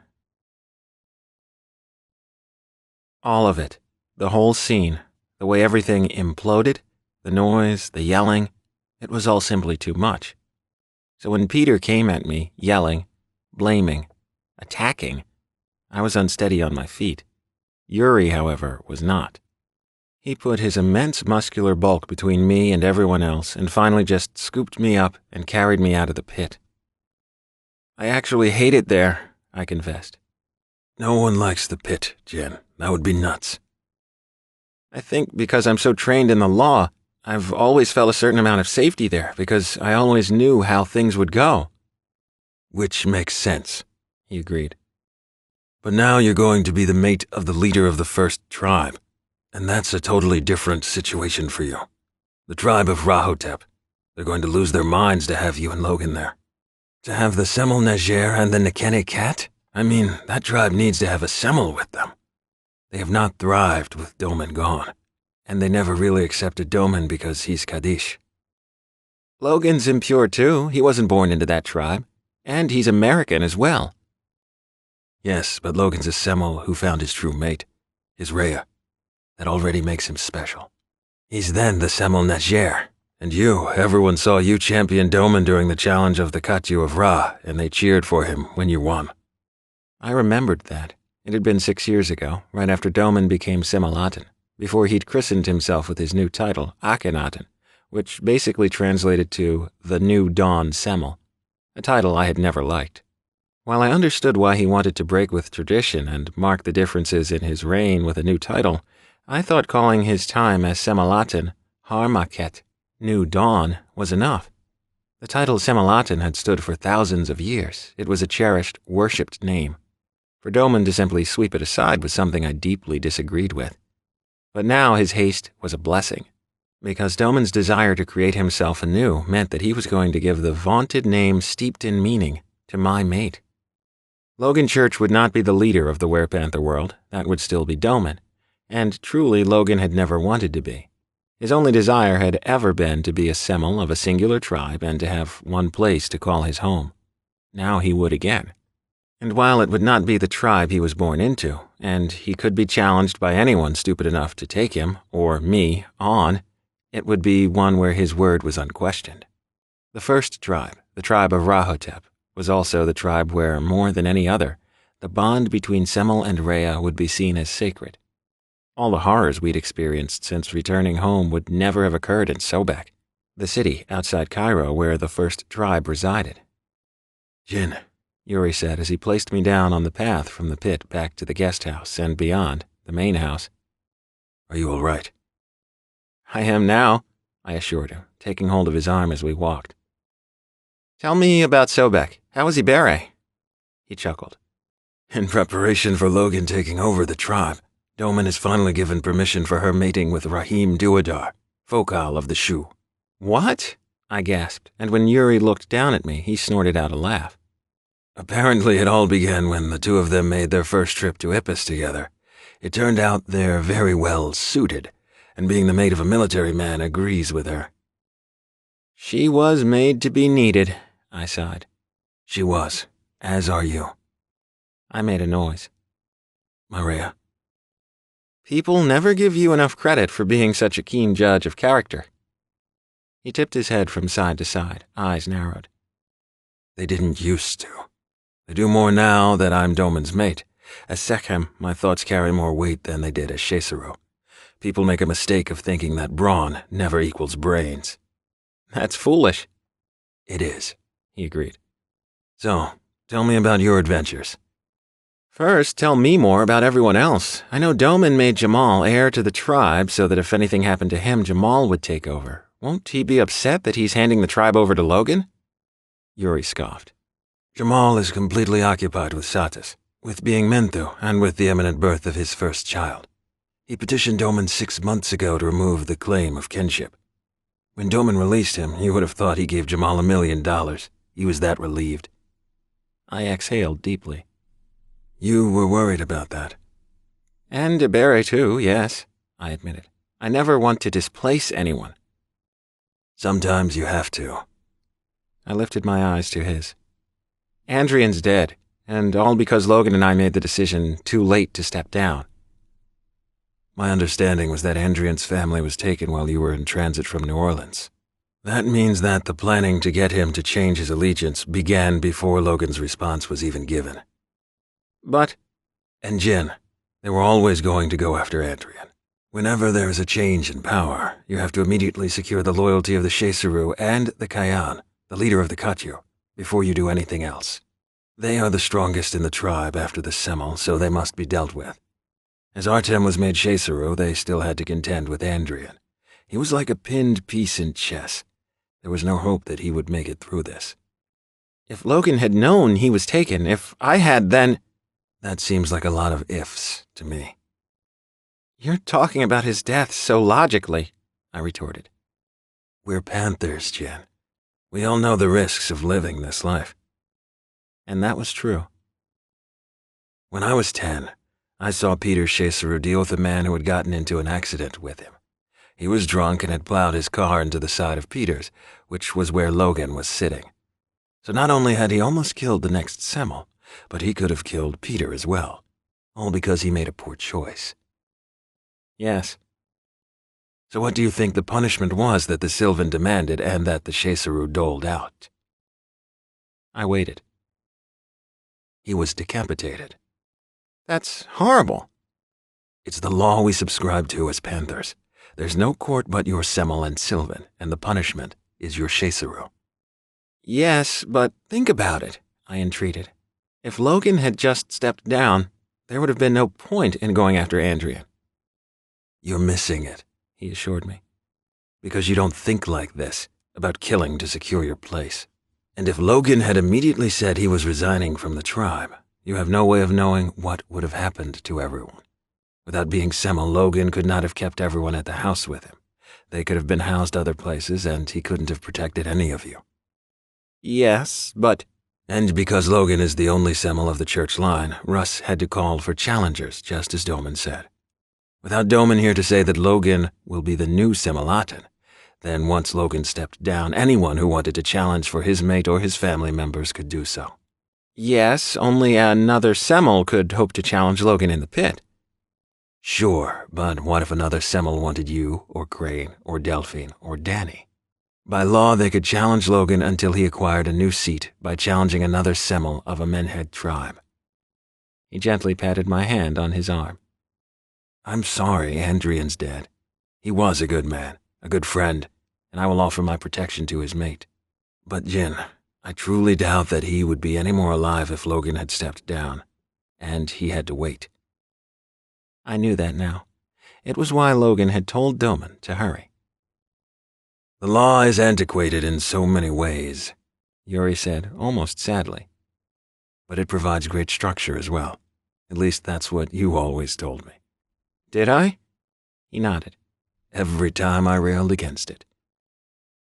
All of it, the whole scene, the way everything imploded, the noise, the yelling, it was all simply too much. So when Peter came at me, yelling, blaming, attacking, I was unsteady on my feet. Yuri, however, was not. He put his immense muscular bulk between me and everyone else and finally just scooped me up and carried me out of the pit. I actually hate it there, I confessed. No one likes the pit, Jen. That would be nuts. I think because I'm so trained in the law, I've always felt a certain amount of safety there because I always knew how things would go. Which makes sense, he agreed. But now you're going to be the mate of the leader of the first tribe, and that's a totally different situation for you. The tribe of Rahotep. They're going to lose their minds to have you and Logan there. To have the Semel Najer and the Nekene Cat? I mean, that tribe needs to have a Semel with them. They have not thrived with Doman gone, and they never really accepted Doman because he's Kaddish. Logan's impure too. He wasn't born into that tribe. And he's American as well. Yes, but Logan's a Semel who found his true mate, his Rhea. That already makes him special. He's then the Semel Najer. And everyone saw you champion Doman during the challenge of the Katyu of Ra, and they cheered for him when you won. I remembered that. It had been 6 years ago, right after Doman became Semelaten, before he'd christened himself with his new title, Akhenaten, which basically translated to the New Dawn Semel, a title I had never liked. While I understood why he wanted to break with tradition and mark the differences in his reign with a new title, I thought calling his time as Semelaten, Harmaket, New Dawn, was enough. The title Semelaten had stood for thousands of years. It was a cherished, worshipped name. For Doman to simply sweep it aside was something I deeply disagreed with. But now his haste was a blessing, because Doman's desire to create himself anew meant that he was going to give the vaunted name steeped in meaning to my mate. Logan Church would not be the leader of the werepanther world. That would still be Doman. And truly, Logan had never wanted to be. His only desire had ever been to be a Semel of a singular tribe and to have one place to call his home. Now he would again. And while it would not be the tribe he was born into, and he could be challenged by anyone stupid enough to take him, or me, on, it would be one where his word was unquestioned. The first tribe, the tribe of Rahotep, was also the tribe where, more than any other, the bond between Semel and Rhea would be seen as sacred. All the horrors we'd experienced since returning home would never have occurred in Sobek, the city outside Cairo where the first tribe resided. Jin, Yuri said as he placed me down on the path from the pit back to the guest house and beyond, the main house. Are you all right? I am now, I assured him, taking hold of his arm as we walked. Tell me about Sobek. How is Ibere? He chuckled. In preparation for Logan taking over the tribe, Doman has finally given permission for her mating with Rahim Duadar, Fokal of the Shu. What? I gasped, and when Yuri looked down at me, he snorted out a laugh. Apparently it all began when the two of them made their first trip to Ippus together. It turned out they're very well suited, and being the mate of a military man agrees with her. She was made to be needed, I sighed. She was, as are you. I made a noise. Maria. People never give you enough credit for being such a keen judge of character. He tipped his head from side to side, eyes narrowed. They didn't used to. They do more now that I'm Doman's mate. As Sekhem, my thoughts carry more weight than they did as Shesero. People make a mistake of thinking that brawn never equals brains. That's foolish. It is, he agreed. So, tell me about your adventures. First, tell me more about everyone else. I know Doman made Jamal heir to the tribe so that if anything happened to him, Jamal would take over. Won't he be upset that he's handing the tribe over to Logan? Yuri scoffed. Jamal is completely occupied with Satis, with being Menthu, and with the imminent birth of his first child. He petitioned Doman 6 months ago to remove the claim of kinship. When Doman released him, you would have thought he gave Jamal $1 million. He was that relieved. I exhaled deeply. You were worried about that. And Ibere too, yes, I admitted. I never want to displace anyone. Sometimes you have to. I lifted my eyes to his. Andrian's dead, and all because Logan and I made the decision too late to step down. My understanding was that Andrian's family was taken while you were in transit from New Orleans. That means that the planning to get him to change his allegiance began before Logan's response was even given. But... And Jin, they were always going to go after Andrian. Whenever there is a change in power, you have to immediately secure the loyalty of the Sheseru and the Kayan, the leader of the Katyu, before you do anything else. They are the strongest in the tribe after the Semel, so they must be dealt with. As Artem was made Sheseru, they still had to contend with Andrian. He was like a pinned piece in chess. There was no hope that he would make it through this. If Logan had known he was taken, if I had, then... That seems like a lot of ifs to me. You're talking about his death so logically, I retorted. We're panthers, Jen. We all know the risks of living this life. And that was true. When I was 10, I saw Peter Sheseru deal with a man who had gotten into an accident with him. He was drunk and had plowed his car into the side of Peter's, which was where Logan was sitting. So not only had he almost killed the next Semel, but he could have killed Peter as well, all because he made a poor choice. Yes. So what do you think the punishment was that the Sylvan demanded and that the Sheseru doled out? I waited. He was decapitated. That's horrible. It's the law we subscribe to as panthers. There's no court but your Semel and Sylvan, and the punishment is your Sheseru. Yes, but think about it, I entreated. If Logan had just stepped down, there would have been no point in going after Andrian. You're missing it, he assured me. Because you don't think like this, about killing to secure your place. And if Logan had immediately said he was resigning from the tribe, you have no way of knowing what would have happened to everyone. Without being Semel, Logan could not have kept everyone at the house with him. They could have been housed other places, and he couldn't have protected any of you. Yes, but... And because Logan is the only Semel of the church line, Russ had to call for challengers, just as Doman said. Without Doman here to say that Logan will be the new Semelaten, then once Logan stepped down, anyone who wanted to challenge for his mate or his family members could do so. Yes, only another Semel could hope to challenge Logan in the pit. Sure, but what if another Semel wanted you, or Crane, or Delphine, or Danny? By law, they could challenge Logan until he acquired a new seat by challenging another Semel of a Menhead tribe. He gently patted my hand on his arm. I'm sorry Andrian's dead. He was a good man, a good friend, and I will offer my protection to his mate. But Jin, I truly doubt that he would be any more alive if Logan had stepped down, and he had to wait. I knew that now. It was why Logan had told Doman to hurry. The law is antiquated in so many ways, Yuri said, almost sadly. But it provides great structure as well. At least that's what you always told me. Did I? He nodded. Every time I railed against it.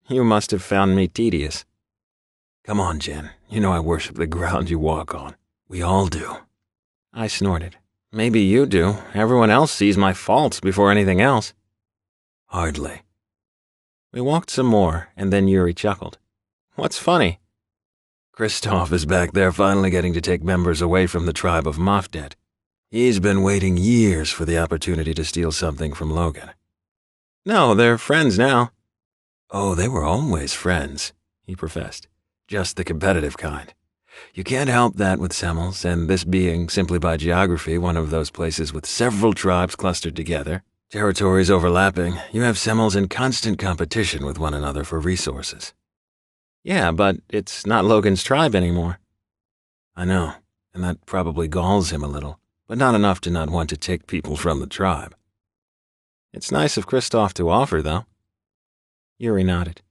You must have found me tedious. Come on, Jen. You know I worship the ground you walk on. We all do. I snorted. Maybe you do. Everyone else sees my faults before anything else. Hardly. We walked some more, and then Yuri chuckled. What's funny? Kristoff is back there finally getting to take members away from the tribe of Mafdet. He's been waiting years for the opportunity to steal something from Logan. No, they're friends now. Oh, they were always friends, he professed. Just the competitive kind. You can't help that with Semels, and this being, simply by geography, one of those places with several tribes clustered together, territories overlapping, you have Semels in constant competition with one another for resources. Yeah, but it's not Logan's tribe anymore. I know, and that probably galls him a little, but not enough to not want to take people from the tribe. It's nice of Kristoff to offer, though. Yuri nodded.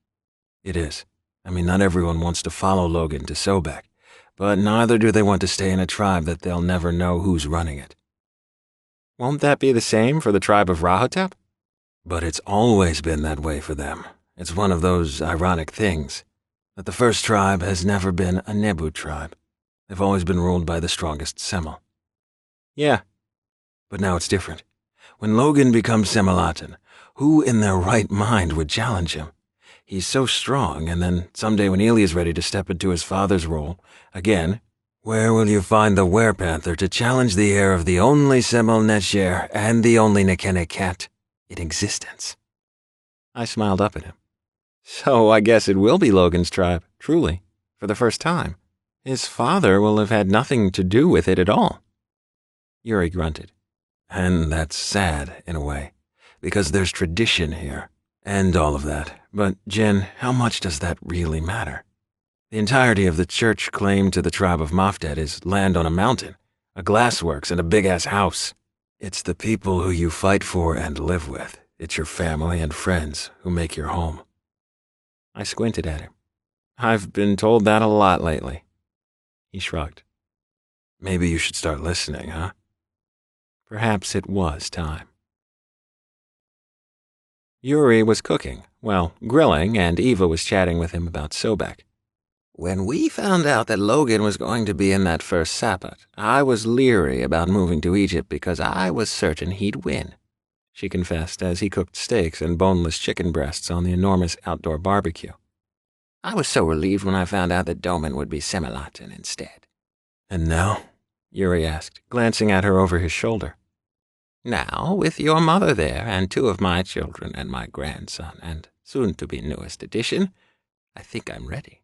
It is. I mean, not everyone wants to follow Logan to Sobek, but neither do they want to stay in a tribe that they'll never know who's running it. Won't that be the same for the tribe of Rahotep? But it's always been that way for them. It's one of those ironic things, that the first tribe has never been a Nebu tribe. They've always been ruled by the strongest Semel. Yeah. But now it's different. When Logan becomes Semelaten, who in their right mind would challenge him? He's so strong, and then someday when Elia's ready to step into his father's role, again, where will you find the werepanther to challenge the heir of the only Semel Nesher and the only Nekene cat in existence? I smiled up at him. So I guess it will be Logan's tribe, truly, for the first time. His father will have had nothing to do with it at all. Yuri grunted. And that's sad, in a way, because there's tradition here, and all of that. But, Jin, how much does that really matter? The entirety of the church claim to the tribe of Mafdet is land on a mountain, a glassworks, and a big-ass house. It's the people who you fight for and live with. It's your family and friends who make your home. I squinted at him. I've been told that a lot lately. He shrugged. Maybe you should start listening, huh? Perhaps it was time. Yuri was cooking, well, grilling, and Eva was chatting with him about Sobek. When we found out that Logan was going to be in that first Sabbath, I was leery about moving to Egypt because I was certain he'd win, she confessed as he cooked steaks and boneless chicken breasts on the enormous outdoor barbecue. I was so relieved when I found out that Doman would be Semelatin instead. And now? Yuri asked, glancing at her over his shoulder. Now, with your mother there, and 2 of my children and my grandson, and soon-to-be newest addition, I think I'm ready.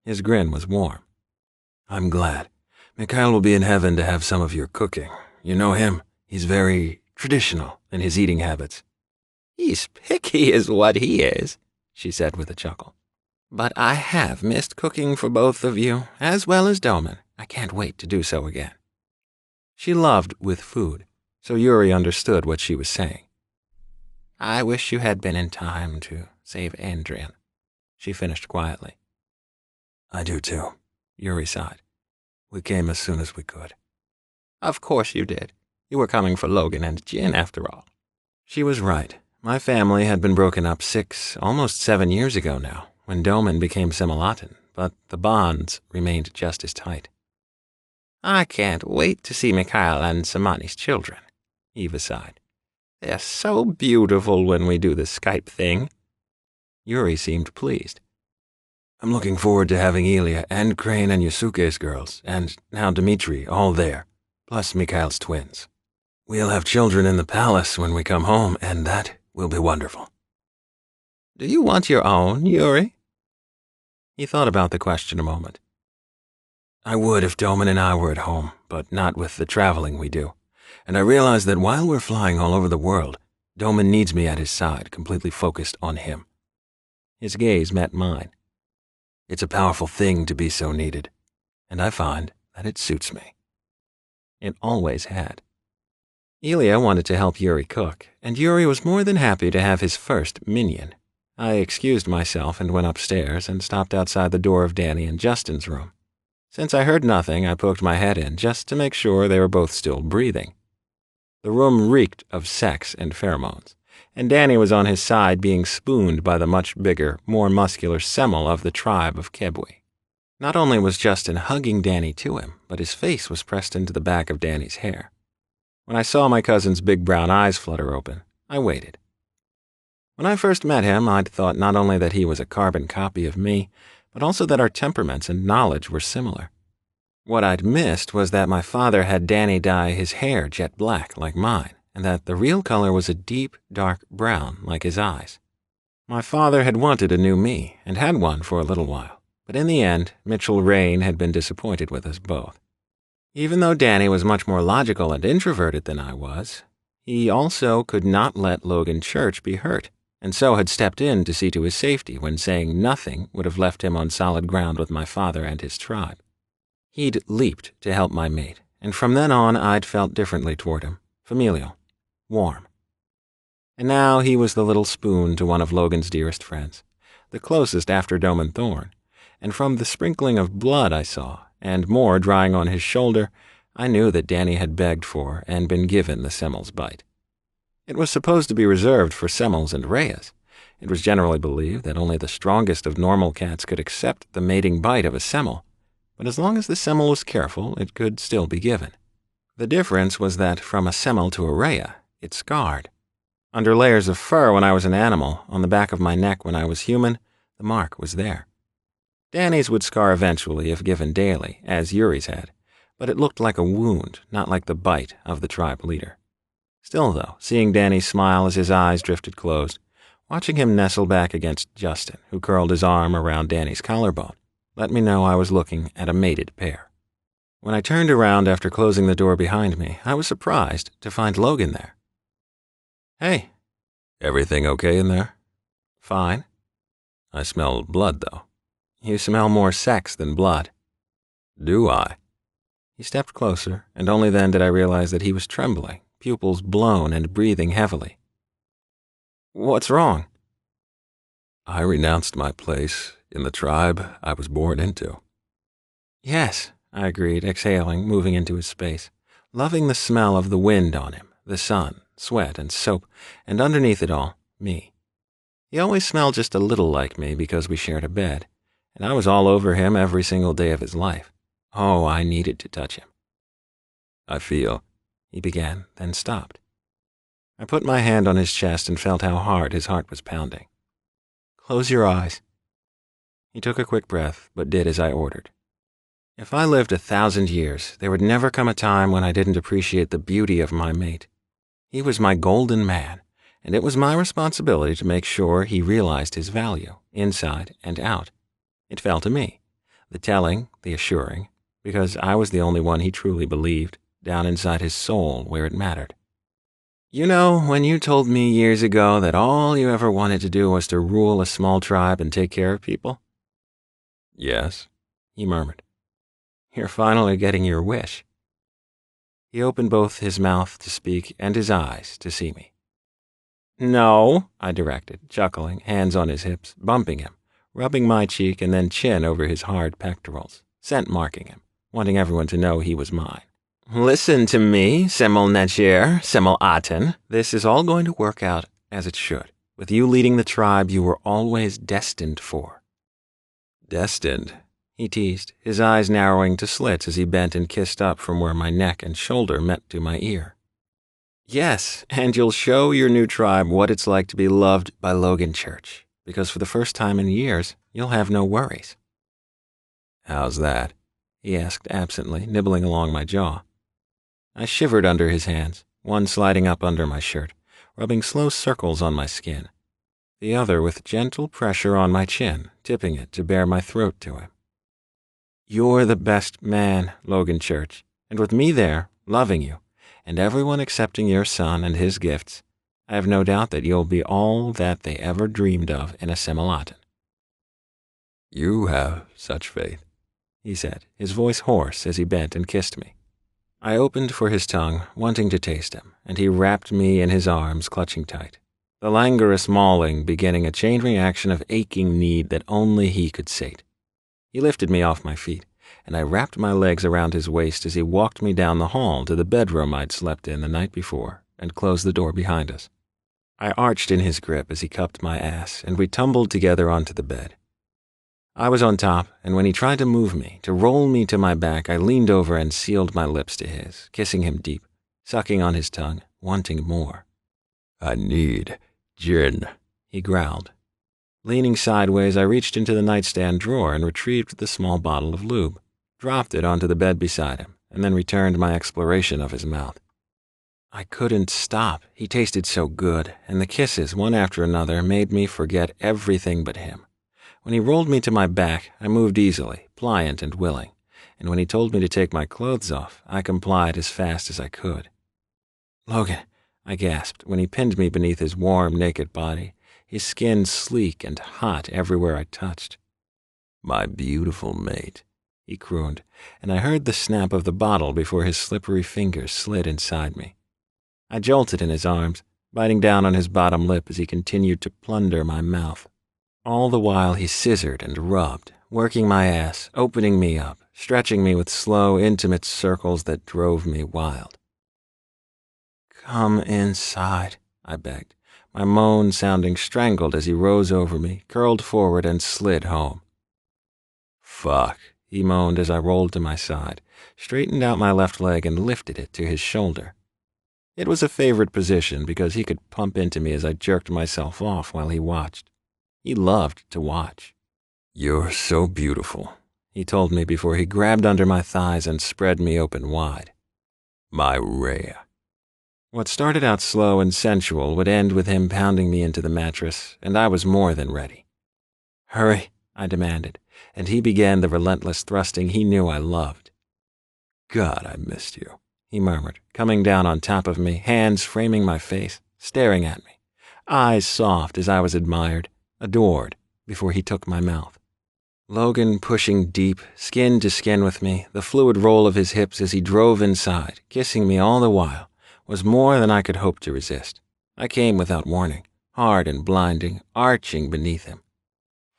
His grin was warm. I'm glad. Mikhail will be in heaven to have some of your cooking. You know him. He's very traditional in his eating habits. He's picky is what he is, she said with a chuckle. But I have missed cooking for both of you, as well as Doman. I can't wait to do so again. She loved with food, so Yuri understood what she was saying. I wish you had been in time to save Andrian, she finished quietly. I do too, Yuri sighed. We came as soon as we could. Of course you did. You were coming for Logan and Jin after all. She was right. My family had been broken up 6, almost 7 years ago now, when Doman became Semelatin, but the bonds remained just as tight. I can't wait to see Mikhail and Samani's children, Eva sighed. They're so beautiful when we do the Skype thing. Yuri seemed pleased. I'm looking forward to having Ilya and Crane and Yasuke's girls, and now Dmitri, all there, plus Mikhail's twins. We'll have children in the palace when we come home, and that will be wonderful. Do you want your own, Yuri? He thought about the question a moment. I would if Doman and I were at home, but not with the traveling we do. And I realize that while we're flying all over the world, Doman needs me at his side, completely focused on him. His gaze met mine. It's a powerful thing to be so needed, and I find that it suits me. It always had. Ilya wanted to help Yuri cook, and Yuri was more than happy to have his first minion. I excused myself and went upstairs and stopped outside the door of Danny and Justin's room. Since I heard nothing, I poked my head in just to make sure they were both still breathing. The room reeked of sex and pheromones, and Danny was on his side being spooned by the much bigger, more muscular Semel of the tribe of Kebwe. Not only was Justin hugging Danny to him, but his face was pressed into the back of Danny's hair. When I saw my cousin's big brown eyes flutter open, I waited. When I first met him, I'd thought not only that he was a carbon copy of me, but also that our temperaments and knowledge were similar. What I'd missed was that my father had Danny dye his hair jet black like mine, and that the real color was a deep, dark brown like his eyes. My father had wanted a new me, and had one for a little while, but in the end, Mitchell Rain had been disappointed with us both. Even though Danny was much more logical and introverted than I was, he also could not let Logan Church be hurt, and so had stepped in to see to his safety when saying nothing would have left him on solid ground with my father and his tribe. He'd leaped to help my mate, and from then on I'd felt differently toward him, familial, warm. And now he was the little spoon to one of Logan's dearest friends, the closest after Doman Thorn, and from the sprinkling of blood I saw, and more drying on his shoulder, I knew that Danny had begged for and been given the Semel's bite. It was supposed to be reserved for Semels and Reyes. It was generally believed that only the strongest of normal cats could accept the mating bite of a Semel, but as long as the Semel was careful, it could still be given. The difference was that from a Semel to a Rhea, it scarred. Under layers of fur when I was an animal, on the back of my neck when I was human, the mark was there. Danny's would scar eventually if given daily, as Yuri's had, but it looked like a wound, not like the bite of the tribe leader. Still, though, seeing Danny smile as his eyes drifted closed, watching him nestle back against Justin, who curled his arm around Danny's collarbone, let me know I was looking at a mated pair. When I turned around after closing the door behind me, I was surprised to find Logan there. "Hey." Everything okay in there? "Fine." I smell blood, though. "You smell more sex than blood." Do I? He stepped closer, and only then did I realize that he was trembling, pupils blown and breathing heavily. "What's wrong?" I renounced my place in the tribe I was born into. "Yes," I agreed, exhaling, moving into his space, loving the smell of the wind on him, the sun, sweat, and soap, and underneath it all, me. He always smelled just a little like me because we shared a bed, and I was all over him every single day of his life. Oh, I needed to touch him. I feel, he began, then stopped. I put my hand on his chest and felt how hard his heart was pounding. "Close your eyes." He took a quick breath, but did as I ordered. If I lived 1,000 years, there would never come a time when I didn't appreciate the beauty of my mate. He was my golden man, and it was my responsibility to make sure he realized his value, inside and out. It fell to me, the telling, the assuring, because I was the only one he truly believed, down inside his soul where it mattered. "You know, when you told me years ago that all you ever wanted to do was to rule a small tribe and take care of people?" yes. He murmured. "You're finally getting your wish." He opened both his mouth to speak and his eyes to see me. "No," I directed, chuckling, hands on his hips, bumping him, rubbing my cheek and then chin over his hard pectorals, scent marking him, wanting everyone to know he was mine. "Listen to me, Semel Netcher, Semel Aten. This is all going to work out as it should, with you leading the tribe you were always destined for." Destined? He teased, his eyes narrowing to slits as he bent and kissed up from where my neck and shoulder met to my ear. "Yes, and you'll show your new tribe what it's like to be loved by Logan Church, because for the first time in years, you'll have no worries." How's that? He asked absently, nibbling along my jaw. I shivered under his hands, one sliding up under my shirt, rubbing slow circles on my skin, the other with gentle pressure on my chin, tipping it to bare my throat to him. "You're the best man, Logan Church, and with me there, loving you, and everyone accepting your son and his gifts, I have no doubt that you'll be all that they ever dreamed of in a Semelatin." You have such faith, he said, his voice hoarse as he bent and kissed me. I opened for his tongue, wanting to taste him, and he wrapped me in his arms, clutching tight, the languorous mauling beginning a chain reaction of aching need that only he could sate. He lifted me off my feet, and I wrapped my legs around his waist as he walked me down the hall to the bedroom I'd slept in the night before and closed the door behind us. I arched in his grip as he cupped my ass, and we tumbled together onto the bed. I was on top, and when he tried to move me, to roll me to my back, I leaned over and sealed my lips to his, kissing him deep, sucking on his tongue, wanting more. I need gin, he growled. Leaning sideways, I reached into the nightstand drawer and retrieved the small bottle of lube, dropped it onto the bed beside him, and then returned my exploration of his mouth. I couldn't stop. He tasted so good, and the kisses, one after another, made me forget everything but him. When he rolled me to my back, I moved easily, pliant and willing, and when he told me to take my clothes off, I complied as fast as I could. "Logan," I gasped when he pinned me beneath his warm, naked body, his skin sleek and hot everywhere I touched. my beautiful mate, he crooned, and I heard the snap of the bottle before his slippery fingers slid inside me. I jolted in his arms, biting down on his bottom lip as he continued to plunder my mouth. All the while he scissored and rubbed, working my ass, opening me up, stretching me with slow, intimate circles that drove me wild. "Come inside," I begged, my moan sounding strangled as he rose over me, curled forward, and slid home. Fuck, he moaned as I rolled to my side, straightened out my left leg, and lifted it to his shoulder. It was a favorite position because he could pump into me as I jerked myself off while he watched. He loved to watch. "You're so beautiful," he told me before he grabbed under my thighs and spread me open wide. "My Rhea." What started out slow and sensual would end with him pounding me into the mattress, and I was more than ready. "Hurry," I demanded, and he began the relentless thrusting he knew I loved. "God, I missed you," he murmured, coming down on top of me, hands framing my face, staring at me, eyes soft as I was admired, adored, before he took my mouth. Logan pushing deep, skin to skin with me, the fluid roll of his hips as he drove inside, kissing me all the while, was more than I could hope to resist. I came without warning, hard and blinding, arching beneath him.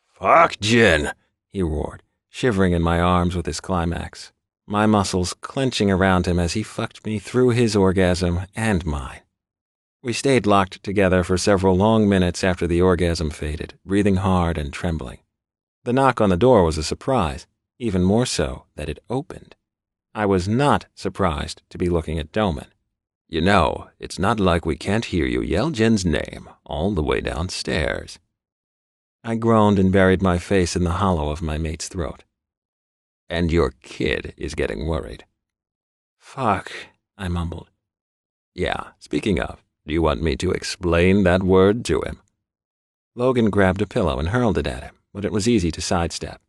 "Fuck, Jen!" he roared, shivering in my arms with his climax, my muscles clenching around him as he fucked me through his orgasm and mine. We stayed locked together for several long minutes after the orgasm faded, breathing hard and trembling. The knock on the door was a surprise, even more so that it opened. I was not surprised to be looking at Doman. "You know, it's not like we can't hear you yell Jen's name all the way downstairs." I groaned and buried my face in the hollow of my mate's throat. "And your kid is getting worried." "Fuck," I mumbled. "Yeah, speaking of, do you want me to explain that word to him?" Logan grabbed a pillow and hurled it at him, but it was easy to sidestep.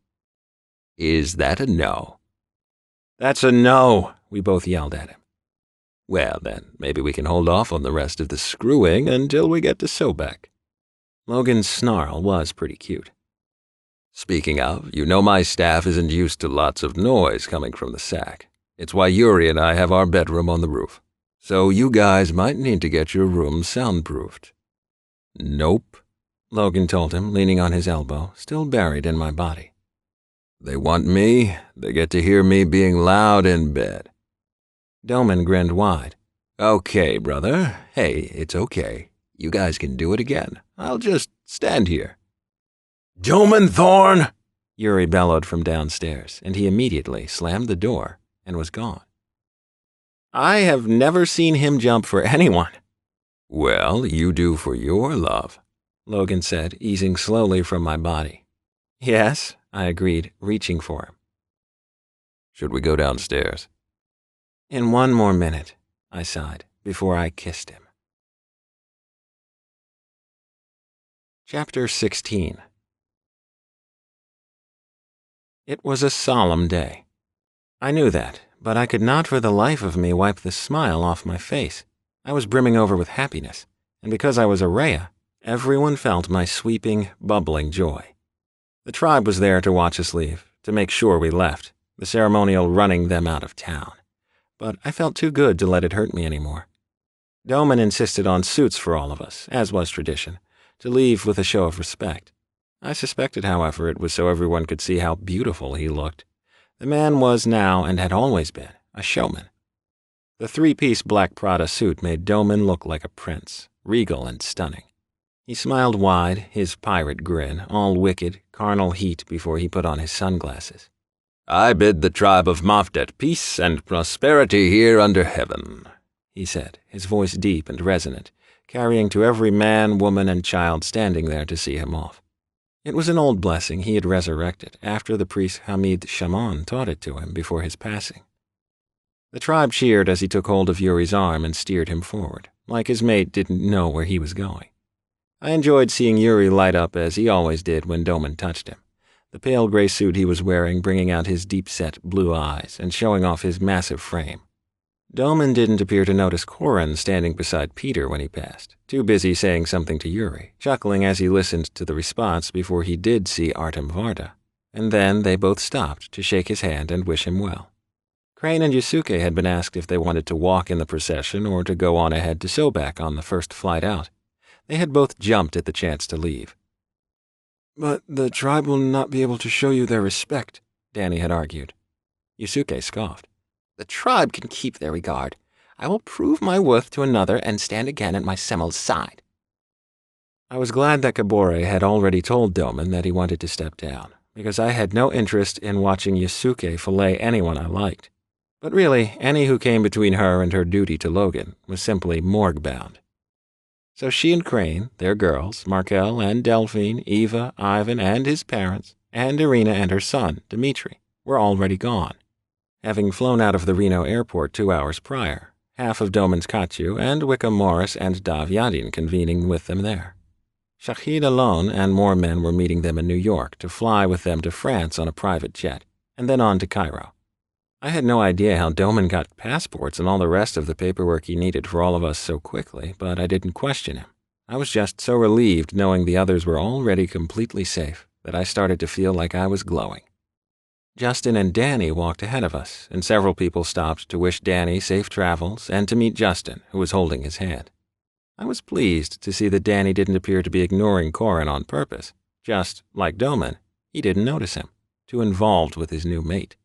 "Is that a no?" "That's a no," we both yelled at him. "Well, then, maybe we can hold off on the rest of the screwing until we get to Sobek." Logan's snarl was pretty cute. "Speaking of, you know my staff isn't used to lots of noise coming from the sack. It's why Yuri and I have our bedroom on the roof. So you guys might need to get your room soundproofed." "Nope," Logan told him, leaning on his elbow, still buried in my body. "They want me. They get to hear me being loud in bed." Doman grinned wide. "Okay, brother. Hey, it's okay. You guys can do it again. I'll just stand here." "Doman Thorne!" Yuri bellowed from downstairs, and he immediately slammed the door and was gone. I have never seen him jump for anyone. "Well, you do for your love," Logan said, easing slowly from my body. "Yes," I agreed, reaching for him. "Should we go downstairs?" "In one more minute," I sighed, before I kissed him. Chapter 16. It was a solemn day. I knew that, but I could not for the life of me wipe the smile off my face. I was brimming over with happiness, and because I was a Rhea, everyone felt my sweeping, bubbling joy. The tribe was there to watch us leave, to make sure we left, the ceremonial running them out of town. But I felt too good to let it hurt me anymore. Doman insisted on suits for all of us, as was tradition, to leave with a show of respect. I suspected, however, it was so everyone could see how beautiful he looked. The man was now, and had always been, a showman. The three-piece black Prada suit made Doman look like a prince, regal and stunning. He smiled wide, his pirate grin, all wicked, carnal heat before he put on his sunglasses. "I bid the tribe of Mafdet peace and prosperity here under heaven," he said, his voice deep and resonant, carrying to every man, woman, and child standing there to see him off. It was an old blessing he had resurrected after the priest Hamid Shaman taught it to him before his passing. The tribe cheered as he took hold of Yuri's arm and steered him forward, like his mate didn't know where he was going. I enjoyed seeing Yuri light up as he always did when Doman touched him, the pale gray suit he was wearing bringing out his deep-set blue eyes and showing off his massive frame. Doman didn't appear to notice Korin standing beside Peter when he passed, too busy saying something to Yuri, chuckling as he listened to the response before he did see Artem Varda, and then they both stopped to shake his hand and wish him well. Crane and Yusuke had been asked if they wanted to walk in the procession or to go on ahead to Sobek on the first flight out. They had both jumped at the chance to leave. "But the tribe will not be able to show you their respect," Danny had argued. Yusuke scoffed. "The tribe can keep their regard. I will prove my worth to another and stand again at my Semmel's side." I was glad that Kabore had already told Doman that he wanted to step down, because I had no interest in watching Yusuke fillet anyone I liked. But really, any who came between her and her duty to Logan was simply morgue-bound. So she and Crane, their girls, Markel and Delphine, Eva, Ivan and his parents, and Irina and her son, Dmitri, were already gone, having flown out of the Reno airport 2 hours prior, half of Doman's Katyu and Wickham Morris and Dav Yadin convening with them there. Shahid alone and more men were meeting them in New York to fly with them to France on a private jet, and then on to Cairo. I had no idea how Doman got passports and all the rest of the paperwork he needed for all of us so quickly, but I didn't question him. I was just so relieved knowing the others were already completely safe that I started to feel like I was glowing. Justin and Danny walked ahead of us, and several people stopped to wish Danny safe travels and to meet Justin, who was holding his hand. I was pleased to see that Danny didn't appear to be ignoring Corin on purpose. Just, like Doman, he didn't notice him, too involved with his new mate.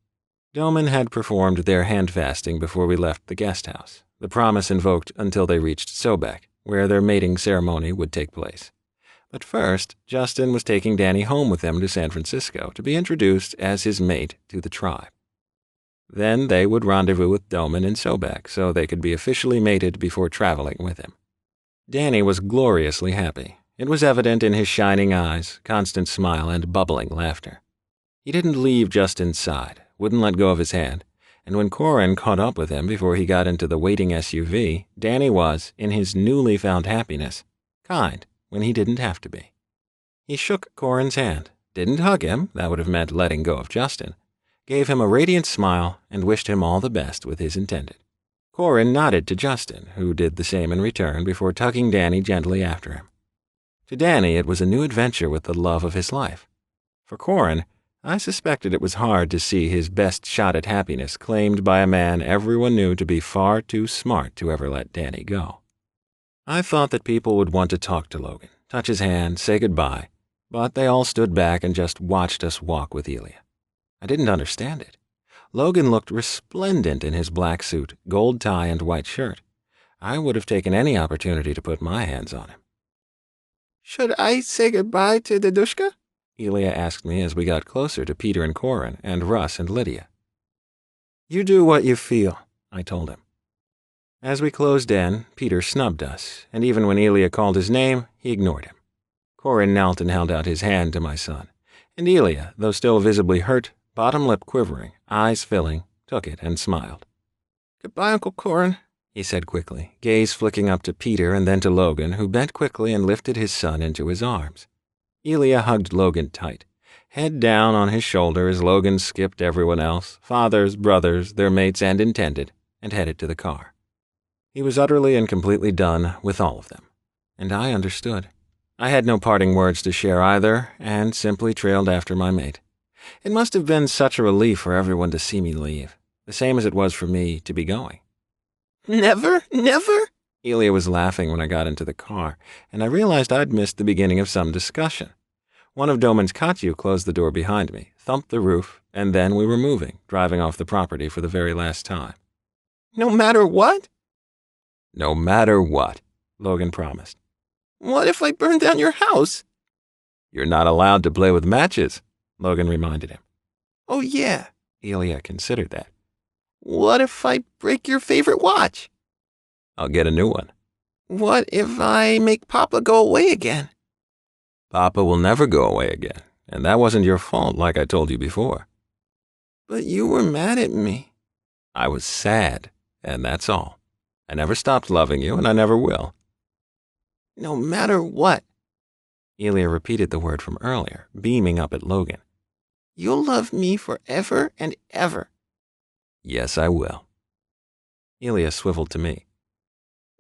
Doman had performed their hand-fasting before we left the guest house, the promise invoked until they reached Sobek, where their mating ceremony would take place. But first, Justin was taking Danny home with him to San Francisco to be introduced as his mate to the tribe. Then they would rendezvous with Doman in Sobek so they could be officially mated before traveling with him. Danny was gloriously happy. It was evident in his shining eyes, constant smile, and bubbling laughter. He didn't leave Justin's side, wouldn't let go of his hand, and when Corin caught up with him before he got into the waiting SUV, Danny was, in his newly found happiness, kind when he didn't have to be. He shook Corin's hand, didn't hug him, that would have meant letting go of Justin, gave him a radiant smile, and wished him all the best with his intended. Corin nodded to Justin, who did the same in return before tugging Danny gently after him. To Danny, it was a new adventure with the love of his life. For Corin, I suspected it was hard to see his best shot at happiness claimed by a man everyone knew to be far too smart to ever let Danny go. I thought that people would want to talk to Logan, touch his hand, say goodbye, but they all stood back and just watched us walk with Elia. I didn't understand it. Logan looked resplendent in his black suit, gold tie, and white shirt. I would have taken any opportunity to put my hands on him. Should I say goodbye to Dedushka? Elia asked me as we got closer to Peter and Corin and Russ and Lydia. You do what you feel, I told him. As we closed in, Peter snubbed us, and even when Elia called his name, he ignored him. Corin knelt and held out his hand to my son, and Elia, though still visibly hurt, bottom lip quivering, eyes filling, took it and smiled. Goodbye, Uncle Corin, he said quickly, gaze flicking up to Peter and then to Logan, who bent quickly and lifted his son into his arms. Elia hugged Logan tight, head down on his shoulder as Logan skipped everyone else, fathers, brothers, their mates, and intended, and headed to the car. He was utterly and completely done with all of them, and I understood. I had no parting words to share either, and simply trailed after my mate. It must have been such a relief for everyone to see me leave, the same as it was for me to be going. Never? Never? Elia was laughing when I got into the car, and I realized I'd missed the beginning of some discussion. One of Doman's Katyu closed the door behind me, thumped the roof, and then we were moving, driving off the property for the very last time. No matter what? No matter what, Logan promised. What if I burn down your house? You're not allowed to play with matches, Logan reminded him. Oh, yeah. Elia considered that. What if I break your favorite watch? I'll get a new one. What if I make Papa go away again? Papa will never go away again, and that wasn't your fault like I told you before. But you were mad at me. I was sad, and that's all. I never stopped loving you, and I never will. No matter what. Elia repeated the word from earlier, beaming up at Logan. You'll love me forever and ever. Yes, I will. Elia swiveled to me.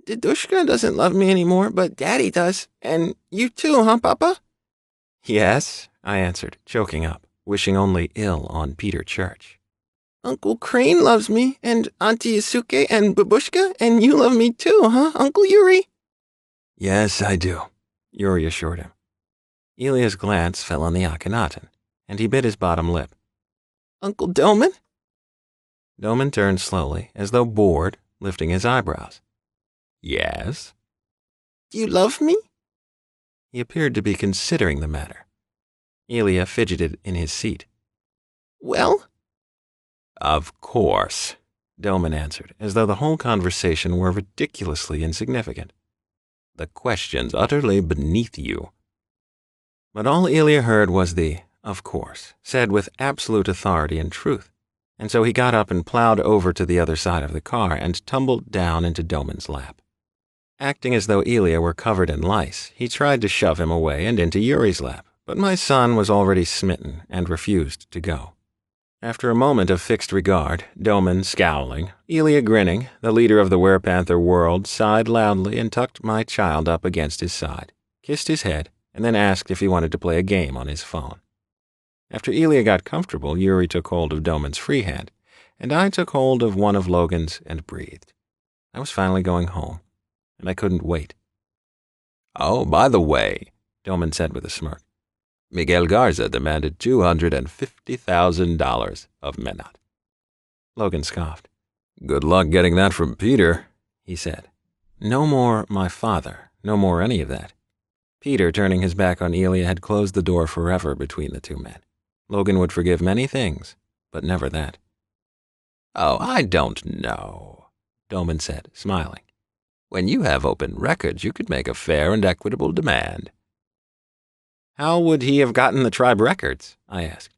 Dedushka doesn't love me anymore, but Daddy does. And you too, huh, Papa? Yes, I answered, choking up, wishing only ill on Peter Church. Uncle Crane loves me, and Auntie Isuke and Babushka, and you love me too, huh, Uncle Yuri? Yes, I do, Yuri assured him. Elia's glance fell on the Akhenaten, and he bit his bottom lip. Uncle Doman? Doman turned slowly, as though bored, lifting his eyebrows. Yes? Do you love me? He appeared to be considering the matter. Elia fidgeted in his seat. Well? Of course, Doman answered, as though the whole conversation were ridiculously insignificant. The question's utterly beneath you. But all Ilya heard was the "of course," said with absolute authority and truth, and so he got up and plowed over to the other side of the car and tumbled down into Doman's lap. Acting as though Ilya were covered in lice, he tried to shove him away and into Yuri's lap, but my son was already smitten and refused to go. After a moment of fixed regard, Doman scowling, Ilya grinning, the leader of the werepanther world sighed loudly and tucked my child up against his side, kissed his head, and then asked if he wanted to play a game on his phone. After Ilya got comfortable, Yuri took hold of Doman's free hand, and I took hold of one of Logan's and breathed. I was finally going home, and I couldn't wait. "Oh, by the way," Doman said with a smirk, "Miguel Garza demanded $250,000 of Menat." Logan scoffed. "Good luck getting that from Peter," he said. No more my father, no more any of that. Peter, turning his back on Ilya, had closed the door forever between the two men. Logan would forgive many things, but never that. "Oh, I don't know," Doman said, smiling. "When you have open records, you could make a fair and equitable demand." How would he have gotten the tribe records? I asked.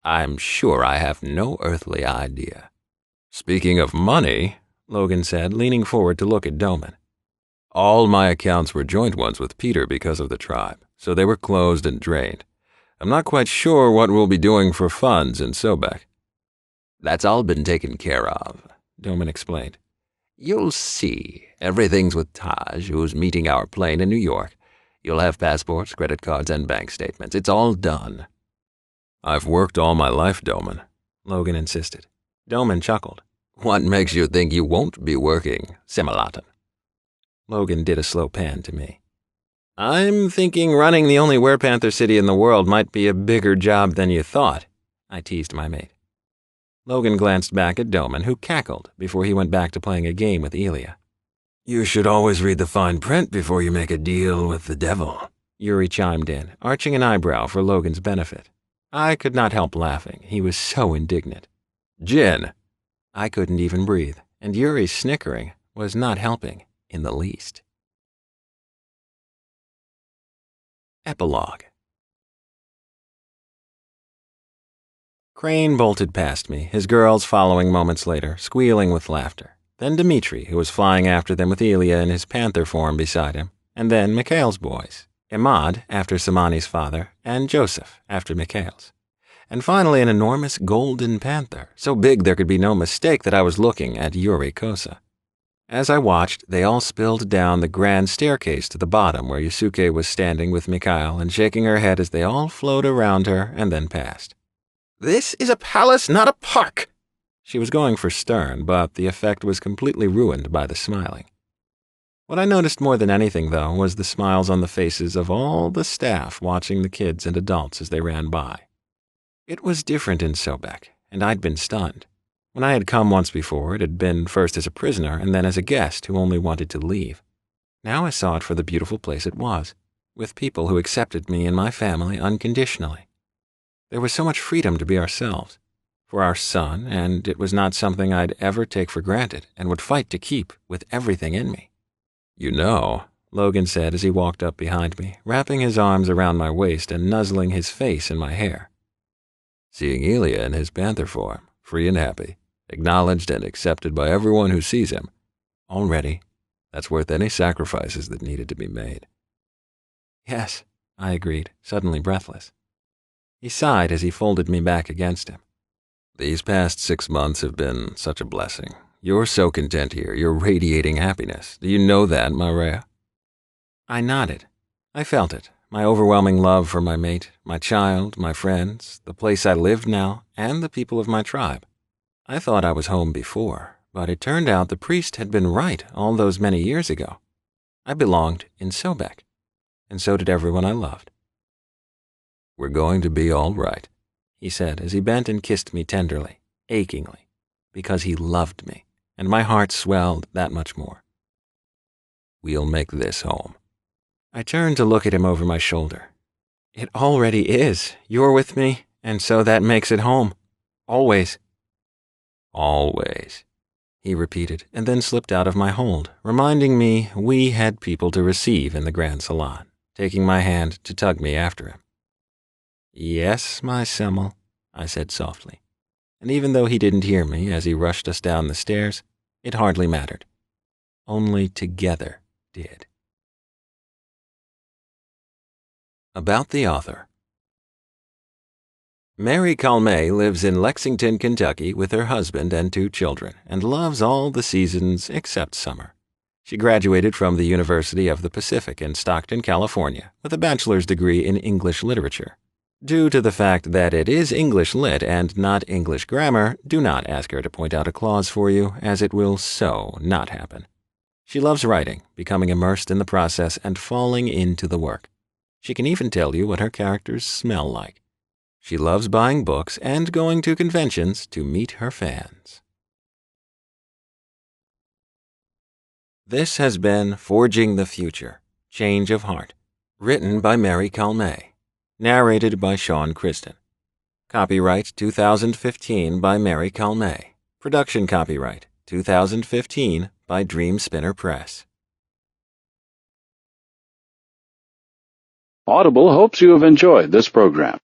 "I'm sure I have no earthly idea." "Speaking of money," Logan said, leaning forward to look at Doman, "all my accounts were joint ones with Peter because of the tribe, so they were closed and drained. I'm not quite sure what we'll be doing for funds in Sobek." "That's all been taken care of," Doman explained. "You'll see. Everything's with Taj, who's meeting our plane in New York. You'll have passports, credit cards, and bank statements. It's all done." "I've worked all my life, Doman," Logan insisted. Doman chuckled. "What makes you think you won't be working, Simulatan?" Logan did a slow pan to me. "I'm thinking running the only werepanther city in the world might be a bigger job than you thought," I teased my mate. Logan glanced back at Doman, who cackled before he went back to playing a game with Ilya. "You should always read the fine print before you make a deal with the devil," Yuri chimed in, arching an eyebrow for Logan's benefit. I could not help laughing. He was so indignant. "Jin!" I couldn't even breathe, and Yuri's snickering was not helping in the least. Epilogue. Crane bolted past me, his girls following moments later, squealing with laughter. Then Dmitri, who was flying after them with Ilya in his panther form beside him, and then Mikhail's boys, Imad after Samani's father, and Joseph after Mikhail's. And finally an enormous golden panther, so big there could be no mistake that I was looking at Yuri Kosa. As I watched, they all spilled down the grand staircase to the bottom where Yusuke was standing with Mikhail and shaking her head as they all flowed around her and then passed. "This is a palace, not a park!" She was going for stern, but the effect was completely ruined by the smiling. What I noticed more than anything, though, was the smiles on the faces of all the staff watching the kids and adults as they ran by. It was different in Sobek, and I'd been stunned. When I had come once before, it had been first as a prisoner and then as a guest who only wanted to leave. Now I saw it for the beautiful place it was, with people who accepted me and my family unconditionally. There was so much freedom to be ourselves, for our son, and it was not something I'd ever take for granted and would fight to keep with everything in me. "You know," Logan said as he walked up behind me, wrapping his arms around my waist and nuzzling his face in my hair. "Seeing Ilya in his panther form, free and happy, acknowledged and accepted by everyone who sees him, already, that's worth any sacrifices that needed to be made." "Yes," I agreed, suddenly breathless. He sighed as he folded me back against him. "These past 6 months have been such a blessing. You're so content here. You're radiating happiness. Do you know that, Maria?" I nodded. I felt it, my overwhelming love for my mate, my child, my friends, the place I lived now, and the people of my tribe. I thought I was home before, but it turned out the priest had been right all those many years ago. I belonged in Sobek, and so did everyone I loved. "We're going to be all right," he said as he bent and kissed me tenderly, achingly, because he loved me, and my heart swelled that much more. "We'll make this home." I turned to look at him over my shoulder. "It already is. You're with me, and so that makes it home. Always." "Always," he repeated, and then slipped out of my hold, reminding me we had people to receive in the Grand Salon, taking my hand to tug me after him. Yes, my Semmel, I said softly, and even though he didn't hear me as he rushed us down the stairs, it hardly mattered. Only together did. About the author. Mary Calmet lives in Lexington, Kentucky with her husband and 2 children and loves all the seasons except summer. She graduated from the University of the Pacific in Stockton, California with a bachelor's degree in English literature. Due to the fact that it is English lit and not English grammar, do not ask her to point out a clause for you, as it will so not happen. She loves writing, becoming immersed in the process, and falling into the work. She can even tell you what her characters smell like. She loves buying books and going to conventions to meet her fans. This has been Forging the Future, Change of Heart, written by Mary Calmet, narrated by Sean Kristen. Copyright 2015 by Mary Calmet. Production copyright 2015 by Dream Spinner Press. Audible hopes you have enjoyed this program.